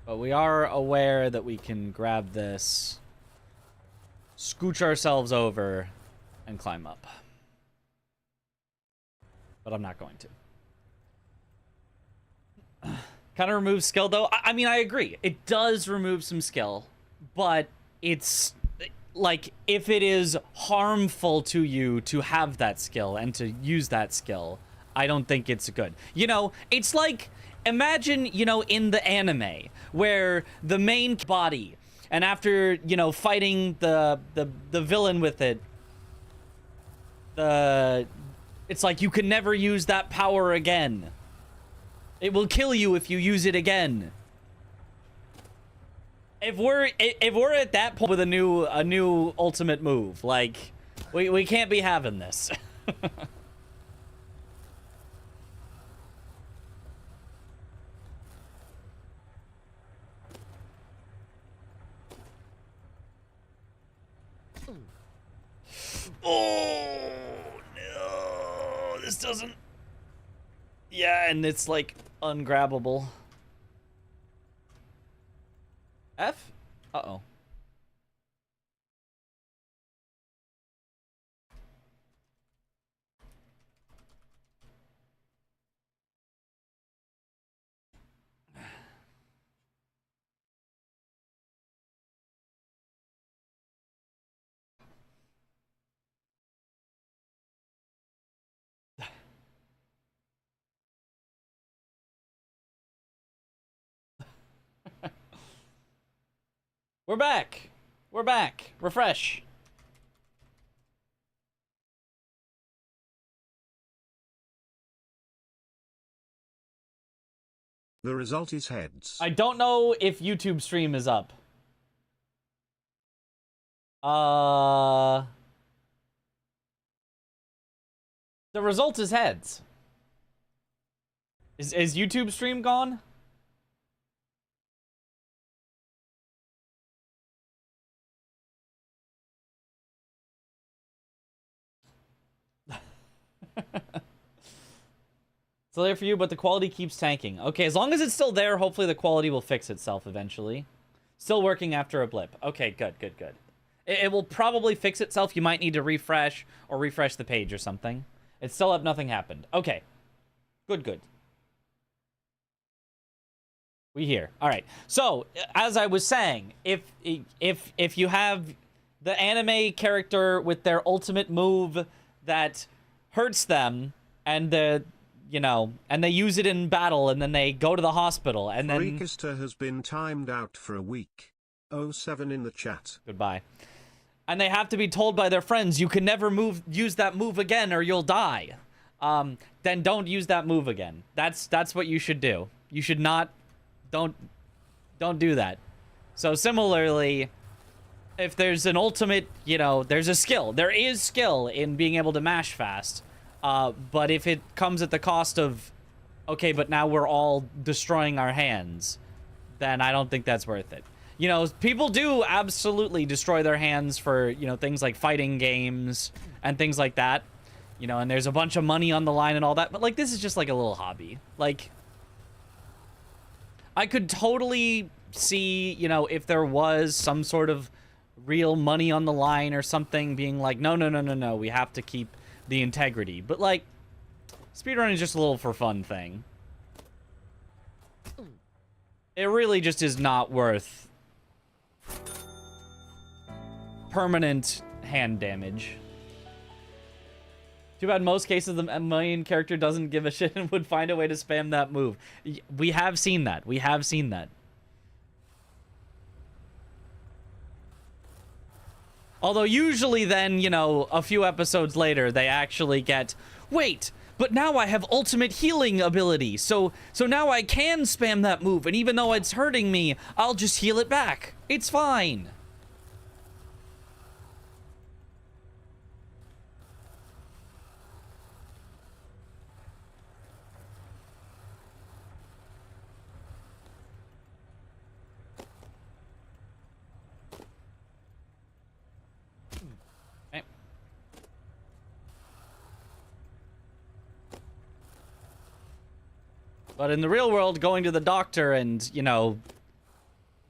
But we are aware that we can grab this, scooch ourselves over, and climb up. But I'm not going to. Kind of removes skill, though. I mean, I agree. It does remove some skill, but it's, like, if it is harmful to you to have that skill and to use that skill, I don't think it's good. You know, it's like, imagine, you know, in the anime, where the main body, and after, you know, fighting the villain with it, it's like, you can never use that power again. It will kill you if you use it again. If we're at that point with a new ultimate move, like, we can't be having this. Oh no, this doesn't. Yeah, and it's like ungrabbable. F? Uh-oh. We're back. We're back. Refresh. The result is heads. I don't know if YouTube stream is up. The result is heads. Is YouTube stream gone? Still there for you, but the quality keeps tanking. Okay, as long as it's still there, hopefully the quality will fix itself eventually. Still working after a blip. Okay, good. It will probably fix itself. You might need to refresh or refresh the page or something. It's still up, nothing happened. Okay. Good. We here. All right. So, as I was saying, if you have the anime character with their ultimate move that hurts them, and and they use it in battle, and then they go to the hospital, and then Freakister has been timed out for a week. 07 in the chat. Goodbye. And they have to be told by their friends, you can never use that move again or you'll die. Then don't use that move again. That's what you should do. You should not, don't do that. So similarly, if there's an ultimate, there's a skill. There is skill in being able to mash fast. But if it comes at the cost of, okay, but now we're all destroying our hands, then I don't think that's worth it. People do absolutely destroy their hands for, things like fighting games and things like that. And there's a bunch of money on the line and all that. But, this is just, like, a little hobby. I could totally see, if there was some sort of real money on the line or something being like, no, we have to keep the integrity. But, speedrunning is just a little for fun thing. It really just is not worth permanent hand damage. Too bad most cases the main character doesn't give a shit and would find a way to spam that move. We have seen that. Although usually then, you know, a few episodes later, they actually get, wait, but now I have ultimate healing ability, so now I can spam that move, and even though it's hurting me, I'll just heal it back. It's fine. But in the real world, going to the doctor and, you know,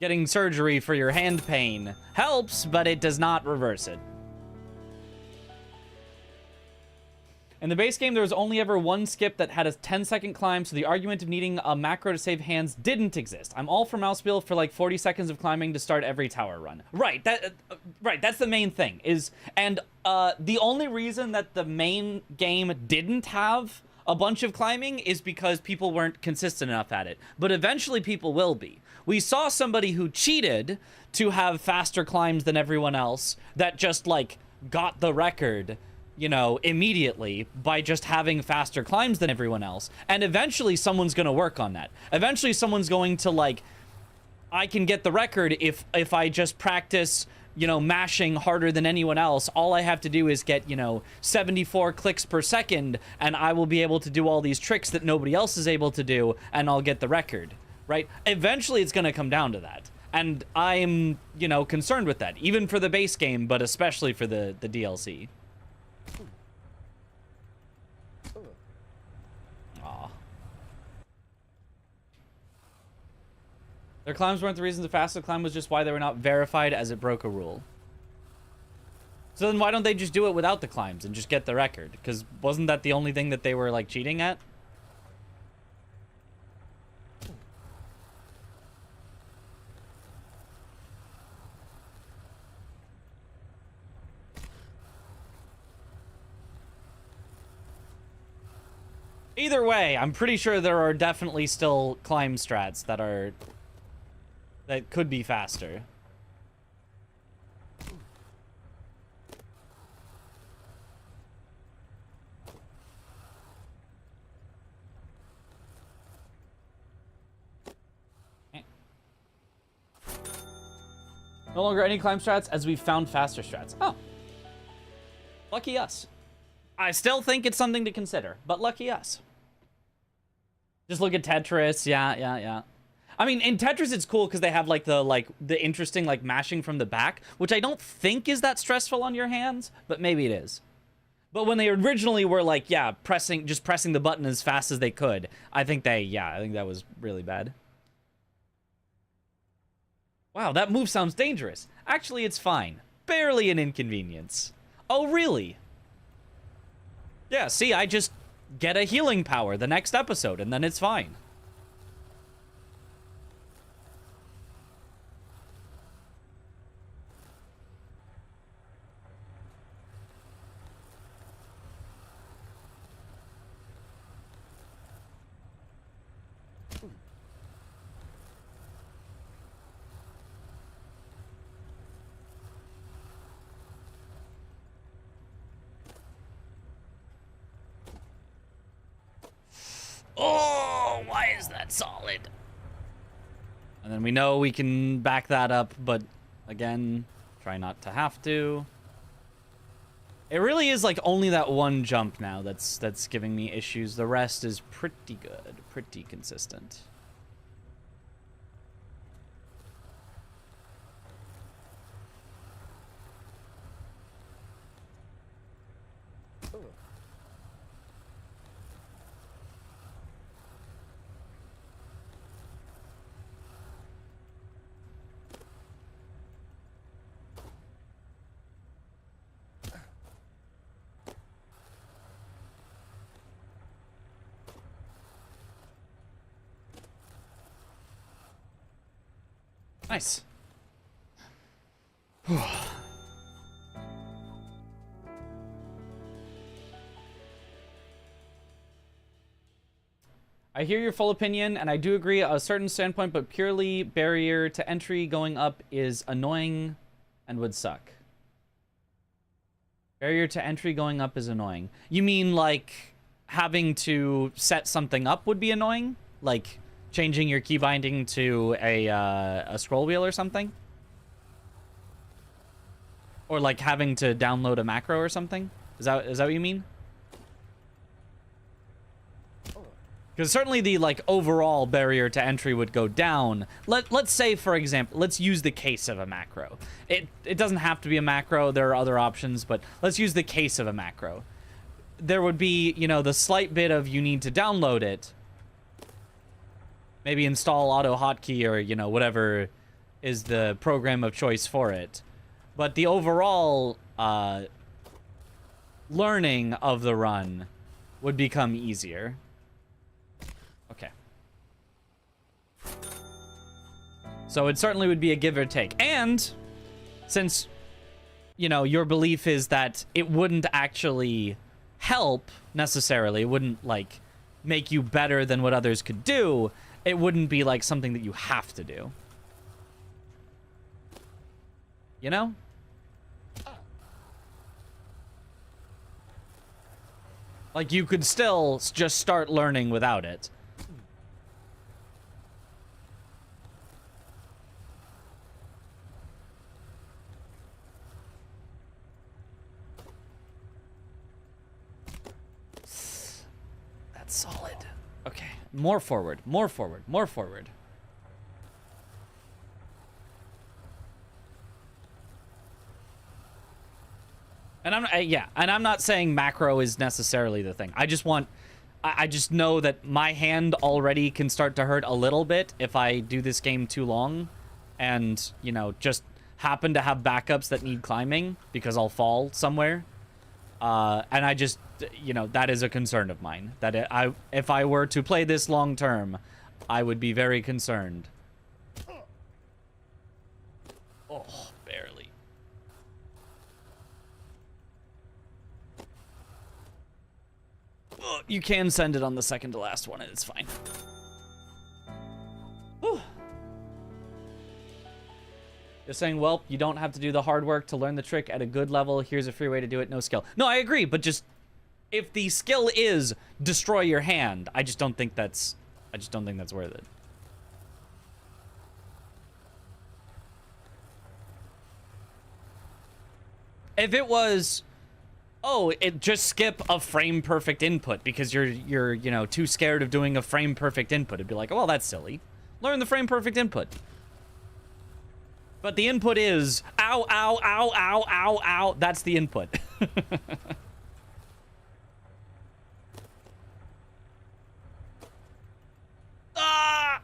getting surgery for your hand pain helps, but it does not reverse it. In the base game, there was only ever one skip that had a 10-second climb, so the argument of needing a macro to save hands didn't exist. I'm all for mouse wheel for like 40 seconds of climbing to start every tower run. Right, that's the main thing. The only reason that the main game didn't have a bunch of climbing is because people weren't consistent enough at it. But eventually people will be. We saw somebody who cheated to have faster climbs than everyone else that just, like, got the record, you know, immediately by just having faster climbs than everyone else. And eventually someone's gonna work on that. Eventually someone's going to, like, I can get the record if I just practice, you know, mashing harder than anyone else. All I have to do is get, you know, 74 clicks per second, and I will be able to do all these tricks that nobody else is able to do, and I'll get the record, right? Eventually, it's going to come down to that. And I'm, you know, concerned with that, even for the base game, but especially for the DLC. Aw. Their climbs weren't the reason the fastest climb was just why they were not verified as it broke a rule. So then why don't they just do it without the climbs and just get the record? Because wasn't that the only thing that they were, like, cheating at? Either way, I'm pretty sure there are definitely still climb strats that could be faster. No longer any climb strats as we've found faster strats. Oh. Lucky us. I still think it's something to consider, but lucky us. Just look at Tetris. Yeah. I mean, in Tetris, it's cool because they have, like, the interesting, like, mashing from the back, which I don't think is that stressful on your hands, but maybe it is. But when they originally were, like, yeah, just pressing the button as fast as they could, I think that was really bad. Wow, that move sounds dangerous. Actually, it's fine. Barely an inconvenience. Oh, really? Yeah, see, I just get a healing power the next episode, and then it's fine. Oh, why is that solid? And then we know we can back that up, but again, try not to have to. It really is like only that one jump now that's giving me issues. The rest is pretty good, pretty consistent. Nice. I hear your full opinion, and I do agree a certain standpoint, but purely barrier to entry going up is annoying and would suck. Barrier to entry going up is annoying. You mean like having to set something up would be annoying? Like changing your key binding to a scroll wheel or something? Or like having to download a macro or something? Is that what you mean? Because certainly the like overall barrier to entry would go down. Let's say, for example, let's use the case of a macro. It doesn't have to be a macro. There are other options, but let's use the case of a macro. There would be, you know, the slight bit of you need to download it. Maybe install auto hotkey or, you know, whatever is the program of choice for it. But the overall learning of the run would become easier. Okay. So it certainly would be a give or take. And since, you know, your belief is that it wouldn't actually help necessarily, it wouldn't, like, make you better than what others could do, it wouldn't be, like, something that you have to do. You know? Like, you could still just start learning without it. That's solid. Okay, more forward, more forward, more forward. And I'm not saying macro is necessarily the thing. I just know that my hand already can start to hurt a little bit if I do this game too long and, you know, just happen to have backups that need climbing because I'll fall somewhere. And I just, you know, that is a concern of mine. That if I were to play this long term, I would be very concerned. Oh, barely. Oh, you can send it on the second to last one, and it's fine. Whew. Just saying, well, you don't have to do the hard work to learn the trick at a good level. Here's a free way to do it, no skill. No, I agree, but just if the skill is destroy your hand, I just don't think that's worth it. If it was, oh, it just skip a frame perfect input because you're you know, too scared of doing a frame perfect input, it'd be like, oh, well, that's silly. Learn the frame perfect input. But the input is, ow, ow, ow, ow, ow, ow. That's the input. Ah!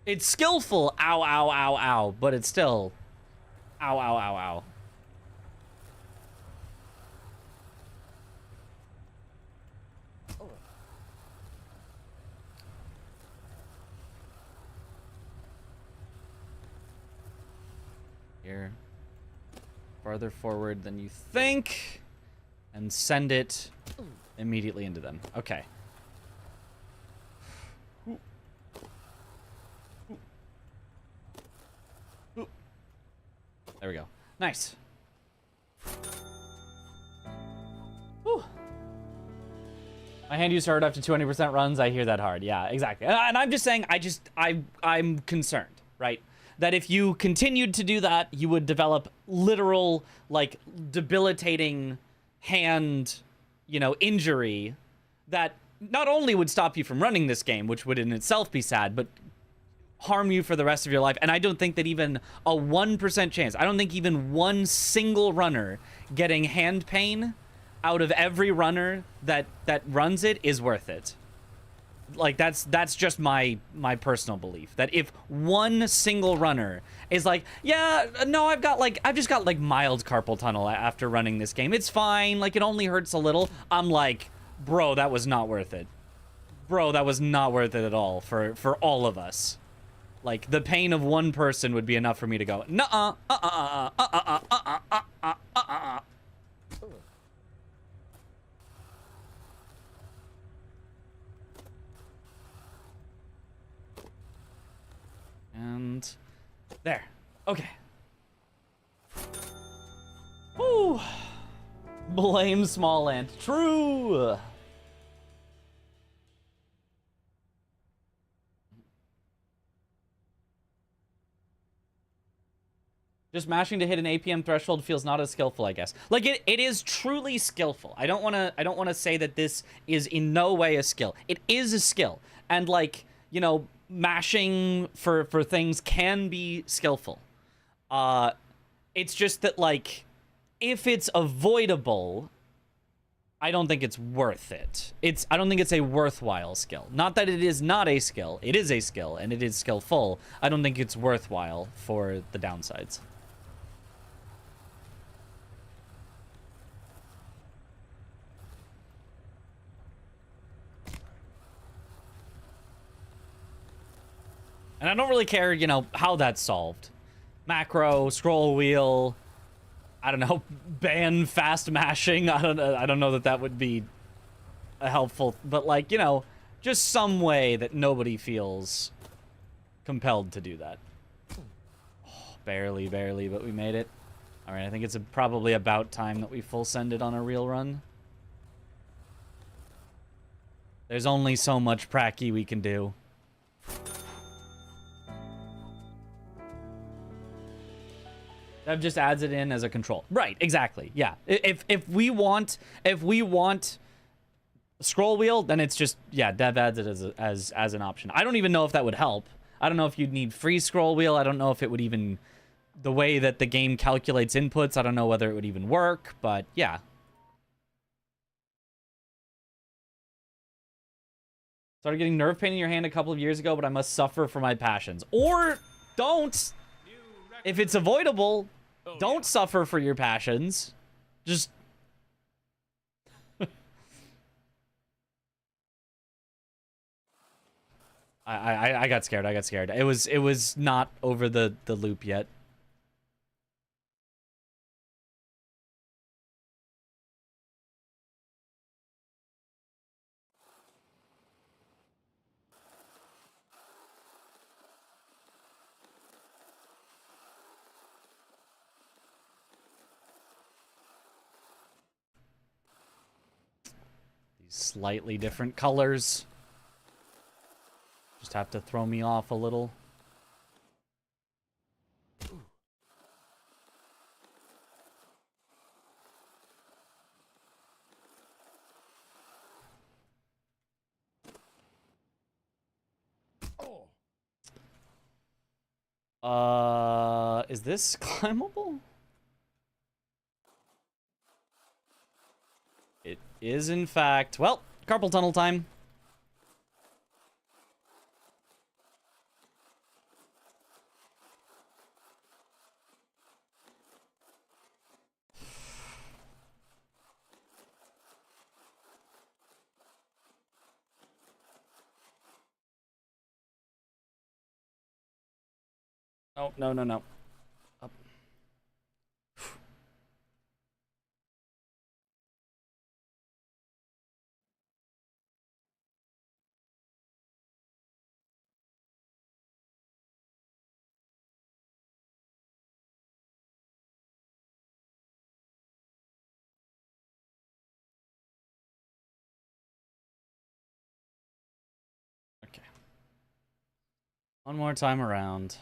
It's skillful, ow, ow, ow, ow, but it's still, ow, ow, ow, ow. Here. Farther forward than you think. And send it immediately into them. Okay. There we go. Nice. Whew. My hand use hurt after 200% runs. I hear that hard. Yeah, exactly. And I'm just saying, I'm concerned, right? That if you continued to do that, you would develop literal, like, debilitating hand, you know, injury that not only would stop you from running this game, which would in itself be sad, but harm you for the rest of your life. And I don't think that even a 1% chance, I don't think even one single runner getting hand pain out of every runner that runs it is worth it. Like, that's just my personal belief, that if one single runner is like, yeah, no, I've just got like mild carpal tunnel after running this game, it's fine, like, it only hurts a little, I'm like, bro, that was not worth it. Bro, that was not worth it at all for all of us. Like, the pain of one person would be enough for me to go, nuh-uh, There. Okay. Whew. Blame small ant. True. Just mashing to hit an APM threshold feels not as skillful, I guess. Like it is truly skillful. I don't wanna say that this is in no way a skill. It is a skill. And like, you know, mashing for things can be skillful. It's just that like if it's avoidable, I don't think it's worth it. I don't think it's a worthwhile skill. Not that it is not a skill. It is a skill and it is skillful. I don't think it's worthwhile for the downsides. And I don't really care, you know, how that's solved. Macro, scroll wheel, I don't know, ban fast mashing. I don't know that that would be a helpful, but like, you know, just some way that nobody feels compelled to do that. Oh, barely, but we made it. All right, I think it's probably about time that we full send it on a real run. There's only so much pracky we can do. Dev just adds it in as a control. Right, exactly. Yeah. If we want scroll wheel, then it's just, yeah, Dev adds it as an option. I don't even know if that would help. I don't know if you'd need free scroll wheel. I don't know if it would even, the way that the game calculates inputs, I don't know whether it would even work, but yeah. Started getting nerve pain in your hand a couple of years ago, but I must suffer for my passions. Or don't. If it's avoidable, don't suffer for your passions. Just... I got scared. I got scared. It was not over the loop yet. Slightly different colors. Just have to throw me off a little. Is this climbable? It is, in fact. Well, carpal tunnel time. Oh, no. Up. Okay. One more time around.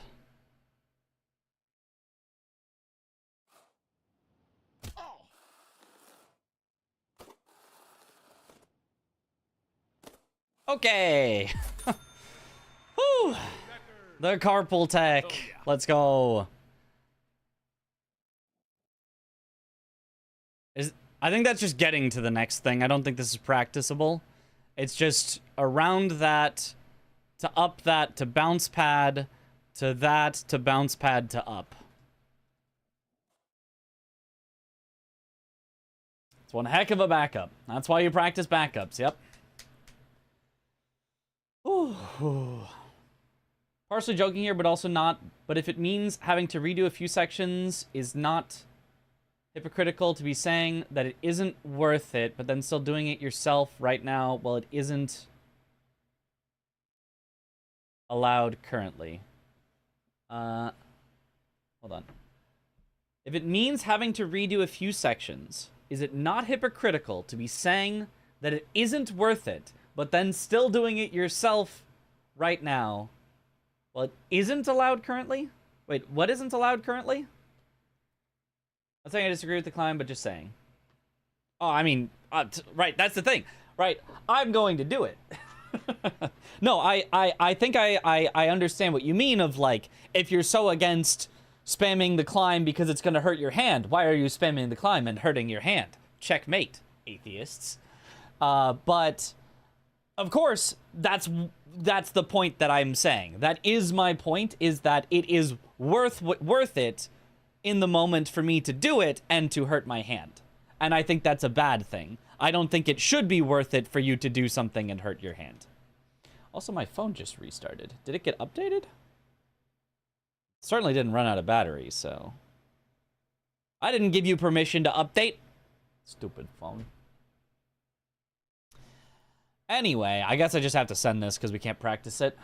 Okay. Whew. The carpal tech. Oh, yeah. Let's go. I think that's just getting to the next thing. I don't think this is practicable. It's just around that, to up that, to bounce pad, to that, to bounce pad, to up. It's one heck of a backup. That's why you practice backups, yep. Ooh. Partially joking here, but also not. But if it means having to redo a few sections is not hypocritical to be saying that it isn't worth it, but then still doing it yourself right now, well, it isn't allowed currently. Hold on. If it means having to redo a few sections, is it not hypocritical to be saying that it isn't worth it, but then still doing it yourself right now? Well, it isn't allowed currently? Wait, what isn't allowed currently? I'm saying I disagree with the climb, but just saying. Oh, I mean, right, that's the thing. Right, I'm going to do it. No, I think I understand what you mean of, like, if you're so against spamming the climb because it's going to hurt your hand, why are you spamming the climb and hurting your hand? Checkmate, atheists. But, of course, that's the point that I'm saying. That is my point, is that it is worth it in the moment for me to do it and to hurt my hand. And I think that's a bad thing. I don't think it should be worth it for you to do something and hurt your hand. Also, my phone just restarted. Did it get updated? Certainly didn't run out of battery, so... I didn't give you permission to update. Stupid phone. Anyway, I guess I just have to send this because we can't practice it.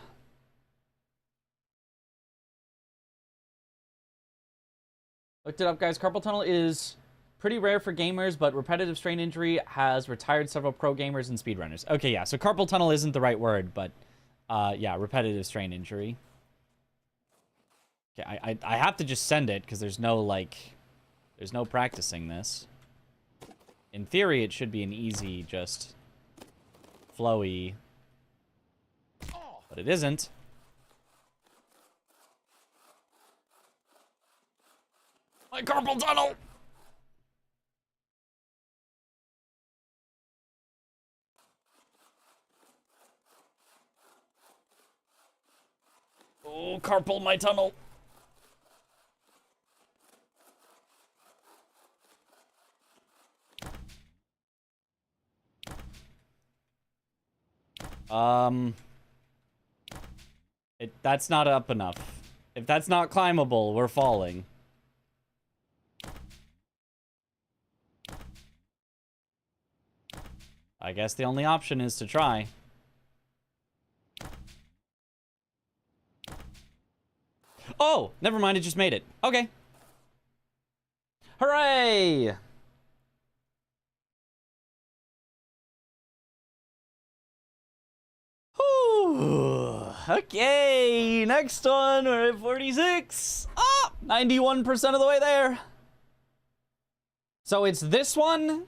Looked it up, guys. Carpal tunnel is pretty rare for gamers, but repetitive strain injury has retired several pro gamers and speedrunners. Okay, yeah, so carpal tunnel isn't the right word, but yeah, repetitive strain injury. Okay, I have to just send it because there's no, like, there's no practicing this. In theory, it should be an easy, just flowy, but it isn't. My carpal tunnel! Oh, carpal my tunnel. That's not up enough. If that's not climbable, we're falling. I guess the only option is to try. Oh, never mind, it just made it. Okay. Hooray! Whew. Okay, next one, we're at 46. Ah, 91% of the way there. So it's this one.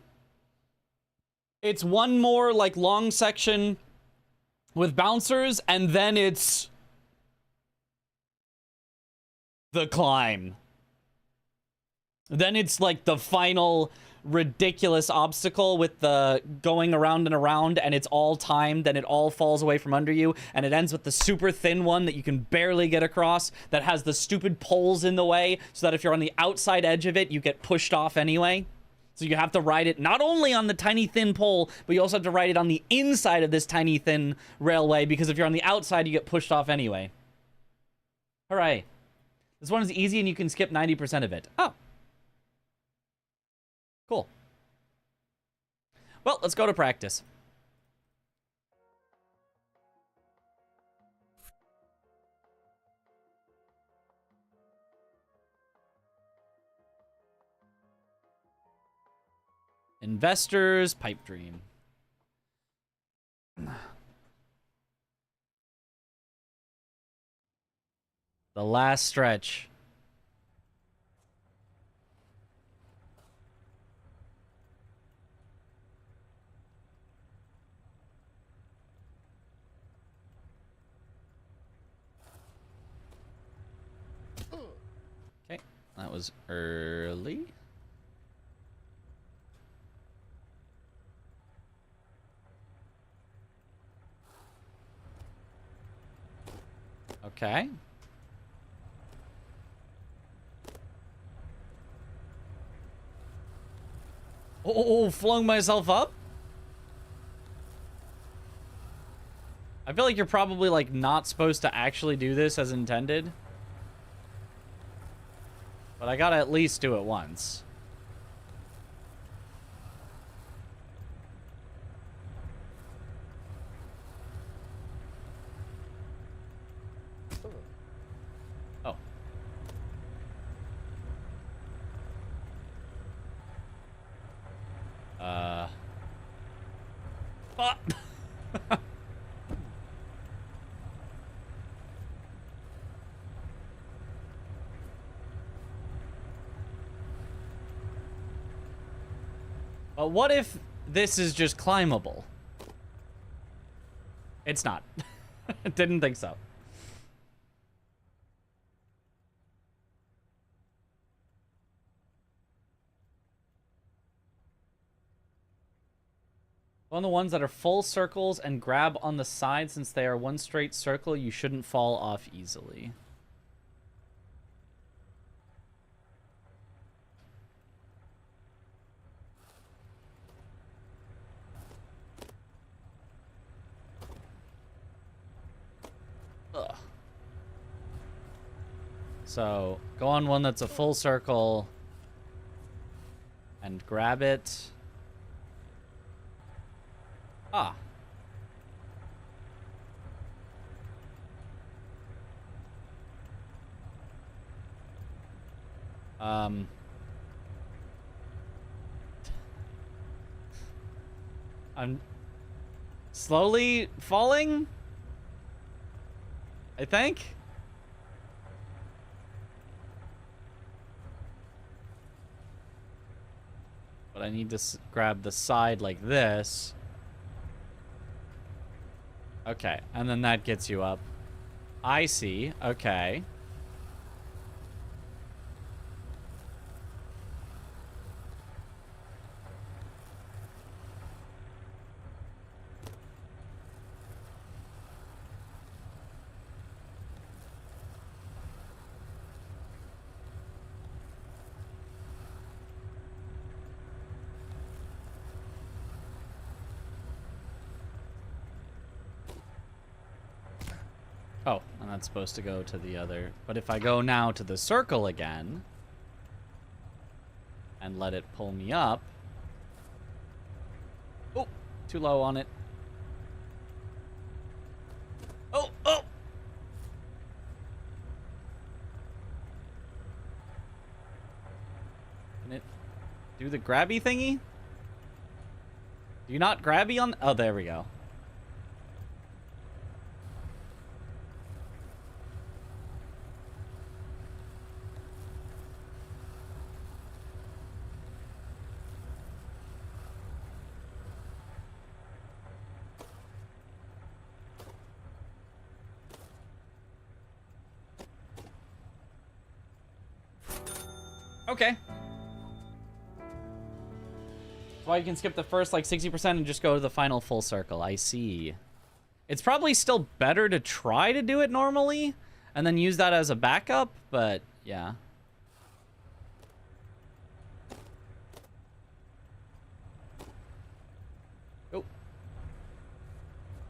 It's one more, like, long section with bouncers, and then it's the climb. Then it's, like, the final ridiculous obstacle with the going around and around, and it's all timed, and it all falls away from under you, and it ends with the super thin one that you can barely get across, that has the stupid poles in the way, so that if you're on the outside edge of it, you get pushed off anyway. So you have to ride it not only on the tiny thin pole, but you also have to ride it on the inside of this tiny thin railway, because if you're on the outside, you get pushed off anyway. Hooray. This one is easy and you can skip 90% of it. Oh. Cool. Well, let's go to practice. Investors pipe dream. The last stretch. Okay, that was early. Okay. Oh, flung myself up? I feel like you're probably, like, not supposed to actually do this as intended. But I gotta at least do it once. Oh. Ah. But what if this is just climbable? It's not. Didn't think so. On the ones that are full circles and grab on the side, since they are one straight circle, you shouldn't fall off easily. Ugh. So, go on one that's a full circle and grab it. Ah. I'm slowly falling, I think. But I need to grab the side like this. Okay, and then that gets you up. I see. Okay. Oh, and that's supposed to go to the other. But if I go now to the circle again and let it pull me up. Oh, too low on it. Oh, oh. Can it do the grabby thingy? Do you not grabby on? Oh, there we go. Okay. That's why you can skip the first like 60% and just go to the final full circle. I see. It's probably still better to try to do it normally and then use that as a backup, but yeah.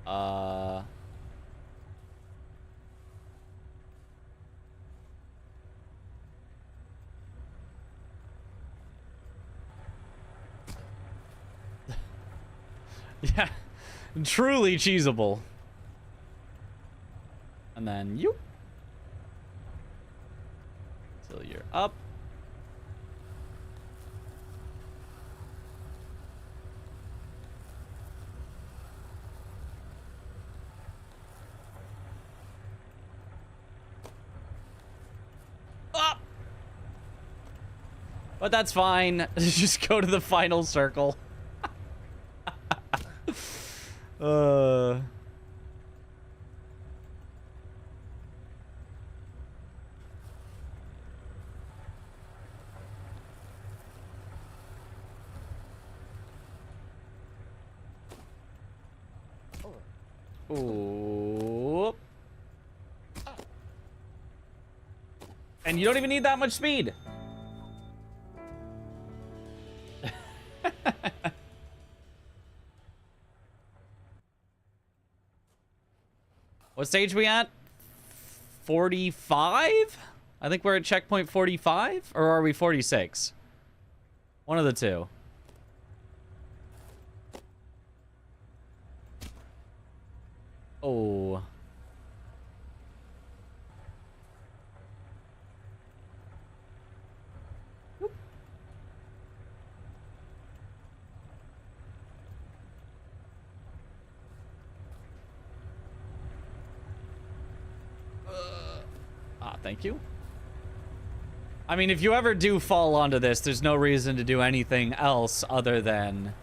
Oh. Yeah, truly cheesable. And then you. Till you're up. Up. But that's fine. Just go to the final circle. Ooh. And you don't even need that much speed. What stage we at? 45? I think we're at checkpoint 45, or are we 46? One of the two. Oh. Thank you. I mean, if you ever do fall onto this, there's no reason to do anything else other than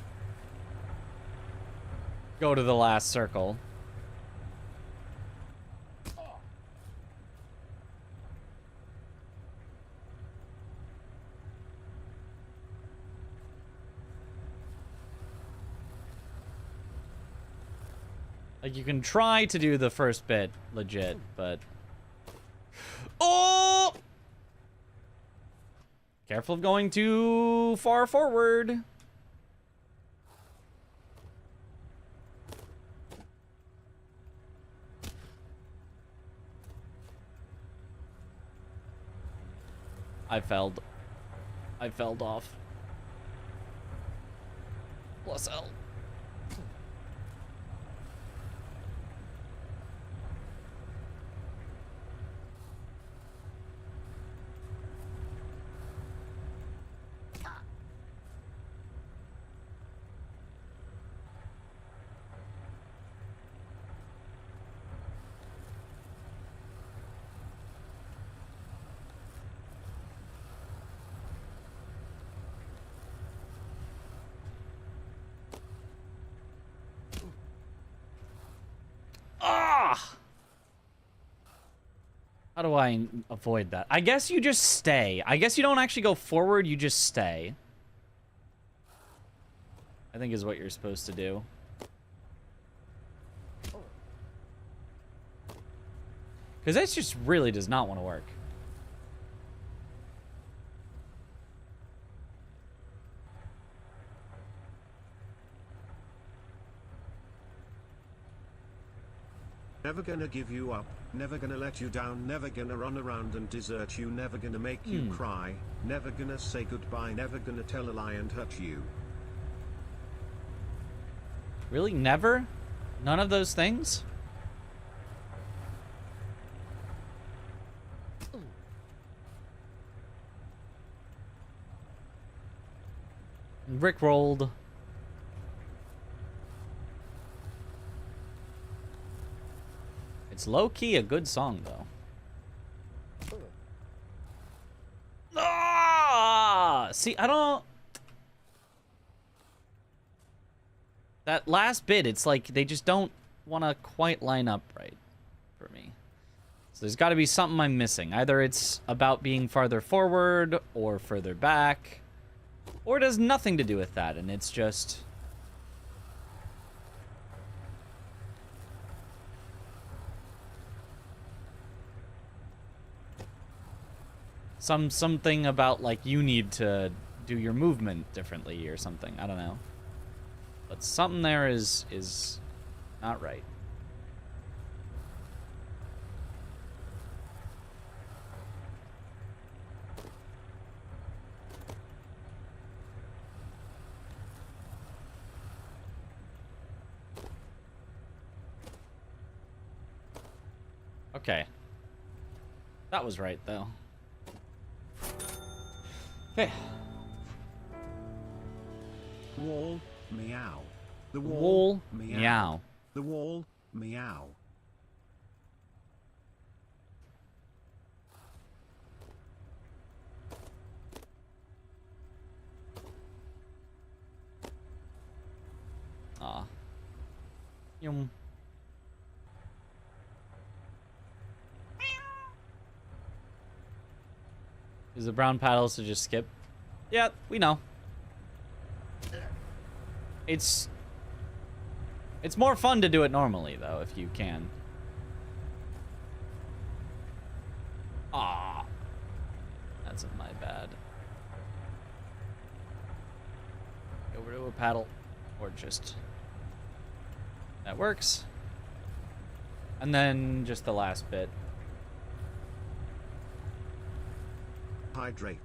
go to the last circle. Like, you can try to do the first bit legit, but... Oh! Careful of going too far forward. I felled off. Plus L. Ah! How do I avoid that? I guess you just stay. I guess you don't actually go forward, you just stay. I think is what you're supposed to do. Because this just really does not want to work. Never gonna give you up, never gonna let you down, never gonna run around and desert you, never gonna make you cry, never gonna say goodbye, never gonna tell a lie and hurt you. Really? Never? None of those things? Rick rolled. It's low-key a good song, though. Ah! See, I don't... That last bit, it's like they just don't want to quite line up right for me. So there's got to be something I'm missing. Either it's about being farther forward or further back, or it has nothing to do with that, and it's just... Something about, like, you need to do your movement differently or something. I don't know. But something there is not right. Okay. That was right, though. Okay. Wall, meow. The Wall, meow. meow. The wall, meow. Aw. Yum. Is the brown paddles to just skip? Yeah, we know. It's more fun to do it normally, though, if you can. Ah, that's my bad. Over to a paddle, or just that works. And then just the last bit. Hydrate.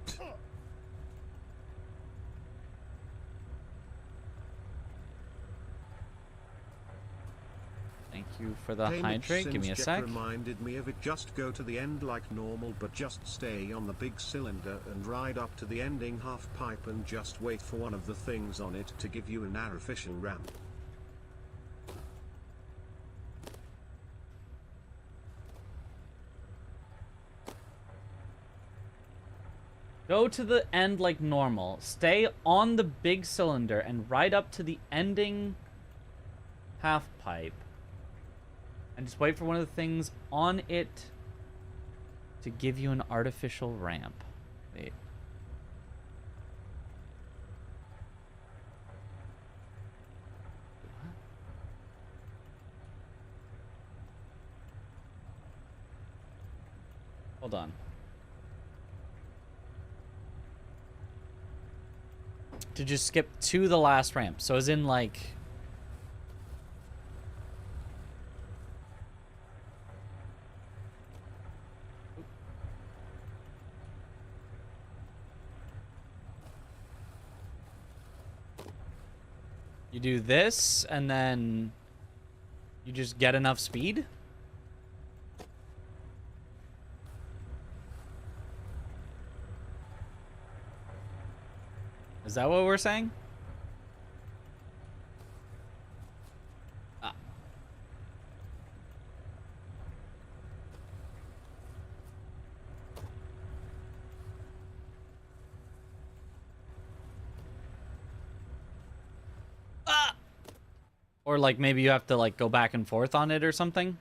Thank you for the Damage hydrate. Give since me a Jeff sec. reminded me of it. Just go to the end like normal, but just stay on the big cylinder and ride up to the ending half pipe and just wait for one of the things on it to give you an artificial ramp. Go to the end like normal. Stay on the big cylinder and ride up to the ending half pipe. And just wait for one of the things on it to give you an artificial ramp. Wait. Hold on. To just skip to the last ramp. So as in like... You do this, and then you just get enough speed? Is that what we're saying? Ah. Ah! Or like maybe you have to like go back and forth on it or something?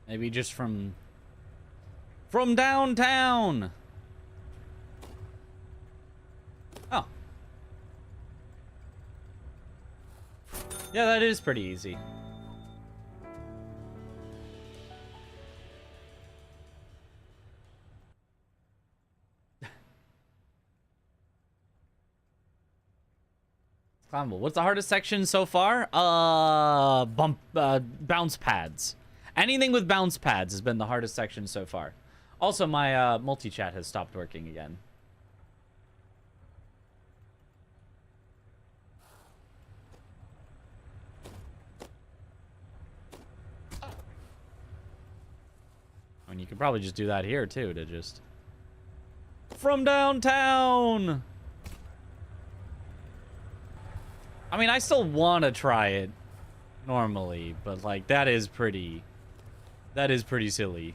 Maybe just from downtown. Oh. Yeah, that is pretty easy. Climbable. What's the hardest section so far? Bounce pads. Anything with bounce pads has been the hardest section so far. Also, my multi-chat has stopped working again. I mean, you could probably just do that here, too, to just... From downtown! I mean, I still want to try it normally, but, like, that is pretty silly.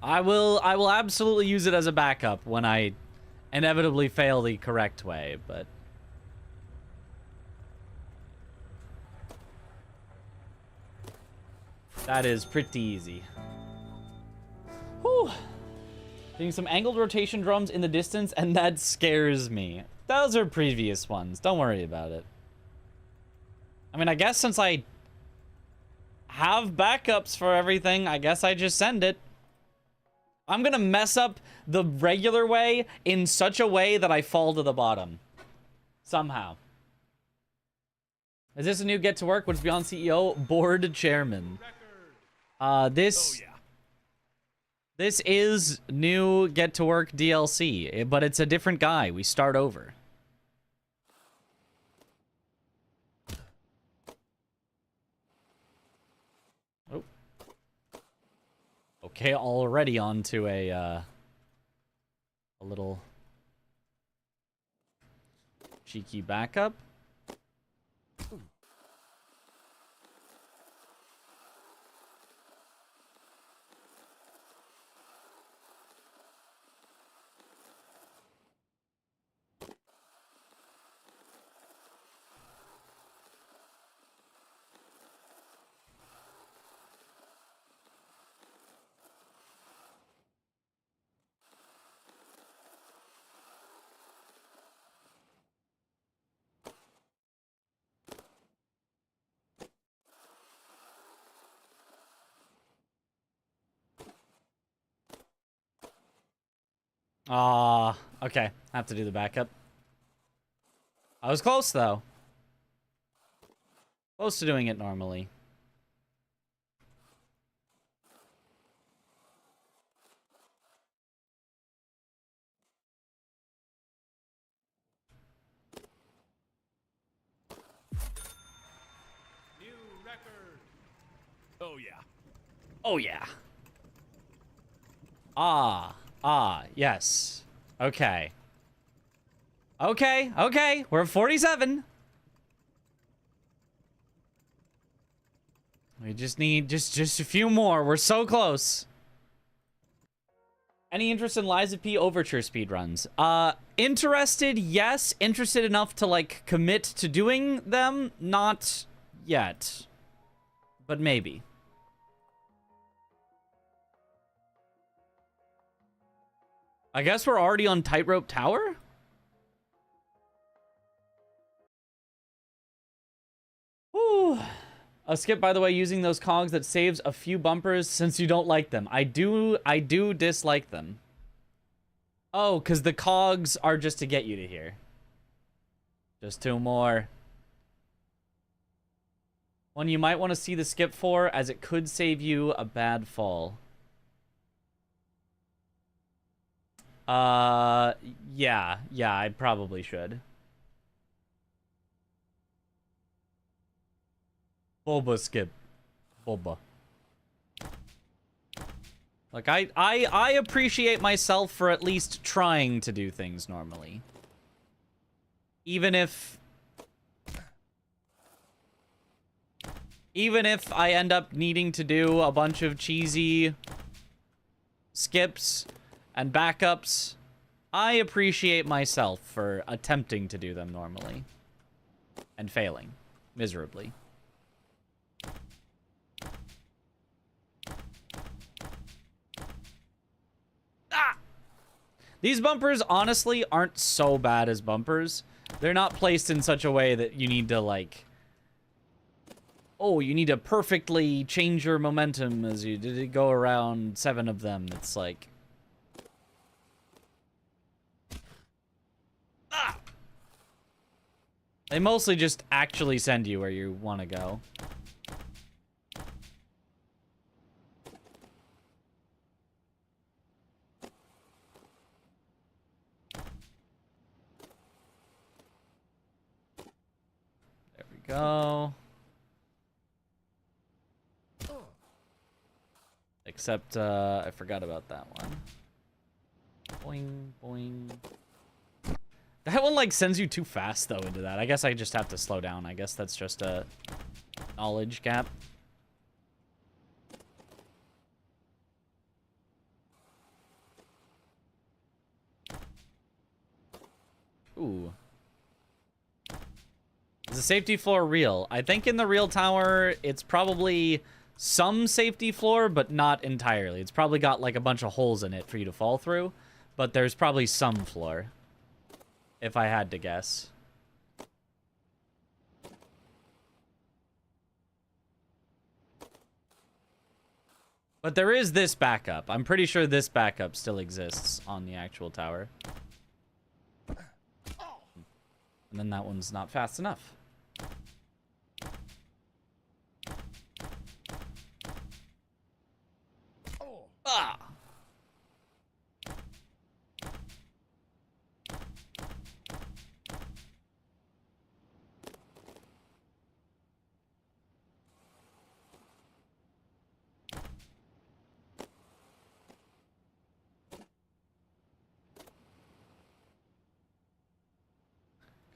I will absolutely use it as a backup when I inevitably fail the correct way, but... That is pretty easy. Whew. Seeing some angled rotation drums in the distance, and that scares me. Those are previous ones. Don't worry about it. I mean, I guess since I have backups for everything, I guess I just send it. I'm gonna mess up the regular way in such a way that I fall to the bottom. Somehow. Is this a new get to work? What's beyond CEO? Board chairman. This is new get to work DLC, but it's a different guy. We start over. Oh. Okay, already onto a little cheeky backup. Okay. I have to do the backup. I was close, though. Close to doing it normally. Oh, yeah. Oh, yeah. Yes. Okay. Okay. We're at 47. We just need just a few more. We're so close. Any interest in Lies of P Overture speedruns? Interested, yes. Interested enough to, like, commit to doing them? Not yet. But maybe. I guess we're already on Tightrope Tower? Whew. A skip, by the way, using those cogs that saves a few bumpers since you don't like them. I do dislike them. Oh, because the cogs are just to get you to here. Just 2 more. One you might want to see the skip for, as it could save you a bad fall. Yeah, I probably should. Boba skip. Boba. Like, I appreciate myself for at least trying to do things normally. Even if I end up needing to do a bunch of cheesy skips and backups, I appreciate myself for attempting to do them normally. And failing miserably. These bumpers, honestly, aren't so bad as bumpers. They're not placed in such a way that you need to, like... Oh, you need to perfectly change your momentum as you go around 7 of them. It's like... They mostly just actually send you where you want to go. Go. Except, I forgot about that one. Boing, boing. That one, like, sends you too fast, though, into that. I guess I just have to slow down. I guess that's just a knowledge gap. Ooh. Is the safety floor real? I think in the real tower, it's probably some safety floor, but not entirely. It's probably got, like, a bunch of holes in it for you to fall through, but there's probably some floor, if I had to guess. But there is this backup. I'm pretty sure this backup still exists on the actual tower. And then that one's not fast enough. Ah!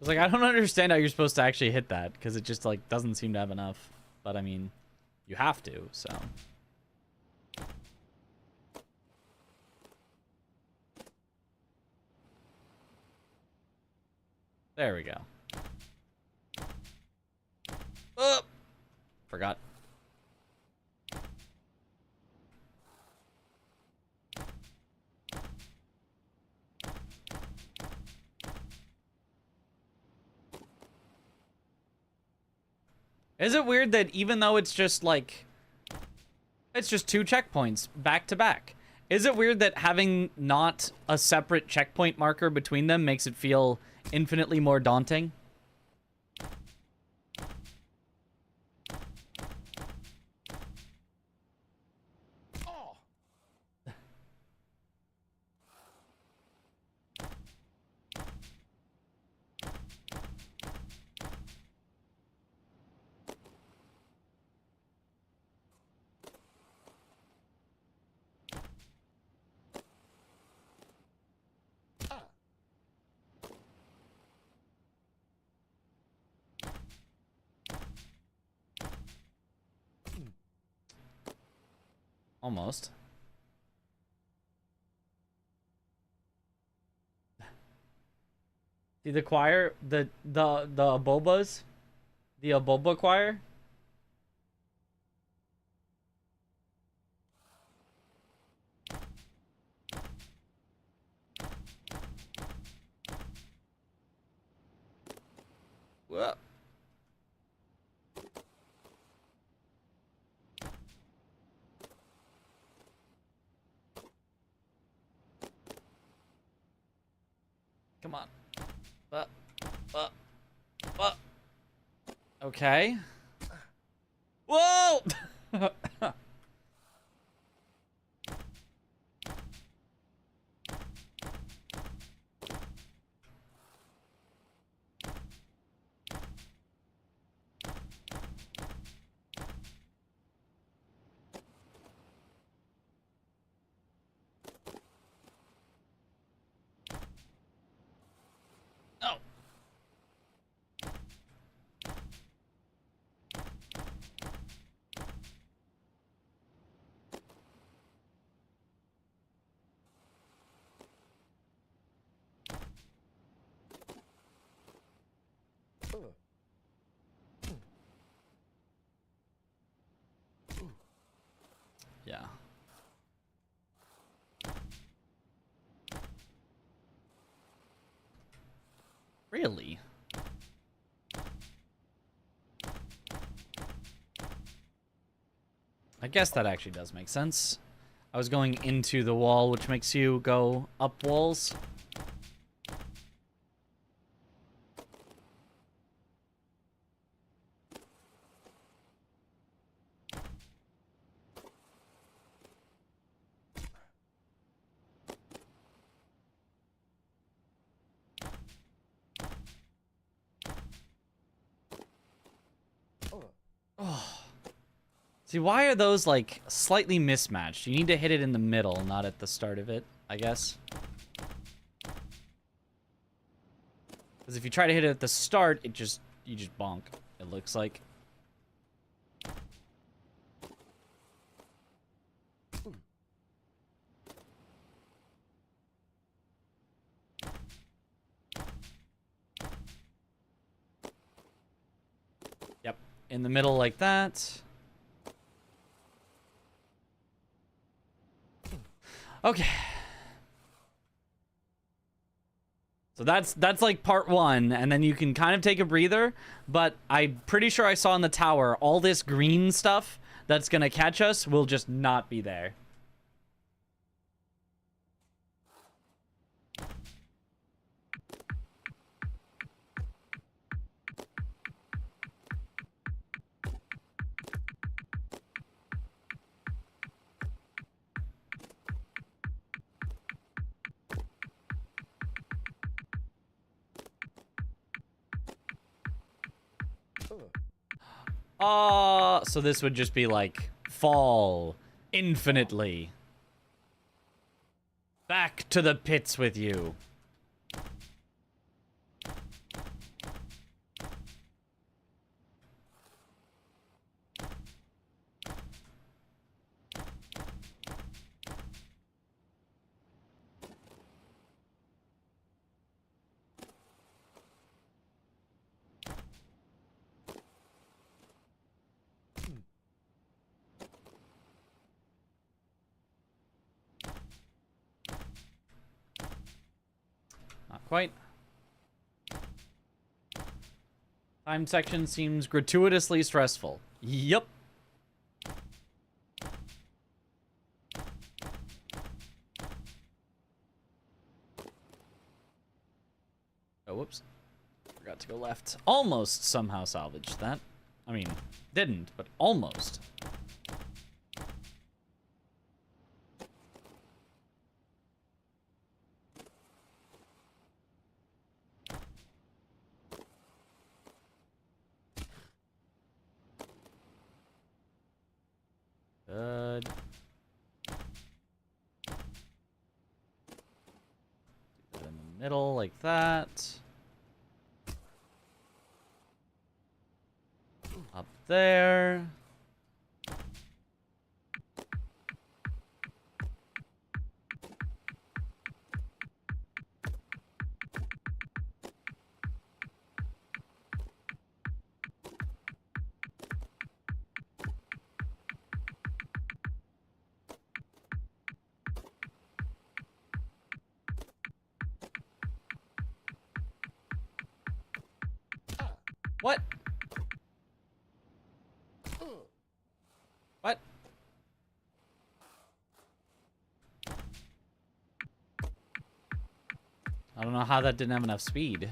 Like, I don't understand how you're supposed to actually hit that, because it just, like, doesn't seem to have enough. But, I mean, you have to, so. There we go. Oh! Forgot. Is it weird that even though it's just, like... It's just 2 checkpoints back to back. Is it weird that having not a separate checkpoint marker between them makes it feel infinitely more daunting? Almost. See the choir? The Abobas? The Aboba choir? Whoa. Come on. Okay. Whoa! Oh. Yeah. Really? I guess that actually does make sense. I was going into the wall, which makes you go up walls. Oh. See, why are those, like, slightly mismatched? You need to hit it in the middle, not at the start of it, I guess. Because if you try to hit it at the start, you just bonk, it looks like. Yep, in the middle like that. Okay. So that's like part one, and then you can kind of take a breather, but I'm pretty sure I saw in the tower all this green stuff that's gonna catch us will just not be there. So this would just be like, fall infinitely. Back to the pits with you. Not quite. Time section seems gratuitously stressful. Yup. Oh, whoops. Forgot to go left. Almost somehow salvaged that. I mean, didn't, but almost. Good. Do that in the middle like that. Up there. What? What? I don't know how that didn't have enough speed.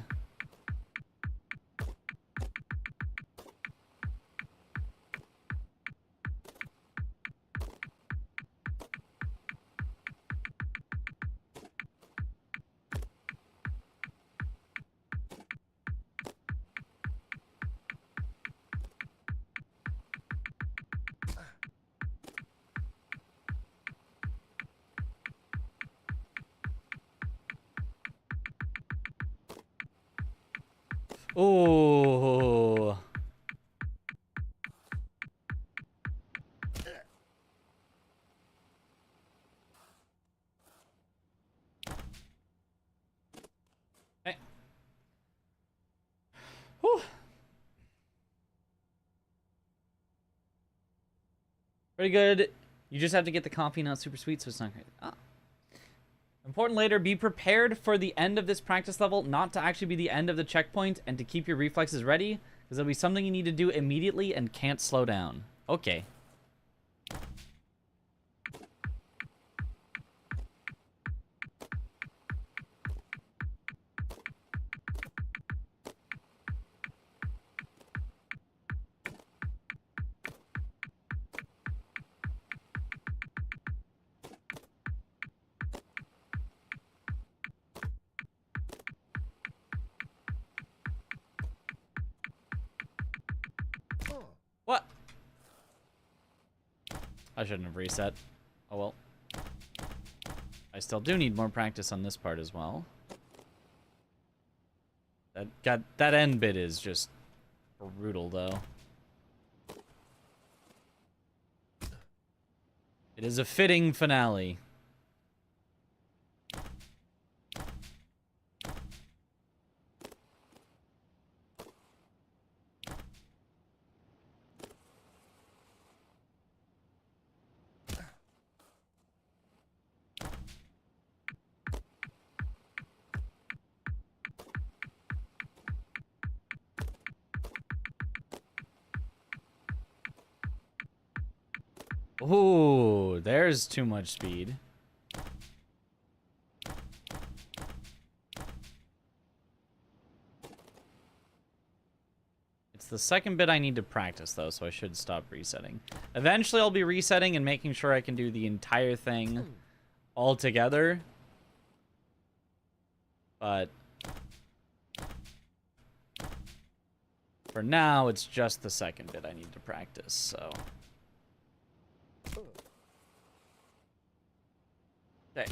Ooh. Okay. Whew. Pretty good. You just have to get the coffee, not super sweet, so it's not great. Ah. Important later, be prepared for the end of this practice level, not to actually be the end of the checkpoint, and to keep your reflexes ready, because it'll be something you need to do immediately and can't slow down. Okay. What? I shouldn't have reset. Oh well. I still do need more practice on this part as well. That end bit is just brutal though. It is a fitting finale. Ooh, there's too much speed. It's the second bit I need to practice, though, so I should stop resetting. Eventually, I'll be resetting and making sure I can do the entire thing all together. But for now, it's just the second bit I need to practice, so... Okay.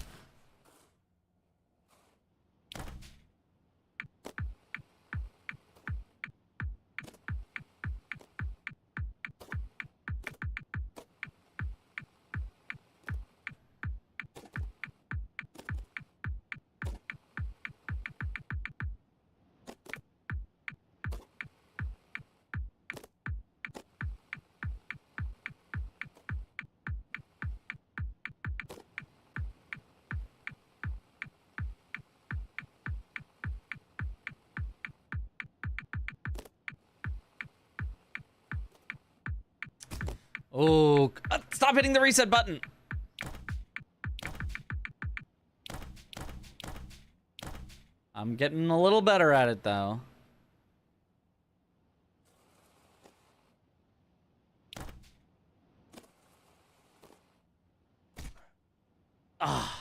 Oh, stop hitting the reset button. I'm getting a little better at it, though. Ah.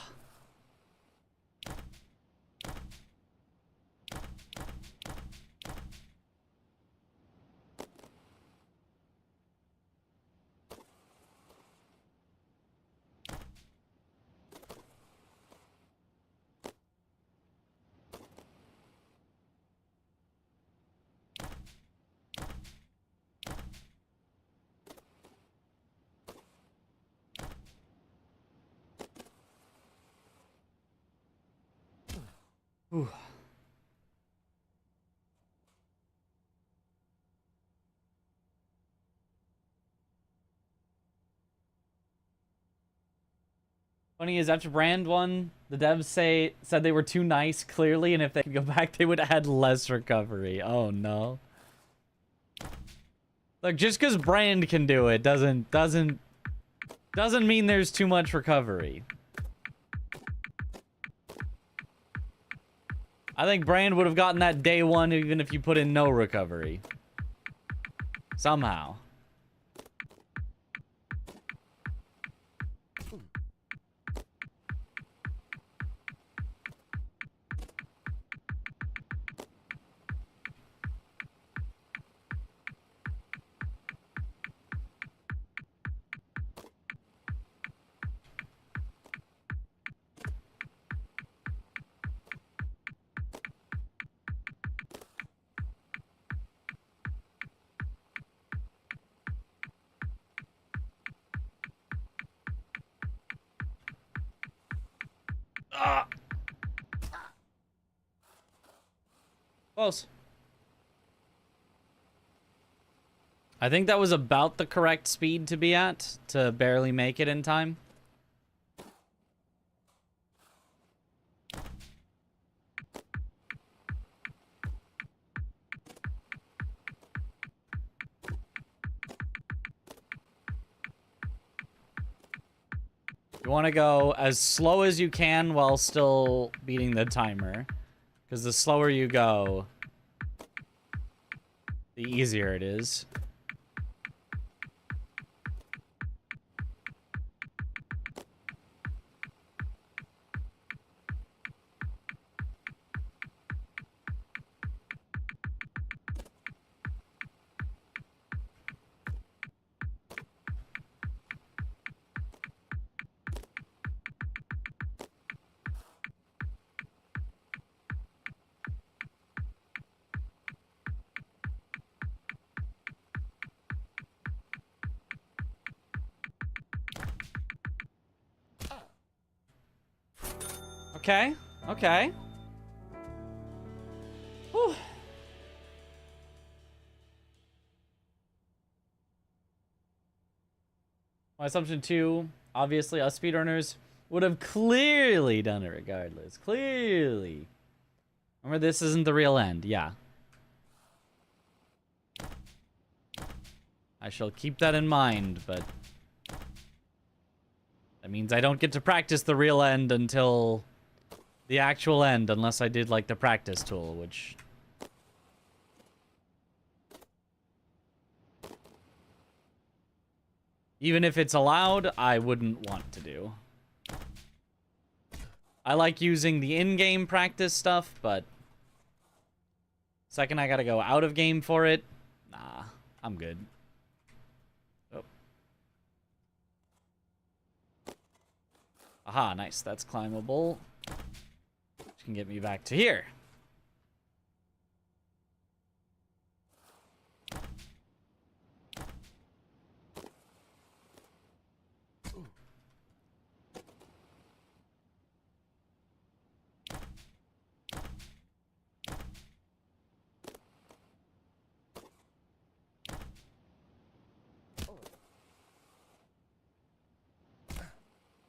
Whew. Funny is after Brand won, the devs said they were too nice, clearly, and if they could go back, they would have had less recovery. Oh no. Look, just because Brand can do it doesn't mean there's too much recovery. I think Brand would have gotten that day one even if you put in no recovery. Somehow. Close. I think that was about the correct speed to be at to barely make it in time. You want to go as slow as you can while still beating the timer. Because the slower you go, the easier it is. Okay, okay. Whew. My assumption too, obviously us speedrunners would have clearly done it regardless. Clearly. Remember, this isn't the real end, yeah. I shall keep that in mind, but that means I don't get to practice the real end until the actual end, unless I did like the practice tool, which even if it's allowed, I wouldn't want to do. I like using the in-game practice stuff, but second I gotta go out of game for it, nah, I'm good. Oh. Aha, nice, that's climbable. Which can get me back to here.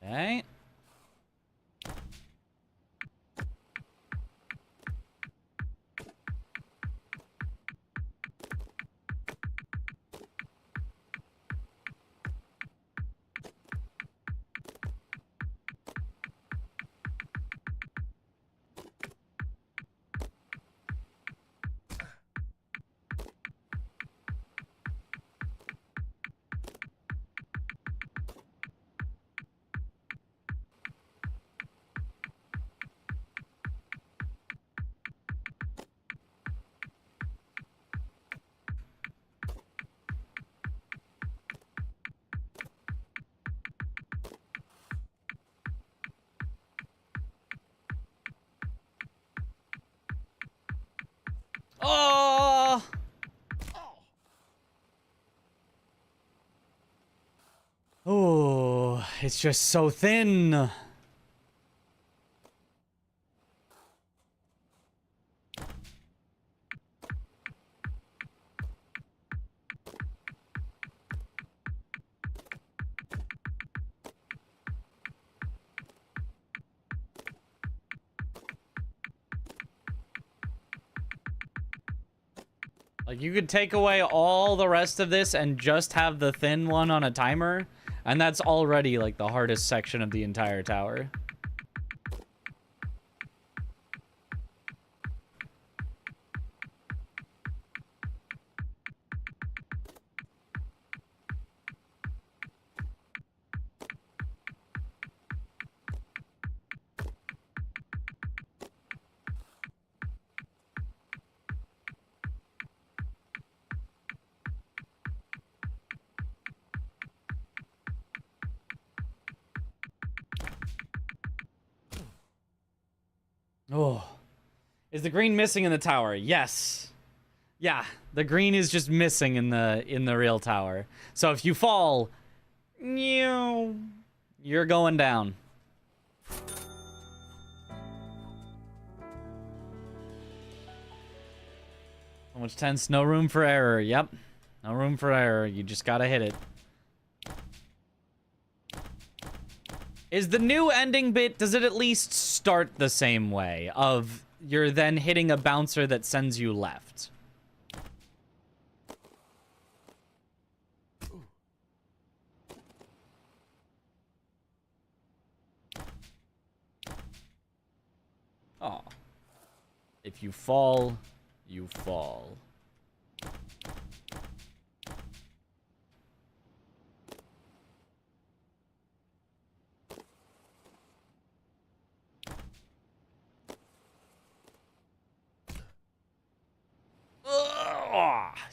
Okay. Oh! Oh, it's just so thin. Like, you could take away all the rest of this and just have the thin one on a timer, and that's already, like, the hardest section of the entire tower. Oh. Is the green missing in the tower? Yes. Yeah, the green is just missing in the real tower. So if you fall, you're going down. So much tense, no room for error. Yep. No room for error. You just gotta hit it. Is the new ending bit, does it at least start the same way? Of you're then hitting a bouncer that sends you left? Oh. If you fall, you fall.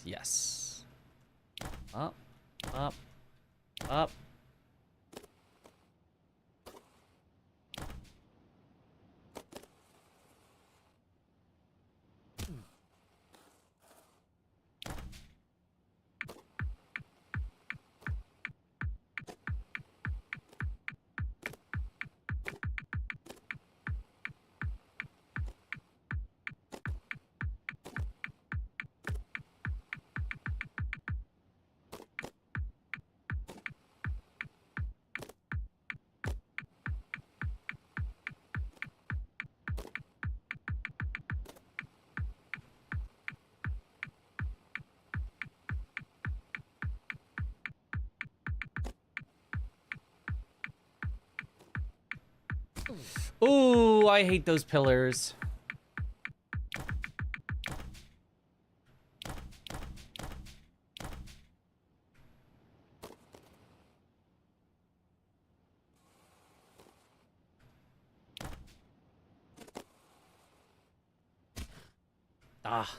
Yes. Up, up, up. Ooh, I hate those pillars. Ah.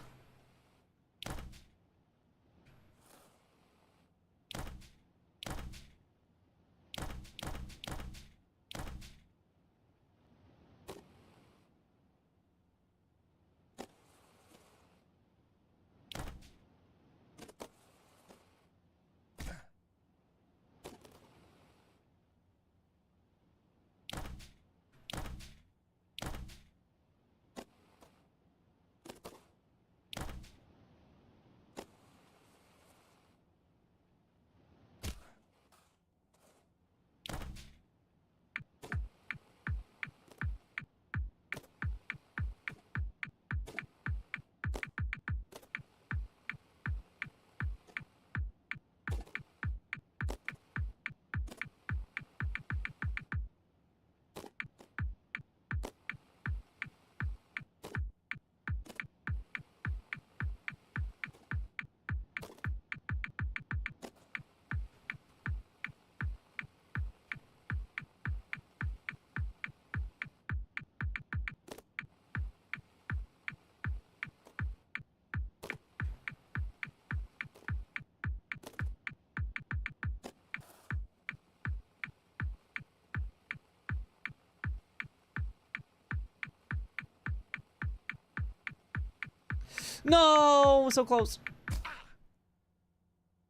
No, so close.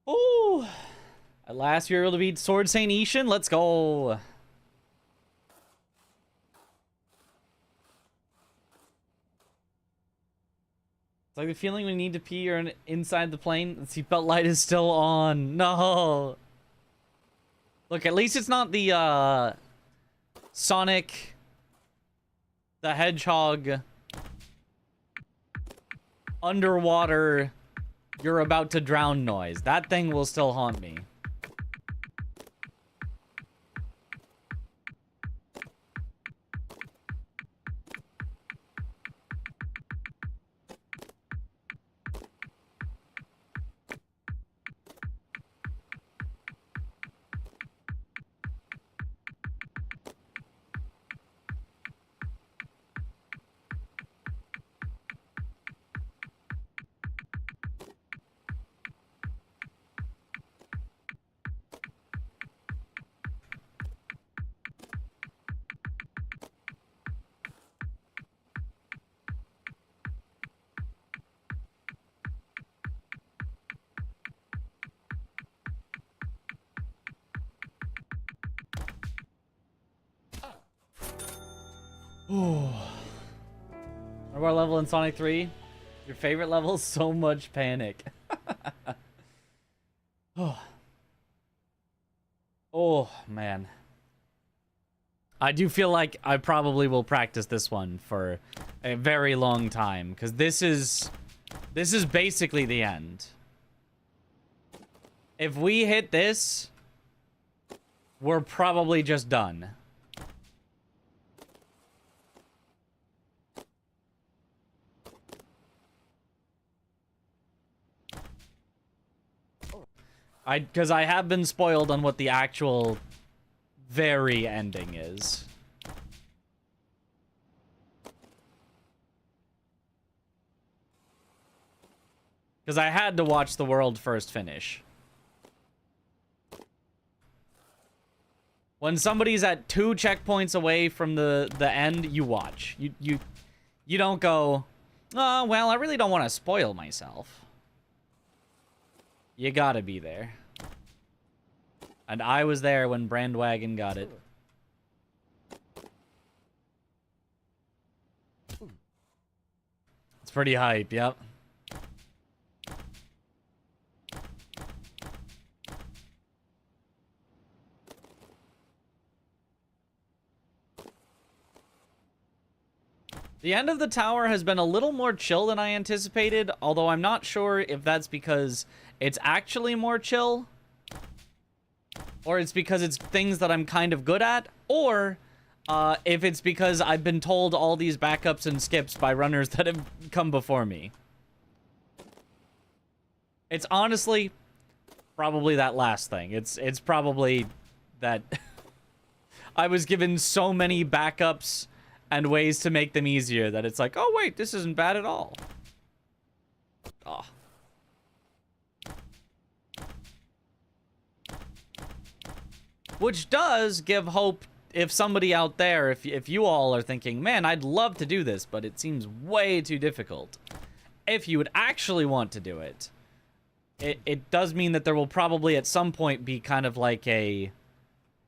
Oh, at last you're able to beat Sword Saint Ishin. Let's go. It's like the feeling when you need to pee, you're inside the plane. The seatbelt light is still on. No. Look, at least it's not the Sonic the Hedgehog underwater you're about to drown noise. That thing will still haunt me. Oh. What about level in Sonic 3? Your favorite level? So much panic. Oh. Oh, man. I do feel like I probably will practice this one for a very long time, because this is basically the end. If we hit this, we're probably just done. Because I have been spoiled on what the actual very ending is. Because I had to watch the world first finish. When somebody's at 2 checkpoints away from the end, you watch. You don't go, oh, well, I really don't want to spoil myself. You gotta be there. And I was there when Brandwagon got it. It's pretty hype, yep. The end of the tower has been a little more chill than I anticipated, although I'm not sure if that's because it's actually more chill, or it's because it's things that I'm kind of good at, or if it's because I've been told all these backups and skips by runners that have come before me. It's honestly probably that last thing. It's probably that I was given so many backups and ways to make them easier that it's like, oh wait, this isn't bad at all. Oh. Which does give hope if somebody out there, if you all are thinking, man, I'd love to do this, but it seems way too difficult. If you would actually want to do it, it does mean that there will probably at some point be kind of like a,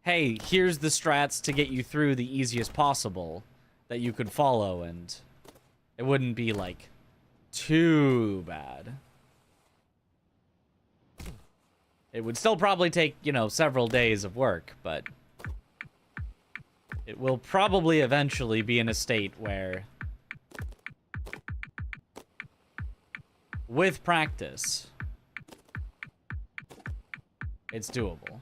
hey, here's the strats to get you through the easiest possible that you could follow, and it wouldn't be like too bad. It would still probably take, you know, several days of work, but it will probably eventually be in a state where, with practice, it's doable.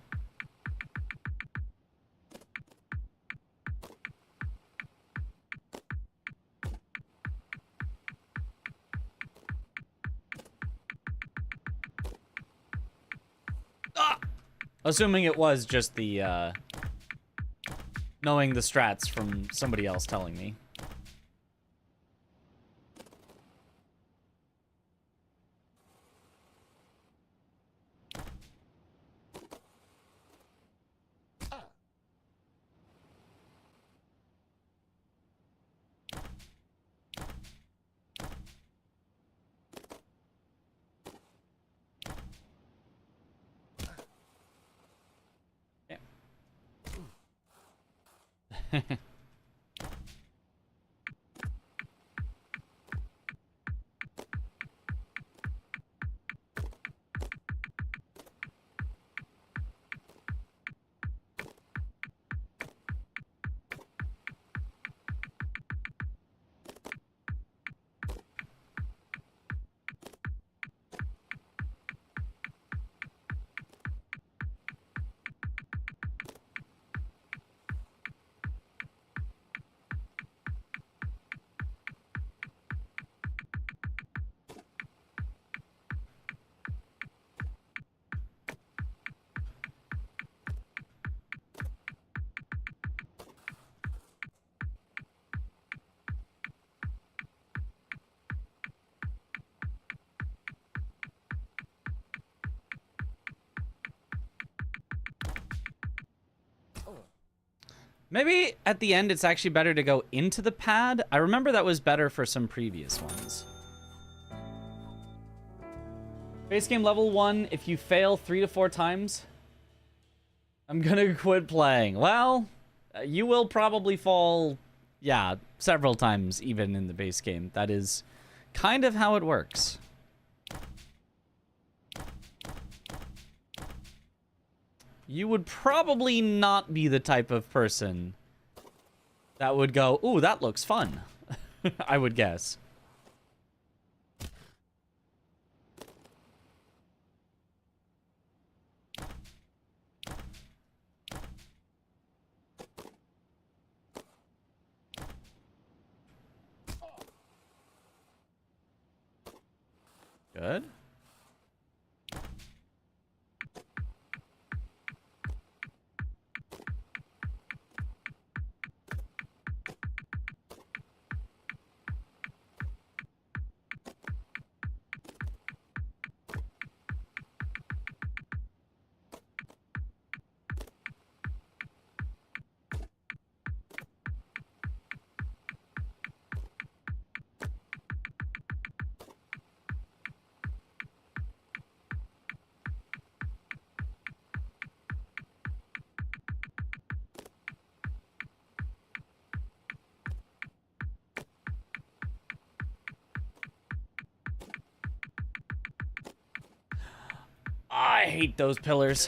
Assuming it was just the, knowing the strats from somebody else telling me. Maybe at the end it's actually better to go into the pad. I remember that was better for some previous ones. Base game level 1, if you fail 3 to 4 times, I'm gonna quit playing. Well, you will probably fall, yeah, several times even in the base game. That is kind of how it works. You would probably not be the type of person that would go, ooh, that looks fun. I would guess. Good. I hate those pillars.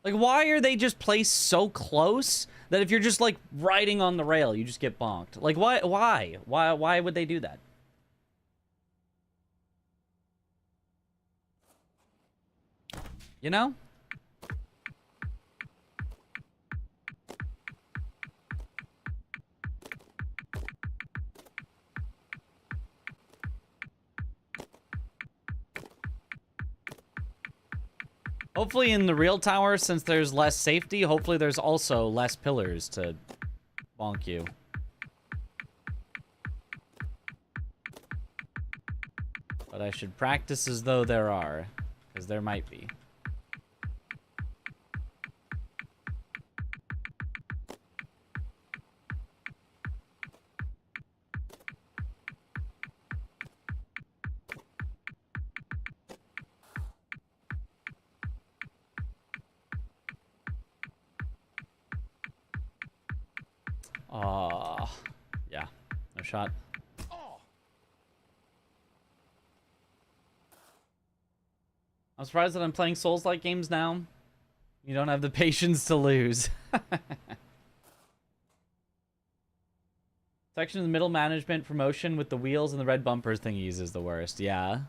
Like, why are they just placed so close that if you're just, like, riding on the rail, you just get bonked? Like, why would they do that? You know? Hopefully in the real tower, since there's less safety, hopefully there's also less pillars to bonk you. But I should practice as though there are, because there might be. Yeah, no shot. I'm surprised that I'm playing Souls-like games now. You don't have the patience to lose. Section of the middle management promotion with the wheels and the red bumpers thingies is the worst. Yeah.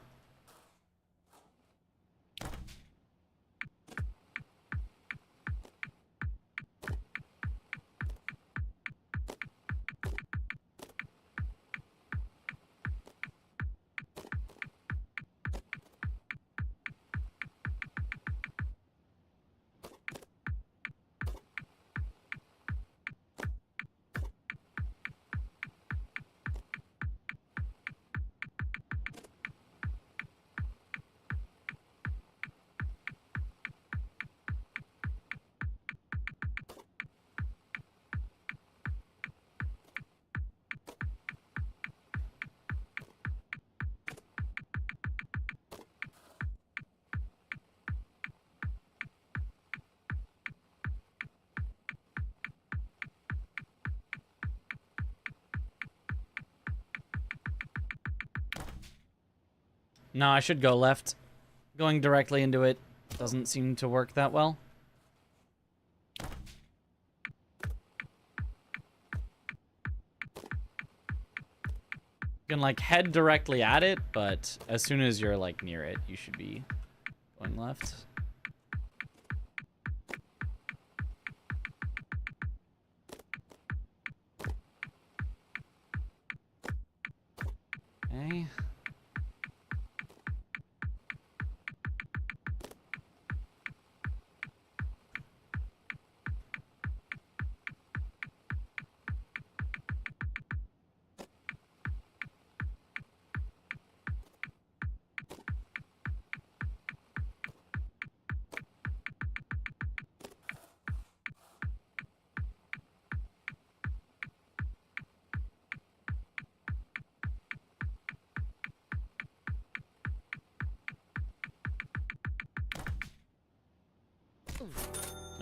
No, I should go left. Going directly into it doesn't seem to work that well. You can, like, head directly at it, but as soon as you're, like, near it, you should be going left. Okay.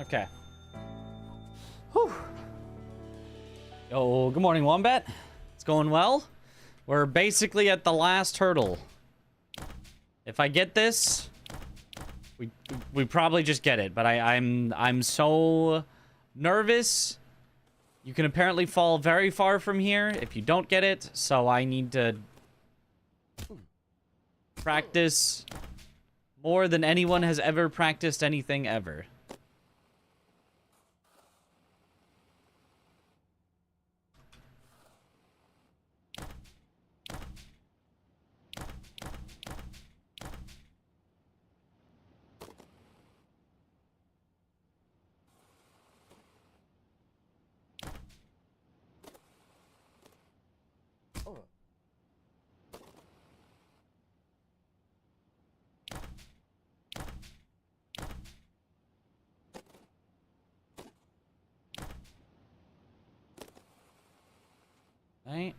Okay. Whew. Yo, good morning, Wombat. It's going well. We're basically at the last hurdle. If I get this, we probably just get it. But I'm so nervous. You can apparently fall very far from here if you don't get it. So I need to practice more than anyone has ever practiced anything ever. Right?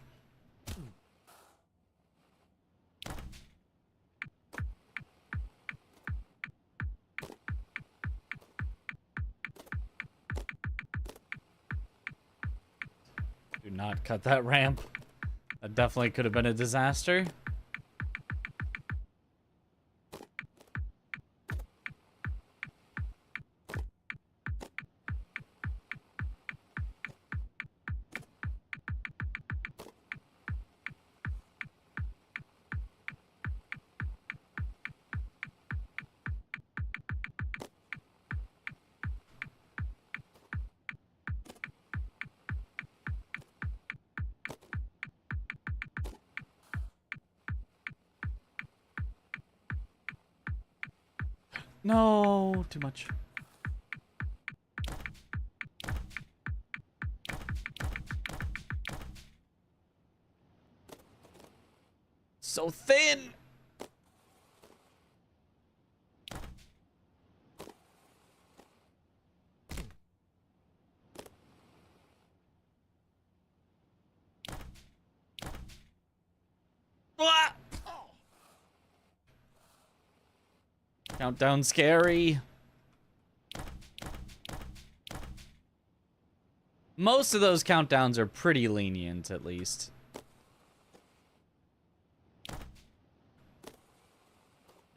Do not cut that ramp. That definitely could have been a disaster. No, too much. So thin. Ah! Countdown scary. Most of those countdowns are pretty lenient, at least.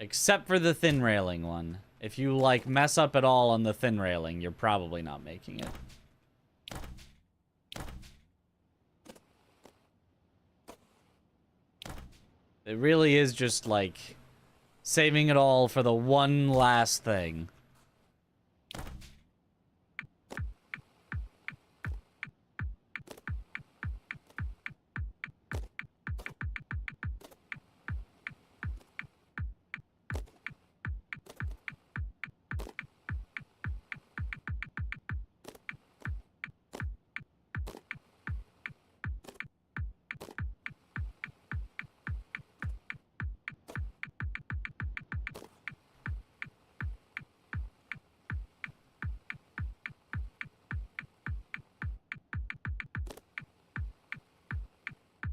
Except for the thin railing one. If you, like, mess up at all on the thin railing, you're probably not making it. It really is just, like, saving it all for the one last thing.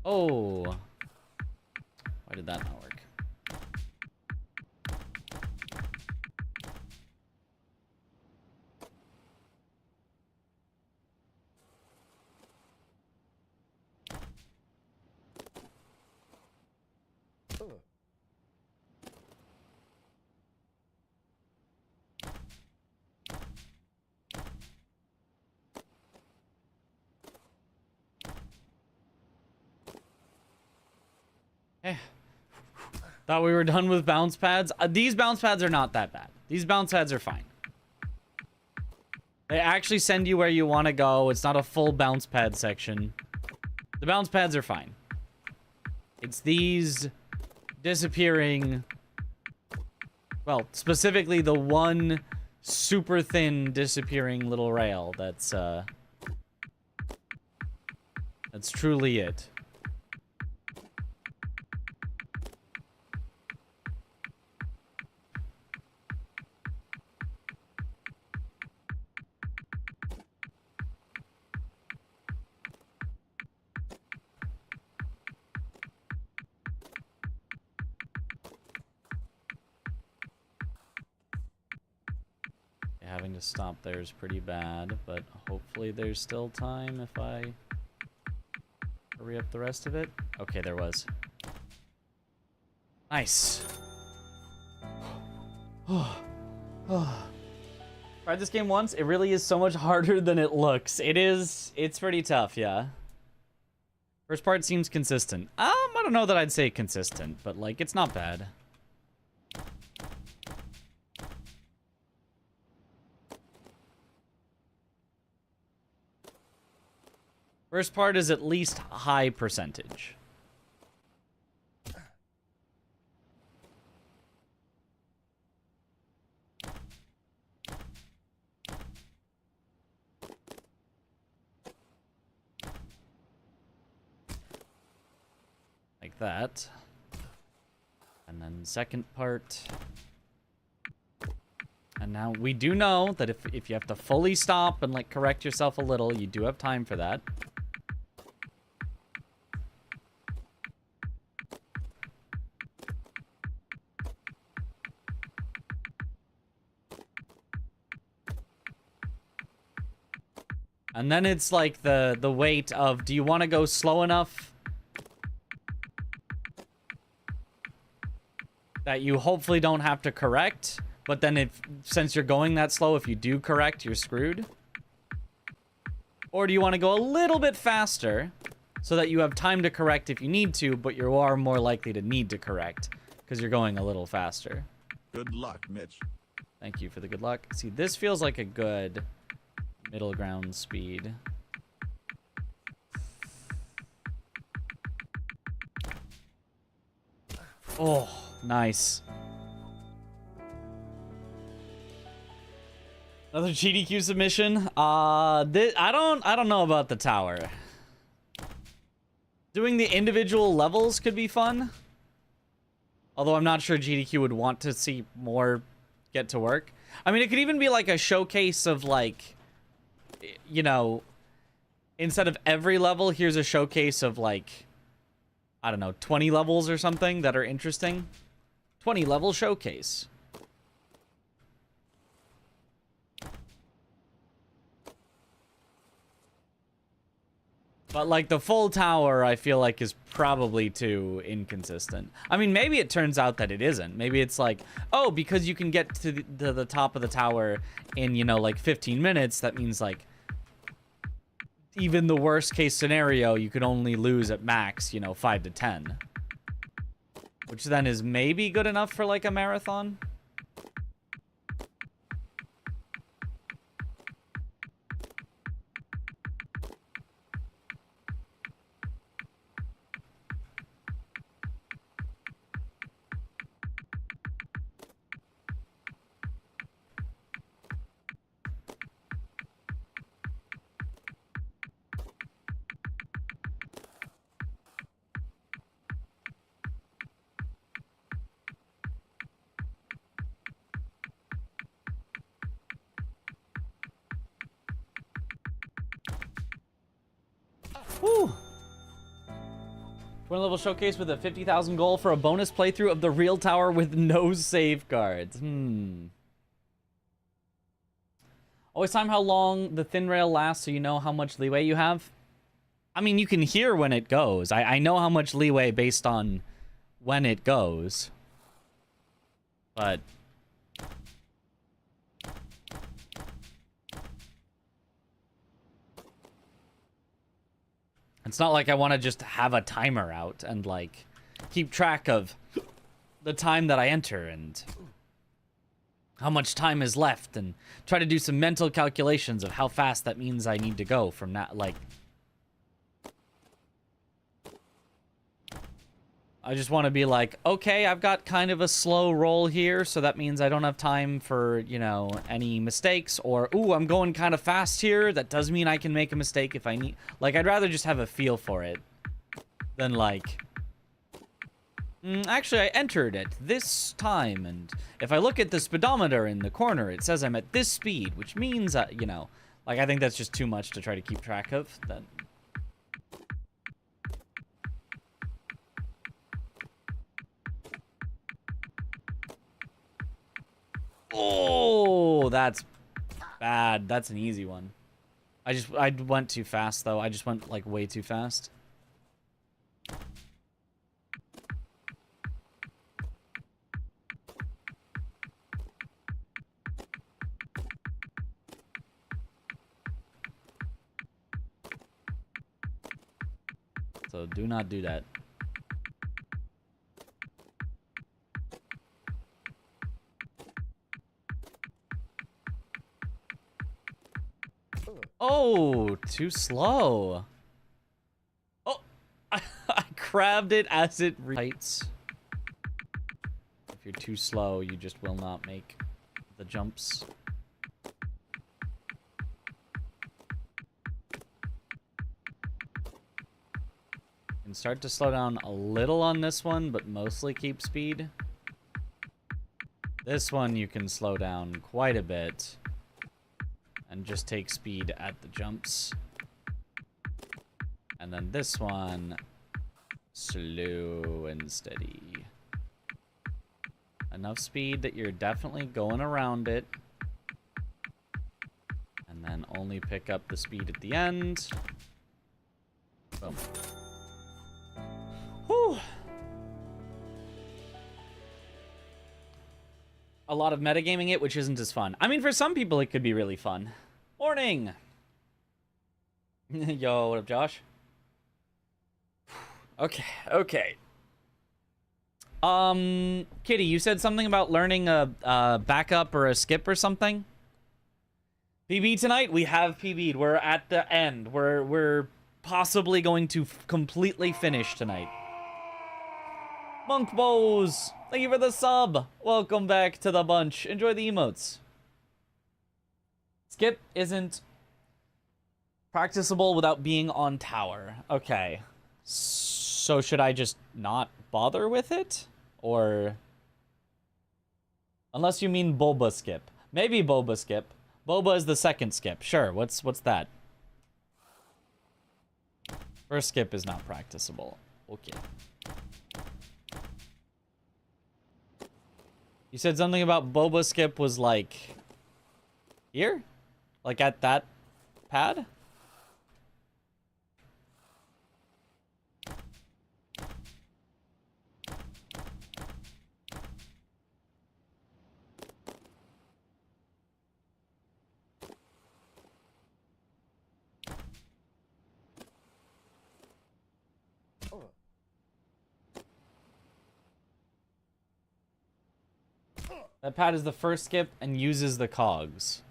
Oh. Why did that not work? Eh. Thought we were done with bounce pads. These bounce pads are not that bad. These bounce pads are fine. They actually send you where you want to go. It's not a full bounce pad section. The bounce pads are fine. It's these disappearing... Well, specifically the one super thin disappearing little rail that's truly it. having to stop there is pretty bad, but hopefully there's still time if I hurry up the rest of it. Okay, there was. Nice. Tried this game once. It really is so much harder than it looks. It's pretty tough, yeah. First part seems consistent. I don't know that I'd say consistent, but like, it's not bad. First part is at least high percentage. Like that. And then second part. And now we do know that if you have to fully stop and like correct yourself a little, you do have time for that. And then it's like the weight of, do you want to go slow enough that you hopefully don't have to correct, but then since you're going that slow, if you do correct, you're screwed? Or do you want to go a little bit faster so that you have time to correct if you need to, but you are more likely to need to correct because you're going a little faster? Good luck, Mitch. Thank you for the good luck. See, this feels like a good middle ground speed. Oh, nice. Another GDQ submission. I don't know about the tower. Doing the individual levels could be fun. Although I'm not sure GDQ would want to see more get to work. I mean, it could even be like a showcase of like, you know, instead of every level, here's a showcase of like, I don't know, 20 levels or something that are interesting. 20 level showcase. But like the full tower, I feel like is probably too inconsistent. I mean, maybe it turns out that it isn't. Maybe it's like, oh, because you can get to the top of the tower in, you know, like 15 minutes, that means like even the worst case scenario, you could only lose at max, you know, 5 to 10. Which then is maybe good enough for like a marathon. Woo! 20 level showcase with a 50,000 goal for a bonus playthrough of the real tower with no safeguards. Always time how long the thin rail lasts so you know how much leeway you have. I mean, you can hear when it goes. I know how much leeway based on when it goes. But it's not like I want to just have a timer out and, like, keep track of the time that I enter and how much time is left and try to do some mental calculations of how fast that means I need to go from that, like... I just want to be like, okay, I've got kind of a slow roll here, so that means I don't have time for, you know, any mistakes, or, ooh, I'm going kind of fast here, that does mean I can make a mistake if I need... Like, I'd rather just have a feel for it than, like... actually, I entered at this time, and if I look at the speedometer in the corner, it says I'm at this speed, which means, you know, like, I think that's just too much to try to keep track of. That... Oh, that's bad. That's an easy one. I went too fast though. I just went like way too fast. So do not do that. Oh, too slow. Oh, I grabbed it as it heights. If you're too slow, you just will not make the jumps. You can start to slow down a little on this one, but mostly keep speed. This one you can slow down quite a bit. And just take speed at the jumps. And then this one, slow and steady. Enough speed that you're definitely going around it. And then only pick up the speed at the end. Boom. Whew. A lot of metagaming it, which isn't as fun. I mean, for some people, it could be really fun. Morning! Yo, what up, Josh? Okay. Kitty, you said something about learning a backup or a skip or something? PB tonight? We have PB'd. We're at the end. We're possibly going to completely finish tonight. Monk Bows! Thank you for the sub! Welcome back to the bunch. Enjoy the emotes. Skip isn't practicable without being on tower. Okay. So should I just not bother with it? Or... Unless you mean Boba skip. Maybe Boba skip. Boba is the second skip. Sure, what's that? First skip is not practicable. Okay. You said something about Boba skip was like... Here? Like at that pad? That pad is the first skip and uses the cogs.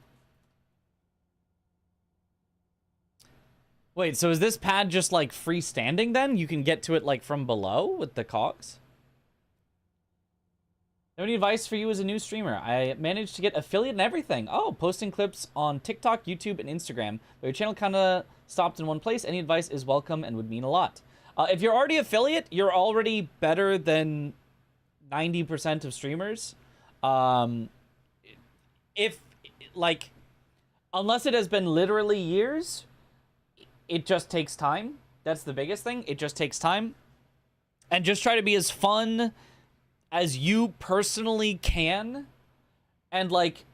Wait, so is this pad just like freestanding then? You can get to it like from below with the cogs? Any advice for you as a new streamer? I managed to get affiliate and everything. Oh, posting clips on TikTok, YouTube, and Instagram. But your channel kind of stopped in one place. Any advice is welcome and would mean a lot. If you're already affiliate, you're already better than 90% of streamers. If, like, unless it has been literally years, it just takes time. That's the biggest thing. It just takes time. And just try to be as fun as you personally can. And, like,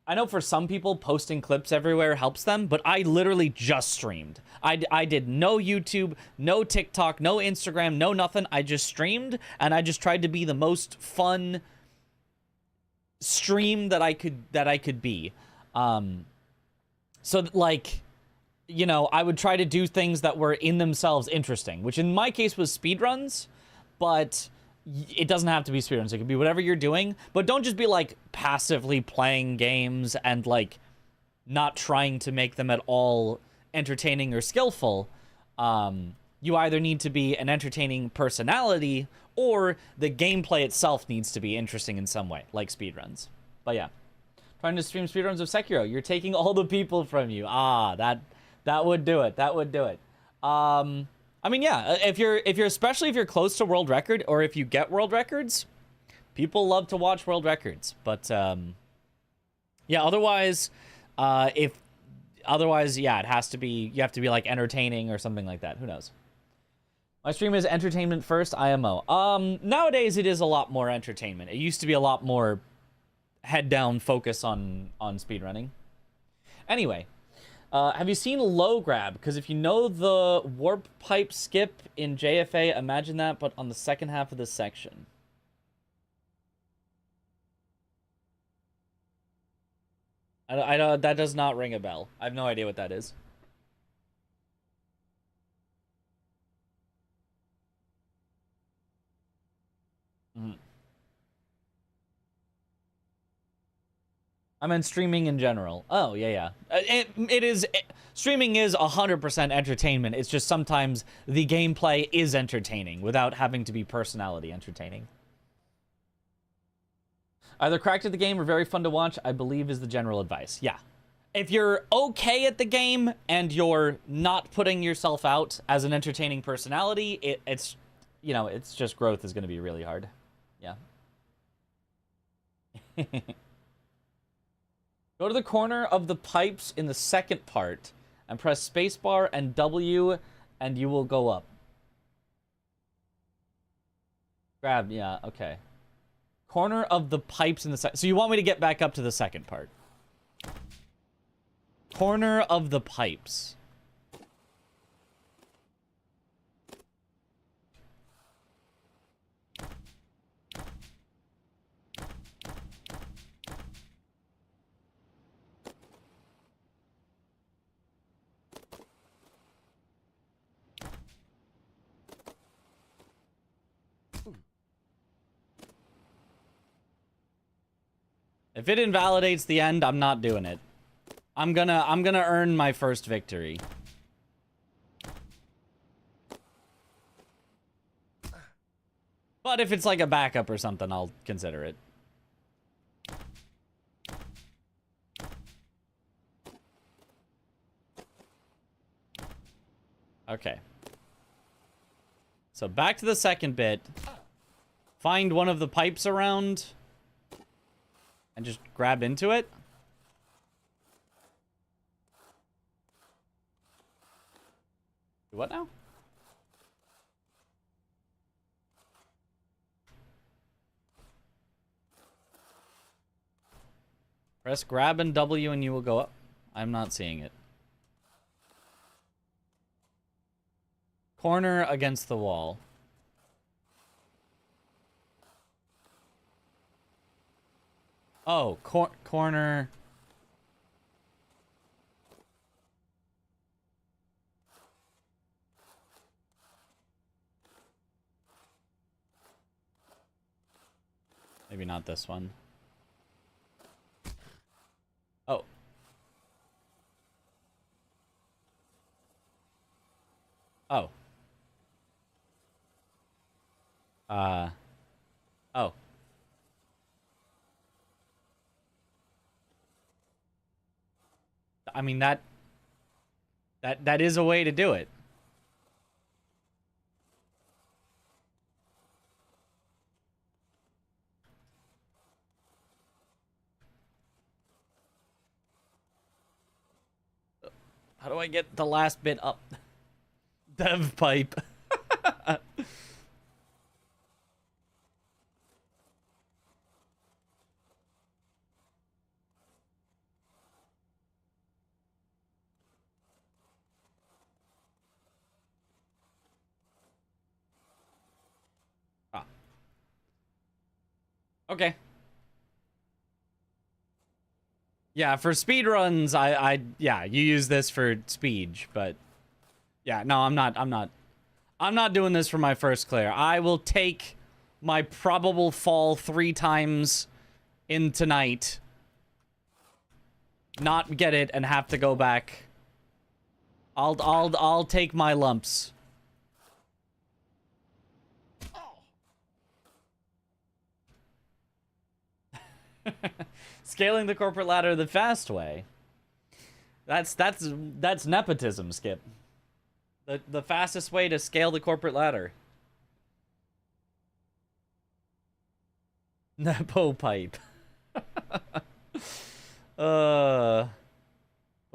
I know for some people, posting clips everywhere helps them, but I literally just streamed. I did no YouTube, no TikTok, no Instagram, no nothing. I just streamed, and I just tried to be the most fun stream that I could be. So like, you know, I would try to do things that were in themselves interesting, which in my case was speedruns, but it doesn't have to be speedruns. It could be whatever you're doing, but don't just be like passively playing games and like not trying to make them at all entertaining or skillful. You either need to be an entertaining personality or the gameplay itself needs to be interesting in some way, like speedruns. But yeah, trying to stream speedruns of Sekiro, you're taking all the people from you. Ah, that would do it. That would do it. I mean, yeah, if you're especially if you're close to world record or if you get world records, people love to watch world records. But yeah, otherwise, yeah, it has to be, you have to be like entertaining or something like that. Who knows? My stream is entertainment first, IMO. Nowadays it is a lot more entertainment. It used to be a lot more head down focus on speedrunning. Anyway, have you seen low grab? Because if you know the warp pipe skip in JFA, imagine that, but on the second half of this section. I don't, that does not ring a bell. I have no idea what that is. I meant streaming in general. Oh, yeah. Streaming is 100% entertainment. It's just sometimes the gameplay is entertaining without having to be personality entertaining. Either cracked at the game or very fun to watch, I believe is the general advice. Yeah. If you're okay at the game and you're not putting yourself out as an entertaining personality, it's, you know, it's just growth is going to be really hard. Yeah. Go to the corner of the pipes in the second part and press spacebar and W and you will go up. Grab, yeah, okay. Corner of the pipes in the second. So you want me to get back up to the second part. Corner of the pipes. If it invalidates the end, I'm not doing it. I'm gonna earn my first victory. But if it's like a backup or something, I'll consider it. Okay. So back to the second bit. Find one of the pipes around. And just grab into it. What now? Press grab and W and you will go up. I'm not seeing it. Corner against the wall. Oh, corner. Maybe not this one. Oh. Oh. Oh. I mean, that is a way to do it. How do I get the last bit up? Dev pipe. Okay. Yeah, for speedruns, yeah, you use this for speed, but yeah, no, I'm not doing this for my first clear. I will take my probable fall 3 times in tonight, not get it, and have to go back. I'll take my lumps. Scaling the corporate ladder the fast way. That's nepotism, Skip. The fastest way to scale the corporate ladder. Nepo pipe. Put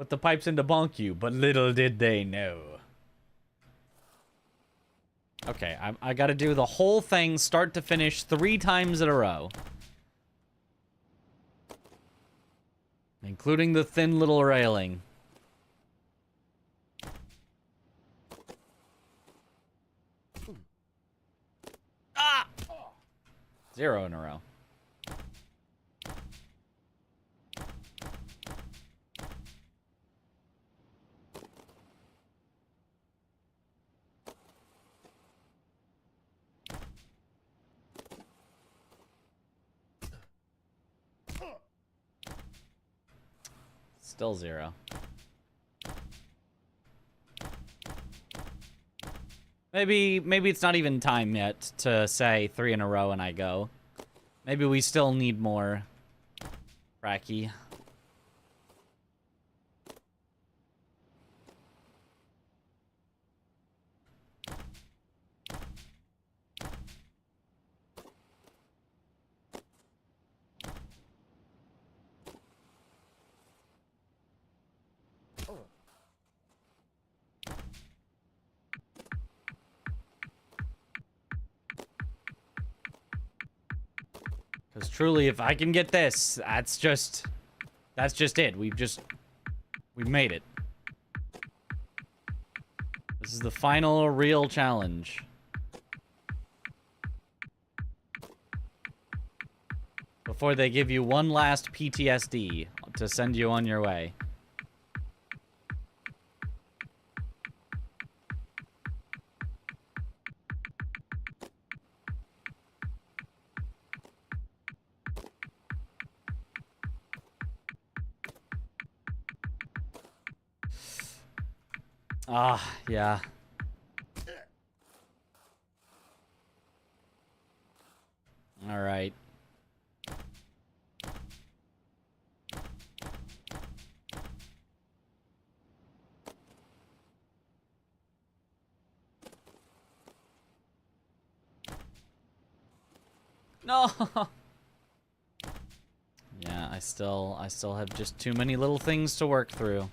the pipes in to bonk you, but little did they know. Okay, I gotta do the whole thing start to finish 3 times in a row. Including the thin little railing. Ah! 0 in a row. Still 0. Maybe it's not even time yet to say 3 in a row and I go. Maybe we still need more. Fracky. Because truly, if I can get this, that's just it. We made it. This is the final real challenge. Before they give you one last PTSD to send you on your way. Ah, yeah. All right. No. Yeah, I still have just too many little things to work through.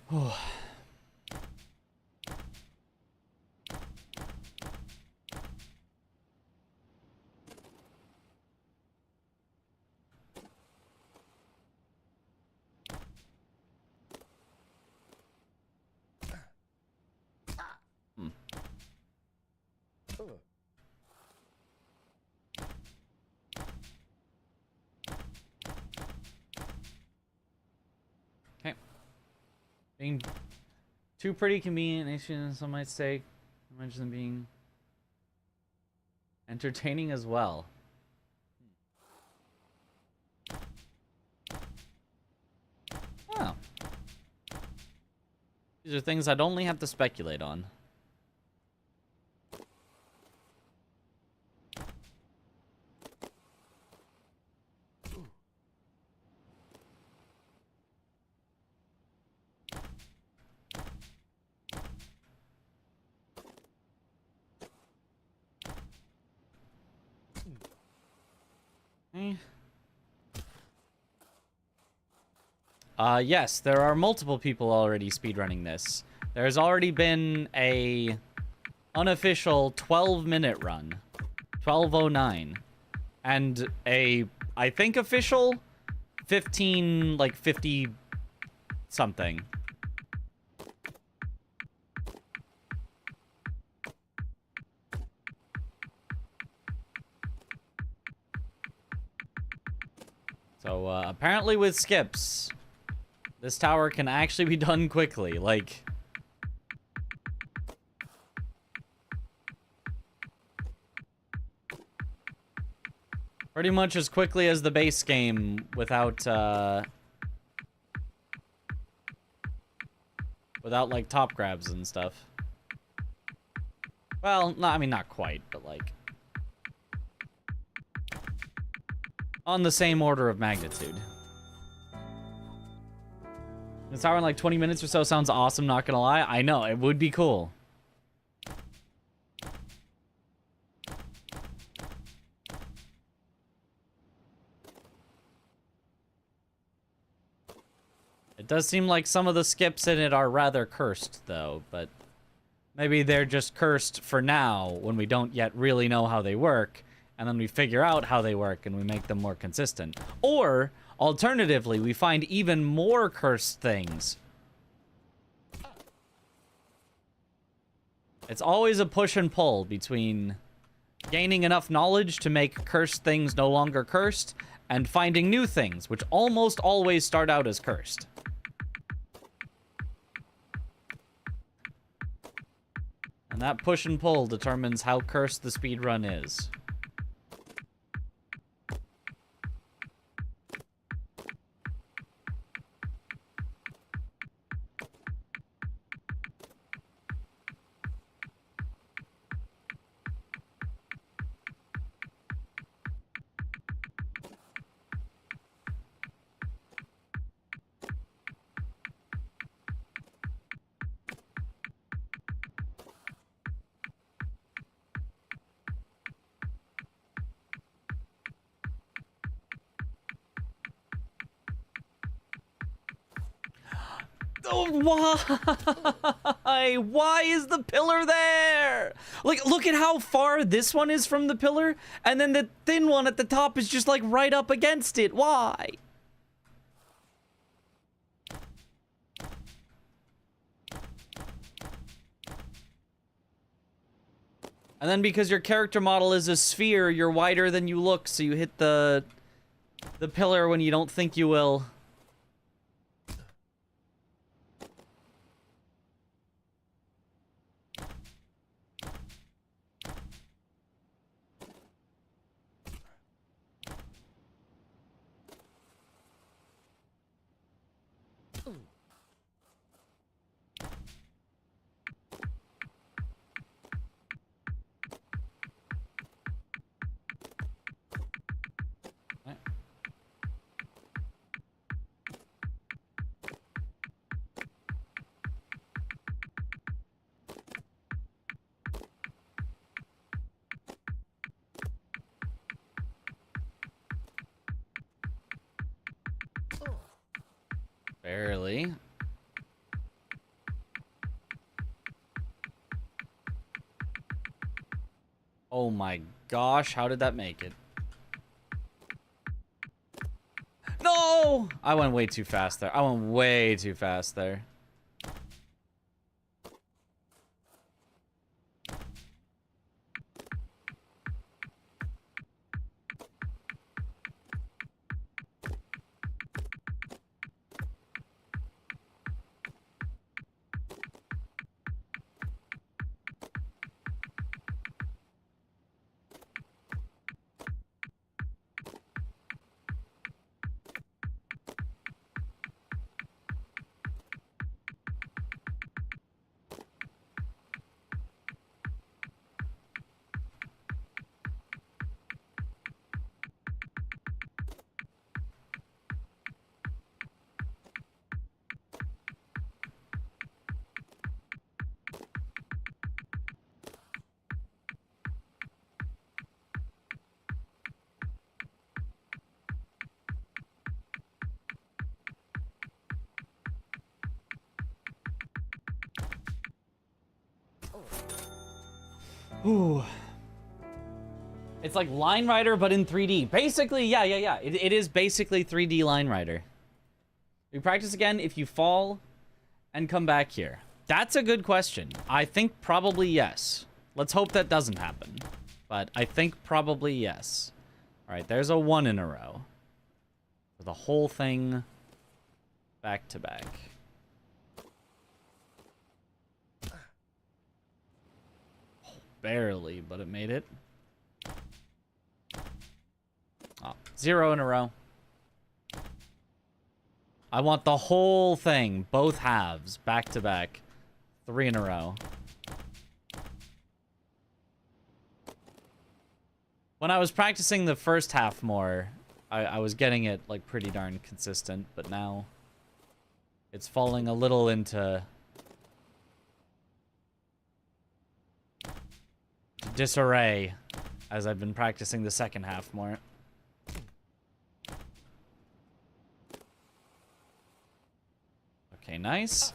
Oh. Okay. Being too pretty convenient, some might say. I mention them being entertaining as well. Oh. These are things I'd only have to speculate on. Yes, there are multiple people already speedrunning this. There's already been a unofficial 12-minute run, 12:09, and a, I think, official 50 something. So, apparently with skips, this tower can actually be done quickly, like... pretty much as quickly as the base game without, without, like, top grabs and stuff. Well, no, I mean, not quite, but, like... on the same order of magnitude. This hour in like 20 minutes or so sounds awesome, not gonna lie. I know, it would be cool. It does seem like some of the skips in it are rather cursed, though, but maybe they're just cursed for now when we don't yet really know how they work, and then we figure out how they work and we make them more consistent. Or, alternatively, we find even more cursed things. It's always a push and pull between gaining enough knowledge to make cursed things no longer cursed, and finding new things, which almost always start out as cursed. And that push and pull determines how cursed the speedrun is. Oh, why? Why is the pillar there? Like, look at how far this one is from the pillar, and then the thin one at the top is just, like, right up against it. Why? And then because your character model is a sphere, you're wider than you look, so you hit the pillar when you don't think you will. Barely. Oh my gosh, how did that make it? No! I went way too fast there. I went way too fast there. Ooh. It's like Line Rider, but in 3D. Basically, yeah. It is basically 3D Line Rider. We practice again if you fall and come back here. That's a good question. I think probably yes. Let's hope that doesn't happen. But I think probably yes. All right, there's a 1 in a row. For the whole thing back to back. Barely, but it made it. Oh, 0 in a row. I want the whole thing, both halves, back to back. 3 in a row. When I was practicing the first half more, I was getting it like pretty darn consistent, but now it's falling a little into disarray as I've been practicing the second half more. nice.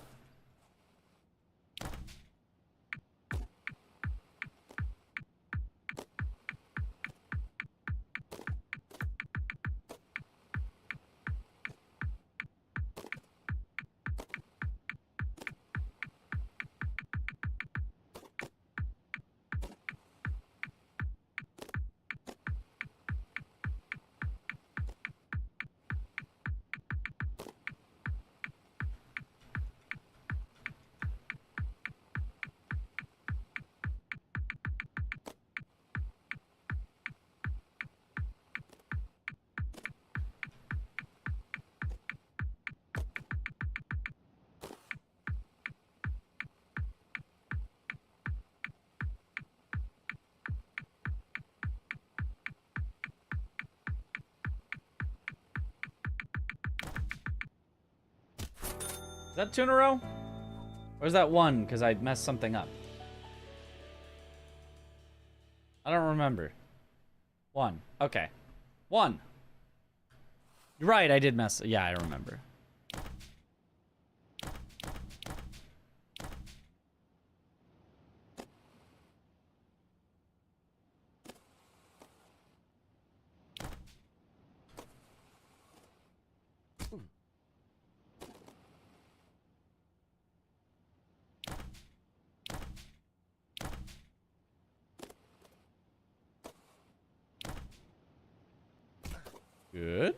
Is that 2 in a row? Or is that 1 because I messed something up? I don't remember. 1. Okay. 1. You're right, I did mess. Yeah, I remember. Good.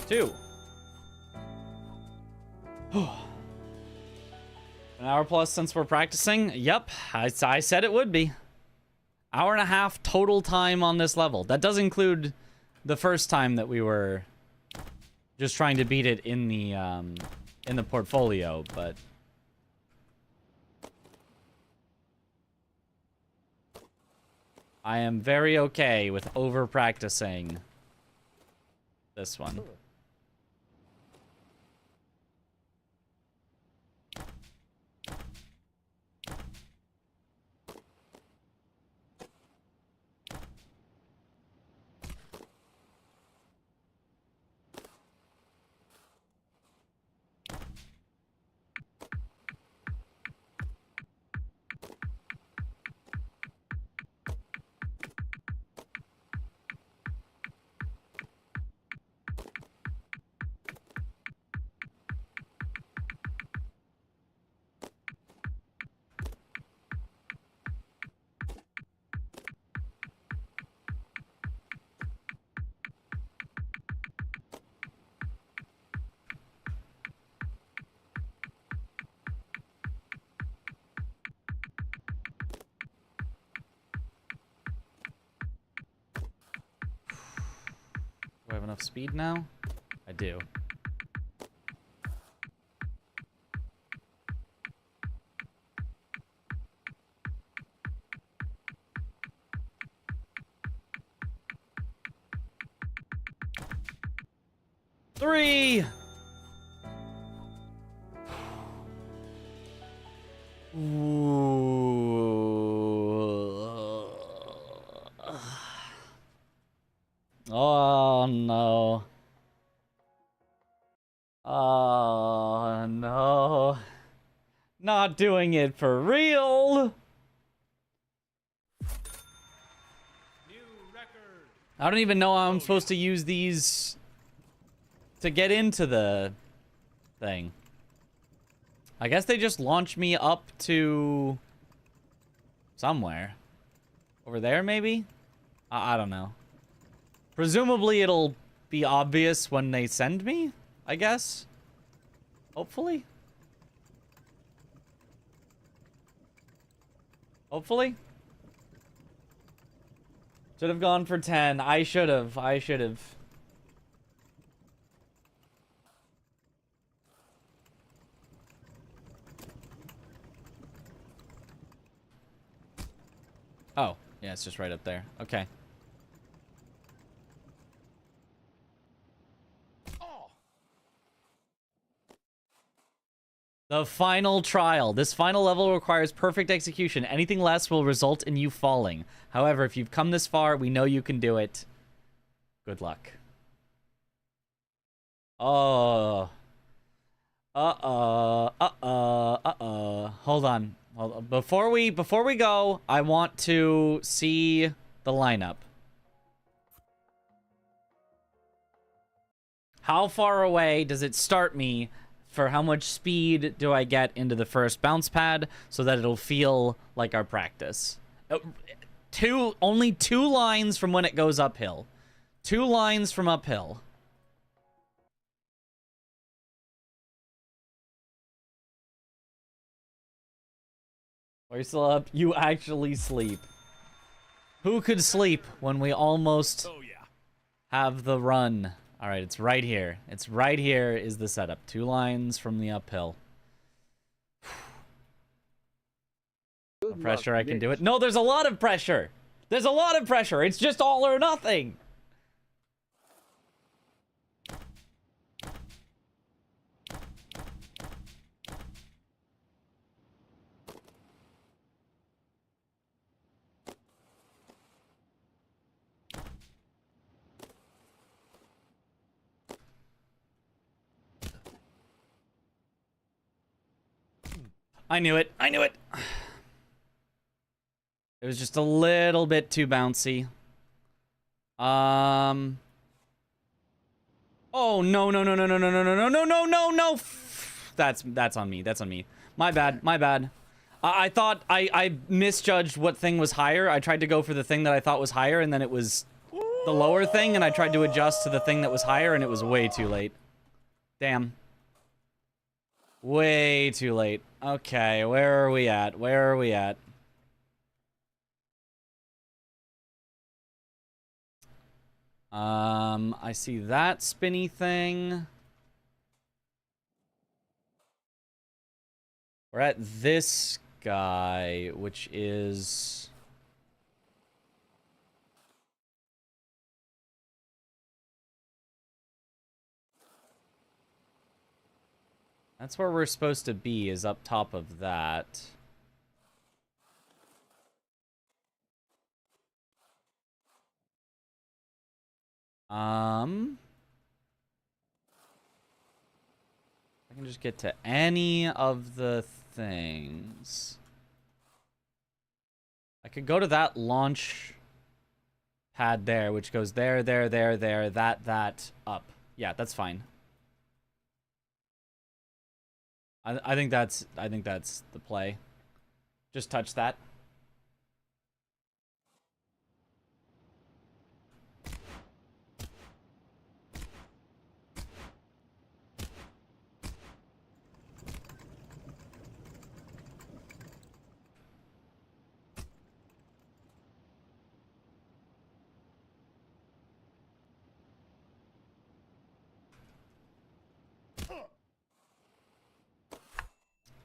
Two. An hour plus since we're practicing? Yep, I said it would be. Hour and a half total time on this level. That does include the first time that we were just trying to beat it in the portfolio, but I am very okay with over practicing this one. Do I have enough speed now? I do. Three! Oh no. Oh no. Not doing it for real. New record. I don't even know how I'm supposed to use these to get into the thing. I guess they just launch me up to somewhere. Over there, maybe? I don't know. Presumably it'll be obvious when they send me, I guess. Hopefully. Hopefully. Should have gone for 10. I should have. I should have. Oh, yeah, it's just right up there. Okay. The final trial. This final level requires perfect execution. Anything less will result in you falling. However, if you've come this far, we know you can do it. Good luck. Oh. Hold on. Before we go, I want to see the lineup. How far away does it start me? For how much speed do I get into the first bounce pad so that it'll feel like our practice? Only 2 lines from when it goes uphill. 2 lines from uphill. Are you still up? You actually sleep. Who could sleep when we almost have the run? All right, it's right here. It's right here is the setup. 2 lines from the uphill. No pressure, I can do it. No, there's a lot of pressure. There's a lot of pressure. It's just all or nothing. I knew it. I knew it. It was just a little bit too bouncy. Oh, no, no, no, no, no, no, no, no, no, no, no, no, no. That's on me. That's on me. My bad. My bad. I thought I misjudged what thing was higher. I tried to go for the thing that I thought was higher, and then it was the lower thing, and I tried to adjust to the thing that was higher, and it was way too late. Damn. Way too late. Okay, where are we at? Where are we at? I see that spinny thing. We're at this guy, which is... That's where we're supposed to be, is up top of that. I can just get to any of the things. I could go to that launch pad there, which goes there, that, up. Yeah, that's fine. I think that's the play. Just touch that.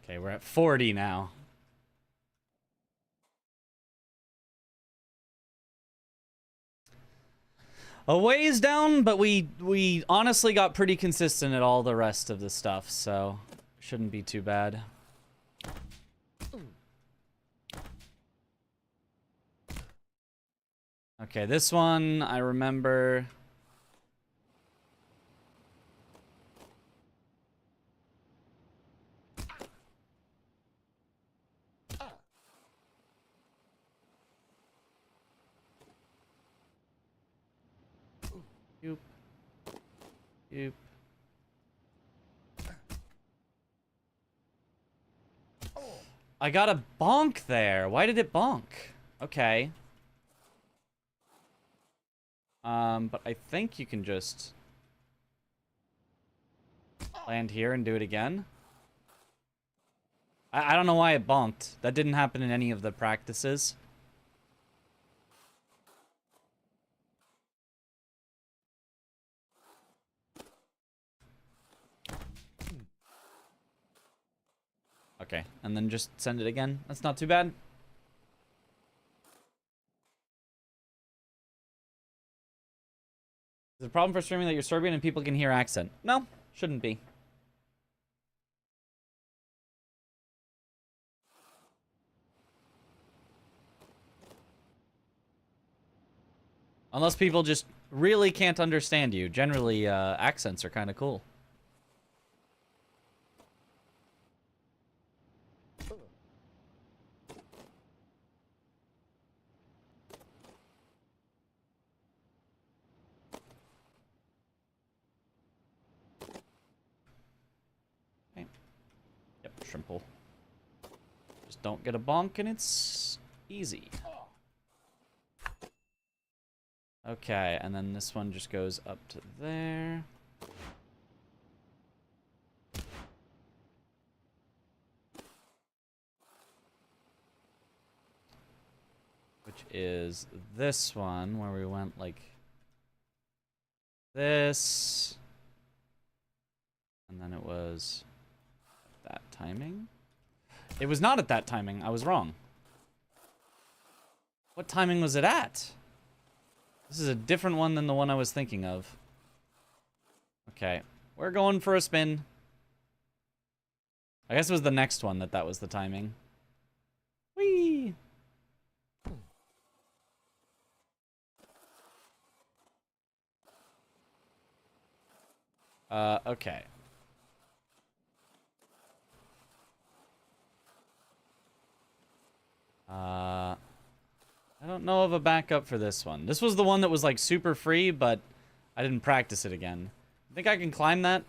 Okay, we're at 40 now. A ways down, but we honestly got pretty consistent at all the rest of the stuff, so shouldn't be too bad. Okay, this one I remember. Yoop. Yoop. I got a bonk there. Why did it bonk? Okay. But I think you can just land here and do it again. I don't know why it bonked. That didn't happen in any of the practices. Okay, and then just send it again. That's not too bad. Is it a problem for streaming that you're Serbian and people can hear accent? No, shouldn't be. Unless people just really can't understand you. Generally, accents are kind of cool. Okay. Yep, shrimple. Just don't get a bonk and it's easy. Okay, and then this one just goes up to there. Which is this one, where we went like this. And then it was that timing. It was not at that timing. I was wrong. What timing was it at? This is a different one than the one I was thinking of. Okay, we're going for a spin. I guess it was the next one that was the timing. Whee! Okay. I don't know of a backup for this one. This was the one that was like super free, but I didn't practice it again. Think I can climb that?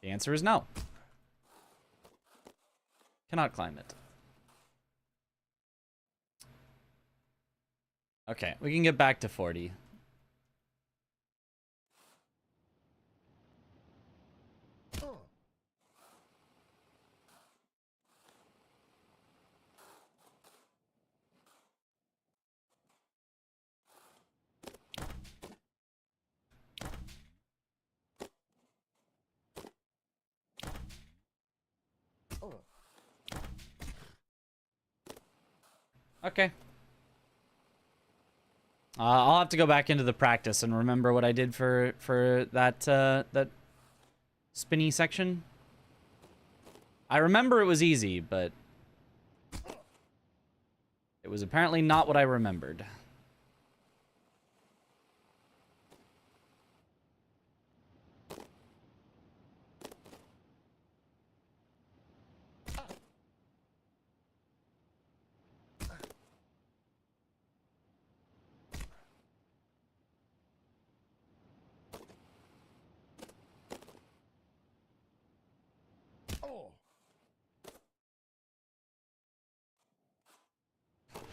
The answer is no. Cannot climb it. Okay, we can get back to 40. Okay. I'll have to go back into the practice and remember what I did for that that spinny section. I remember it was easy, but it was apparently not what I remembered.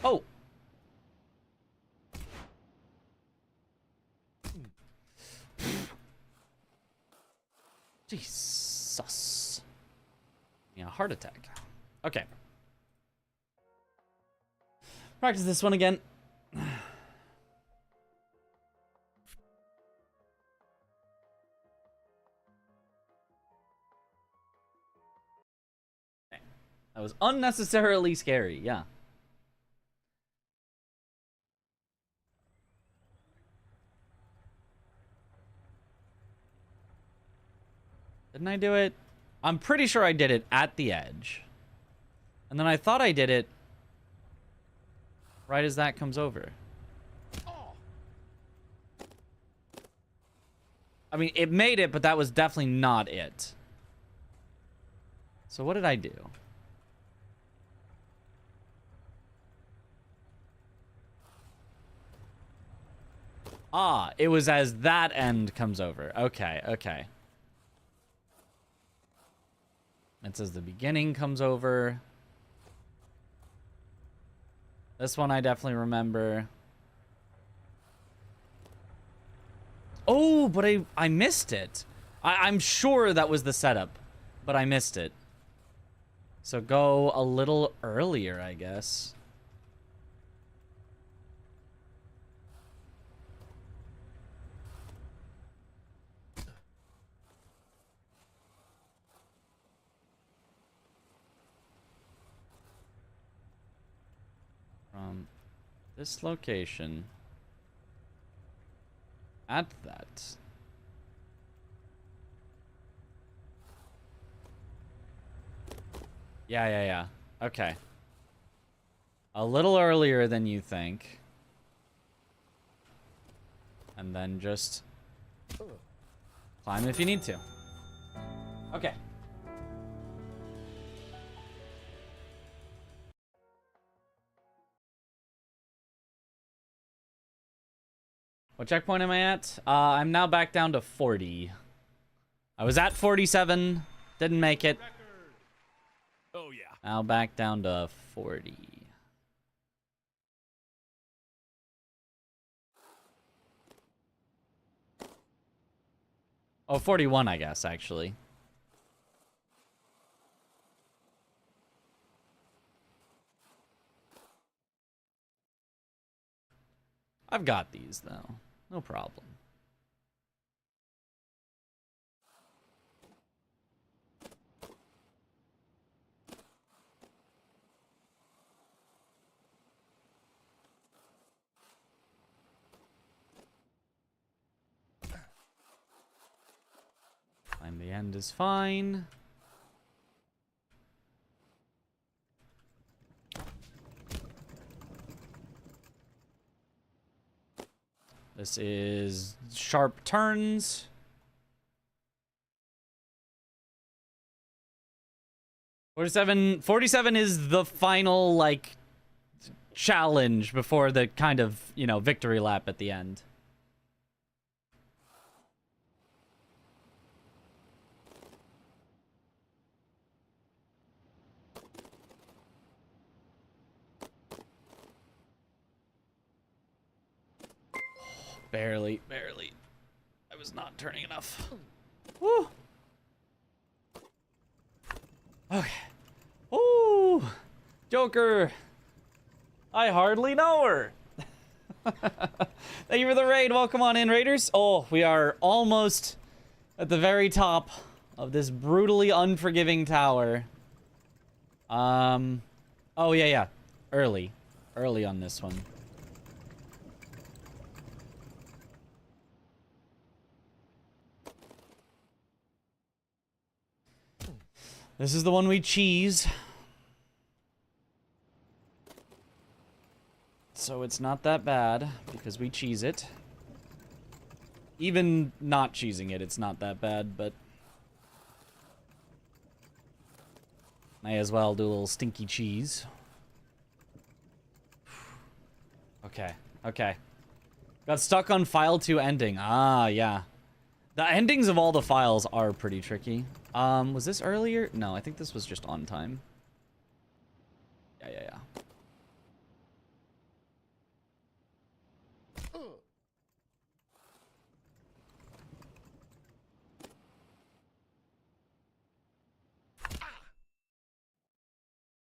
Oh. Jesus. Yeah, heart attack. Okay. Practice this one again. That was unnecessarily scary, yeah. Didn't I do it? I'm pretty sure I did it at the edge. And then I thought I did it right as that comes over. I mean, it made it, but that was definitely not it. So what did I do? Ah, it was as that end comes over. Okay, okay. It says the beginning comes over. This one I definitely remember. Oh, but I missed it. I'm sure that was the setup, but I missed it. So go a little earlier, I guess. From this location at that. Yeah. Okay. A little earlier than you think. And then just climb if you need to. Okay. What checkpoint am I at? I'm now back down to 40. I was at 47, didn't make it. Oh, yeah. Now back down to 40. Oh, 41, I guess, actually. I've got these, though. No problem. And the end is fine. This is sharp turns. Forty-seven is the final, like, challenge before the kind of, you know, victory lap at the end. Barely. I was not turning enough. Woo! Okay. Ooh! Joker! I hardly know her! Thank you for the raid. Welcome on in, raiders. Oh, we are almost at the very top of this brutally unforgiving tower. Oh, yeah. Early on this one. This is the one we cheese. So it's not that bad, because we cheese it. Even not cheesing it, it's not that bad, but... may as well do a little stinky cheese. Okay. Got stuck on file 2 ending. Ah, yeah. The endings of all the files are pretty tricky. Was this earlier? No, I think this was just on time. Yeah.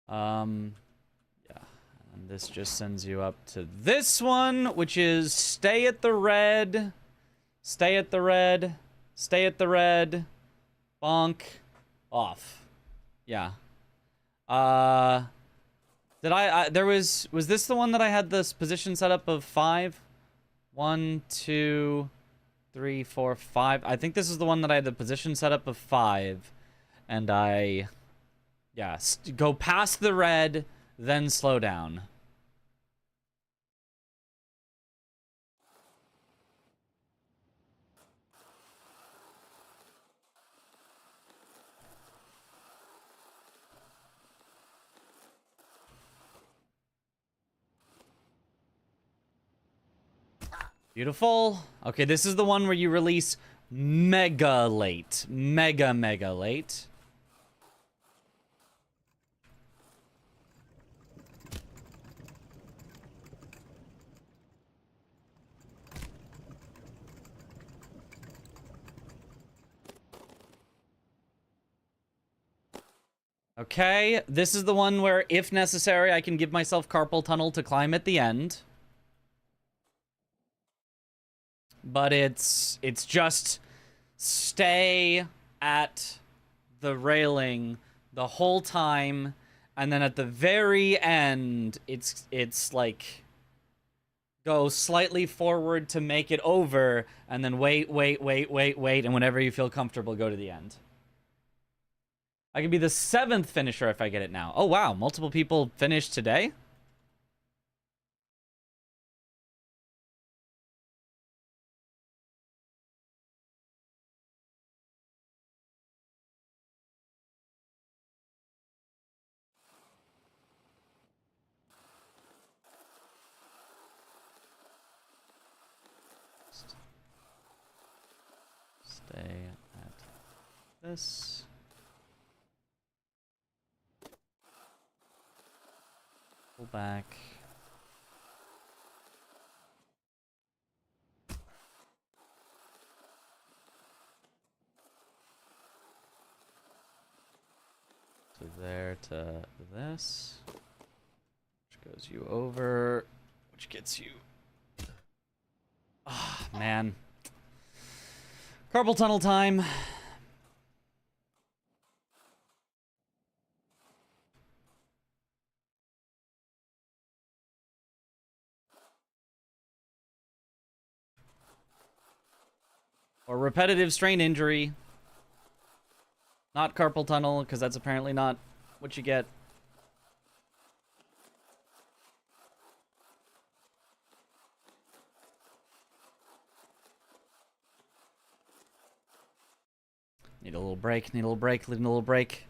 Yeah. And this just sends you up to this one, which is stay at the red. Stay at the red. Stay at the red. Bonk. Off. Yeah. Did was this the one that I had this position set up of 5? 1, 2, 3, 4, 5. I think this is the one that I had the position set up of 5. And yeah, go past the red, then slow down. Beautiful. Okay, this is the one where you release mega late. Mega late. Okay, this is the one where, if necessary, I can give myself carpal tunnel to climb at the end. But it's just stay at the railing the whole time, and then at the very end, it's like go slightly forward to make it over, and then wait, and whenever you feel comfortable, go to the end. I can be the 7th finisher if I get it now. Oh, wow. Multiple people finished today? Stay at this. Pull back. To there to this. Which goes you over. Which gets you. Ah, man. Carpal tunnel time. Or repetitive strain injury. Not carpal tunnel, because that's apparently not what you get. Need a little break, need a little break, need a little break.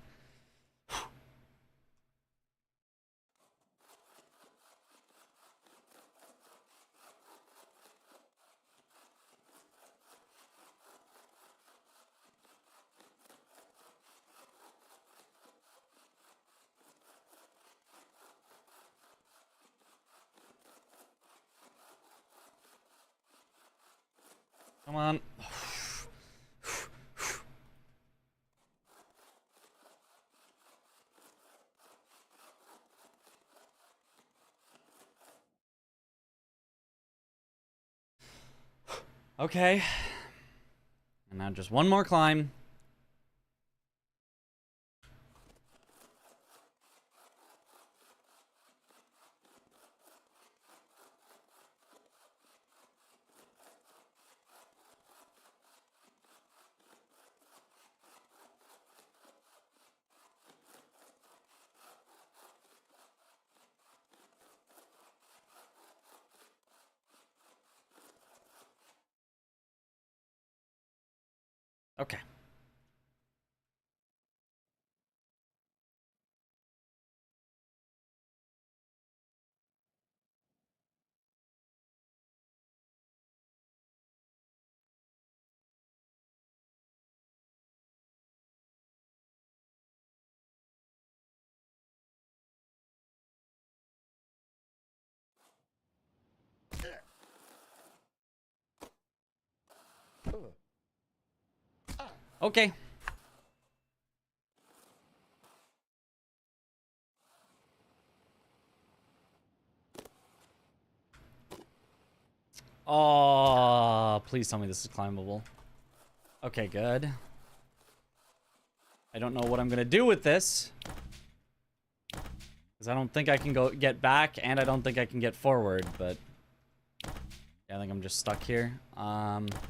Come on. Okay. And now just one more climb. Okay. Okay. Oh, please tell me this is climbable. Okay, good. I don't know what I'm gonna do with this. Because I don't think I can get back, and I don't think I can get forward, but... yeah, I think I'm just stuck here. Bounce.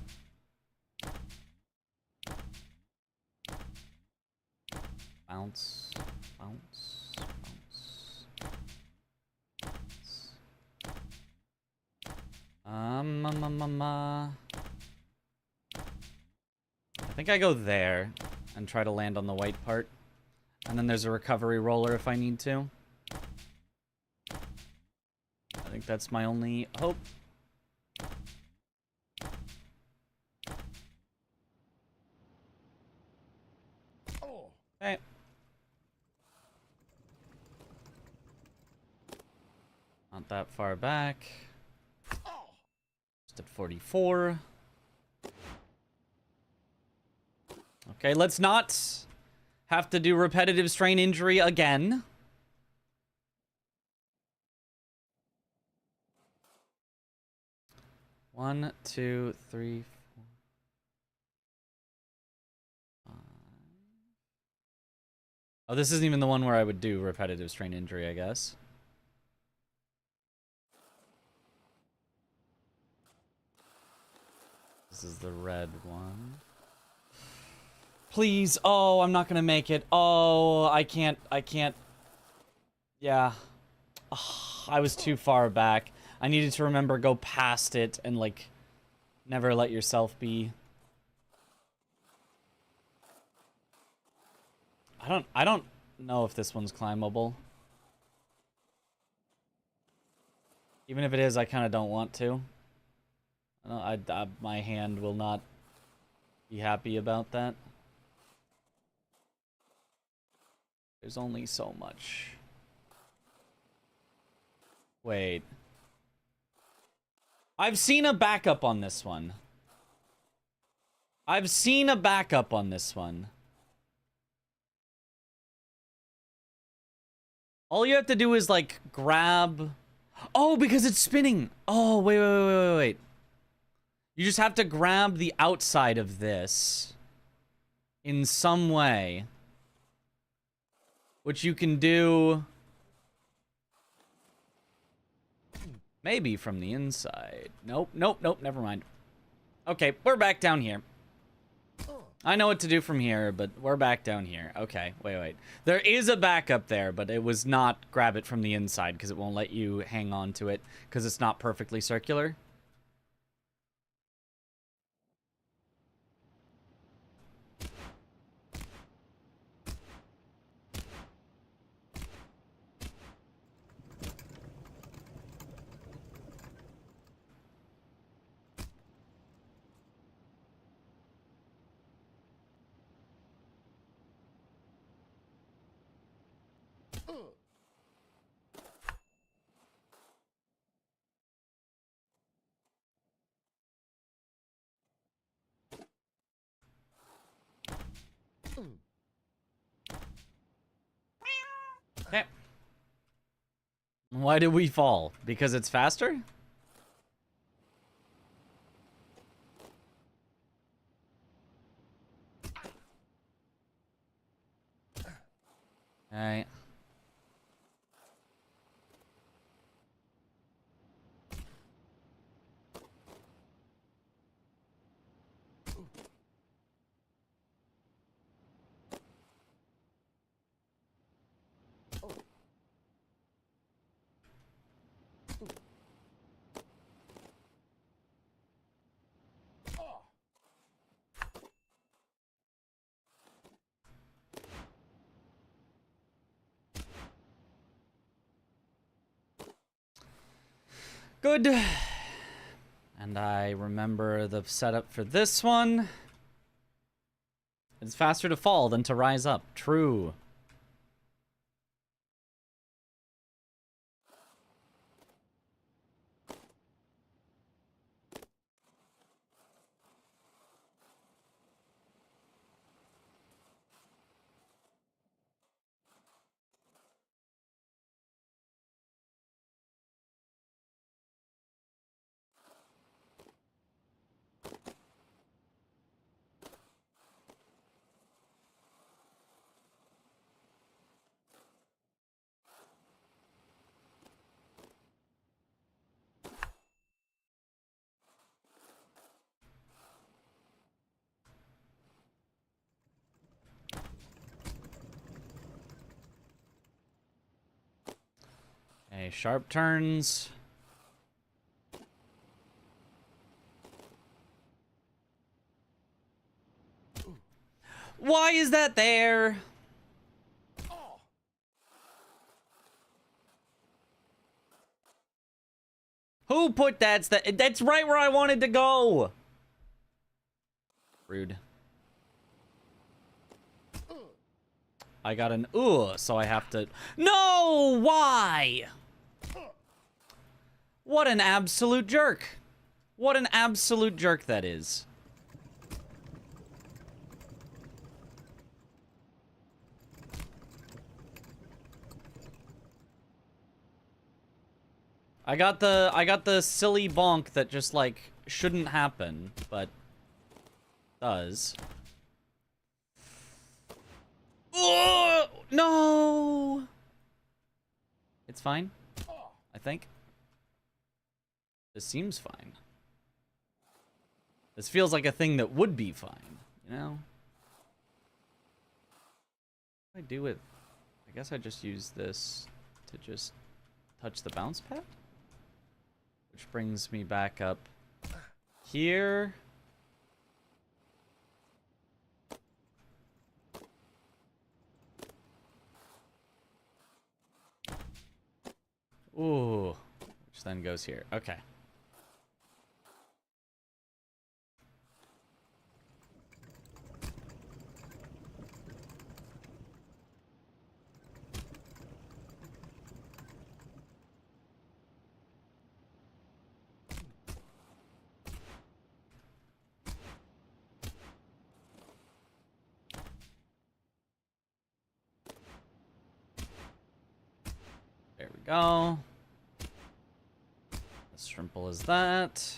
Bounce. Bounce. I think I go there and try to land on the white part. And then there's a recovery roller if I need to. I think that's my only hope. Okay. Not that far back. Just at 44. Okay, let's not have to do repetitive strain injury again. One, two, three, four, five. Oh, this isn't even the one where I would do repetitive strain injury, I guess. This is the red one. Please. Oh, I'm not gonna make it. Oh, I can't. Yeah. Ugh, I was too far back. I needed to remember go past it and, like, never let yourself be. I don't know if this one's climbable. Even if it is, I kind of don't want to. My hand will not be happy about that. There's only so much. Wait. I've seen a backup on this one. I've seen a backup on this one. All you have to do is, like, grab... Oh, because it's spinning! Oh, wait. You just have to grab the outside of this in some way. Which you can do... maybe from the inside. Nope, never mind. Okay, we're back down here. I know what to do from here, but we're back down here. Okay, wait. There is a backup there, but it was not grab it from the inside, because it won't let you hang on to it, because it's not perfectly circular. Okay. Why did we fall? Because it's faster? Alright. Good. And I remember the setup for this one. It's faster to fall than to rise up. True. Okay, sharp turns. Why is that there? Who put that? That's right where I wanted to go. Rude. I got an so I have to... No! Why? What an absolute jerk. What an absolute jerk that is. I got the silly bonk that just like shouldn't happen, but does. Oh, no. It's fine. I think. This seems fine. This feels like a thing that would be fine, you know? What do I do with... I guess I just use this to just touch the bounce pad? Which brings me back up here. Ooh, which then goes here. Okay. There we go. As simple as that.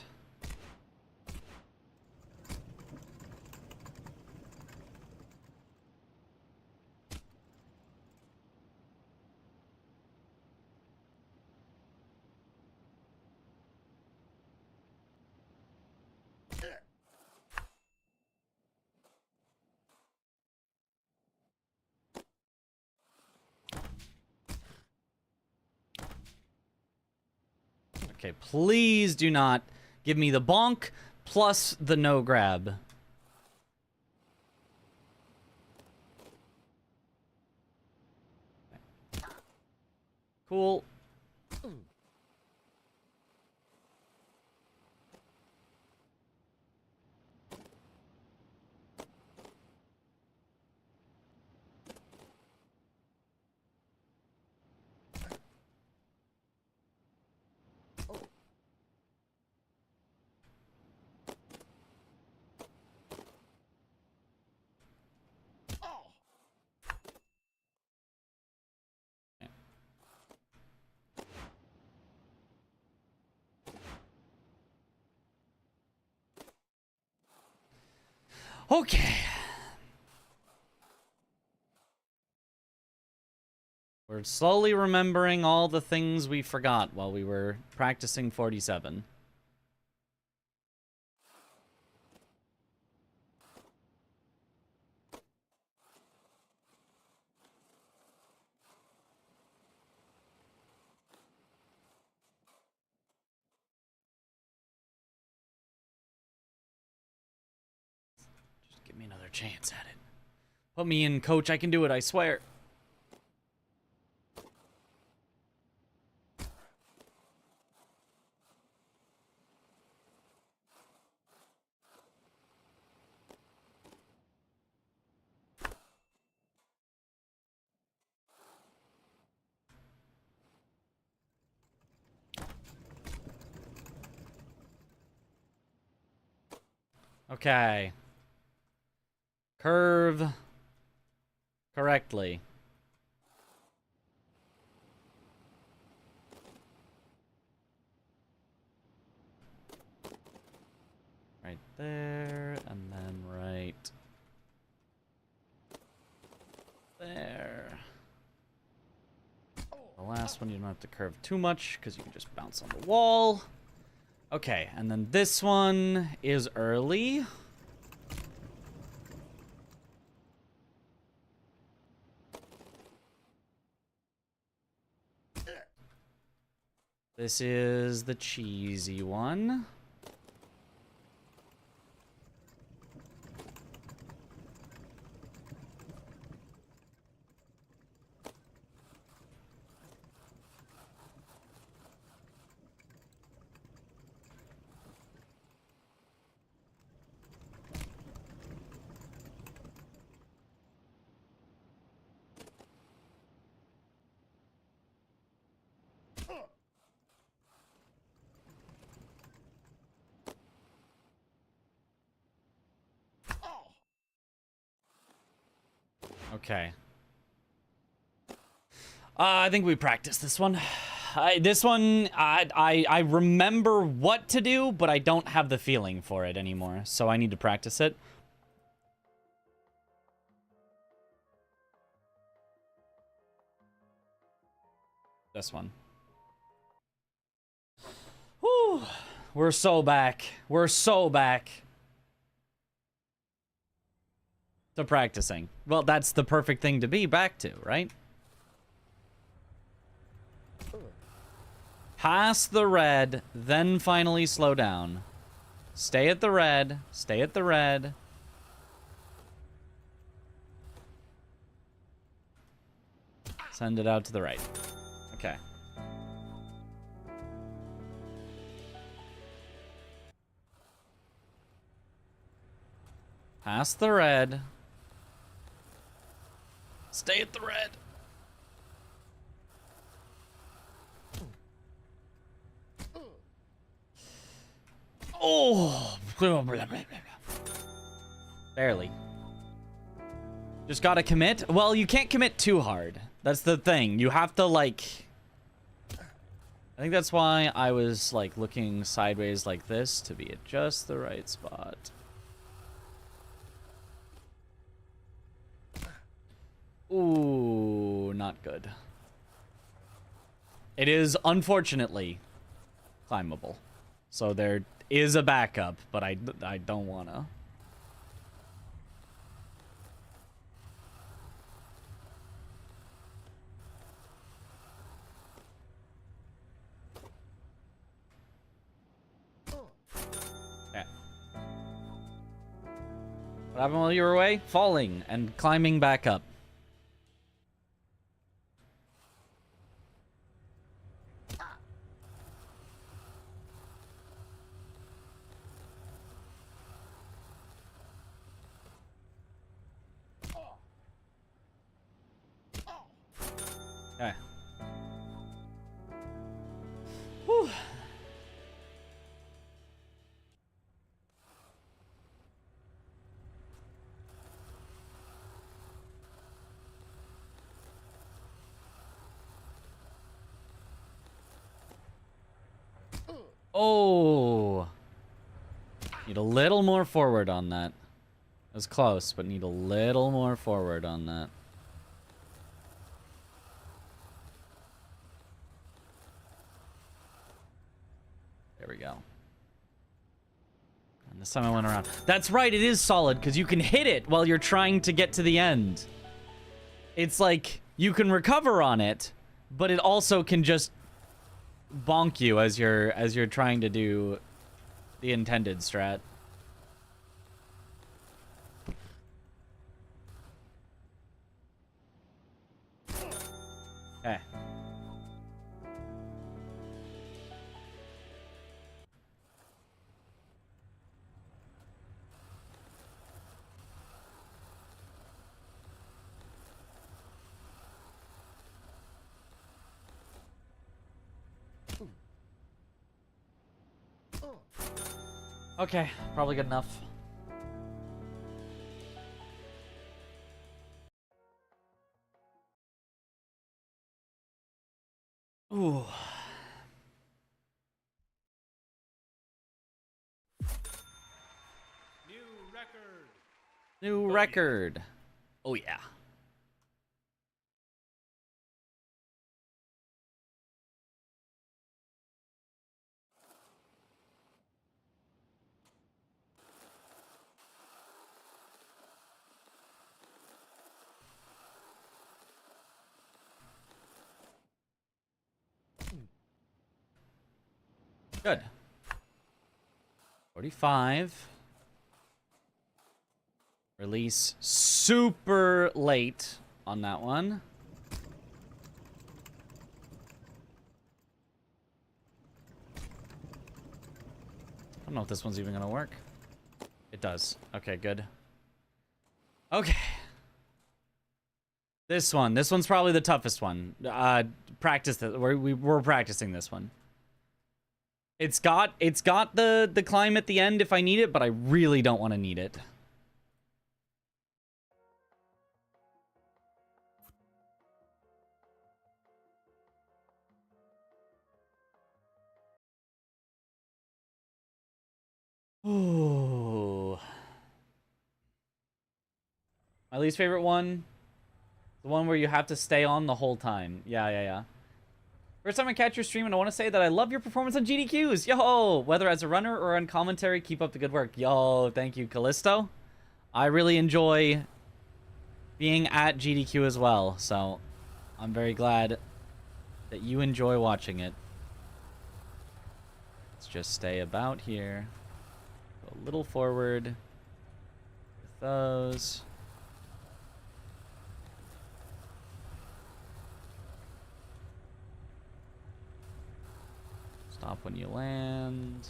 Okay, please do not give me the bonk plus the no grab. Cool. Okay. We're slowly remembering all the things we forgot while we were practicing 47. Just give me another chance at it. Put me in, coach. I can do it, I swear. Okay. Curve correctly. Right there, and then right there. The last one, you don't have to curve too much, because you can just bounce on the wall. Okay, and then this one is early. This is the cheesy one. Okay. I think we practiced this one. This one, I remember what to do, but I don't have the feeling for it anymore, so I need to practice it. This one. Whew. We're so back. We're so back to practicing. Well, that's the perfect thing to be back to, right? Pass the red, then finally slow down. Stay at the red. Stay at the red. Send it out to the right. Okay. Pass the red. Stay at the red. Oh. Barely. Just gotta commit. Well, you can't commit too hard. That's the thing. You have to, like... I think that's why I was, like, looking sideways like this to be at just the right spot. Ooh, not good. It is, unfortunately, climbable. So there is a backup, but I don't wanna. Okay. What happened while you were away? Falling and climbing back up. Okay. Whew. Oh. Need a little more forward on that. It was close, but need a little more forward on that. There we go. And this time I went around. That's right, it is solid, because you can hit it while you're trying to get to the end. It's like, you can recover on it, but it also can just bonk you as you're trying to do the intended strat. Okay. Okay, probably good enough. Ooh. New record. New record. Oh yeah. Good. 45. Release super late on that one. I don't know if this one's even gonna work. It does. Okay, good. Okay. This one's probably the toughest one. Practice that. We're practicing this one. It's got the climb at the end if I need it, but I really don't want to need it. Ooh. My least favorite one, the one where you have to stay on the whole time. Yeah. First time I catch your stream, and I want to say that I love your performance on GDQs. Yo, whether as a runner or on commentary, keep up the good work. Yo, thank you, Callisto. I really enjoy being at GDQ as well, so I'm very glad that you enjoy watching it. Let's just stay about here. Go a little forward with those. Stop when you land.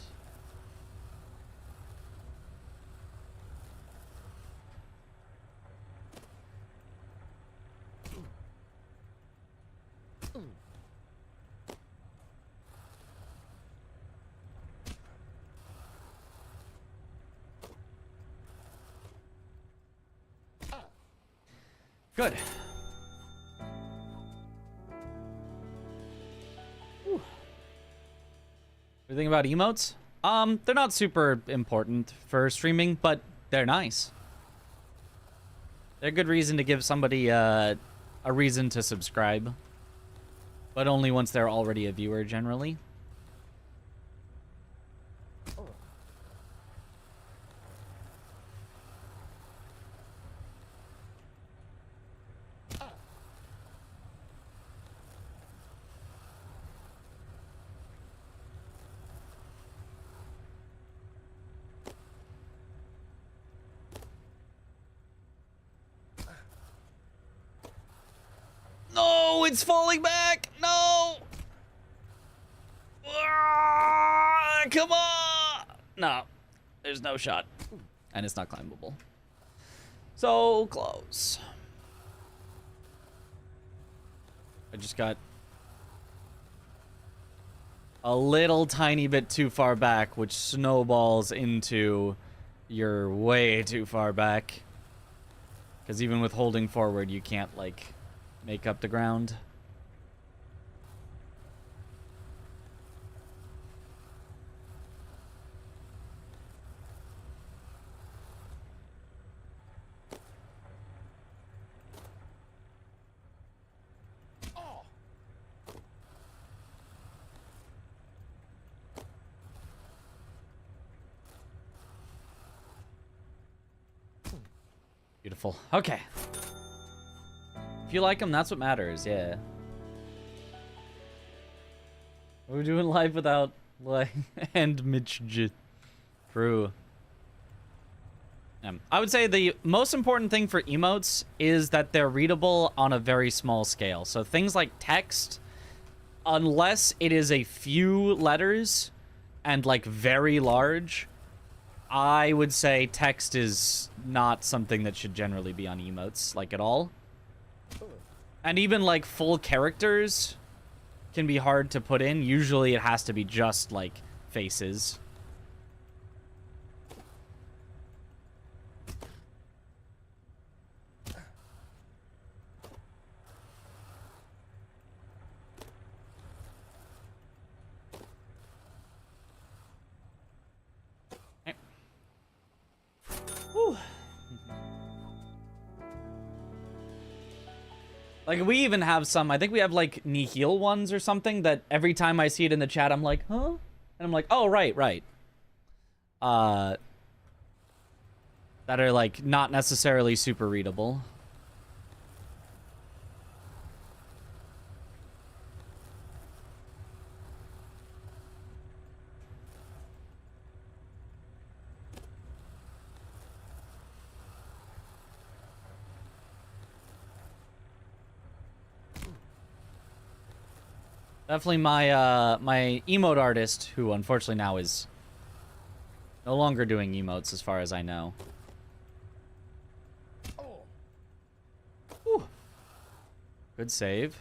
Good. Whew. What do you think about emotes? They're not super important for streaming, but they're nice. They're a good reason to give somebody a reason to subscribe, but only once they're already a viewer, generally. No, it's falling back. No. Come on. No, there's no shot. And it's not climbable. So close. I just got a little tiny bit too far back, which snowballs into you're way too far back. Because even with holding forward, you can't, like, make up the ground. Beautiful. Okay. If you like them, that's what matters, yeah. We're doing live without, like, and Mitch. True. I would say the most important thing for emotes is that they're readable on a very small scale. So things like text, unless it is a few letters and, like, very large, I would say text is not something that should generally be on emotes, like, at all. And even, like, full characters can be hard to put in. Usually it has to be just, like, faces. Okay. Whew. Like, we even have some, I think we have, like, Nihil ones or something that every time I see it in the chat, I'm like, huh? And I'm like, oh, right. That are, like, not necessarily super readable. Definitely my my emote artist, who unfortunately now is no longer doing emotes as far as I know. Whew. Good save.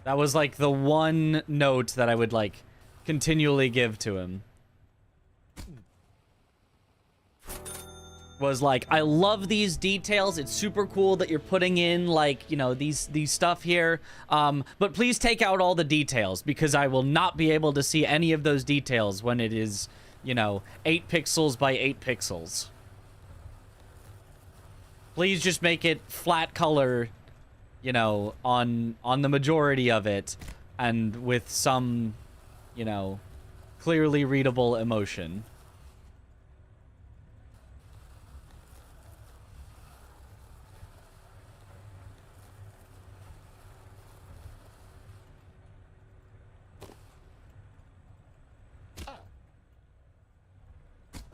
That was like the one note that I would like continually give to him. was like, I love these details. It's super cool that you're putting in, like, you know, these stuff here. But please take out all the details because I will not be able to see any of those details when it is, you know, 8 pixels by 8 pixels. Please just make it flat color, you know, on the majority of it and with some, you know, clearly readable emotion.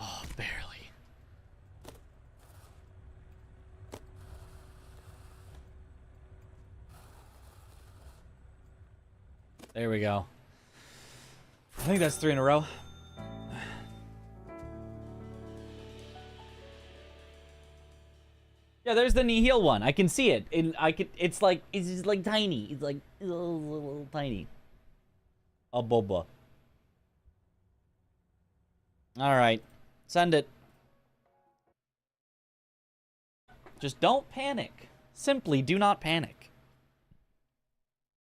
Oh, barely. There we go. I think that's 3 in a row. Yeah, there's the Nihil one. I can see it. It's just like tiny. It's like little tiny. A boba. All right, send it. Just don't panic. Simply do not panic.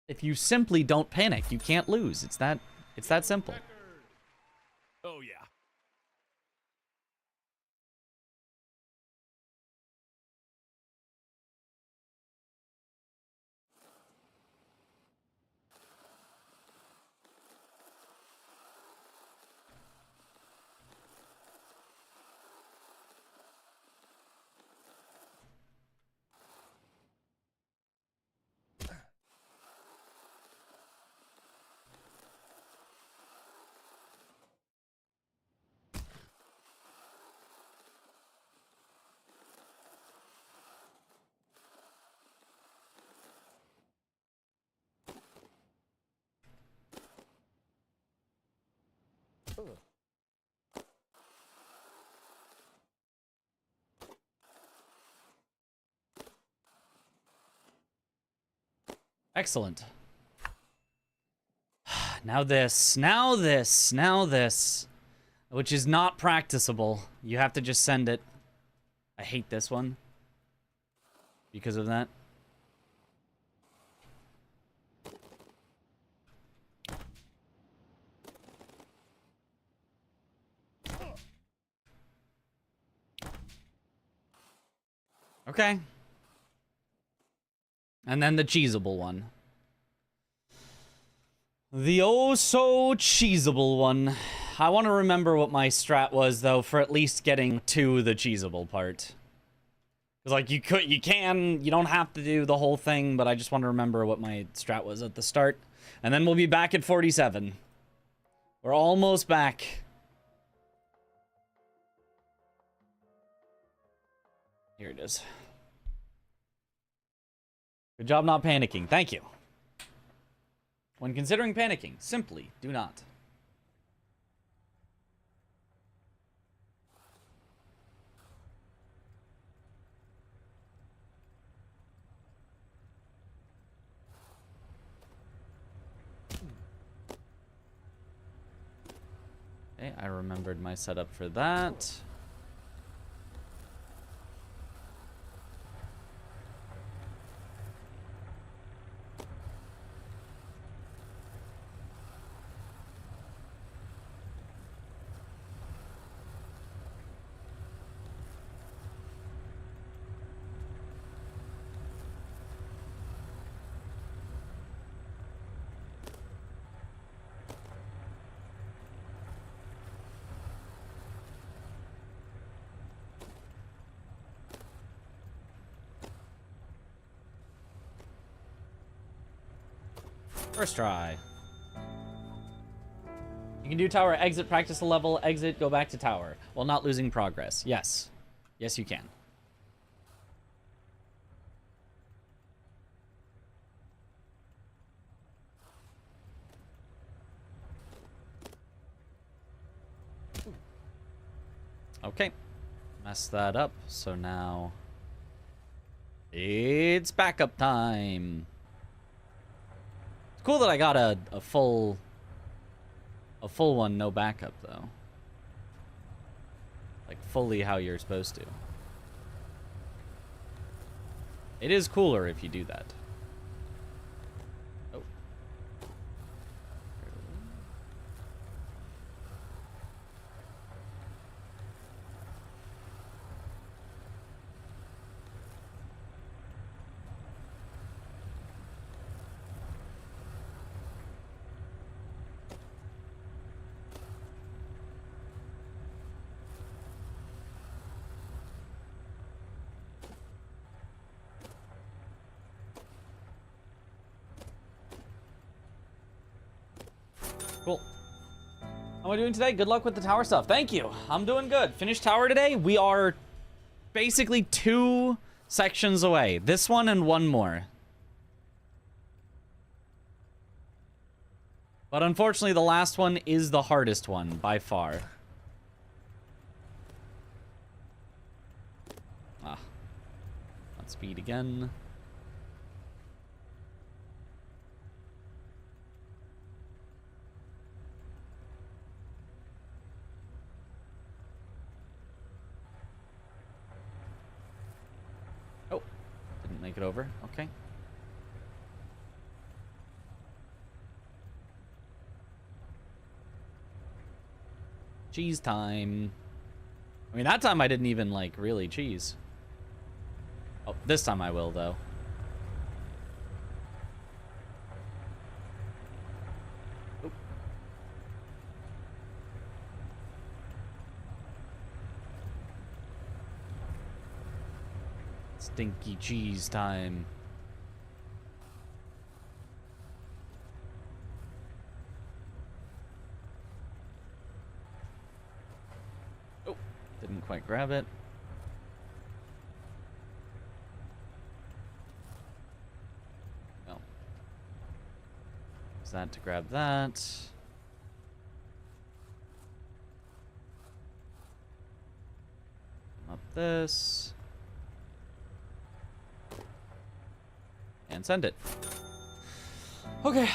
If you simply don't panic, you can't lose. It's that simple. Oh, yeah. Excellent. Now this, which is not practicable. You have to just send it. I hate this one because of that. Okay. And then the cheesable one. The oh so cheesable one. I want to remember what my strat was though for at least getting to the cheesable part. Cause like you don't have to do the whole thing, but I just want to remember what my strat was at the start. And then we'll be back at 47. We're almost back. Here it is. Good job not panicking. Thank you. When considering panicking, simply do not. Okay, I remembered my setup for that. First try. You can do tower, exit, practice a level, exit, go back to tower, while not losing progress. Yes. Yes, you can. Okay. Messed that up, so now it's backup time. It's cool that I got a full one, no backup though. Like fully how you're supposed to. It is cooler if you do that. Oh. Cool. How am I doing today? Good luck with the tower stuff. Thank you. I'm doing good. Finished tower today. We are basically 2 sections away. This one and one more. But unfortunately, the last one is the hardest one by far. Ah. Not speed again. Oh, didn't make it over. Okay. Cheese time. I mean, that time I didn't even, like, really cheese. Oh, this time I will, though. Oop. Stinky cheese time. Oh, didn't quite grab it. No. Use that to grab that. Up this. And send it. Okay.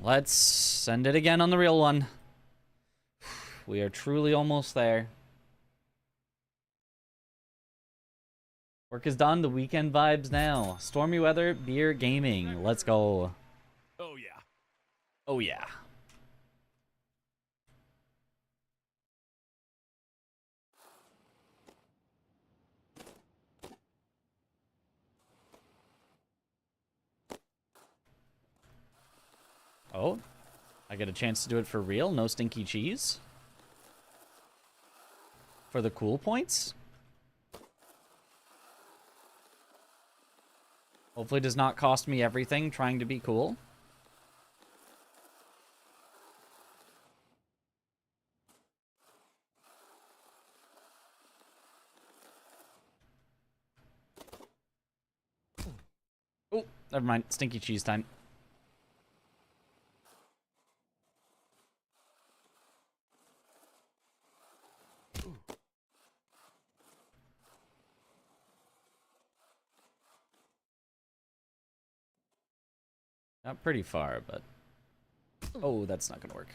Let's send it again on the real one. We are truly almost there. Work is done. The weekend vibes now. Stormy weather, beer, gaming. Let's go. Oh, yeah. Oh, yeah. Oh, I get a chance to do it for real. No stinky cheese. For the cool points. Hopefully it does not cost me everything trying to be cool. Oh, never mind. Stinky cheese time. Not pretty far, but... Oh, that's not gonna work.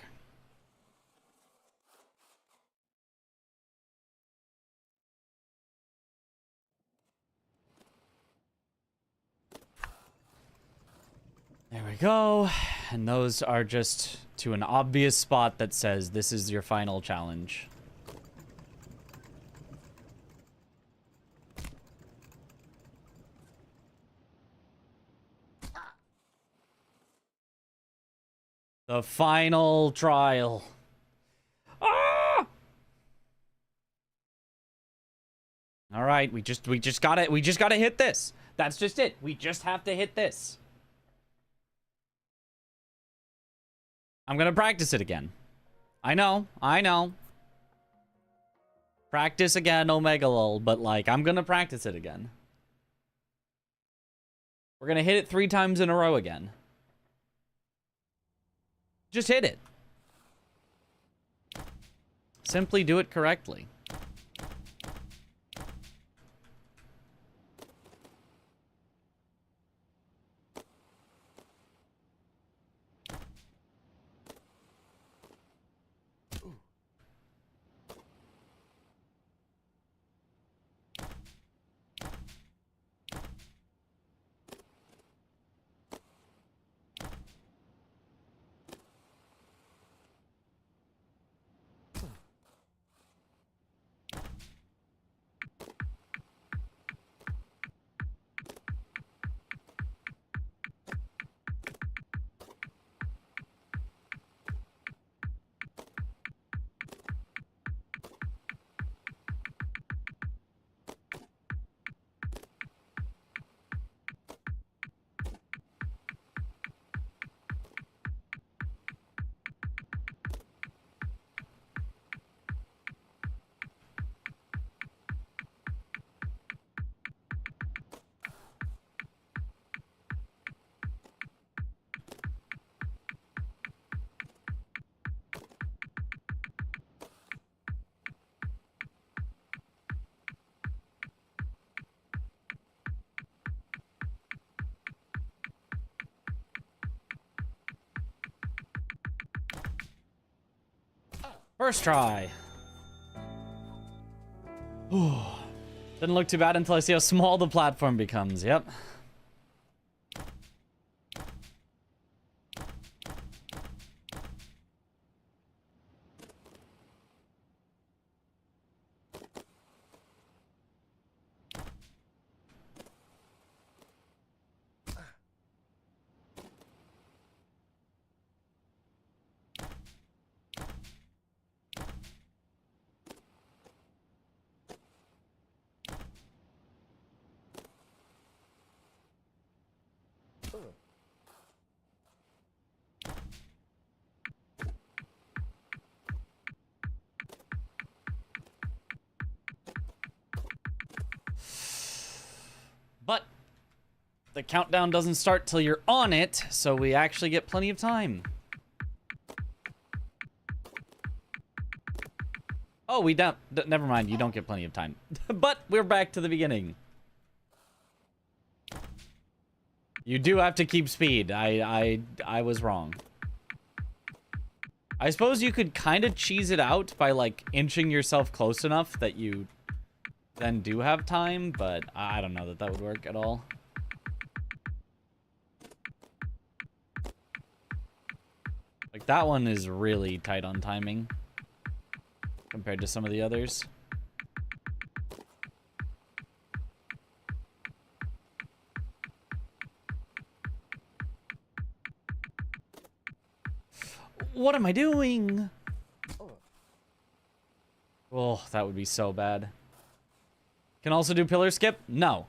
There we go. And those are just to an obvious spot that says this is your final challenge. The final trial. Ah! All right, we just gotta hit this. That's just it. We just have to hit this. I'm gonna practice it again. I know. Practice again, Omega lol, but like I'm gonna practice it again. We're gonna hit it 3 times in a row again. Just hit it. Simply do it correctly. First try. Didn't look too bad until I see how small the platform becomes. Yep. But the countdown doesn't start till you're on it, so we actually get plenty of time. Oh, we don't. Never mind, you don't get plenty of time. But we're back to the beginning. You do have to keep speed. I was wrong. I suppose you could kind of cheese it out by, like, inching yourself close enough that you then do have time, but I don't know that that would work at all. Like, that one is really tight on timing compared to some of the others. What am I doing? Oh, that would be so bad. Can also do pillar skip? No.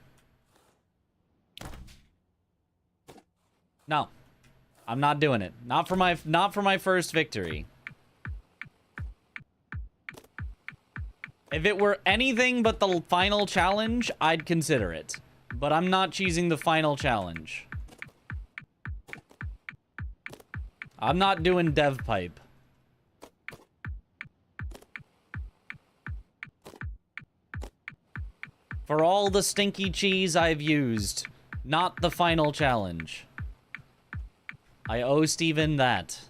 No. I'm not doing it. Not for my first victory. If it were anything but the final challenge, I'd consider it. But I'm not cheesing the final challenge. I'm not doing dev pipe. For all the stinky cheese I've used, not the final challenge. I owe Steven that.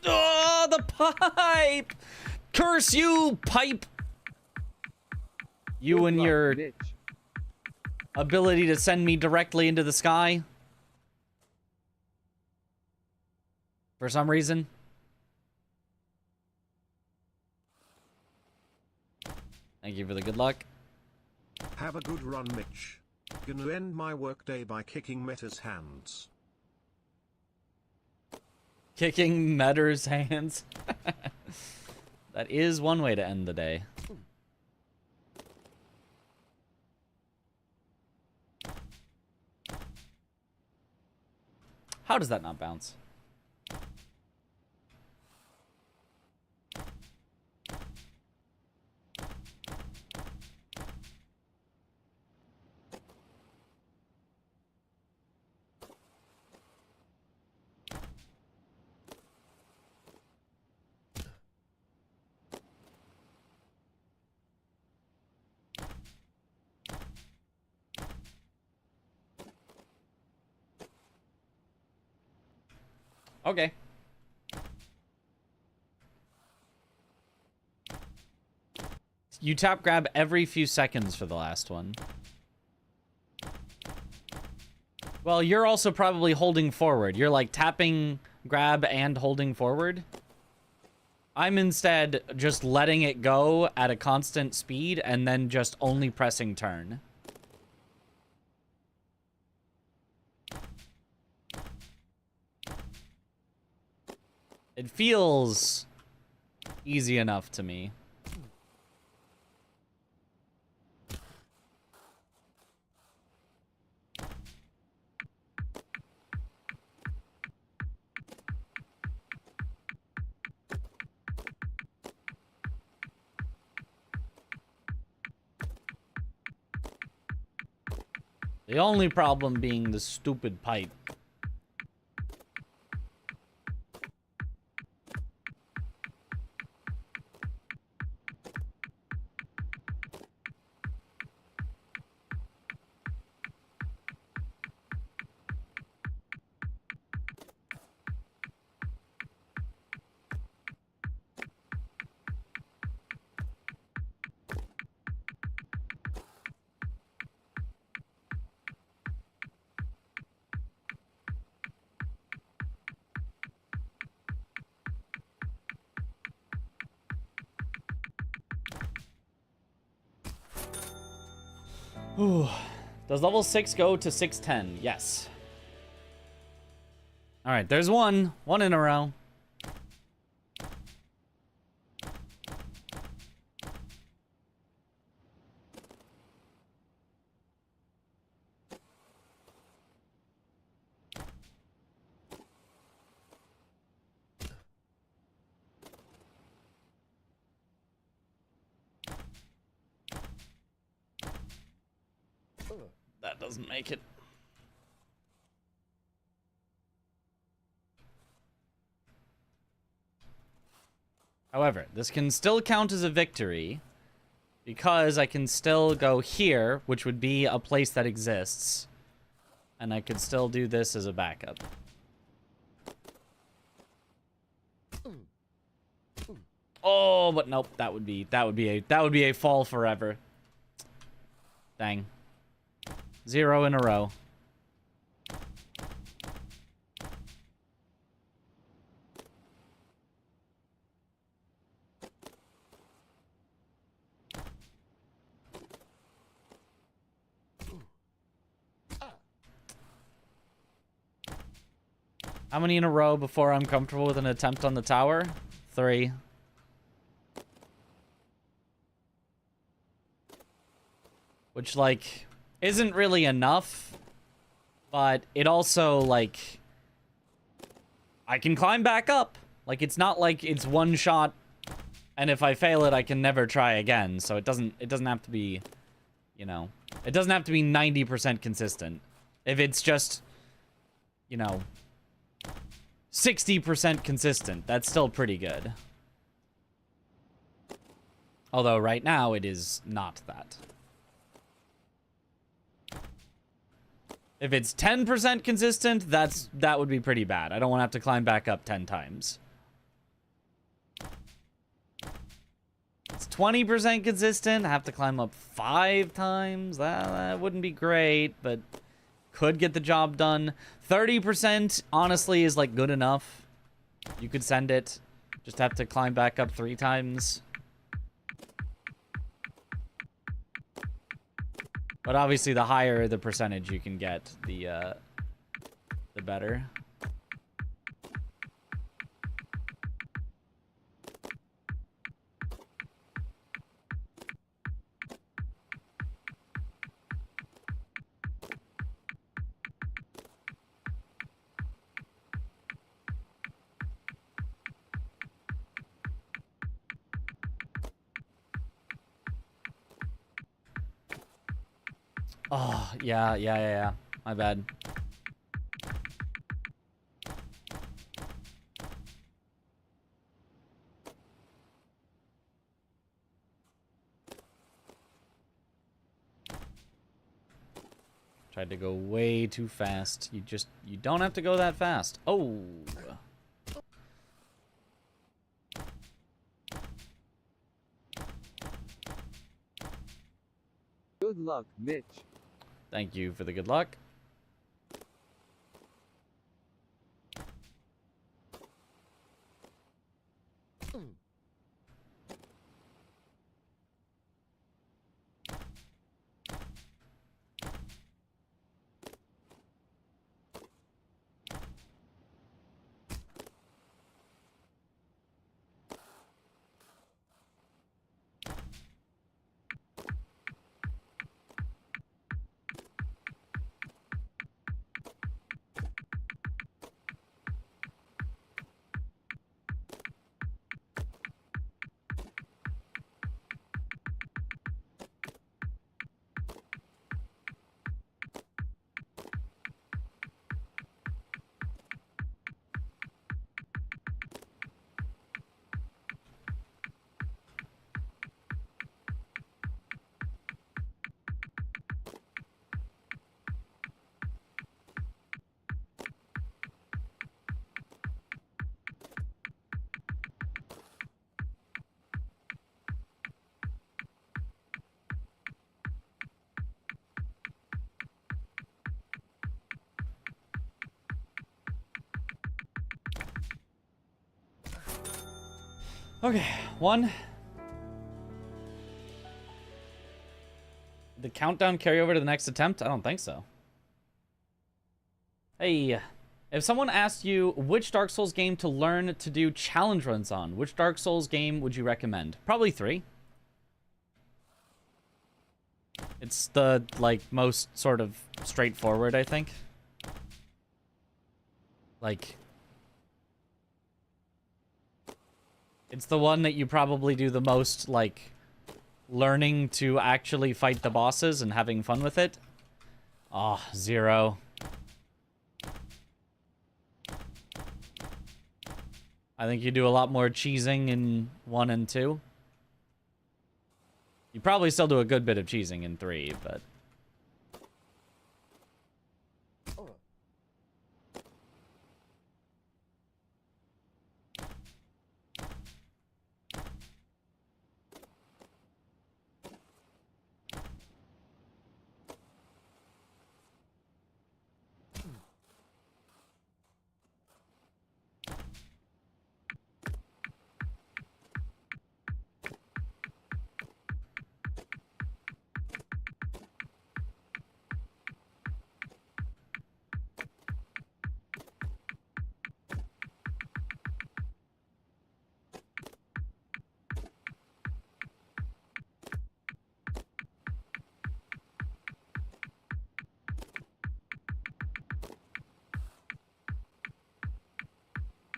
Oh, the pipe! Curse you, pipe! You and your ability to send me directly into the sky. For some reason. Thank you for the good luck. Have a good run, Mitch. Gonna end my workday by kicking Meta's hands. Kicking Metter's hands. That is one way to end the day. How does that not bounce? Okay. You tap grab every few seconds for the last one. Well, you're also probably holding forward. You're like tapping grab and holding forward. I'm instead just letting it go at a constant speed and then just only pressing turn. It feels easy enough to me. The only problem being the stupid pipe. Ooh. Does level 6 go to 610? Yes. Alright, there's one. One in a row. That doesn't make it. However, this can still count as a victory because I can still go here, which would be a place that exists, and I could still do this as a backup. Oh, but nope, that would be a fall forever. Dang. 0 in a row. How many in a row before I'm comfortable with an attempt on the tower? 3. Which, like, isn't really enough, but it also, like, I can climb back up. Like, it's not like it's one shot, and if I fail it, I can never try again. So it doesn't have to be, you know, it doesn't have to be 90% consistent. If it's just, you know, 60% consistent, that's still pretty good. Although right now it is not that. If it's 10% consistent, that would be pretty bad. I don't want to have to climb back up 10 times. It's 20% consistent. I have to climb up 5 times. That wouldn't be great, but could get the job done. 30% honestly is like good enough. You could send it. Just have to climb back up 3 times. But obviously, the higher the percentage you can get, the better. Oh, yeah. My bad. Tried to go way too fast. You don't have to go that fast. Oh. Good luck, Mitch. Thank you for the good luck. Okay, 1. The the countdown carry over to the next attempt? I don't think so. Hey, if someone asked you which Dark Souls game to learn to do challenge runs on, which Dark Souls game would you recommend? Probably 3. It's the, like, most sort of straightforward, I think. Like, it's the one that you probably do the most, like, learning to actually fight the bosses and having fun with it. Oh, 0. I think you do a lot more cheesing in 1 and 2. You probably still do a good bit of cheesing in 3, but...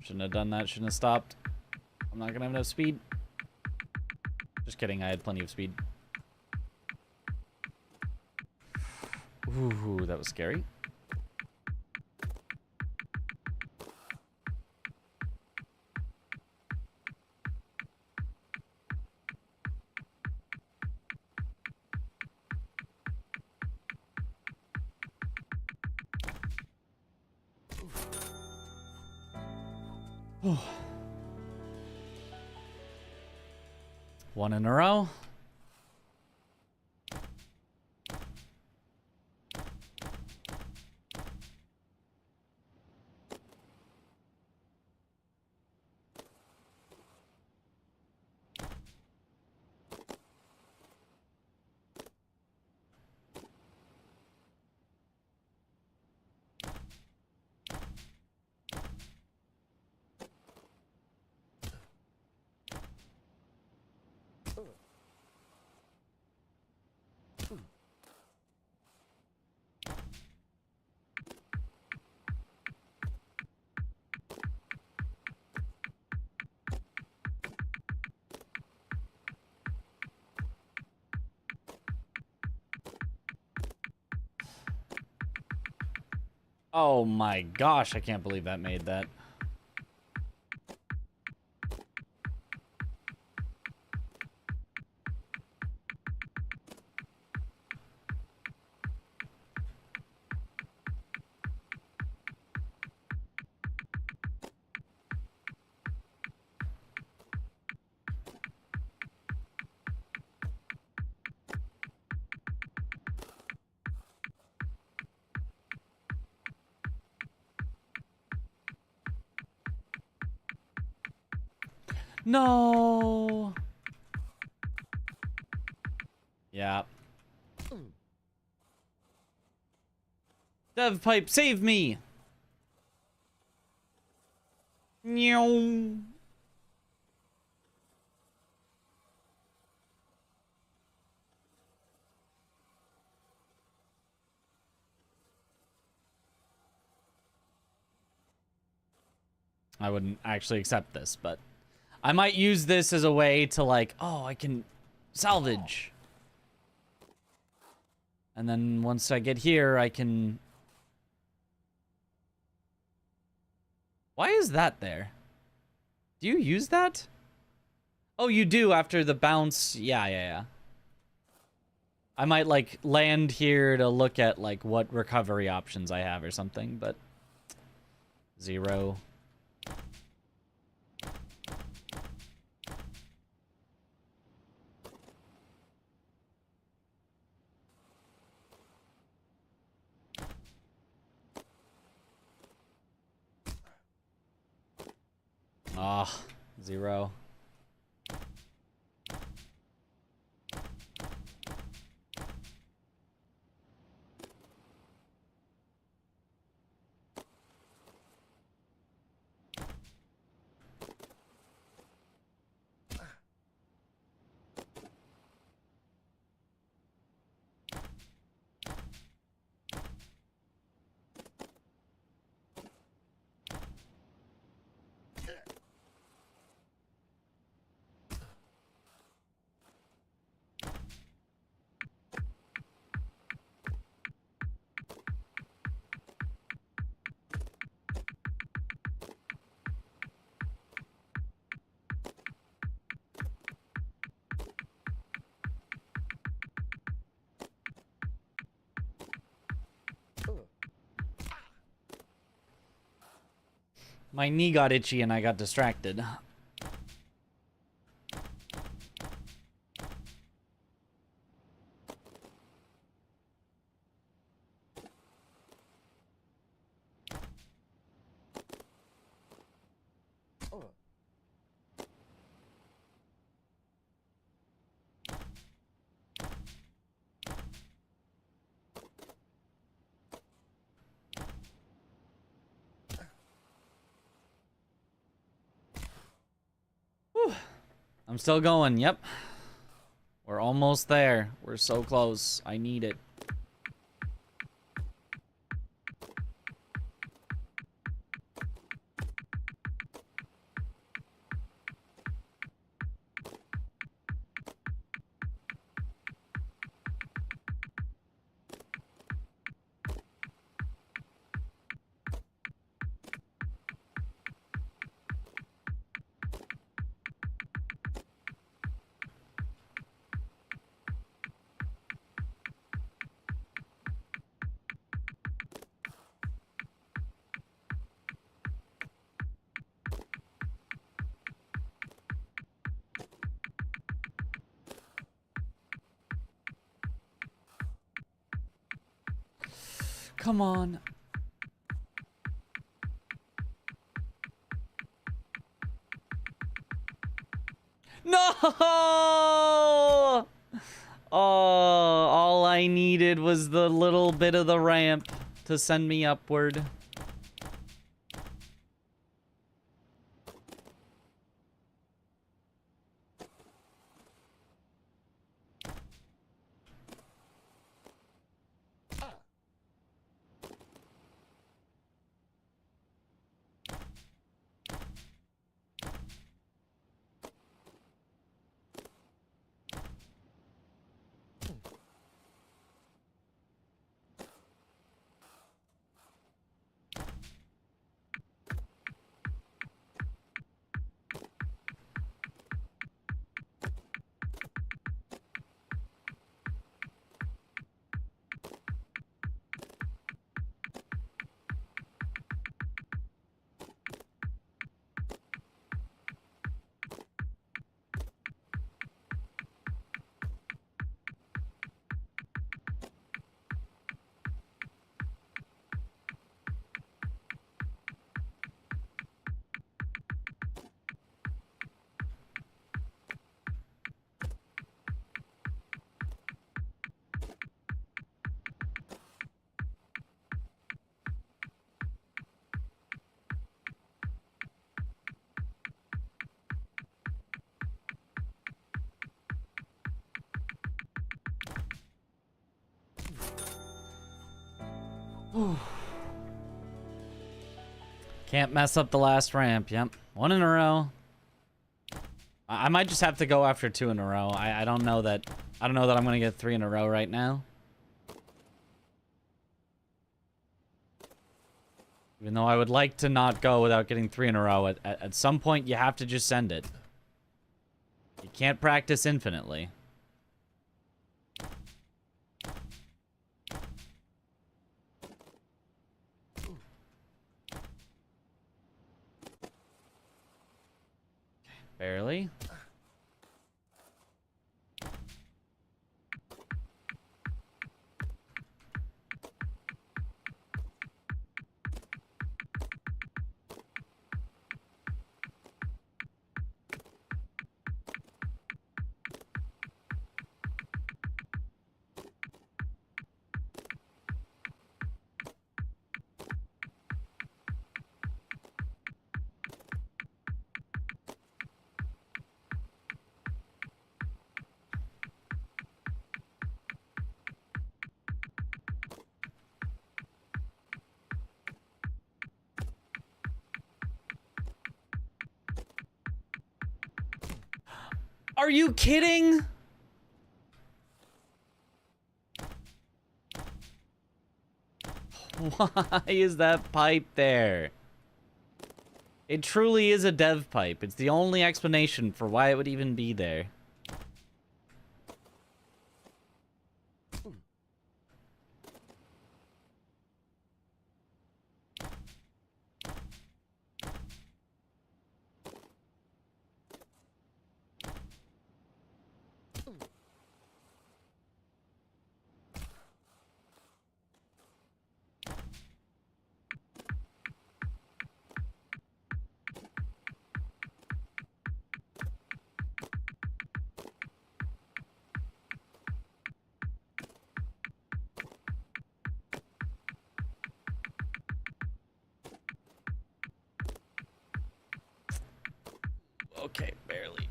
Shouldn't have done that, shouldn't have stopped. I'm not gonna have enough speed. Just kidding, I had plenty of speed. Ooh, that was scary. One in a row. Oh my gosh, I can't believe that made that. No. Yeah. Dev pipe, save me. Meow. I wouldn't actually accept this, but I might use this as a way to, like, oh, I can salvage. And then once I get here, I can... Why is that there? Do you use that? Oh, you do after the bounce. Yeah. I might, like, land here to look at, like, what recovery options I have or something, but... 0. Ah, 0. My knee got itchy and I got distracted. Whew. I'm still going, yep. We're almost there. We're so close. I need it. Come on. No! Oh, all I needed was the little bit of the ramp to send me upward. Can't mess up the last ramp. Yep. One in a row. I might just have to go after 2 in a row. I don't know that I'm gonna get 3 in a row right now. Even though I would like to not go without getting 3 in a row. At some point you have to just send it. You can't practice infinitely. Barely. Are you kidding? Why is that pipe there? It truly is a dev pipe. It's the only explanation for why it would even be there. Okay, barely.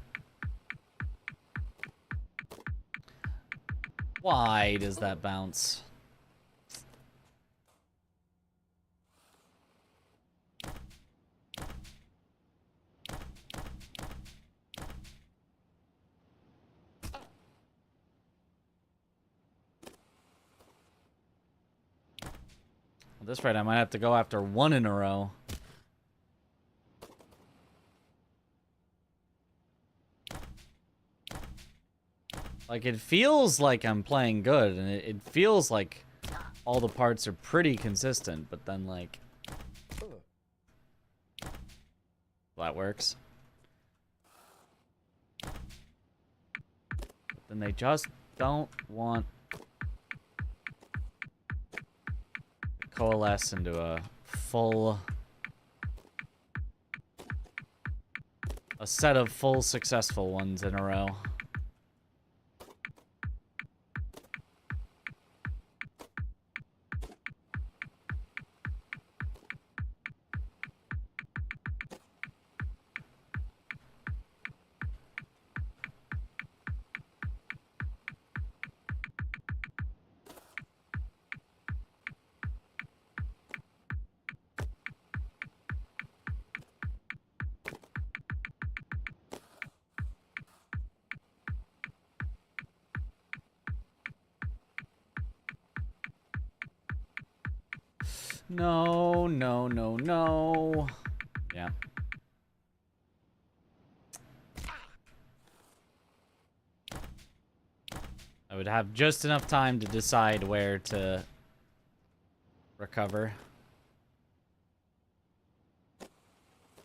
Why does that bounce? At this rate, I might have to go after one in a row. Like, it feels like I'm playing good, and it feels like all the parts are pretty consistent, but then, like... that works. But then they just don't want to coalesce into a full... a set of full successful ones in a row. No, no, no, no. Yeah. I would have just enough time to decide where to recover.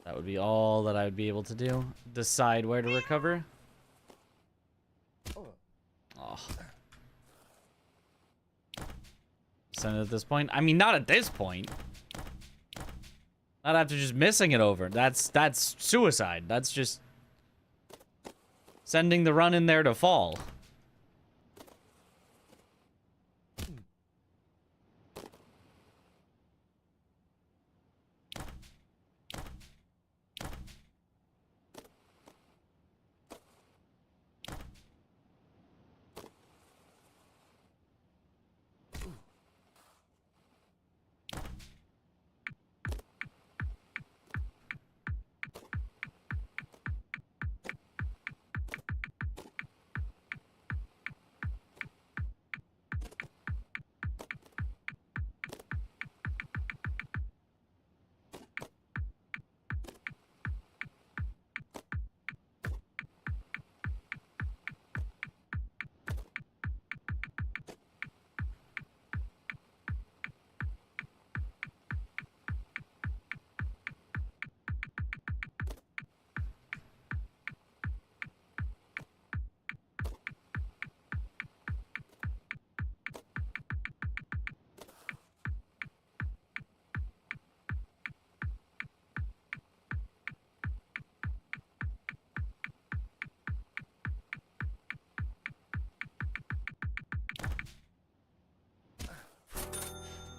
That would be all that I would be able to do. Decide where to recover. Oh. Send it at this point? I mean, not at this point. Not after just missing it over. That's suicide. That's just sending the run in there to fall.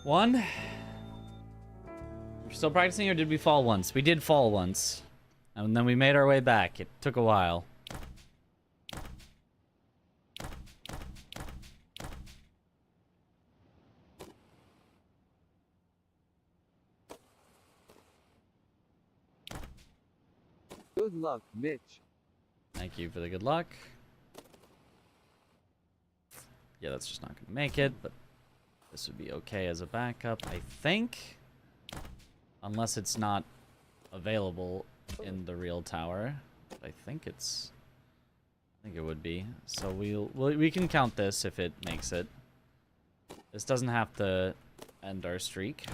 One. We're still practicing, or did we fall once? We did fall once. And then we made our way back. It took a while. Good luck, Mitch. Thank you for the good luck. Yeah, that's just not going to make it, but this would be okay as a backup, I think. Unless it's not available in the real tower. But I think it's... I think it would be. So we can count this if it makes it. This doesn't have to end our streak.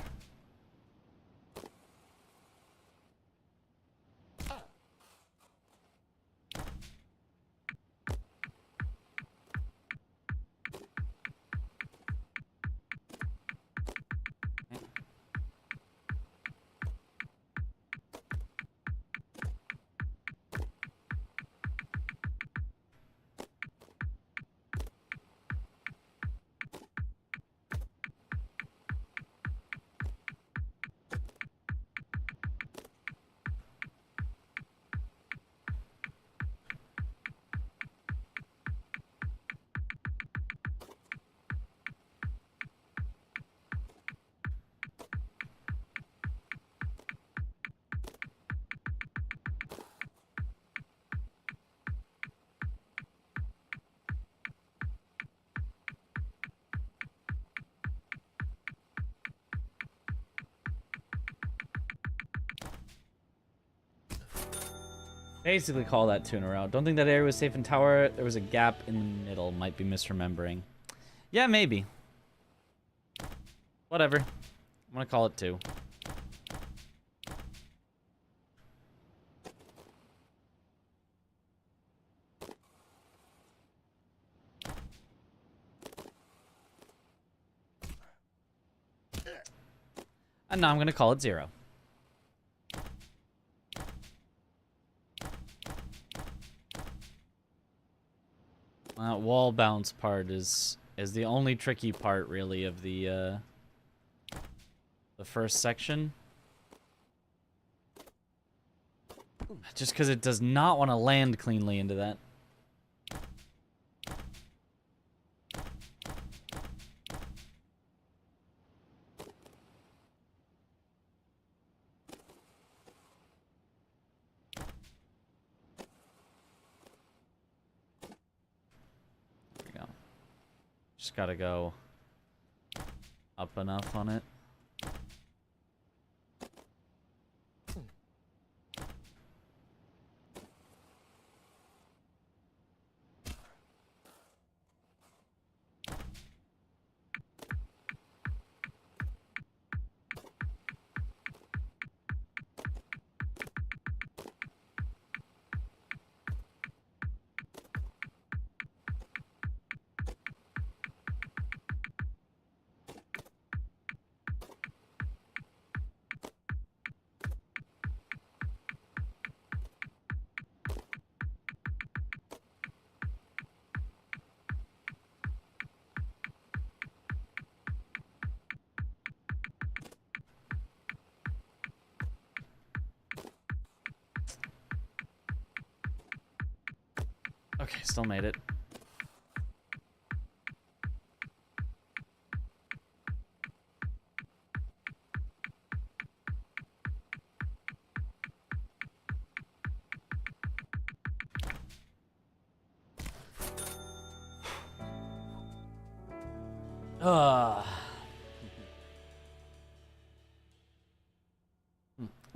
Basically call that 2 in a row. Don't think that area was safe in tower. There was a gap in the middle. Might be misremembering. Yeah, maybe. Whatever. I'm gonna call it 2. And now I'm gonna call it 0. That wall bounce part is the only tricky part, really, of the first section. Just because it does not want to land cleanly into that. Just gotta go up enough on it. Okay, still made it. A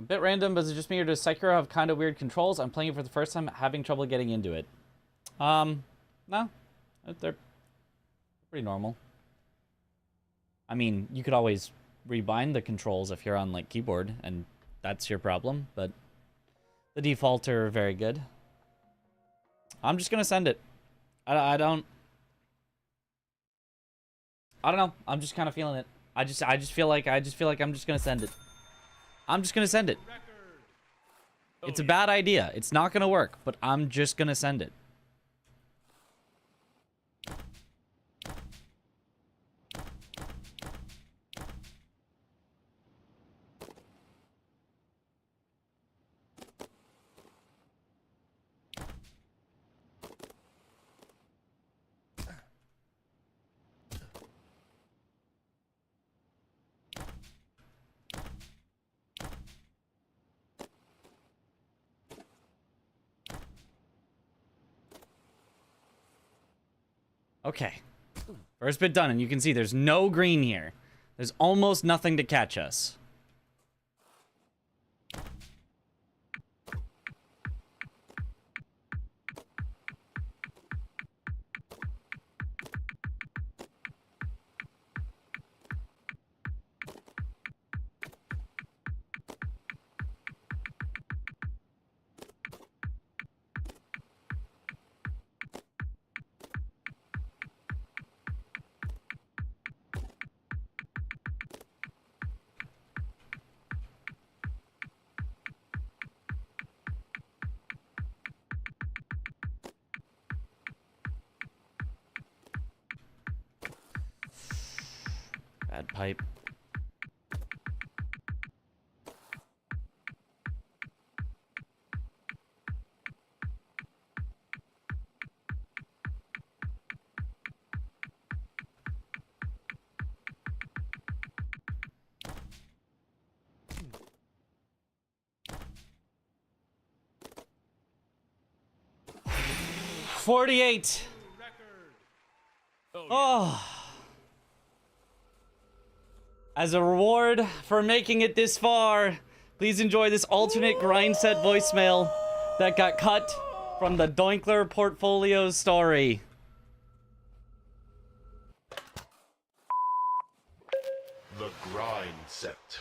bit random, but is it just me or does Sekiro have kind of weird controls? I'm playing it for the first time, having trouble getting into it. No. They're pretty normal. I mean, you could always rebind the controls if you're on, like, keyboard, and that's your problem, but the default are very good. I'm just gonna send it. I don't know. I'm just kind of feeling it. I just feel like I'm just gonna send it. I'm just gonna send it. It's a bad idea. It's not gonna work, but I'm just gonna send it. Okay. First bit done, and you can see there's no green here. There's almost nothing to catch us. Bad pipe. $48. Oh. As a reward for making it this far, please enjoy this alternate grind set voicemail that got cut from the Doinkler portfolio story. The grind set.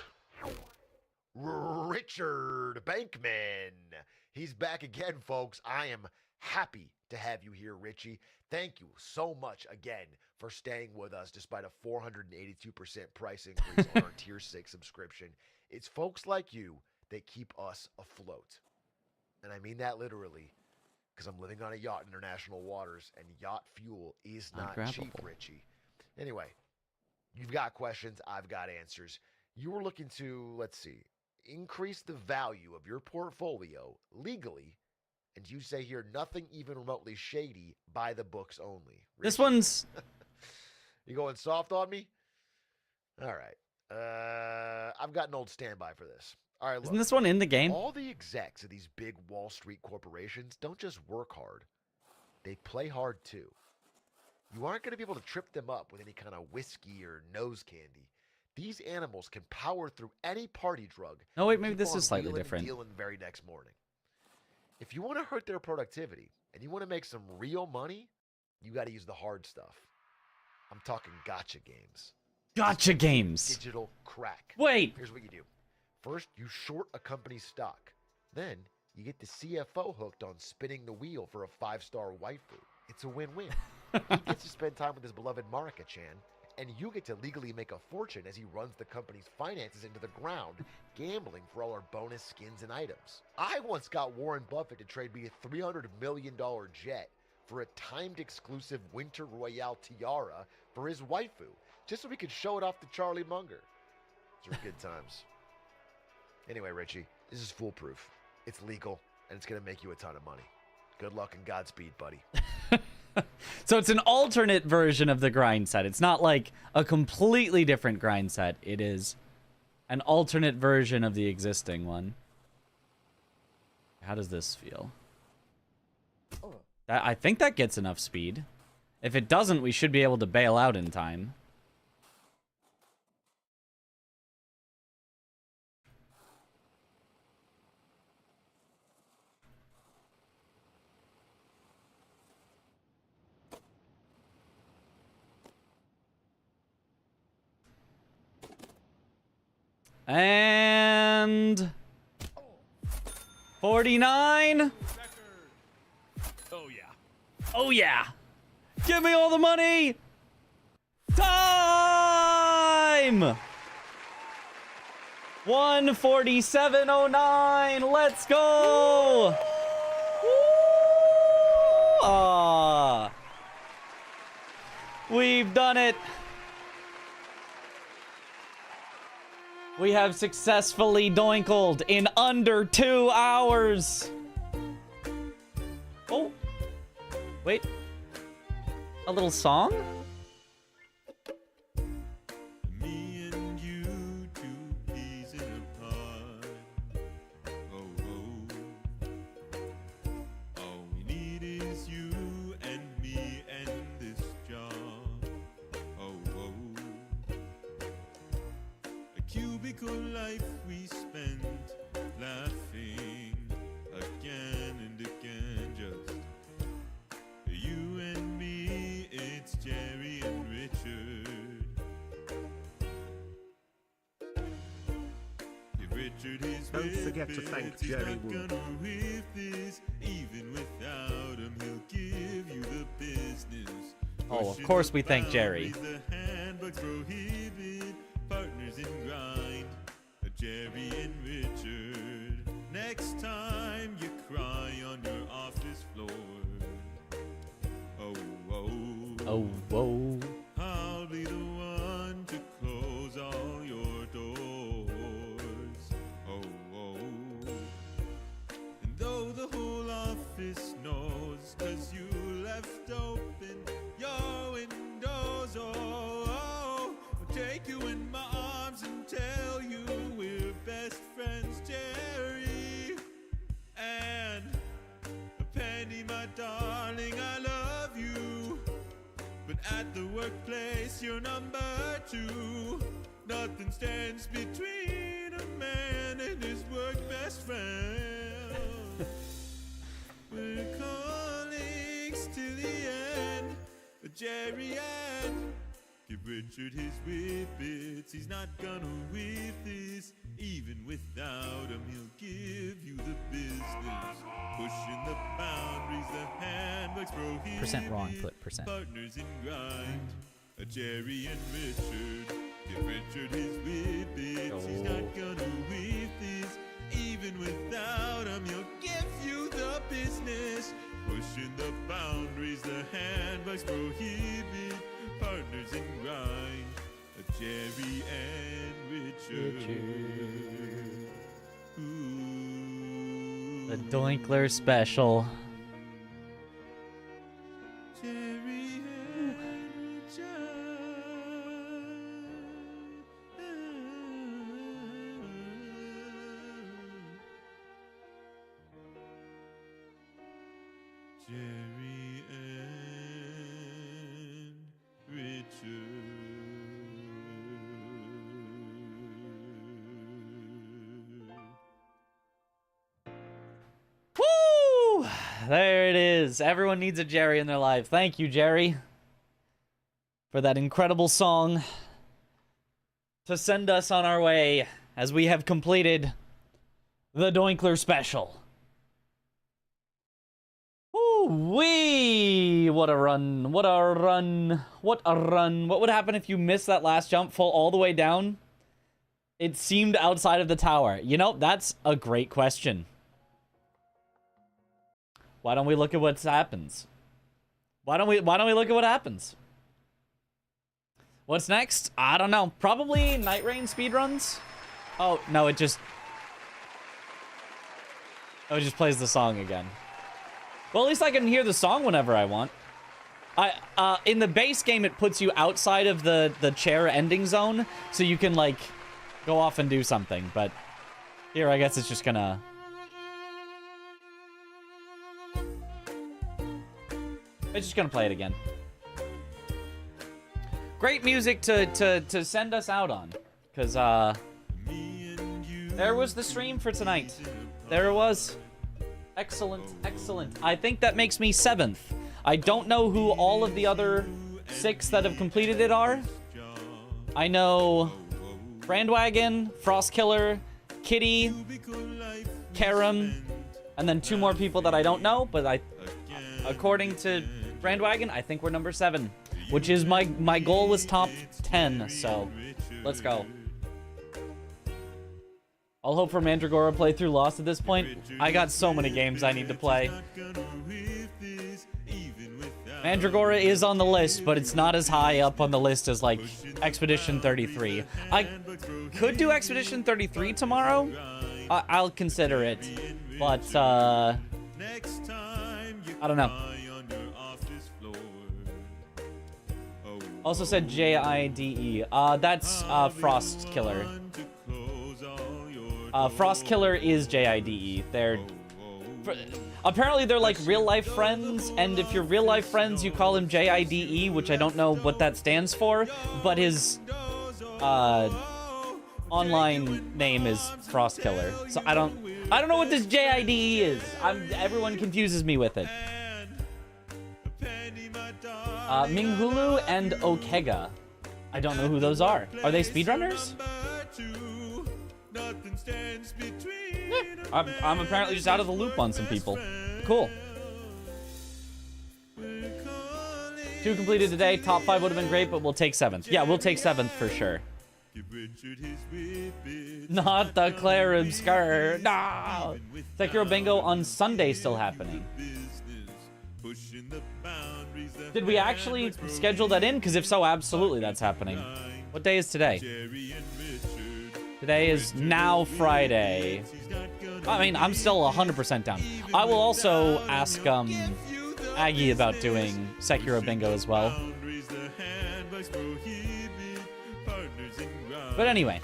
Richard Bankman. He's back again, folks. I am happy to have you here, Richie. Thank you so much again for staying with us despite a 482% price increase on our Tier 6 subscription. It's folks like you that keep us afloat. And I mean that literally, because I'm living on a yacht in international waters, and yacht fuel is not cheap, Richie. Anyway, you've got questions, I've got answers. You were looking to, let's see, increase the value of your portfolio legally, and you say here nothing even remotely shady, by the books only. Richie, This one's... You going soft on me? All right. I've got an old standby for this. All right, look. Isn't this one in the game? All the execs of these big Wall Street corporations don't just work hard. They play hard too. You aren't going to be able to trip them up with any kind of whiskey or nose candy. These animals can power through any party drug. No, wait, maybe this is slightly different. Dealing the very next morning. If you want to hurt their productivity and you want to make some real money, you got to use the hard stuff. I'm talking gotcha games. Gotcha games. Digital crack. Wait. Here's what you do. First, you short a company's stock. Then, you get the CFO hooked on spinning the wheel for a 5-star waifu. It's a win-win. He gets to spend time with his beloved Marika-chan, and you get to legally make a fortune as he runs the company's finances into the ground, gambling for all our bonus skins and items. I once got Warren Buffett to trade me a $300 million jet for a timed exclusive Winter Royale tiara for his waifu, just so we could show it off to Charlie Munger. Those were good times. Anyway, Richie, this is foolproof. It's legal, and it's going to make you a ton of money. Good luck and Godspeed, buddy. So it's an alternate version of the grind set. It's not like a completely different grind set. It is an alternate version of the existing one. How does this feel? I think that gets enough speed. If it doesn't, we should be able to bail out in time. And 49. Oh yeah. Oh yeah. Give me all the money. Time. 147.09. Let's go. Woo! Ah. We've done it. We have successfully doinkled in under 2 hours. Oh. Wait. A little song? Me and you, two peas in a pod. Oh, oh. All we need is you and me and this job. Oh, oh. A cubicle life we spent laughing again and again, just you and me. It's Jerry and Richard. Give Richard his Don't forget to whippets, thank he's Jerry not Wu. gonna whip this. Even without him, he'll give you the business. Oh, of Pushing course the we thank Jerry. boundaries, the handbugs prohibit, partners in grind. Jerry and Richard. Next time you cry on your office floor. Oh, oh. Oh, whoa. I'll be the one to close all your doors. Oh, oh. And though the whole office knows, 'cause you left open your windows, oh, I'll take you in my arms and tell you we're best friends, Jerry. And Penny, my darling, I love you. But at the workplace, you're number 2. Nothing stands between a man and his work best friend. Richard his whippets, he's not gonna whip this. Even without him, he'll give you the business. Pushing the boundaries, the handbags prohibit. Percent wrong, put percent. Partners in grind, a Jerry and Richard. Give Richard his whippets, he's not gonna whip this. Even without him, he'll give you the business. Pushing the boundaries, the handbags prohibit. Partners in grind, a Jerry and Richard. Ooh. The Doinkler special. Jerry and Richard. Jerry and Richard. Woo! There it is. Everyone needs a Jerry in their life. Thank you, Jerry, for that incredible song to send us on our way as we have completed the Doinkler special. Woo-wee! What a run. What a run. What a run. What would happen if you missed that last jump, fall all the way down? It seemed outside of the tower. You know, that's a great question. Why don't we look at what happens? Why don't we look at what happens? What's next? I don't know. Probably Night Rain speedruns? Oh, no, it just plays the song again. Well, at least I can hear the song whenever I want. In the base game, it puts you outside of the chair ending zone, so you can, like, go off and do something. But here, I guess it's just gonna... It's just gonna play it again. Great music to send us out on. Because, there was the stream for tonight. There it was. Excellent, excellent. I think that makes me 7th. I don't know who all of the other 6 that have completed it are. I know Brandwagon, Frostkiller, Kitty, Karam, and then 2 more people that I don't know, but according to Brandwagon, I think we're number 7, which is my goal was top 10, so let's go. I'll hope for Mandragora playthrough lost at this point. I got so many games I need to play. Mandragora is on the list, but it's not as high up on the list as, like, Expedition 33. I could do Expedition 33 tomorrow. I'll consider it. But, I don't know. Also said J-I-D-E. That's, Frostkiller. Frostkiller is J-I-D-E. Apparently they're like real-life friends, and if you're real-life friends, you call him J-I-D-E, which I don't know what that stands for, but his, online name is Frostkiller. So I don't know what this J-I-D-E is. Everyone confuses me with it. Minghulu and Okega. I don't know who those are. Are they speedrunners? I'm apparently just out of the loop on some people. Cool. 2 completed today. Top 5 would have been great, but we'll take 7th. Yeah, we'll take 7th for sure. Not the Clarim skirt. No! Sekiro Bingo on Sunday still happening. Did we actually schedule that in? Because if so, absolutely that's happening. What day is today? Today is now Friday. I mean, I'm still 100% down. I will also ask Aggie about doing Sekiro Bingo as well. But anyway.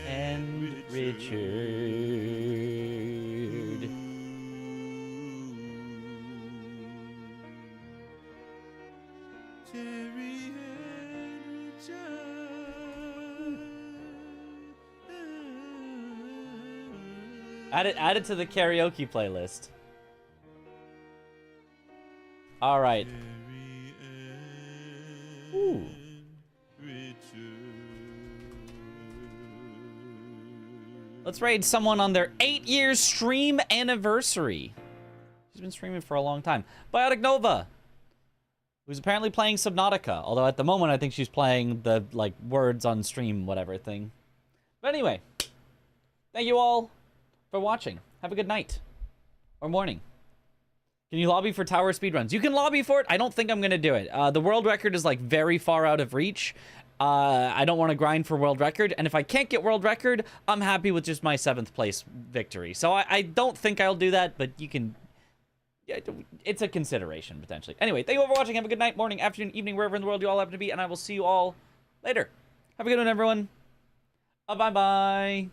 And Richard. Add it to the karaoke playlist. All right. Ooh. Let's raid someone on their 8-year stream anniversary. She's been streaming for a long time. Biotic Nova, who's apparently playing Subnautica. Although at the moment, I think she's playing the, like, words on stream whatever thing. But anyway, thank you all for watching. Have a good night. Or morning. Can you lobby for tower speedruns? You can lobby for it. I don't think I'm going to do it. The world record is, like, very far out of reach. I don't want to grind for world record. And if I can't get world record, I'm happy with just my 7th place victory. So I don't think I'll do that, but you can... It's a consideration, potentially. Anyway, thank you all for watching. Have a good night, morning, afternoon, evening, wherever in the world you all happen to be. And I will see you all later. Have a good one, everyone. Bye-bye.